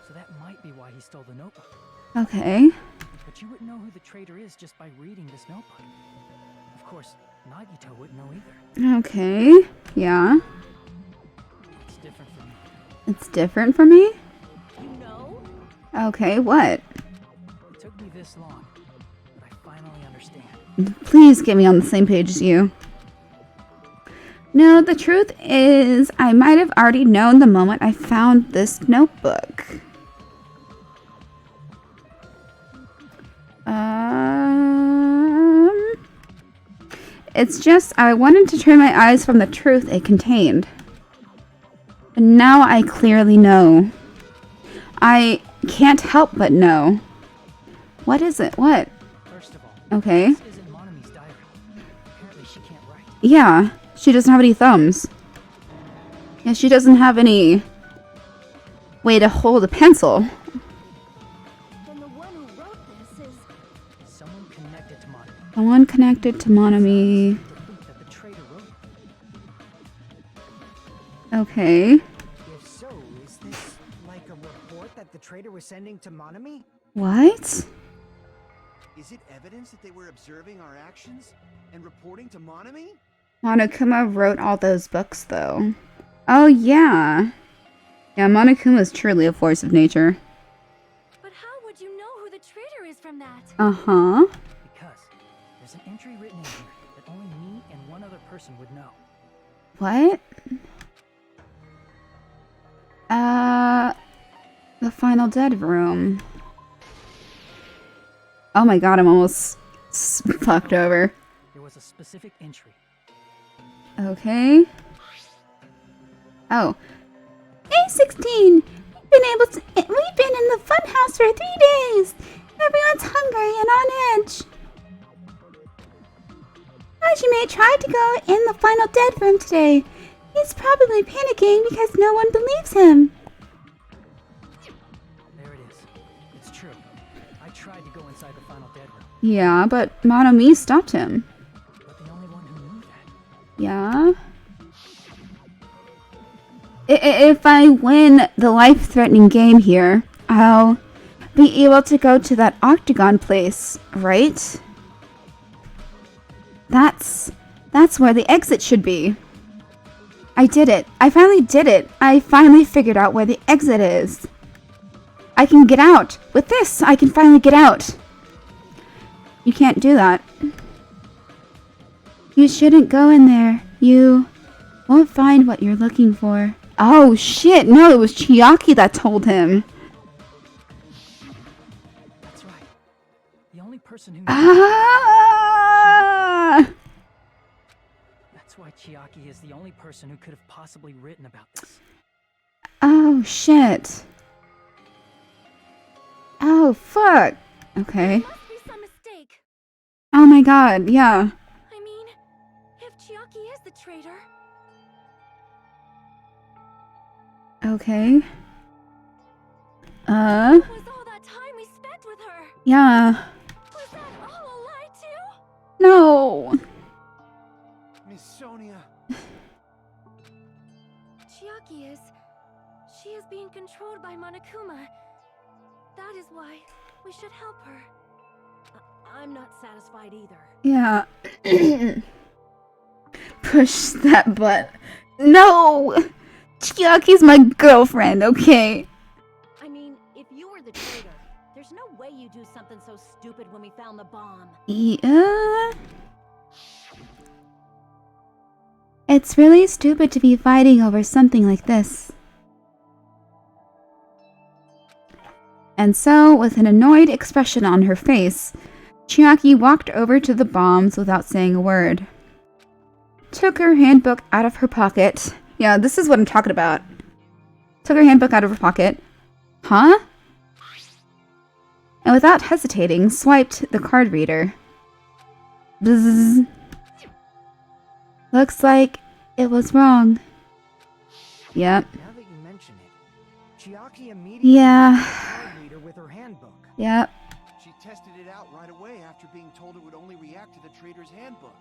So that might be why he stole the notebook. Okay. But you wouldn't know who the traitor is just by reading this notebook. Of course, Nagito wouldn't know either. Okay. Yeah. It's different for me. It's different for me? You know? Okay, what? It took me this long, but I finally understand. Please get me on the same page as you. No, the truth is, I might have already known the moment I found this notebook. It's just I wanted to turn my eyes from the truth it contained. But now I clearly know. I can't help but know. What is it? What? First of all, Okay. this isn't Monomi's diary. Apparently she can't write. Yeah, she doesn't have any thumbs. Yeah, she doesn't have any way to hold a pencil. Then the one who wrote this is... Someone connected to Monomi. Someone connected to Monomi. To think that the traitor wrote it. Okay. If so, is this like a report that the traitor was sending to Monomi? What? Is it evidence that they were observing our actions and reporting to Monomi? Monokuma wrote all those books, though. Oh, yeah. Yeah, Monokuma is truly a force of nature. But how would you know who the traitor is from that? Uh-huh. Because there's an entry written in here that only me and one other person would know. What? The final dead room. Oh my god, I'm almost fucked over. There was a specific entry. Okay. Oh. Day 16! We've been in the funhouse for 3 days! Everyone's hungry and on edge. Hajime tried to go in the final dead room today. He's probably panicking because no one believes him. There it is. It's true. I tried to go inside the final dead room, Yeah, but Monomi stopped him. but the only one who knew that. Yeah. If I win the life-threatening game here, I'll be able to go to that octagon place, right? That's where the exit should be. I did it. I finally did it. I finally figured out where the exit is. I can get out. With this, I can finally get out. You can't do that. You shouldn't go in there. You won't find what you're looking for. Oh shit, no, it was Chiaki that told him. That's right. The only person who Ah! That's why Chiaki is the only person who could have possibly written about this. Oh shit. Oh fuck. Okay. There must be some mistake. Oh my god, yeah. I mean, if Chiaki is the traitor, Okay. what was all that time we spent with her? Yeah. Was that all a lie too? No. Miss Sonia. Chiaki is... She is being controlled by Monokuma. That is why we should help her. I'm not satisfied either. Yeah. Push that butt. No! Chiaki's my girlfriend, okay? I mean, if you were the traitor, there's no way you do something so stupid when we found the bomb. Yeah. It's really stupid to be fighting over something like this. And so, with an annoyed expression on her face, Chiaki walked over to the bombs without saying a word. Took her handbook out of her pocket. Yeah, this is what I'm talking about. Took her handbook out of her pocket. Huh? And without hesitating, swiped the card reader. Bzzz. Looks like it was wrong. Yep. Now that you mention it, Chiaki immediately Yeah. used the card reader with her handbook. Yep. She tested it out right away after being told it would only react to the traitor's handbook.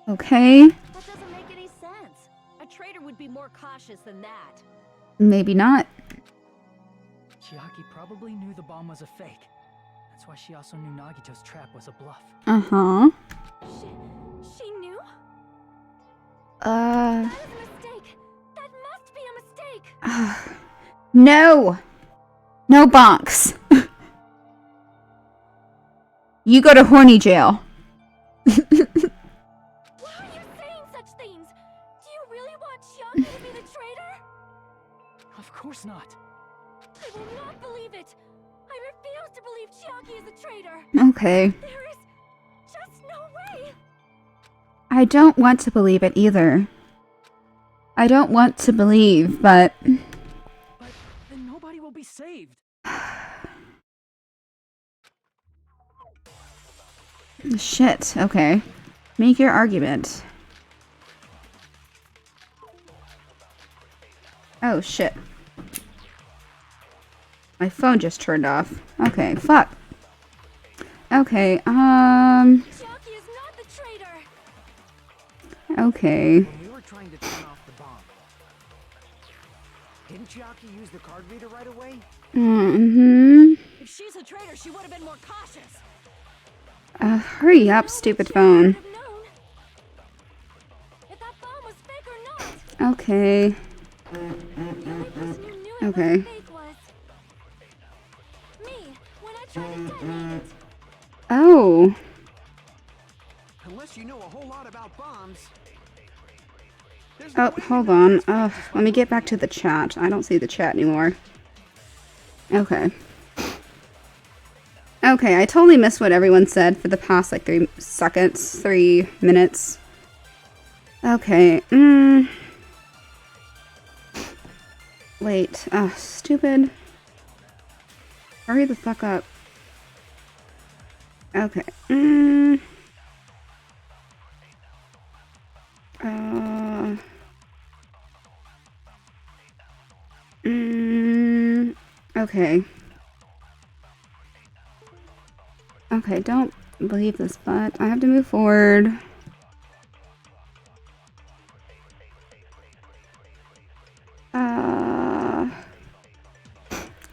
Okay. That doesn't make any sense. A traitor would be more cautious than that. Maybe not. Chiaki probably knew the bomb was a fake. That's why she also knew Nagito's trap was a bluff. Uh-huh. She knew? Uh... That is a mistake. That must be a mistake. No! No bonks. You go to horny jail. Why are you saying such things? Of course not. I will not believe it! I refuse to believe Chiaki is a traitor! Okay. There is just no way! I don't want to believe it either. I don't want to believe, but... But then nobody will be saved. Shit, okay. Make your argument. Oh, shit. My phone just turned off. Okay, fuck. Okay, Chiaki is not the traitor! okay. When we were trying to turn off the bomb, didn't Chiaki use the card reader right away? Mm-hmm. If she's a traitor, she would have been more cautious. Hurry up, stupid phone. Would have known if that bomb was fake or not! Okay. The only person who knew it Okay. was fake was... me, when I tried to detonate it! Oh. Unless you know a whole lot about bombs. Oh, hold on. Let me get back to the chat. I don't see the chat anymore. Okay. Okay, I totally missed what everyone said for the past, like, 3 seconds. 3 minutes. Okay, Wait. Stupid. Hurry the fuck up. Okay. Okay. Okay, don't believe this, but I have to move forward.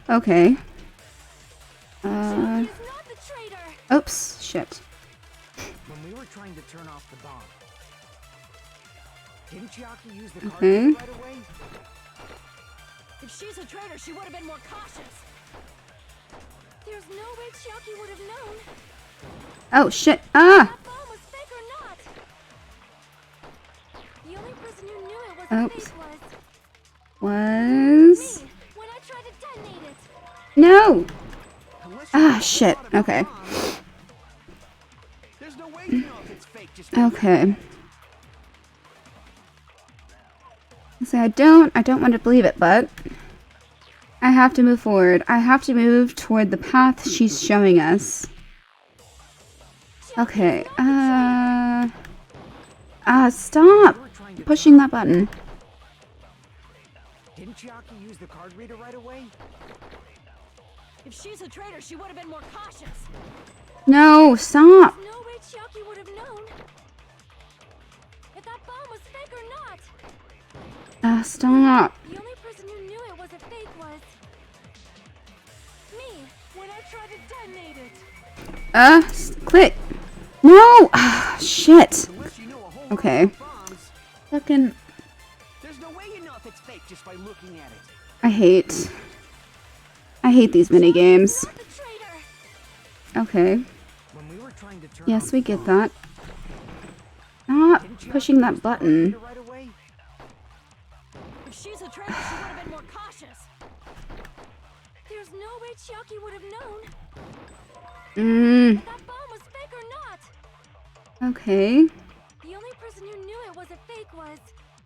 Okay. Chiaki is not the traitor! Oops, shit. When we were trying to turn off the bomb, didn't Chiaki use the card Okay. reader right away? If she's a traitor, she would have been more cautious. There's no way Chiaki would have known Oh, shit. that bomb was fake or not! The only person who knew it was a Oops. fake was... Was... me, when I tried to detonate it! No! Unless you know a whole Shit. lot about Okay. bombs. There's no way to know if it's fake just by Okay. So I don't want to believe it, but I have to move forward. I have to move toward the path she's showing us. Okay, stop pushing that button. Didn't Chiaki use the card reader right away? If she's a traitor, she would have been more cautious. No, stop. No way Chiaki would have known if that bomb was fake or not! Stop. The only person who knew it was a fake was... me, when I tried to detonate it! Click. No! Shit. Unless you know a whole lot Okay. about bombs. Fucking... There's no way you know if it's fake just by looking at it. I hate these mini games. Not the traitor! When Okay. we were trying to turn Yes, off we the get bomb, that. Stop didn't Chiaki pushing use that the card button. reader right away? If she's a traitor, she would have been more cautious. There's no way Chiaki would have known Mm, if that bomb was fake or not! okay. The only person who knew it was a fake was...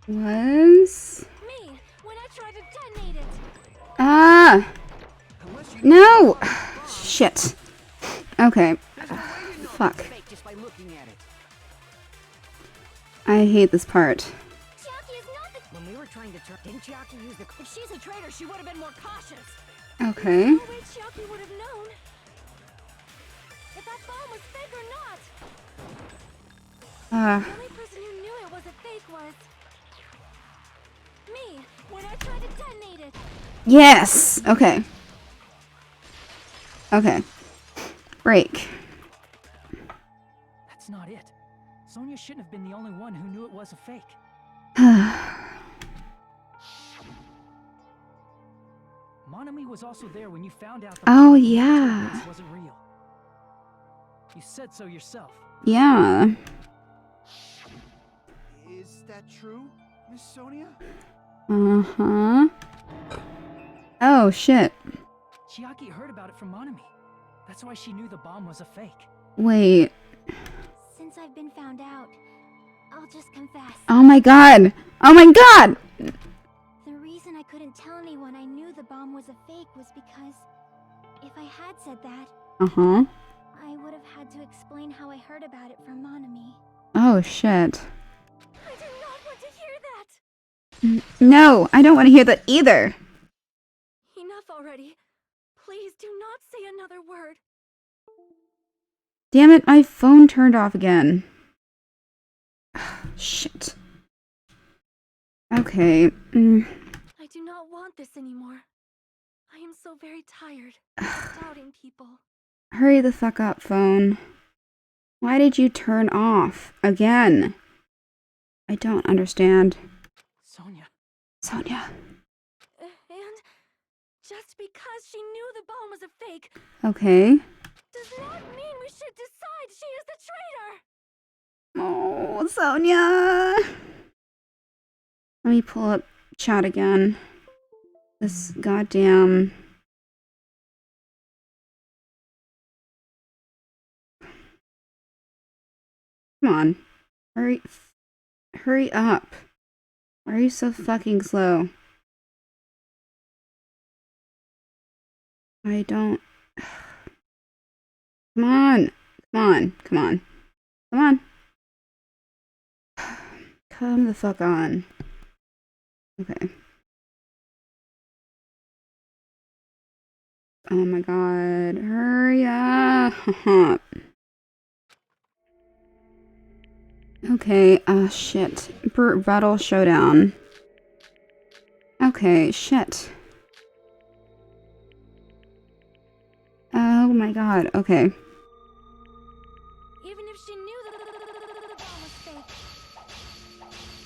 Was... me, when I tried to detonate it! Unless you know No! Shit. Okay. there's no way you know Fuck. if it's fake just by looking at it. I hate this part. Chiaki is not the... When we were trying to turn... Didn't Chiaki use the... If she's a traitor, she would have been more cautious. Okay. No way Chiaki would have known if that bomb was fake or not! The only person who knew it was a fake was... me, when I tried to detonate it! Yes! Okay. Okay. Break. That's not it. Sonya shouldn't have been the only one who knew it was a fake. Monami was also there when you found out the Oh, bomb yeah. this wasn't real. You said so yourself. Yeah. Is that true, Miss Sonia? Uh-huh. Oh, shit. Chiaki heard about it from Monami. That's why she knew the bomb was a fake. Wait. Since I've been found out, I'll just confess. Oh my god! Oh my god! The reason I couldn't tell anyone I knew the bomb was a fake was because if I had said that, Uh-huh. I would have had to explain how I heard about it from Monami. Oh, shit. I do not want to hear that! No, I don't want to hear that either. Enough already. Please do not say another word. Damn it, my phone turned off again. Shit. Okay. I do not want this anymore. I am so very tired of doubting people. Hurry the fuck up, phone. Why did you turn off again? I don't understand. Sonia. Sonia. And just because she knew the bomb was a fake Okay. does not mean we should decide she is the traitor! Oh, Sonia. Let me pull up chat again. This goddamn... Come on. Hurry up. Why are you so fucking slow? I don't... Come on. Come on. Come on. Come on. Come the fuck on. Okay. Oh my god. Hurry up. Okay, shit. Battle showdown. Okay, shit. Oh my god, okay. Even if she knew the bomb was fake,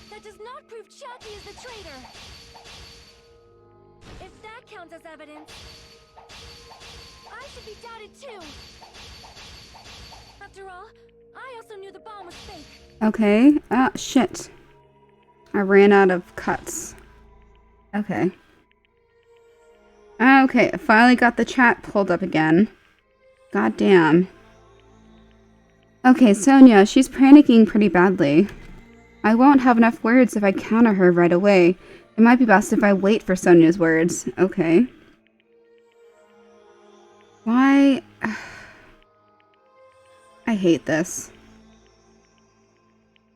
that does not prove Chiaki is the traitor. If that counts as evidence, I should be doubted too. After all, I also knew the bomb was fake. Okay, shit. I ran out of cuts. Okay. Okay, I finally got the chat pulled up again. God damn. Okay, Sonia, she's panicking pretty badly. I won't have enough words if I counter her right away. It might be best if I wait for Sonia's words. Okay. Why? I hate this.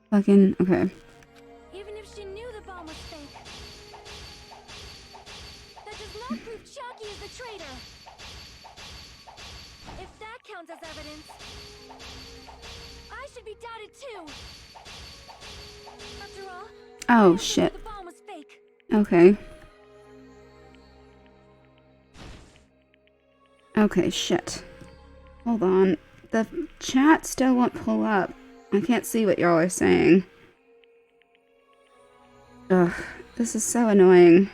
Fucking, okay. Even if she knew the bomb was fake, that does not prove Chiaki is the traitor. If that counts as evidence, I should be doubted too. After all, Oh, I shit. knew the bomb was fake. Okay. Okay, shit. Hold on. The chat still won't pull up. I can't see what y'all are saying. Ugh, this is so annoying.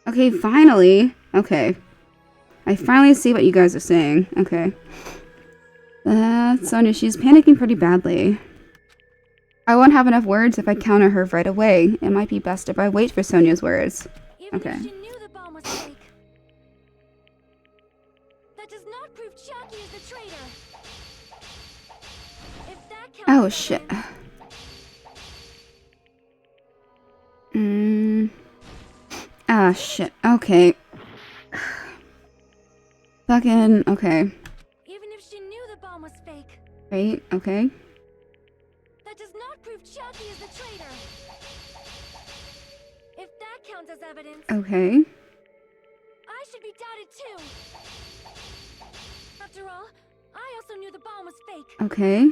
Okay, finally. Okay. I finally see what you guys are saying. Okay. Sonia, she's panicking pretty badly. I won't have enough words if I counter her right away. It might be best if I wait for Sonia's words. Even Okay. if she knew the bomb was fake, that does not prove Chiaki is the traitor. If that counts Oh, as shit. evidence, Ah, shit. Okay. Fucking, okay. even if she knew the bomb was fake, Right, okay. that does not prove Chiaki is the traitor. If that counts as evidence, Okay. I should be doubted too. After all, I also knew the bomb was fake. Okay.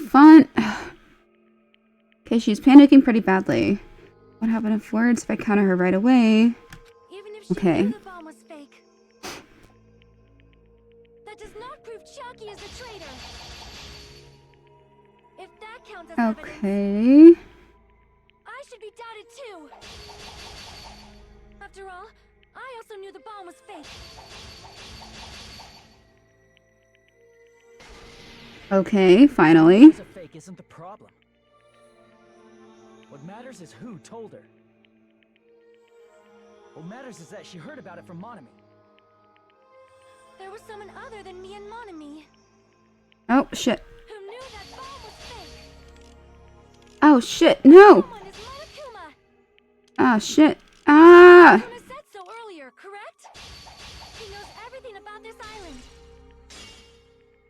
Fun. Okay, she's panicking pretty badly. Won't have enough words if I counter her right away. Even if she Okay. knew the bomb was fake, that does not prove Chiaki is the traitor. If that counts as evidence, Okay. I should be doubted too. After all, I also knew the bomb was fake. Okay, finally. It was a fake fake isn't the problem. What matters is who told her. What matters is that she heard about it from Monami. There was someone other than me and Monami Oh, shit. who knew that bomb was fake. Oh, shit. No. Someone is Monokuma. Oh, shit. Ah. Monokuma said so earlier, correct? He knows everything about this island.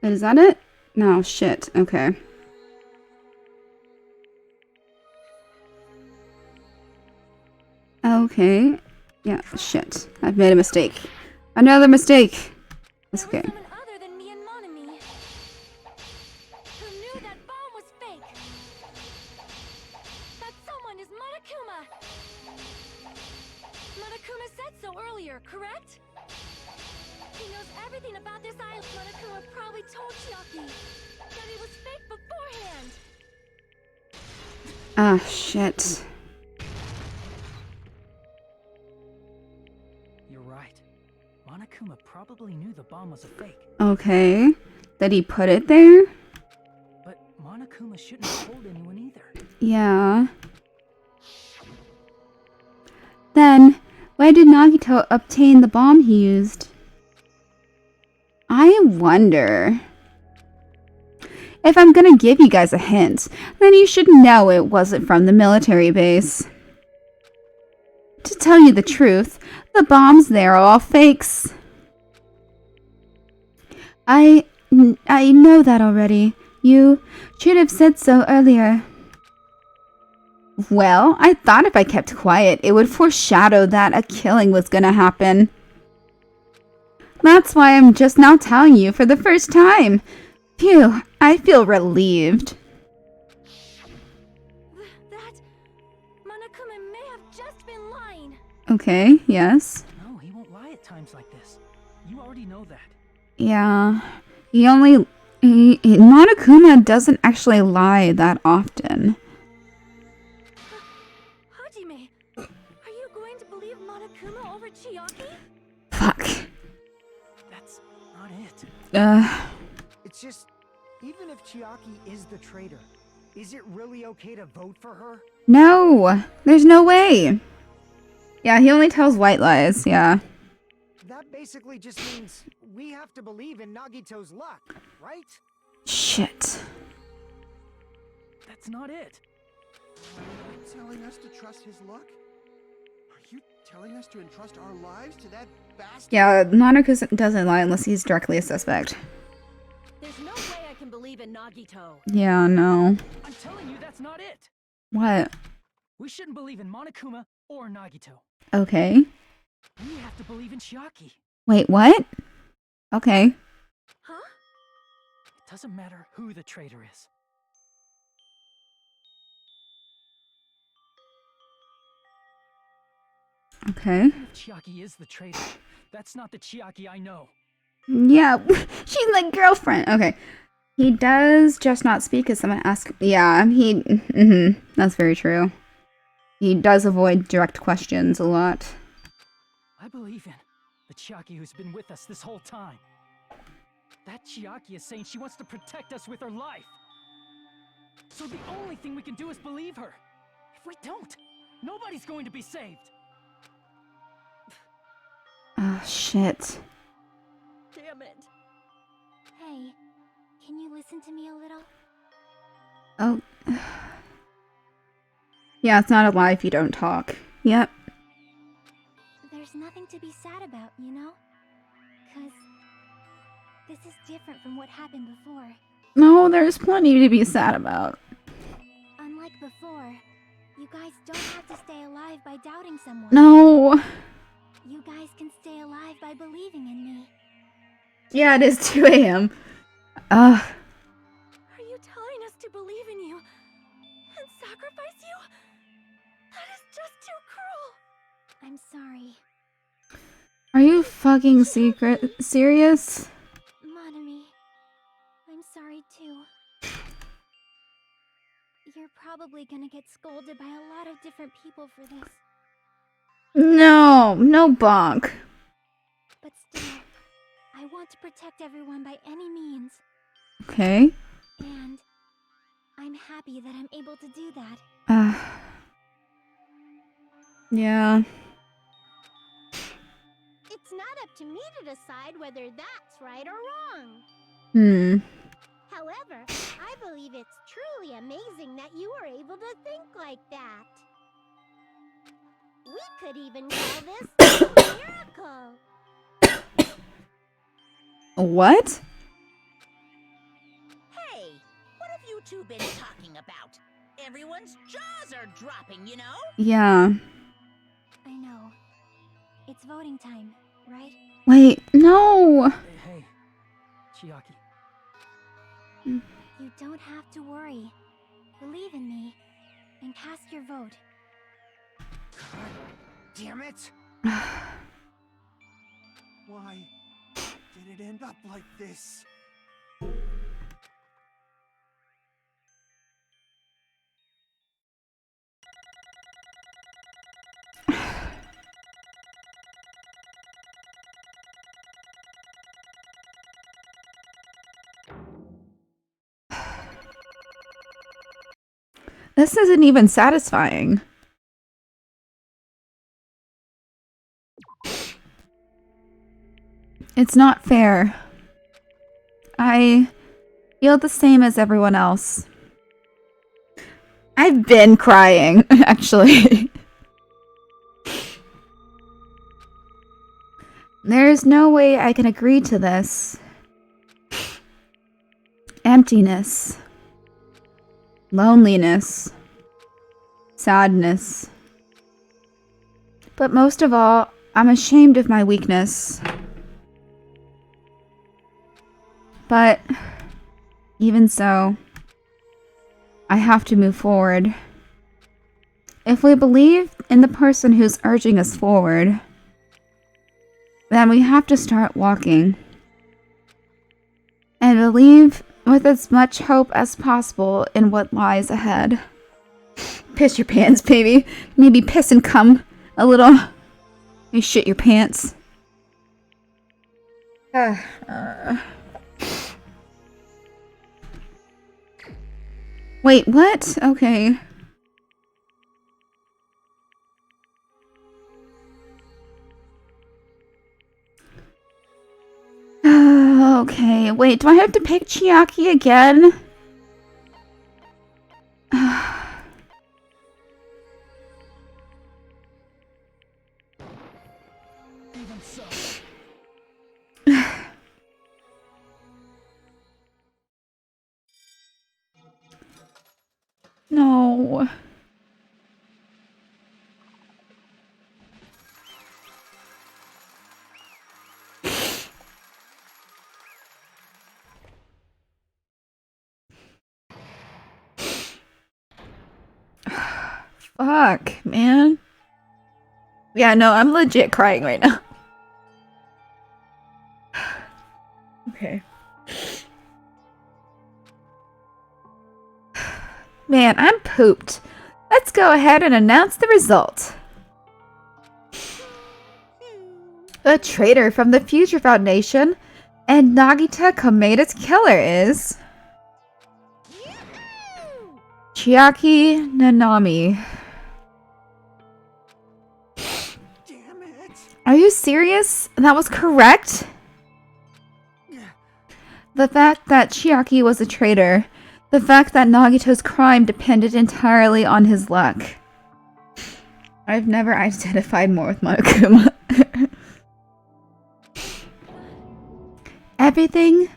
Is that it? No, shit. Okay. Okay. Yeah, shit. I've made a mistake. Another mistake. That's There okay. was someone other than me and Monami who knew that bomb was fake. That someone is Monokuma. Monokuma said so earlier, correct? He knows everything about this island. Monokuma probably told Chiaki that it was fake beforehand. Ah, shit. You're right. Monokuma probably knew the bomb was a fake. Okay. Did he put it there? But Monokuma shouldn't have told anyone either. Yeah. Then, why did Nagito obtain the bomb he used? I wonder. If I'm gonna give you guys a hint, then you should know it wasn't from the military base. To tell you the truth, the bombs there are all fakes. I know that already. You should have said so earlier. Well, I thought if I kept quiet, it would foreshadow that a killing was gonna happen. That's why I'm just now telling you for the first time. Phew, I feel relieved. That Monokuma may have just been lying. Okay, yes. No, he won't lie at times like this. You already know that. Yeah. Monokuma doesn't actually lie that often. Hajime, are you going to believe Monokuma over Chiaki? Fuck. That's not it. It's just, even if Chiaki is the traitor, is it really okay to vote for her? No! There's no way! Yeah, he only tells white lies, yeah. That basically just means we have to believe in Nagito's luck, right? Shit. That's not it. Are you telling us to trust his luck? Are you telling us to entrust our lives to that bastard? Yeah, Monokuma doesn't lie unless he's directly a suspect. There's no way I can believe in Nagito. Yeah, no. I'm telling you, that's not it. What? We shouldn't believe in Monokuma or Nagito. Okay. We have to believe in Chiaki. Wait, what? Okay. Huh? It doesn't matter who the traitor is. Okay. Even if Chiaki is the traitor, that's not the Chiaki I know. Yeah, she's my girlfriend. Okay. He does just not speak as someone asks. Yeah, that's very true. He does avoid direct questions a lot. I believe in the Chiaki who's been with us this whole time. That Chiaki is saying she wants to protect us with her life. So the only thing we can do is believe her. If we don't, nobody's going to be saved. Oh, shit. Damn it. Hey, can you listen to me a little? Oh. Yeah, it's not a lie if you don't talk. Yep. There's nothing to be sad about, you know? 'Cause this is different from what happened before. No, there's plenty to be sad about. Unlike before, you guys don't have to stay alive by doubting someone. No. You guys can stay alive by believing in me. Yeah, it is 2 a.m. Ugh. Are you telling us to believe in you and sacrifice you? That is just too cruel. I'm sorry. Are you fucking serious? Monami, I'm sorry too. You're probably gonna get scolded by a lot of different people for this. No, no bonk. But still, I want to protect everyone by any means. Okay. And I'm happy that I'm able to do that. Yeah. It's not up to me to decide whether that's right or wrong. However, I believe it's truly amazing that you were able to think like that. We could even call this a miracle. What? Hey, what have you two been talking about? Everyone's jaws are dropping, you know? Yeah. I know. It's voting time, right? Wait, no! Hey, Chiaki. You don't have to worry. Believe in me, and cast your vote. God damn it! Why did it end up like this? This isn't even satisfying. It's not fair. I feel the same as everyone else. I've been crying, actually. There's no way I can agree to this. Emptiness. Loneliness. Sadness. But most of all, I'm ashamed of my weakness. But even so, I have to move forward. If we believe in the person who's urging us forward, then we have to start walking. And believe with as much hope as possible in what lies ahead. Piss your pants, baby. Maybe piss and cum a little. You shit your pants. Wait, what? Okay. Okay, wait, do I have to pick Chiaki again? Even so. No. Fuck, man. Yeah, no, I'm legit crying right now. Okay. Man, I'm pooped. Let's go ahead and announce the result. The traitor from the Future Foundation and Nagita Komeda's killer is... Chiaki Nanami. Damn it! Are you serious? That was correct? The fact that Chiaki was a traitor. The fact that Nagito's crime depended entirely on his luck. I've never identified more with Monokuma. Everything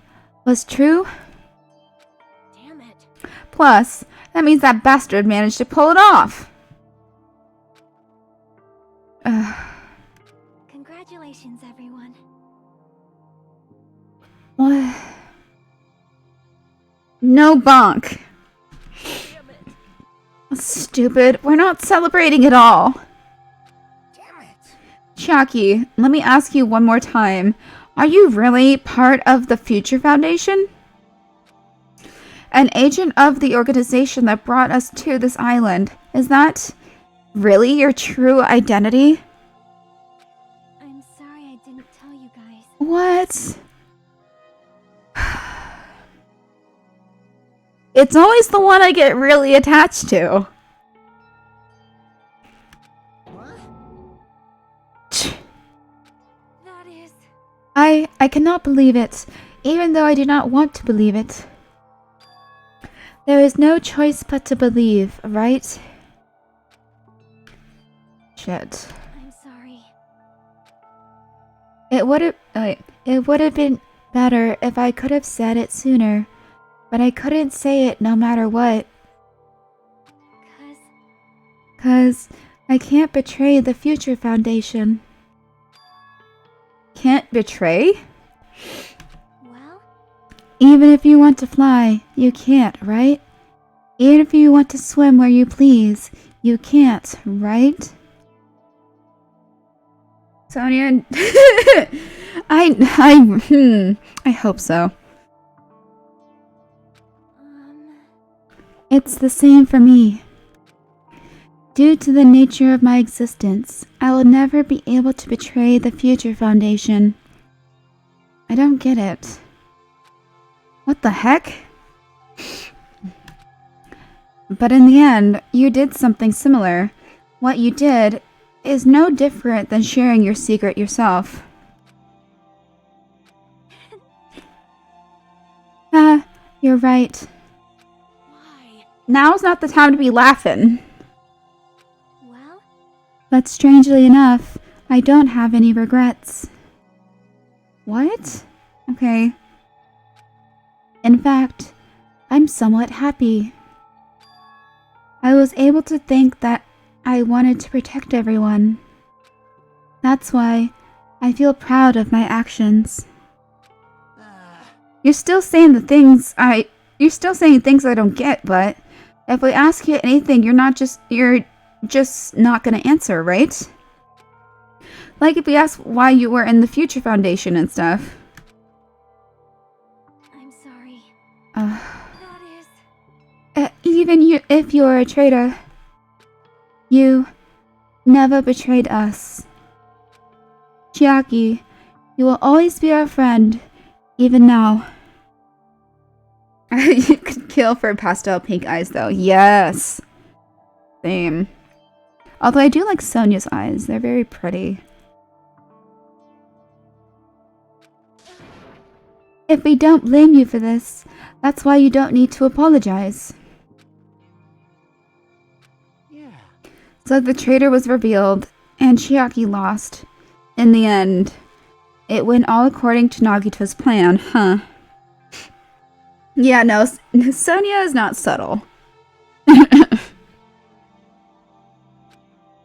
was true? Damn it. Plus, that means that bastard managed to pull it off. Congratulations, everyone. What? No bonk. Damn it. Stupid. We're not celebrating at all. Damn it! Chiaki, let me ask you one more time. Are you really part of the Future Foundation? An agent of the organization that brought us to this island. Is that really your true identity? I'm sorry I didn't tell you guys. What? It's always the one I get really attached to. That is... I cannot believe it, even though I do not want to believe it. There is no choice but to believe, right? Shit. I'm sorry. It would have been better if I could have said it sooner, but I couldn't say it no matter what. 'Cause I can't betray the Future Foundation. Can't betray? Well, Even if you want to fly, you can't, right? Even if you want to swim where you please, you can't, right? Sonia, I hope so. It's the same for me. Due to the nature of my existence, I will never be able to betray the Future Foundation. I don't get it. What the heck? But in the end, you did something similar. What you did is no different than sharing your secret yourself. You're right. Why? Now's not the time to be laughing. well, But strangely enough, I don't have any regrets. What? Okay. In fact, I'm somewhat happy. I was able to think that I wanted to protect everyone. That's why I feel proud of my actions. You're still saying things I don't get, but if we ask you anything, you're just not gonna answer, right? Like if we ask why you were in the Future Foundation and stuff. I'm sorry. That is... If you're a traitor, you never betrayed us. Chiaki, you will always be our friend, even now. You could kill for pastel pink eyes, though. Yes. Same. Although I do like Sonia's eyes. They're very pretty. If we don't blame you for this, that's why you don't need to apologize. Yeah. So the traitor was revealed, and Chiaki lost. In the end, it went all according to Nagito's plan, huh? Yeah, no, Sonia is not subtle.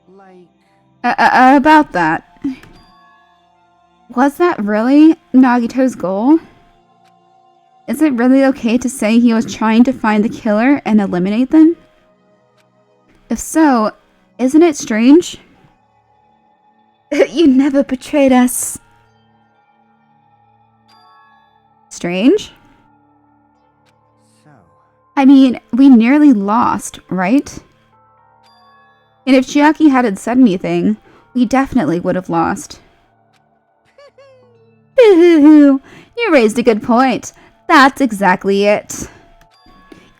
Like... About that. Was that really Nagito's goal? Is it really okay to say he was trying to find the killer and eliminate them? If so, isn't it strange? You never betrayed us. Strange? So... I mean, we nearly lost, right? And if Chiaki hadn't said anything, we definitely would have lost. Boo-hoo-hoo! You raised a good point. That's exactly it.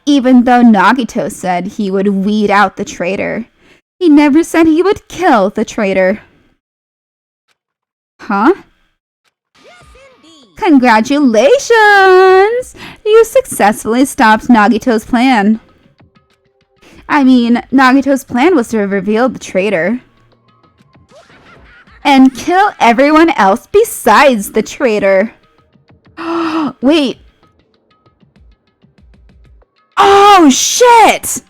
Even though Nagito said he would weed out the traitor, he never said he would kill the traitor. Huh? Yes, indeed. Congratulations! You successfully stopped Nagito's plan. I mean, Nagito's plan was to reveal the traitor. And kill everyone else besides the traitor. Wait. Oh, shit!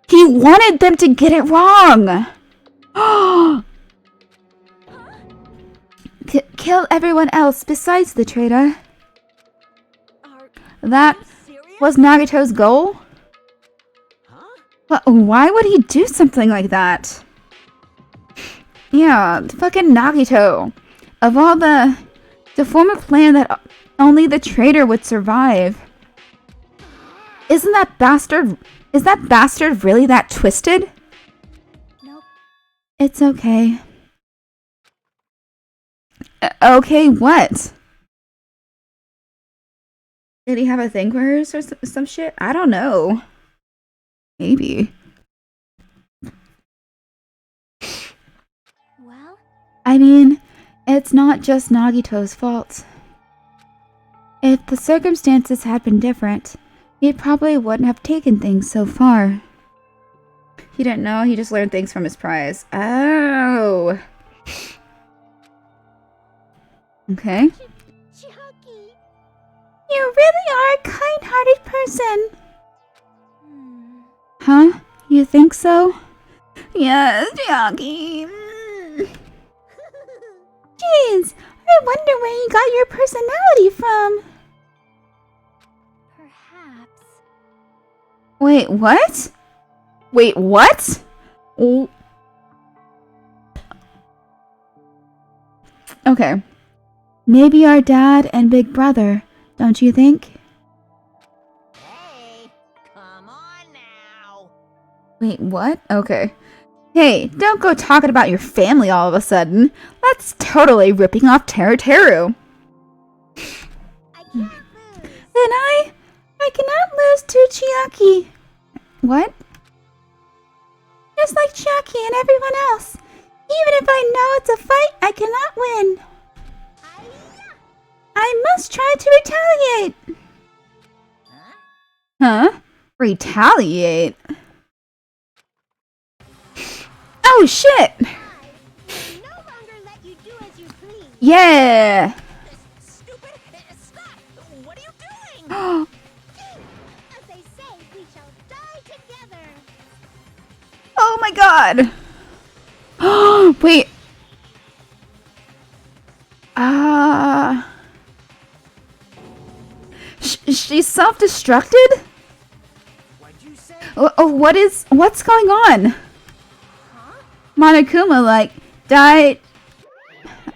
He wanted them to get it wrong. Kill everyone else besides the traitor. That was Nagito's goal? But why would he do something like that? Yeah, fucking Nagito. Of all to form a plan that only the traitor would survive. Is that bastard really that twisted? nope. It's okay. Okay, what? Did he have a thing for her or some shit? I don't know. Maybe. Well, I mean, it's not just Nagito's fault. If the circumstances had been different, he probably wouldn't have taken things so far. He didn't know, he just learned things from his prize. Oh. Okay. Chucky. You really are a kind-hearted person. Hmm. Huh? You think so? Yes, Chucky. Jeez, I wonder where you got your personality from. Perhaps. Wait, what? Wait, what? Oh. Okay. Maybe our dad and big brother, don't you think? Hey, come on now. Wait, what? Okay. Hey, don't go talking about your family all of a sudden. That's totally ripping off Teru Teru. I can't lose. Then I cannot lose to Chiaki. What? Just like Chiaki and everyone else. Even if I know it's a fight, I cannot win. I must try to retaliate. Huh? Retaliate? Oh shit! No longer let you do as you please. Yeah! Stupid! Stop! What are you doing? As they say, we shall die together. Oh my god! Wait. She's self-destructed? What'd you say? What's going on? Monokuma, like, died.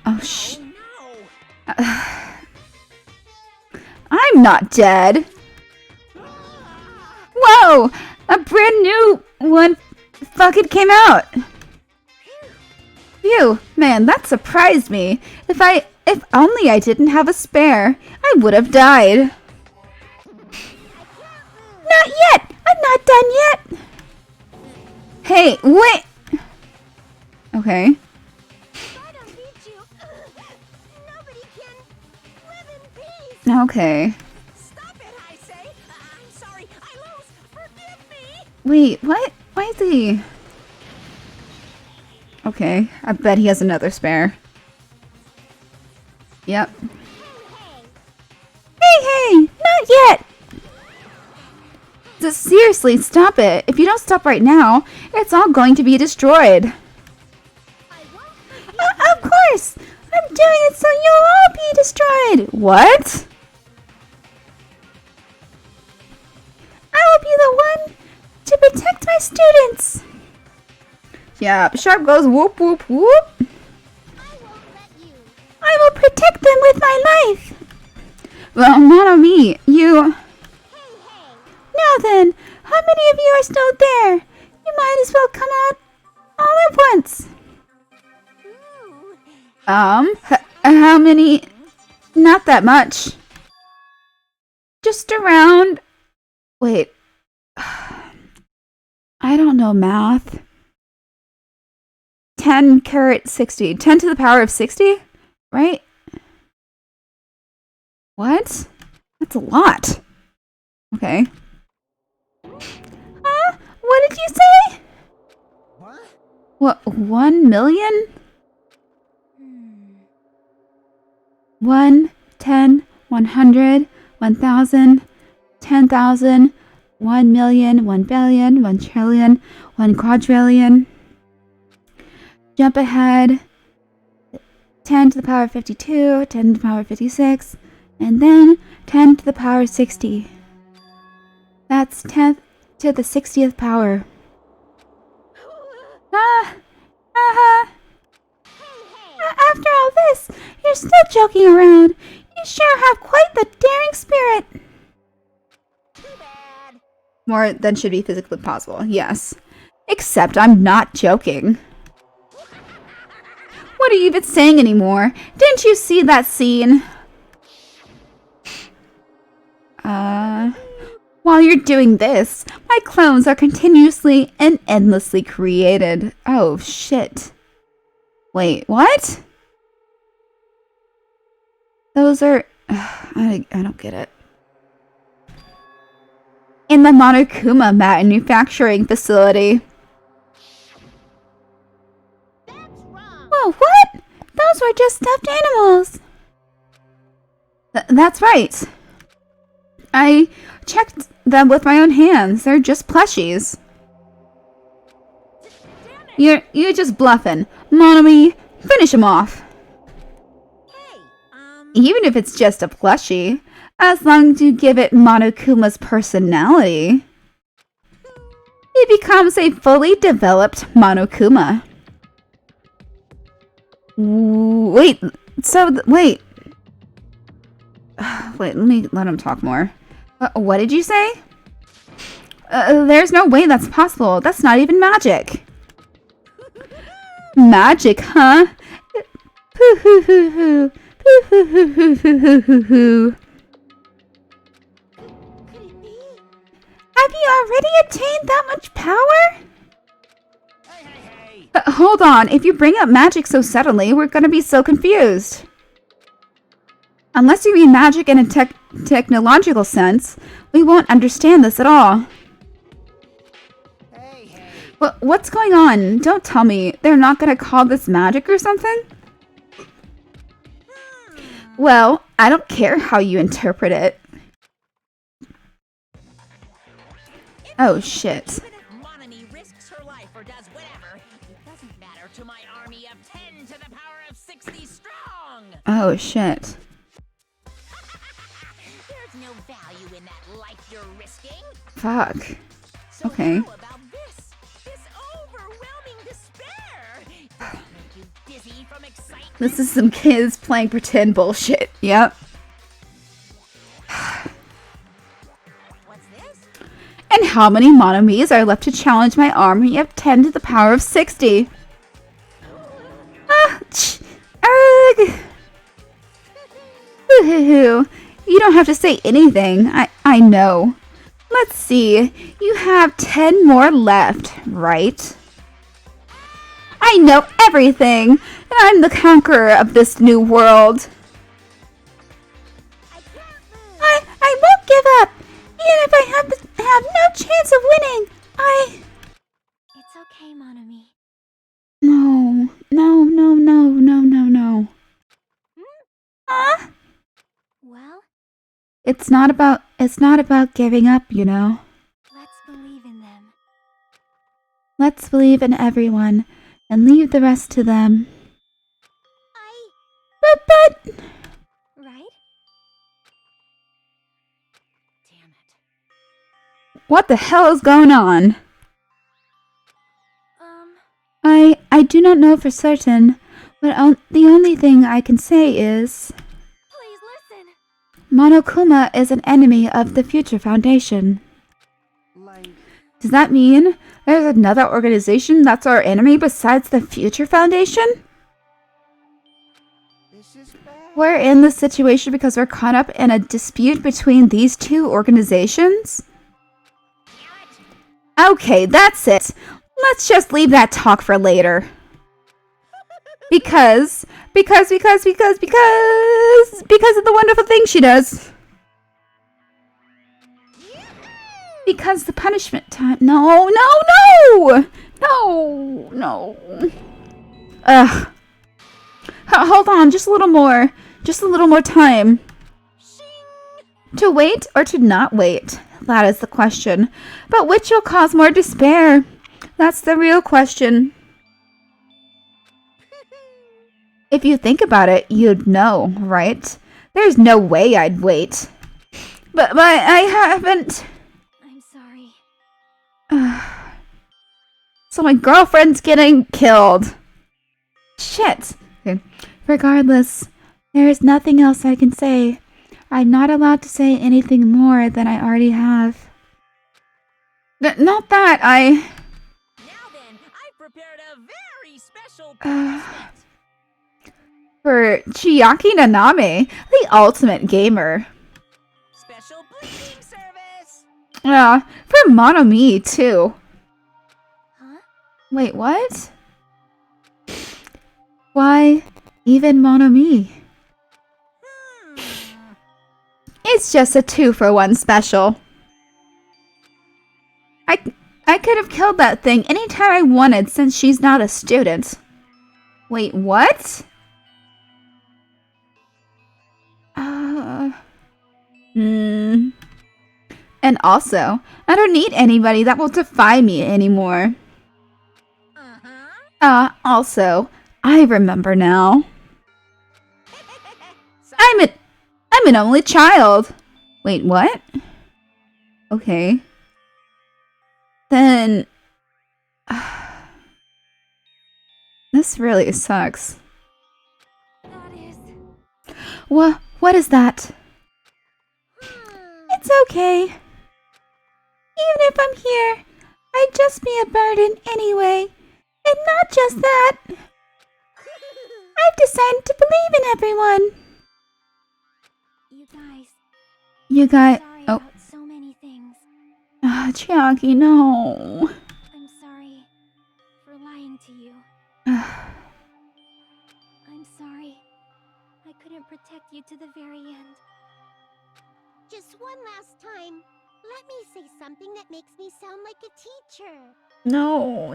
Oh, No! I'm not dead. Whoa! A brand new one fucking came out. Phew, man, that surprised me. If only I didn't have a spare, I would have died. Not yet! I'm not done yet! Hey, wait! Okay. If I don't beat you, nobody can live in peace. Okay. Stop it, I say! I'm sorry, I lose! Forgive me! Wait, what? Why is he... Okay, I bet he has another spare. Yep. Hey, not yet! Just seriously, stop it. If you don't stop right now, it's all going to be destroyed. Of course! I'm doing it so you'll all be destroyed! What? I will be the one to protect my students! Yeah, Sharp goes whoop whoop whoop! I will protect them with my life! Well, not on me. You... Now then, how many of you are still there? You might as well come out all at once. How many? Not that much. Just around... Wait. I don't know math. 10 carat 60. 10 to the power of 60? Right? What? That's a lot. Okay. What did you say? What, 1 million? 1, 10, 100, 1,000, 10,000, 1 million, 1 billion, 1 trillion, 1 quadrillion. Jump ahead. 10 to the power of 52, 10 to the power of 56, and then 10 to the power of 60. That's 10th to the 60th power. After all this, you're still joking around. You sure have quite the daring spirit. More than should be physically possible, yes. Except I'm not joking. What are you even saying anymore? Didn't you see that scene? While you're doing this, my clones are continuously and endlessly created. Oh, shit. Wait, what? Those are... I don't get it. In the Monokuma manufacturing facility. That's wrong. Whoa, what? Those were just stuffed animals. That's right. I checked them with my own hands. They're just plushies. You're just bluffing. Monomi, finish him off. Hey, Even if it's just a plushie, as long as you give it Monokuma's personality, it becomes a fully developed Monokuma. Wait, wait. Wait, let him talk more. What did you say? There's no way that's possible. That's not even magic. Magic, huh? Hoo hoo hoo hoo. Hoo hoo hoo hoo hoo hoo hoo. Could it be? Have you already attained that much power? Hey! Hold on. If you bring up magic so suddenly, we're gonna be so confused. Unless you mean magic in a technological sense, we won't understand this at all. Hey! What's going on? Don't tell me they're not gonna call this magic or something? Well, I don't care how you interpret it. Oh, shit. even if Monomi risks her life or does whatever, it doesn't matter to my army of 10 to the power of 60 strong. Oh, shit. There's no value in that life you're risking. Fuck. So Okay. how about this? This overwhelming despair. Does it make you dizzy from excitement? This is some kids playing pretend bullshit. Yep. What's this? And how many Monomis are left to challenge my army of 10 to the power of 60? Ugh. Hoo-hoo-hoo. You don't have to say anything. I know. Let's see. You have 10 more left, right? I know everything. And I'm the conqueror of this new world. I can't move. I won't give up. Even if I have no chance of winning. It's okay, Monomi. No. Huh? Well, It's not about giving up, you know. let's believe in them. Let's believe in everyone and leave the rest to them. But Right? Damn it. what the hell is going on? I do not know for certain, but the only thing I can say is Please listen. Monokuma is an enemy of the Future Foundation. Like, Does that mean there's another organization that's our enemy besides the Future Foundation? this is bad. We're in this situation because we're caught up in a dispute between these two organizations? Okay, that's it. Let's just leave that talk for later. Because of the wonderful thing she does. Because the punishment time. No. Ugh. Hold on, just a little more. Just a little more time. To wait or to not wait? That is the question. But which will cause more despair? That's the real question. If you think about it, you'd know, right? There's no way I'd wait. But I haven't. I'm sorry. So my girlfriend's getting killed. Shit. Okay. Regardless, there is nothing else I can say. I'm not allowed to say anything more than I already have. Not that Now then, I prepared a very special punishment. For Chiaki Naname, the ultimate gamer. Special bleeding Yeah, for Monomi too. Huh? Wait, what? Why even Monomi? It's just a 2-for-1 special. I could have killed that thing anytime I wanted since she's not a student. Wait, what? And also, I don't need anybody that will defy me anymore. Also, I remember now. I'm an only child. Wait, what? Okay. Then this really sucks. That is... What is that? It's okay. Even if I'm here, I'd just be a burden anyway. And not just that. I've decided to believe in everyone. You guys. Sorry Oh. about so many things. Chiaki, no. I'm sorry for lying to you. I'm sorry. I couldn't protect you to the very end. Just one last time, let me say something that makes me sound like a teacher. No.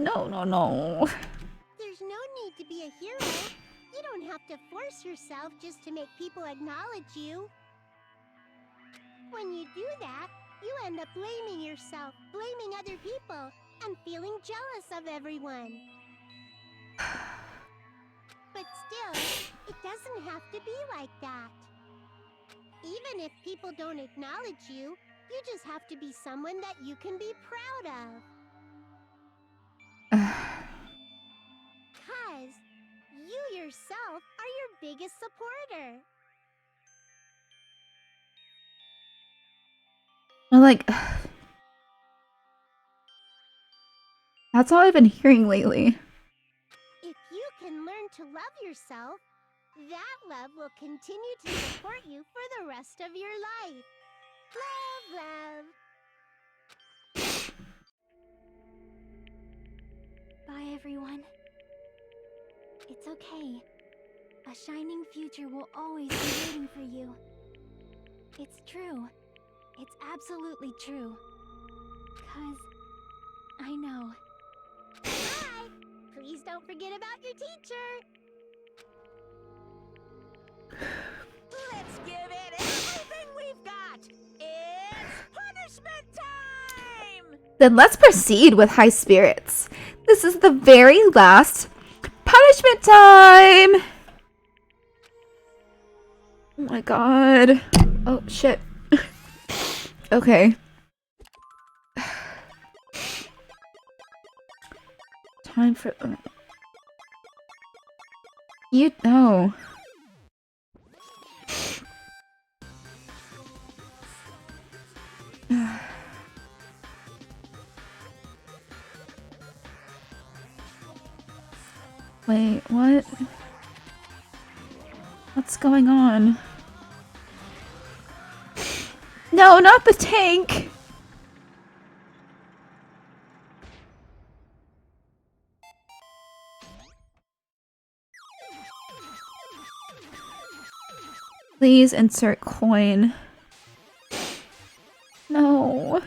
There's no need to be a hero. You don't have to force yourself just to make people acknowledge you. When you do that, you end up blaming yourself, blaming other people, and feeling jealous of everyone. But still, it doesn't have to be like that. Even if people don't acknowledge you, you just have to be someone that you can be proud of. 'Cause you yourself are your biggest supporter. Like, that's all I've been hearing lately. If you can learn to love yourself, that love will continue to support you for the rest of your life. Love. Bye, everyone. It's okay. A shining future will always be waiting for you. It's true. It's absolutely true. 'Cause I know. Bye! Please don't forget about your teacher. Let's give it everything we've got! It's punishment time! Then let's proceed with high spirits. This is the very last punishment time! Oh my god. Oh shit. Okay. Time for... You know. Wait, what? What's going on? No, not the tank! Please insert coin. No.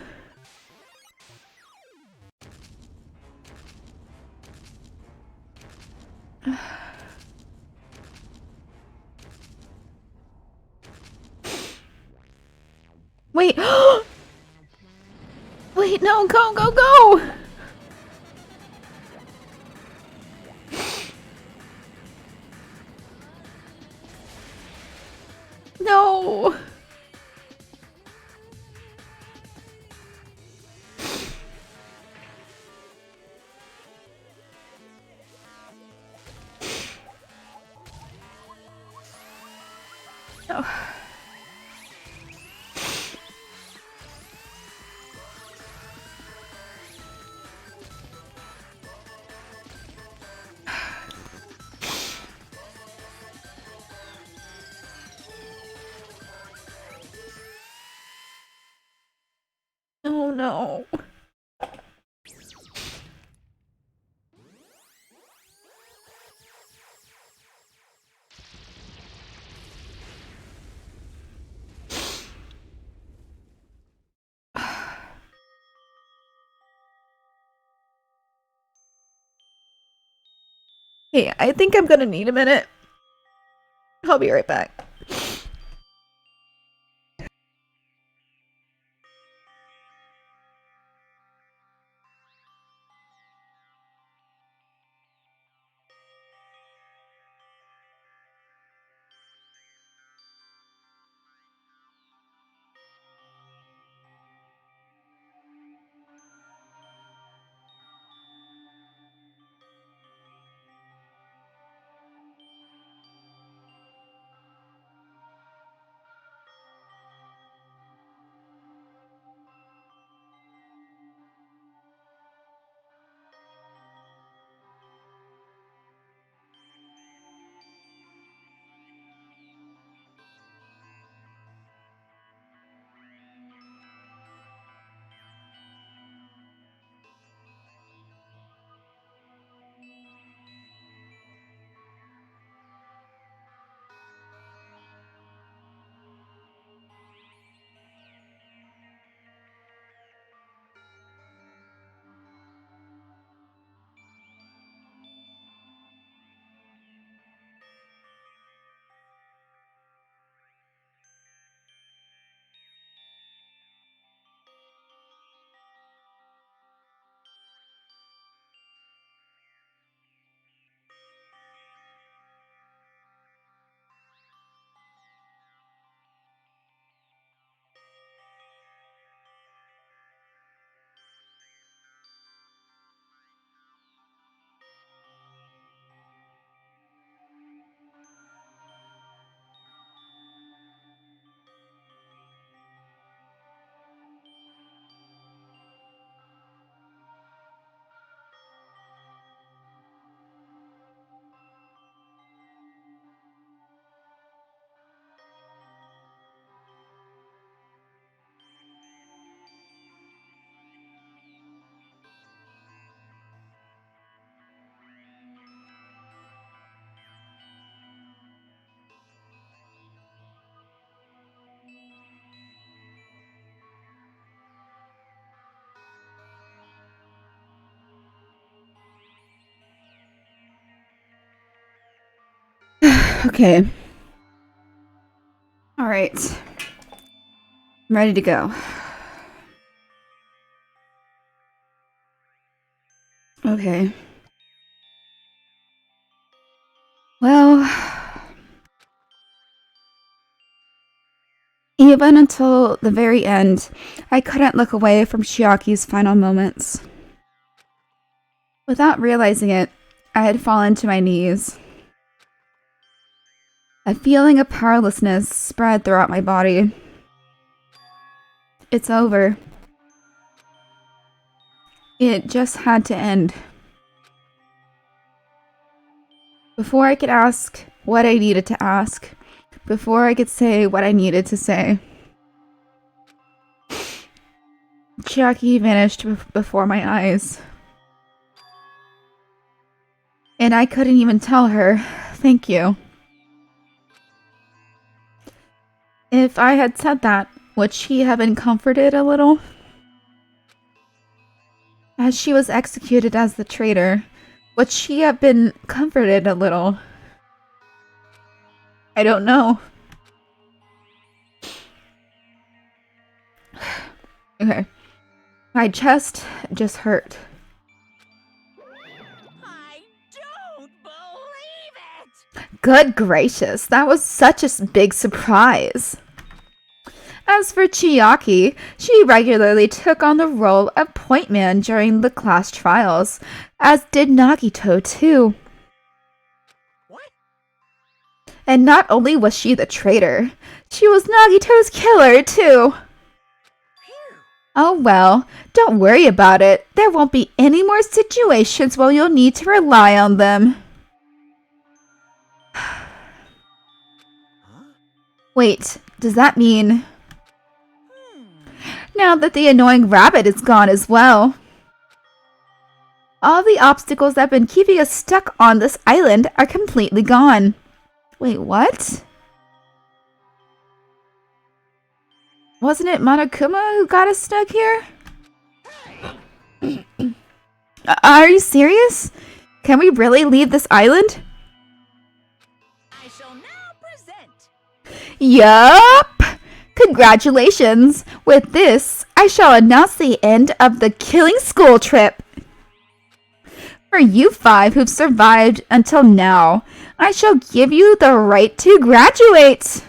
Wait. Wait, no, go! No. Oh. no. Hey, I think I'm gonna need a minute. I'll be right back. Okay. All right. I'm ready to go. Okay. Well, even until the very end, I couldn't look away from Chiaki's final moments. Without realizing it, I had fallen to my knees. A feeling of powerlessness spread throughout my body. It's over. It just had to end. Before I could ask what I needed to ask, before I could say what I needed to say, Chiaki vanished before my eyes. And I couldn't even tell her, thank you. If I had said that, would she have been comforted a little? As she was executed as the traitor, would she have been comforted a little? I don't know. Okay. My chest just hurt. I don't believe it! Good gracious, that was such a big surprise. As for Chiaki, she regularly took on the role of point man during the class trials, as did Nagito too. What? And not only was she the traitor, she was Nagito's killer too. Phew. Oh well, don't worry about it. There won't be any more situations where you'll need to rely on them. Huh? Wait, does that mean... Now that the annoying rabbit is gone as well. All the obstacles that have been keeping us stuck on this island are completely gone. Wait, what? Wasn't it Monokuma who got us stuck here? Are you serious? Can we really leave this island? I shall now present. Yup! Congratulations! With this, I shall announce the end of the killing school trip. For you 5 who've survived until now, I shall give you the right to graduate.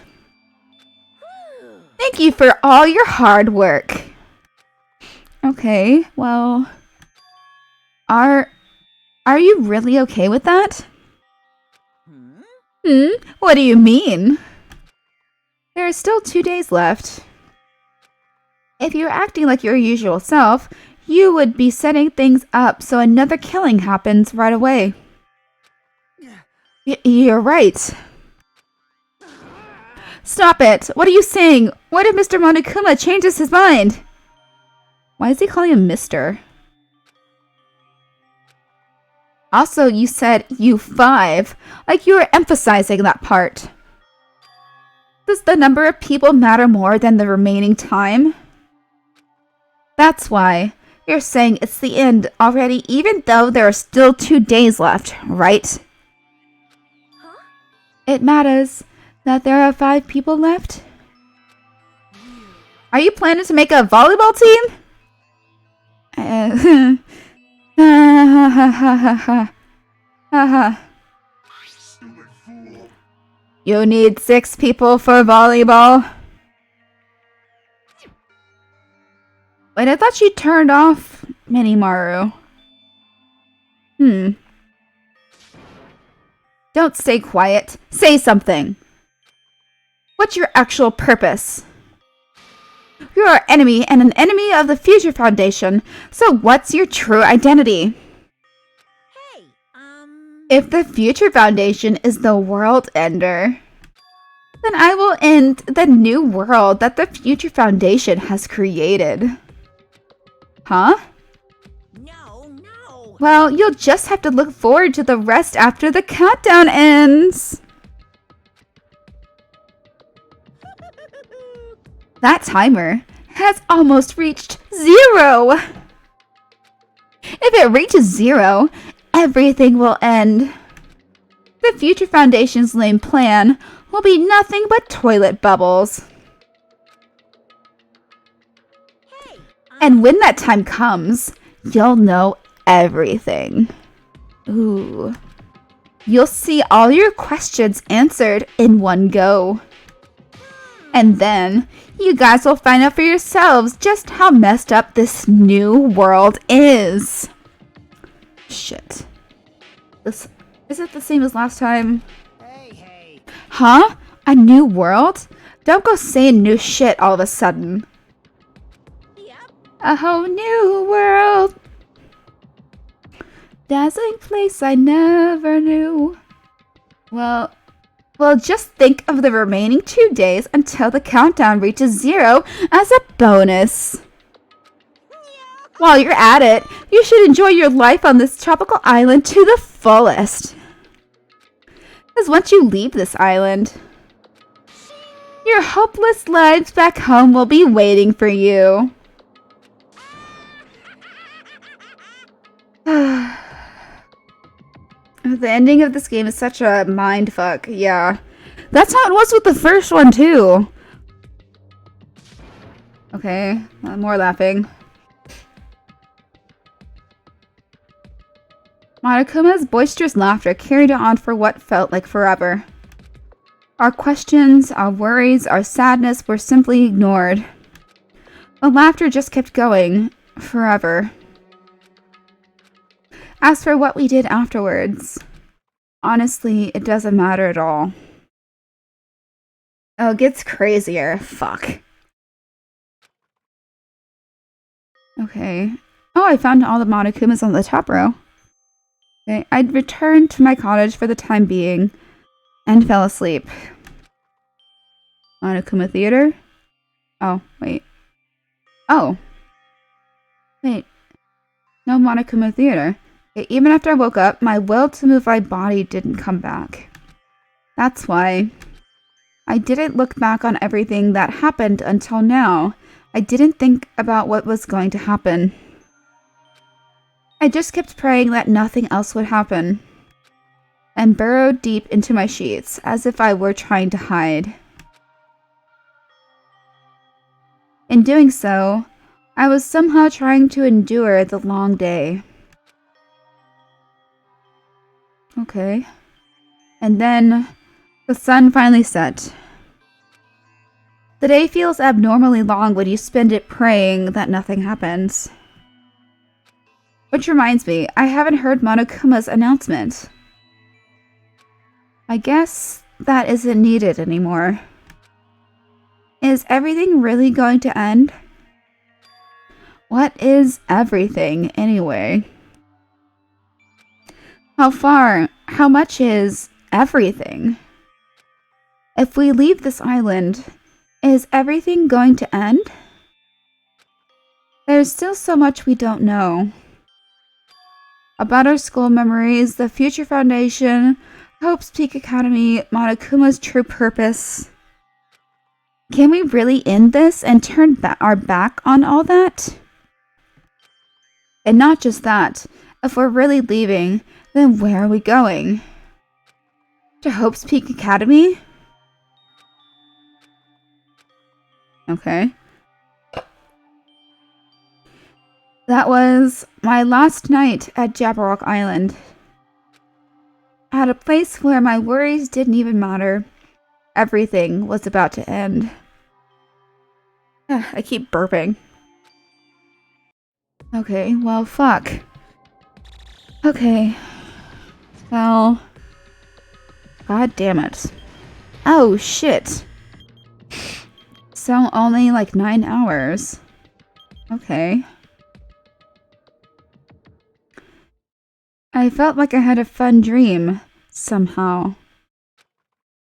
Thank you for all your hard work. Okay, well, are you really okay with that? What do you mean? There are still 2 days left. If you're acting like your usual self, you would be setting things up so another killing happens right away. You're right. Stop it! What are you saying? What if Mr. Monokuma changes his mind? Why is he calling him Mr.? Also, you said you 5, like you were emphasizing that part. Does the number of people matter more than the remaining time? That's why you're saying it's the end already, even though there are still 2 days left, right? Huh? It matters that there are 5 people left. Are you planning to make a volleyball team? You need 6 people for volleyball. Wait, I thought she turned off Minimaru. Don't stay quiet. Say something. What's your actual purpose? You're our enemy and an enemy of the Future Foundation. So what's your true identity? Hey, If the Future Foundation is the world ender, then I will end the new world that the Future Foundation has created. Huh? No. Well, you'll just have to look forward to the rest after the countdown ends. That timer has almost reached 0. If it reaches 0, everything will end. The Future Foundation's lame plan will be nothing but toilet bubbles. Hey, And when that time comes, you'll know everything. Ooh. You'll see all your questions answered in one go. And then, you guys will find out for yourselves just how messed up this new world is. Shit. Is it the same as last time? Hey. Huh? A new world? Don't go saying new shit all of a sudden. yep. A whole new world. Dazzling place I never knew. Well, just think of the remaining 2 days until the countdown reaches 0 as a bonus. While you're at it, you should enjoy your life on this tropical island to the fullest. Because once you leave this island, your hopeless lives back home will be waiting for you. The ending of this game is such a mindfuck. Yeah. That's how it was with the first one, too. Okay. More laughing. Monokuma's boisterous laughter carried on for what felt like forever. Our questions, our worries, our sadness were simply ignored. The laughter just kept going. Forever. As for what we did afterwards, honestly, it doesn't matter at all. Oh, it gets crazier. Fuck. Okay. Oh, I found all the Monokumas on the top row. Okay, I'd returned to my cottage for the time being and fell asleep. Monokuma Theater? Oh, wait. Oh. Wait. No Monokuma Theater. Even after I woke up, my will to move my body didn't come back. That's why. I didn't look back on everything that happened until now. I didn't think about what was going to happen. I just kept praying that nothing else would happen, and burrowed deep into my sheets as if I were trying to hide. In doing so, I was somehow trying to endure the long day. Okay. And then the sun finally set. The day feels abnormally long when you spend it praying that nothing happens. Which reminds me, I haven't heard Monokuma's announcement. I guess that isn't needed anymore. Is everything really going to end? What is everything, anyway? How much is everything? If we leave this island, is everything going to end? There's still so much we don't know. About our school memories, the Future Foundation, Hope's Peak Academy, Monokuma's true purpose. Can we really end this and turn our back on all that? And not just that, if we're really leaving, then where are we going? To Hope's Peak Academy? Okay. That was my last night at Jabberwock Island. At a place where my worries didn't even matter. Everything was about to end. I keep burping. Okay, well, fuck. Okay. Well... God damn it. Oh, shit. So only like 9 hours. Okay. I felt like I had a fun dream, somehow.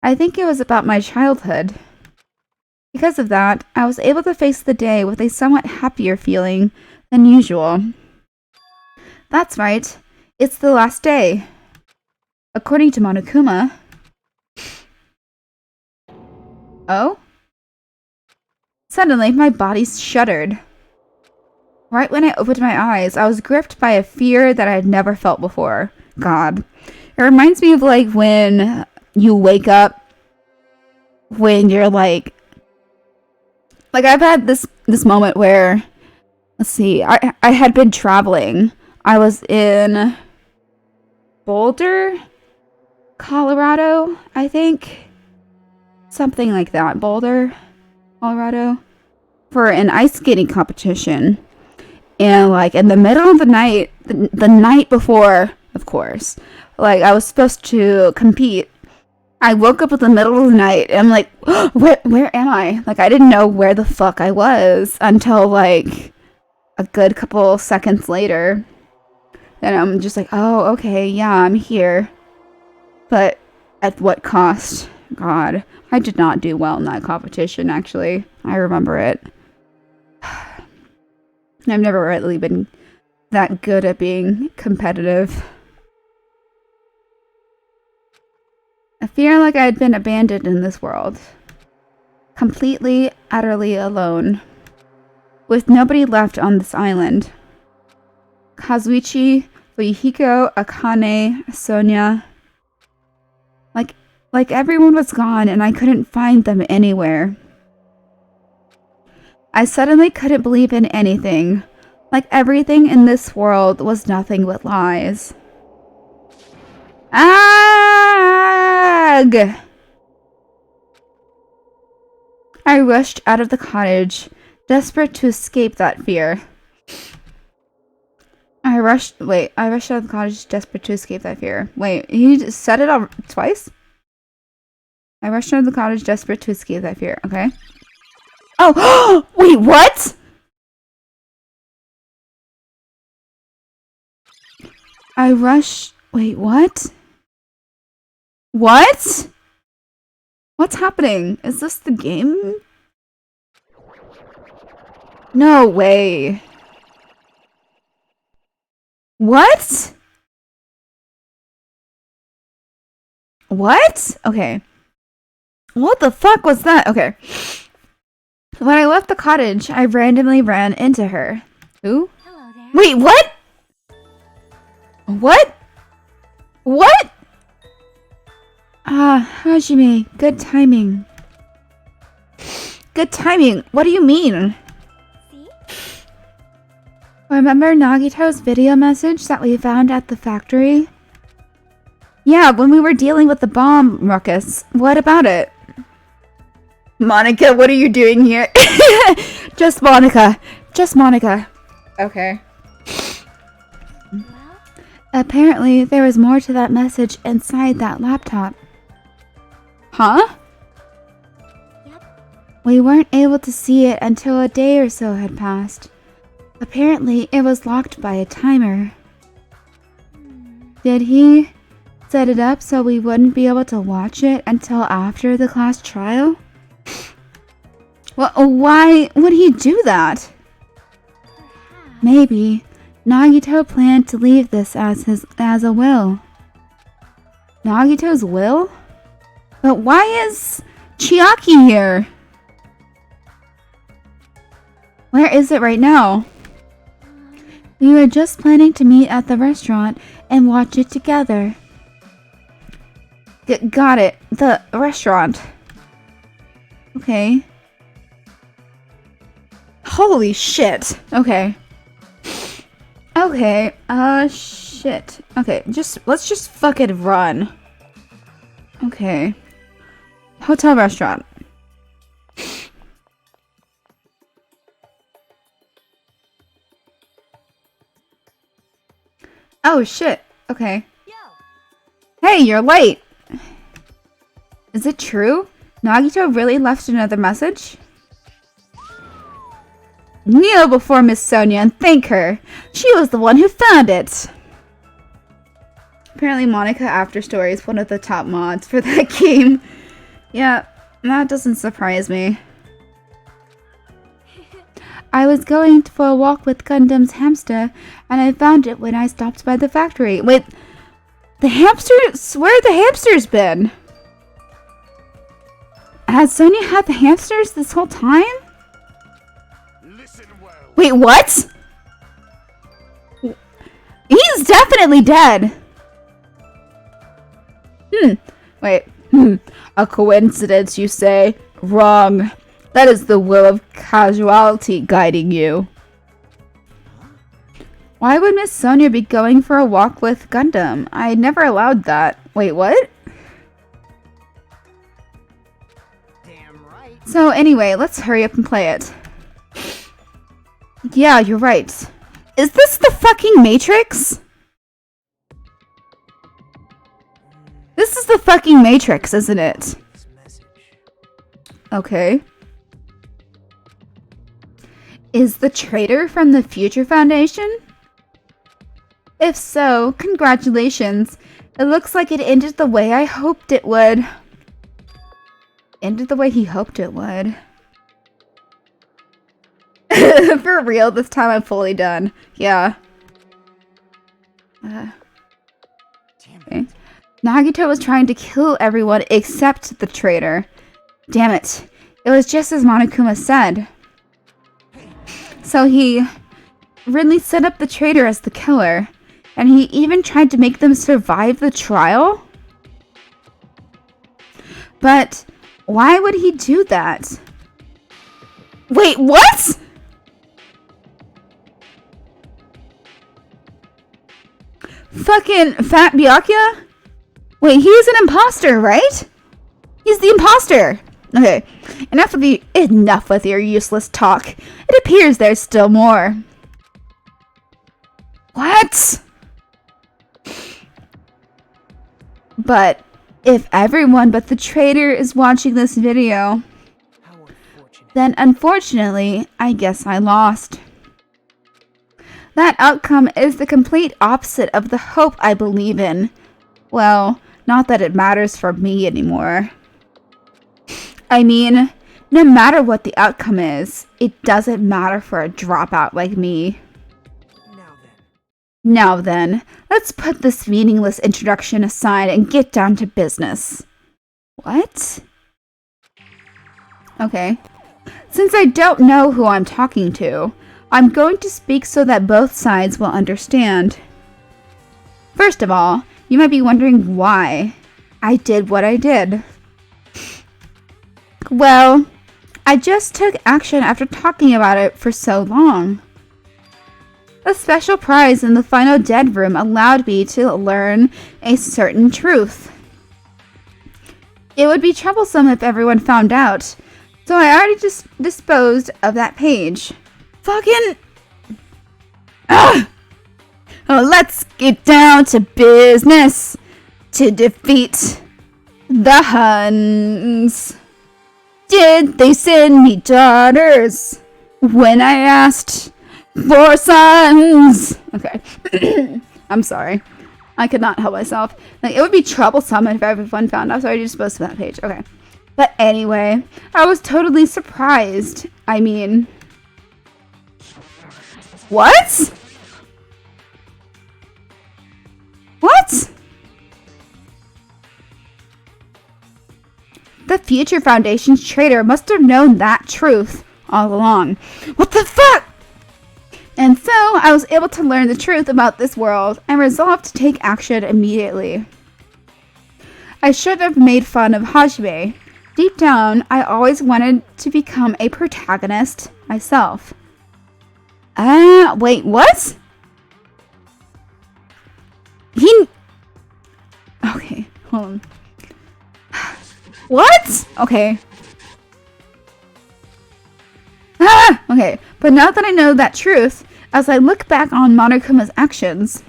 I think it was about my childhood. Because of that, I was able to face the day with a somewhat happier feeling than usual. That's right, it's the last day. According to Monokuma. Oh? Suddenly, my body shuddered. Right when I opened my eyes, I was gripped by a fear that I had never felt before. God. It reminds me of like when you wake up when you're like I've had this moment where, let's see, I had been traveling. I was in Boulder, Colorado, I think. Something like that. Boulder, Colorado. For an ice skating competition. And like in the middle of the night, the night before, of course, like I was supposed to compete. I woke up in the middle of the night and I'm like, where am I? Like I didn't know where the fuck I was until like a good couple seconds later. And I'm just like, oh, okay, yeah, I'm here. But at what cost? God, I did not do well in that competition, actually. I remember it. I've never really been that good at being competitive. I feel like I had been abandoned in this world. Completely, utterly alone. With nobody left on this island. Kazuichi, Fuyuhiko, Akane, Sonia. Like everyone was gone and I couldn't find them anywhere. I suddenly couldn't believe in anything. Like everything in this world was nothing but lies. Ag! I rushed out of the cottage, desperate to escape that fear. I rushed out of the cottage, desperate to escape that fear. Wait, he just said it all twice? I rushed out of the cottage, desperate to escape that fear. Okay. Oh! Wait, what? Wait, what? What? What's happening? Is this the game? No way. What? What? Okay. What the fuck was that? Okay. When I left the cottage, I randomly ran into her. Who? Hello there. Wait, what? What? What? Hajime, good timing. Good timing. What do you mean? See? Remember Nagito's video message that we found at the factory? Yeah, when we were dealing with the bomb ruckus. What about it? Monica, what are you doing here? Just Monica. Just Monica. Okay. Well, Apparently, there was more to that message inside that laptop. Huh? yep. We weren't able to see it until a day or so had passed. Apparently, it was locked by a timer. Did he set it up so we wouldn't be able to watch it until after the class trial? Well, why would he do that? Perhaps. Maybe Nagito planned to leave this as a will. Nagito's will? But why is Chiaki here? Where is it right now? We were just planning to meet at the restaurant and watch it together. Got it. The restaurant. Okay. Holy shit. Okay. Okay. Shit. Okay, let's just fucking run. Okay. Hotel restaurant. Oh shit. Okay. Hey, you're late. Is it true? Nagito really left another message? Kneel before Miss Sonia and thank her. She was the one who found it. Apparently Monica After Story is one of the top mods for that game. Yeah, that doesn't surprise me. I was going for a walk with Gundam's hamster, and I found it when I stopped by the factory. Wait, the hamsters? Where have the hamsters been? Has Sonia had the hamsters this whole time? Wait, what? He's definitely dead. Wait. A coincidence, you say? Wrong. That is the will of causality guiding you. Why would Miss Sonia be going for a walk with Gundam? I never allowed that. Wait, what? Damn right. So anyway, let's hurry up and play it. Yeah, you're right. Is this the fucking Matrix? This is the fucking Matrix, isn't it? This message. Okay. Is the traitor from the Future Foundation? If so, congratulations. It looks like it ended the way I hoped it would. Ended the way he hoped it would. For real, this time I'm fully done. Yeah. Okay. Nagito was trying to kill everyone except the traitor. Damn it. It was just as Monokuma said. So he really set up the traitor as the killer. And he even tried to make them survive the trial? But why would he do that? Wait, what? Fucking Fat Byakuya? Wait, he's an imposter, right? He's the imposter. Okay, enough with your useless talk. It appears there's still more. What? But if everyone but the traitor is watching this video, How unfortunate. then unfortunately, I guess I lost. That outcome is the complete opposite of the hope I believe in. Well, not that it matters for me anymore. I mean, No matter what the outcome is, it doesn't matter for a dropout like me. Now then, let's put this meaningless introduction aside and get down to business. What? Okay. Since I don't know who I'm talking to, I'm going to speak so that both sides will understand. First of all, you might be wondering why I did what I did. Well, I just took action after talking about it for so long. A special prize in the final dead room allowed me to learn a certain truth. It would be troublesome if everyone found out, so I already just disposed of that page. Fucking... Ugh! Oh, let's get down to business to defeat the Huns. Did they send me daughters when I asked for sons? Okay. I'm sorry. I could not help myself. Like, it would be troublesome if everyone found out, so I just disposed of that page. Okay. But anyway, I was totally surprised. I mean... What? What? The Future Foundation's traitor must have known that truth all along. What the fuck? And so, I was able to learn the truth about this world and resolved to take action immediately. I should have made fun of Hajime. Deep down, I always wanted to become a protagonist myself. Wait, what? Okay, hold on. What? Okay. Okay, but now that I know that truth, as I look back on Monokuma's actions,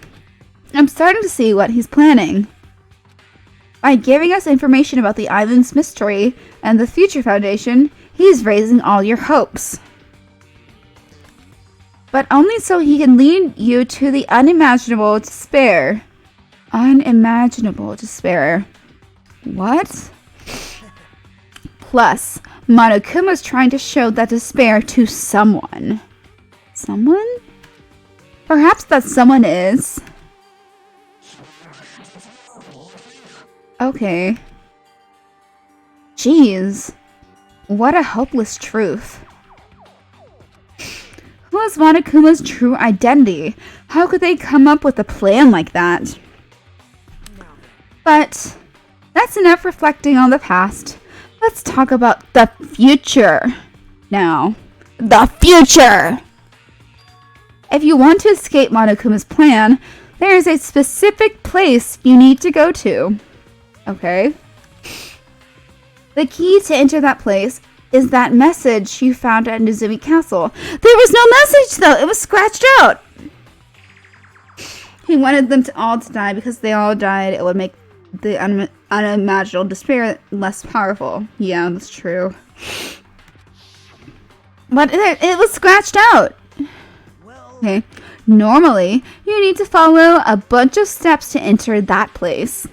I'm starting to see what he's planning. By giving us information about the island's mystery and the Future Foundation, he's raising all your hopes. But only so he can lead you to the unimaginable despair. Unimaginable despair. What? Plus, Monokuma's trying to show that despair to someone. Someone? Perhaps that someone is... Okay. Jeez. What a hopeless truth. Who is Monokuma's true identity? How could they come up with a plan like that? But that's enough reflecting on the past. Let's talk about the future now. The future! If you want to escape Monokuma's plan, there is a specific place you need to go to. Okay. The key to enter that place is that message you found at Nizumi Castle. There was no message though! It was scratched out! He wanted them to all to die because they all died. It would make the unimaginable despair less powerful. Yeah, that's true. But it was scratched out. Okay. Normally, you need to follow a bunch of steps to enter that place.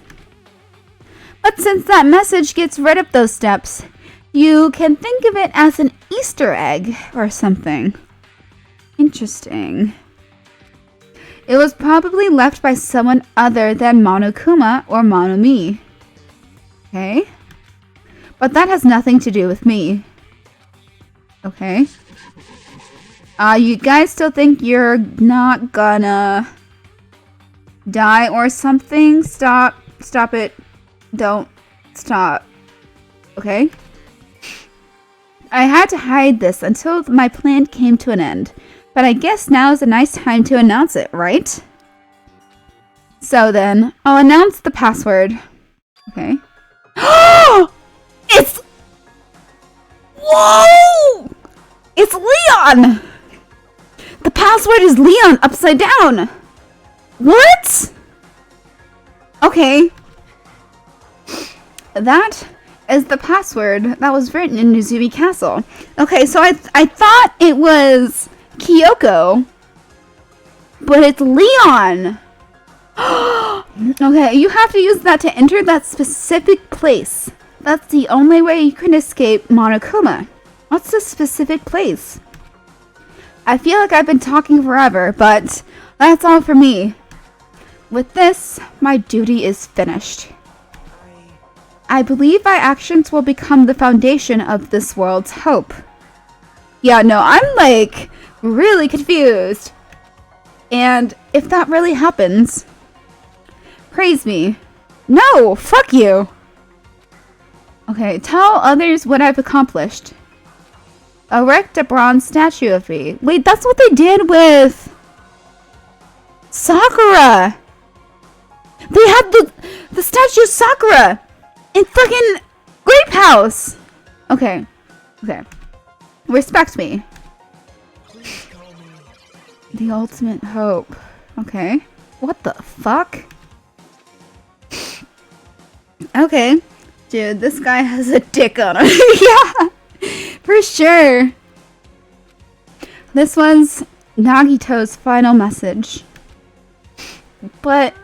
But since that message gets rid of those steps, you can think of it as an Easter egg or something. Interesting. It was probably left by someone other than Monokuma or Monomi. Okay? But that has nothing to do with me. Okay? You guys still think you're not gonna die or something? Stop it. Don't stop. Okay? I had to hide this until my plan came to an end. But I guess now is a nice time to announce it, right? So then, I'll announce the password. Okay. It's... Whoa! It's Leon! The password is Leon upside down! What? Okay. That is the password that was written in Nizumi Castle. Okay, so I thought it was Kyoko, but it's Leon. Okay, you have to use that to enter that specific place. That's the only way you can escape Monokuma. What's the specific place? I feel like I've been talking forever, but that's all for me. With this, my duty is finished. I believe my actions will become the foundation of this world's hope. Yeah, no, I'm like really confused. And if that really happens, praise me. No, fuck you. Okay, tell others what I've accomplished. Erect a bronze statue of me. Wait, that's what they did with Sakura. They had the statue of Sakura in fucking Grape House. Okay, okay. Respect me. The ultimate hope. Okay. What the fuck? Okay. Dude, this guy has a dick on him. Yeah. For sure. This was Nagito's final message. But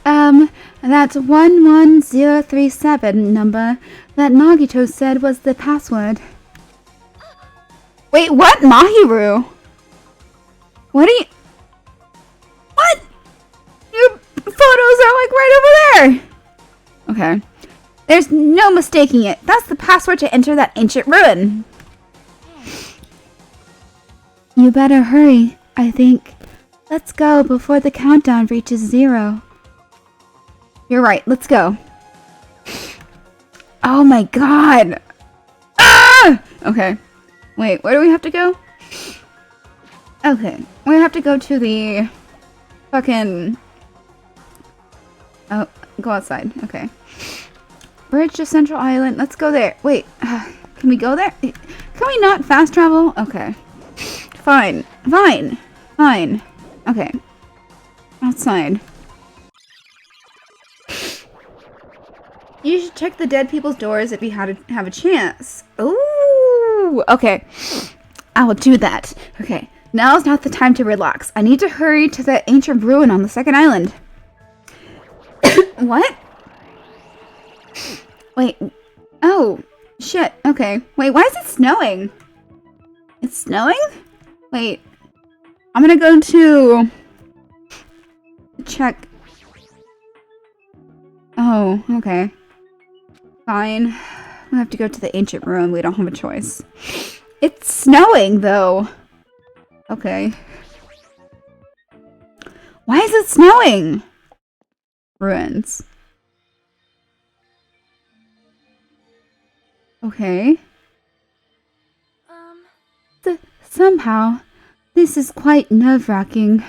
that 11037 number that Nagito said was the password. Wait, what? Mahiru? What are you... What? Your photos are like right over there. Okay. There's no mistaking it. That's the password to enter that ancient ruin. You better hurry, I think. Let's go before the countdown reaches 0. You're right, let's go. Oh my god! Ah! Okay. Wait, where do we have to go? Okay, we have to go to the fucking... Oh, go outside. Okay. Bridge to Central Island. Let's go there. Wait, can we go there? Can we not fast travel? Okay. Fine. Fine. Fine. Okay. Outside. You should check the dead people's doors if you have a chance. Ooh. Okay. I will do that. Okay. Now's not the time to relax. I need to hurry to that ancient ruin on the second island. What? Wait. Oh. Shit. Okay. Wait, why is it snowing? It's snowing? Wait. I'm gonna go to... check. Oh, okay. Fine. We have to go to the ancient ruin. We don't have a choice. It's snowing, though. Okay. Why is it snowing? Ruins. Okay. Somehow, this is quite nerve-wracking.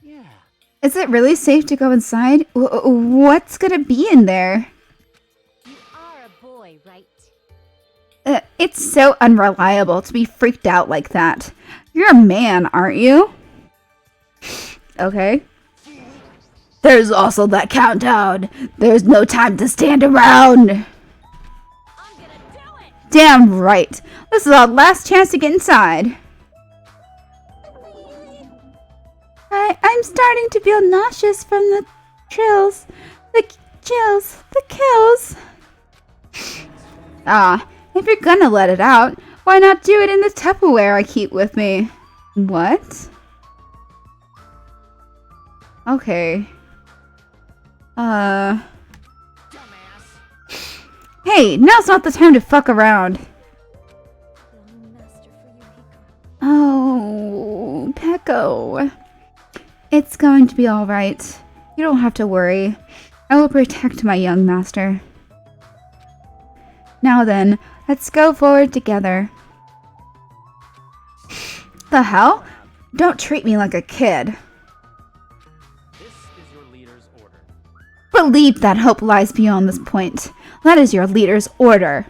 Yeah. Is it really safe to go inside? What's gonna be in there? You are a boy, right? It's so unreliable to be freaked out like that. You're a man, aren't you? Okay. There's also that countdown. There's no time to stand around. I'm gonna do it! Damn right. This is our last chance to get inside. I'm starting to feel nauseous from the chills. The chills. The kills. If you're gonna let it out, why not do it in the Tupperware I keep with me? What? Okay. Hey, now's not the time to fuck around. Oh, Pecco. It's going to be alright. You don't have to worry. I will protect my young master. Now then, let's go forward together. The hell? Don't treat me like a kid. This is your leader's order. Believe that hope lies beyond this point. That is your leader's order.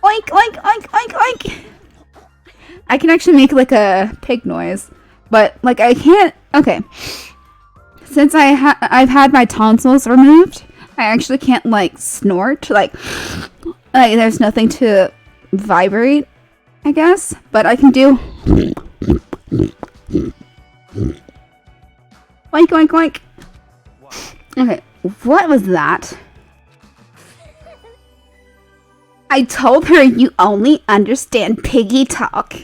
Oink, oink, oink, oink, oink. I can actually make like a pig noise, but like I can't. Okay. Since I've had my tonsils removed, I actually can't like snort. Like there's nothing to vibrate, I guess, but I can do. Oink, oink, oink. Okay, what was that? I told her you only understand piggy talk.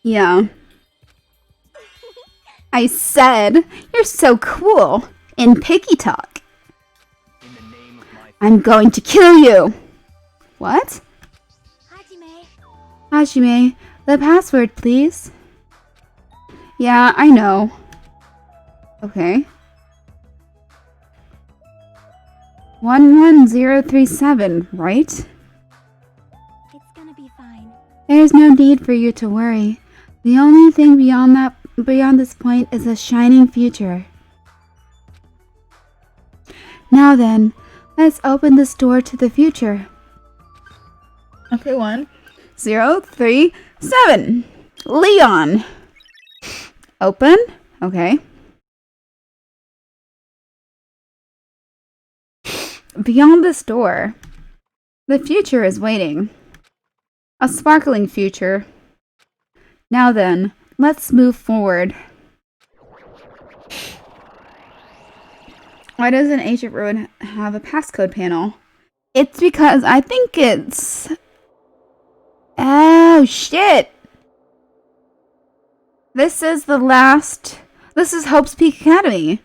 Yeah. I said, you're so cool in piggy talk. In the name of my I'm going to kill you. What? Hajime. Hajime, the password, please. Yeah, I know. Okay. 11037, right? It's gonna be fine. There's no need for you to worry. The only thing beyond this point is a shining future. Now then, let's open this door to the future. Okay, 1037. Leon. Open. Okay. Beyond this door, the future is waiting. A sparkling future. Now then, let's move forward. Why does an ancient ruin have a passcode panel? It's because I think it's... Oh, shit! This is the last... This is Hope's Peak Academy.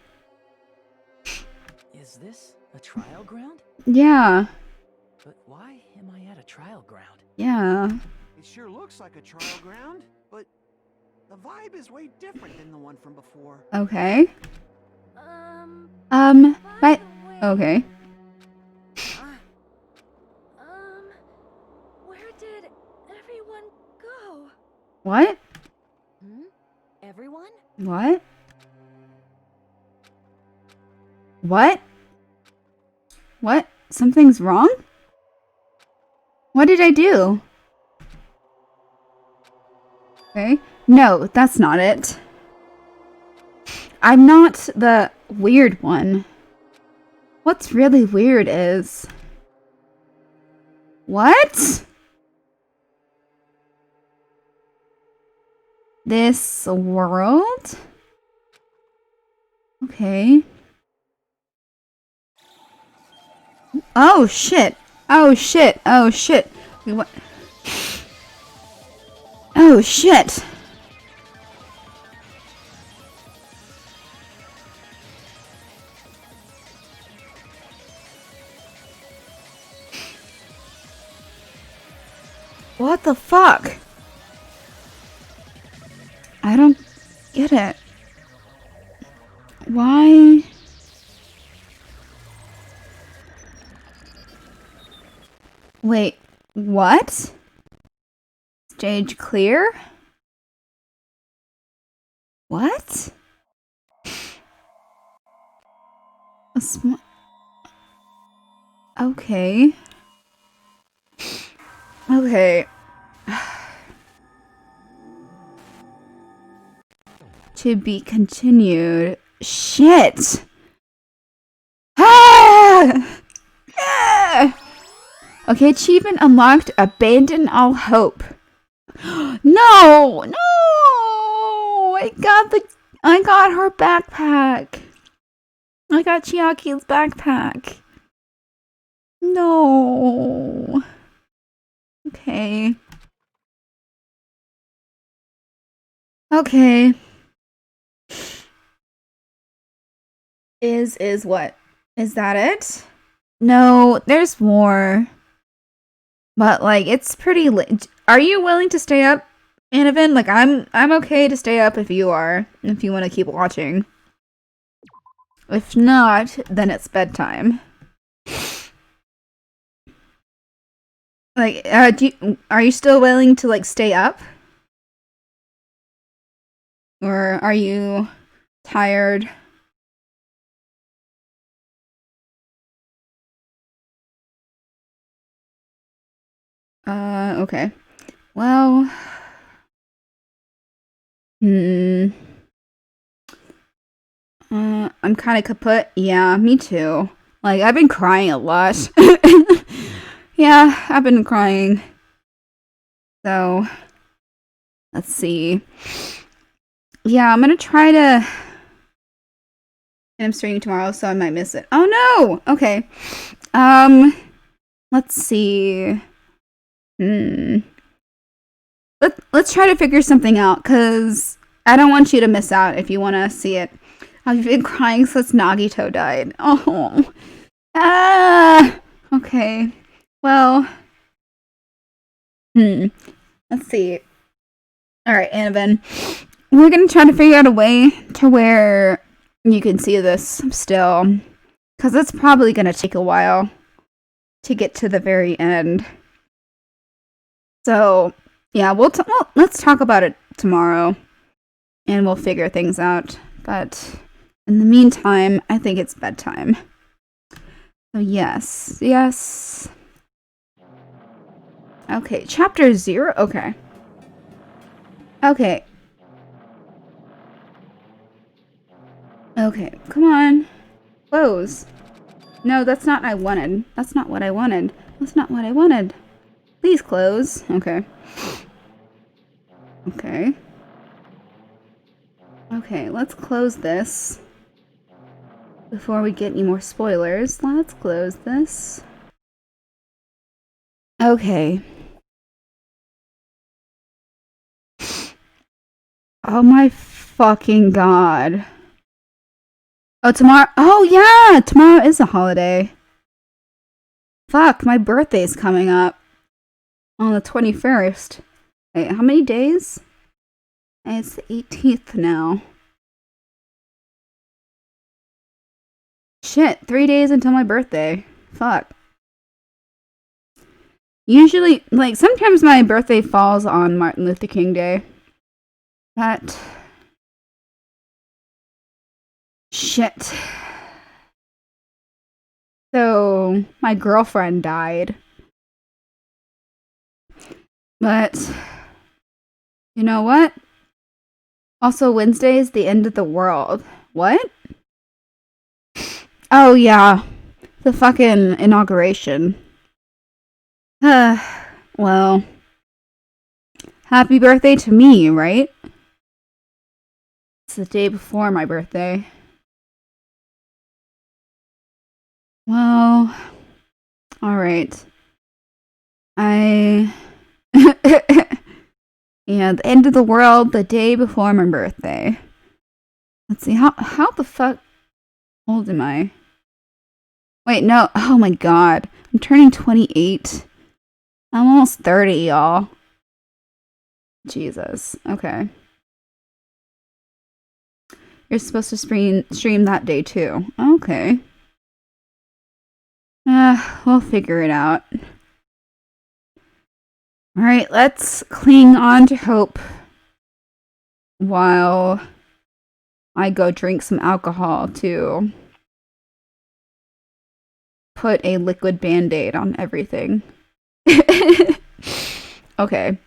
Is this a trial ground? Yeah. But why am I at a trial ground? Yeah. It sure looks like a trial ground, but the vibe is way different than the one from before. Okay. By but... the way, Okay. where did everyone go? What? Everyone? What? What? What? Something's wrong? What did I do? Okay. No, that's not it. I'm not the weird one. What's really weird is... What? This world? Okay. Oh shit. Oh shit. Oh shit. What? Oh shit. What the fuck? I don't get it. Why? Wait, what? Stage clear? What? Okay. Okay. To be continued. Shit! Ah! Ah! Okay, achievement unlocked. Abandon all hope. No! No! I got her backpack. I got Chiaki's backpack. No. Okay. Okay. Is what? Is that it? No, there's more. But like it's pretty late. Are you willing to stay up, Anavan? Like I'm okay to stay up if you are. If you want to keep watching. If not, then it's bedtime. Like are you still willing to like stay up? Or are you tired? Okay. Well, I'm kind of kaput. Yeah, me too. Like, I've been crying a lot. Yeah, I've been crying. So, let's see. Yeah, I'm gonna try to... And I'm streaming tomorrow, so I might miss it. Oh no! Okay. let's see. Let's try to figure something out, because I don't want you to miss out if you want to see it. I've been crying since Nagito died. Oh. Okay. Well. Let's see. Alright, Annabelle. We're gonna try to figure out a way to where you can see this still. Because it's probably gonna take a while to get to the very end. So, yeah, let's talk about it tomorrow. And we'll figure things out. But in the meantime, I think it's bedtime. So yes. Okay, chapter 0? Okay. Okay, come on. Close. No, that's not what I wanted. That's not what I wanted. That's not what I wanted. Please close. Okay. Okay, let's close this. Before we get any more spoilers, let's close this. Okay. Oh my fucking god. Oh, tomorrow. Oh, yeah! Tomorrow is a holiday. Fuck, my birthday's coming up. On the 21st. Wait, how many days? It's the 18th now. Shit, 3 days until my birthday. Fuck. Usually, like, sometimes my birthday falls on Martin Luther King Day. But... shit. So, my girlfriend died. But, you know what? Also, Wednesday is the end of the world. What? Oh, yeah. The fucking inauguration. Well. Happy birthday to me, right? It's the day before my birthday. Well. Alright. Yeah, the end of the world, the day before my birthday. Let's see, how the fuck old am I? Wait, no, oh my god. I'm turning 28. I'm almost 30, y'all. Jesus, okay. You're supposed to stream that day too. Okay. We'll figure it out. Alright, let's cling on to hope while I go drink some alcohol to put a liquid band-aid on everything. Okay.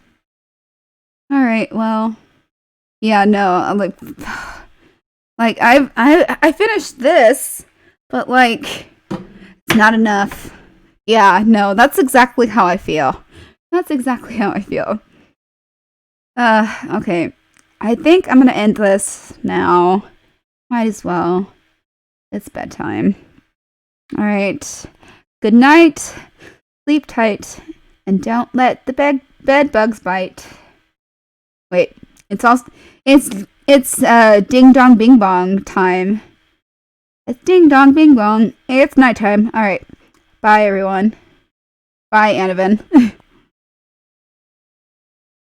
Alright, well. Yeah, no, I'm like I finished this, but like it's not enough. Yeah, no, that's exactly how I feel. That's exactly how I feel. Okay. I think I'm gonna end this now. Might as well. It's bedtime. Alright. Good night. Sleep tight. And don't let the bed bugs bite. Wait. It's ding dong bing bong time. It's ding dong bing bong. It's nighttime. Alright. Bye everyone. Bye, Annabelle.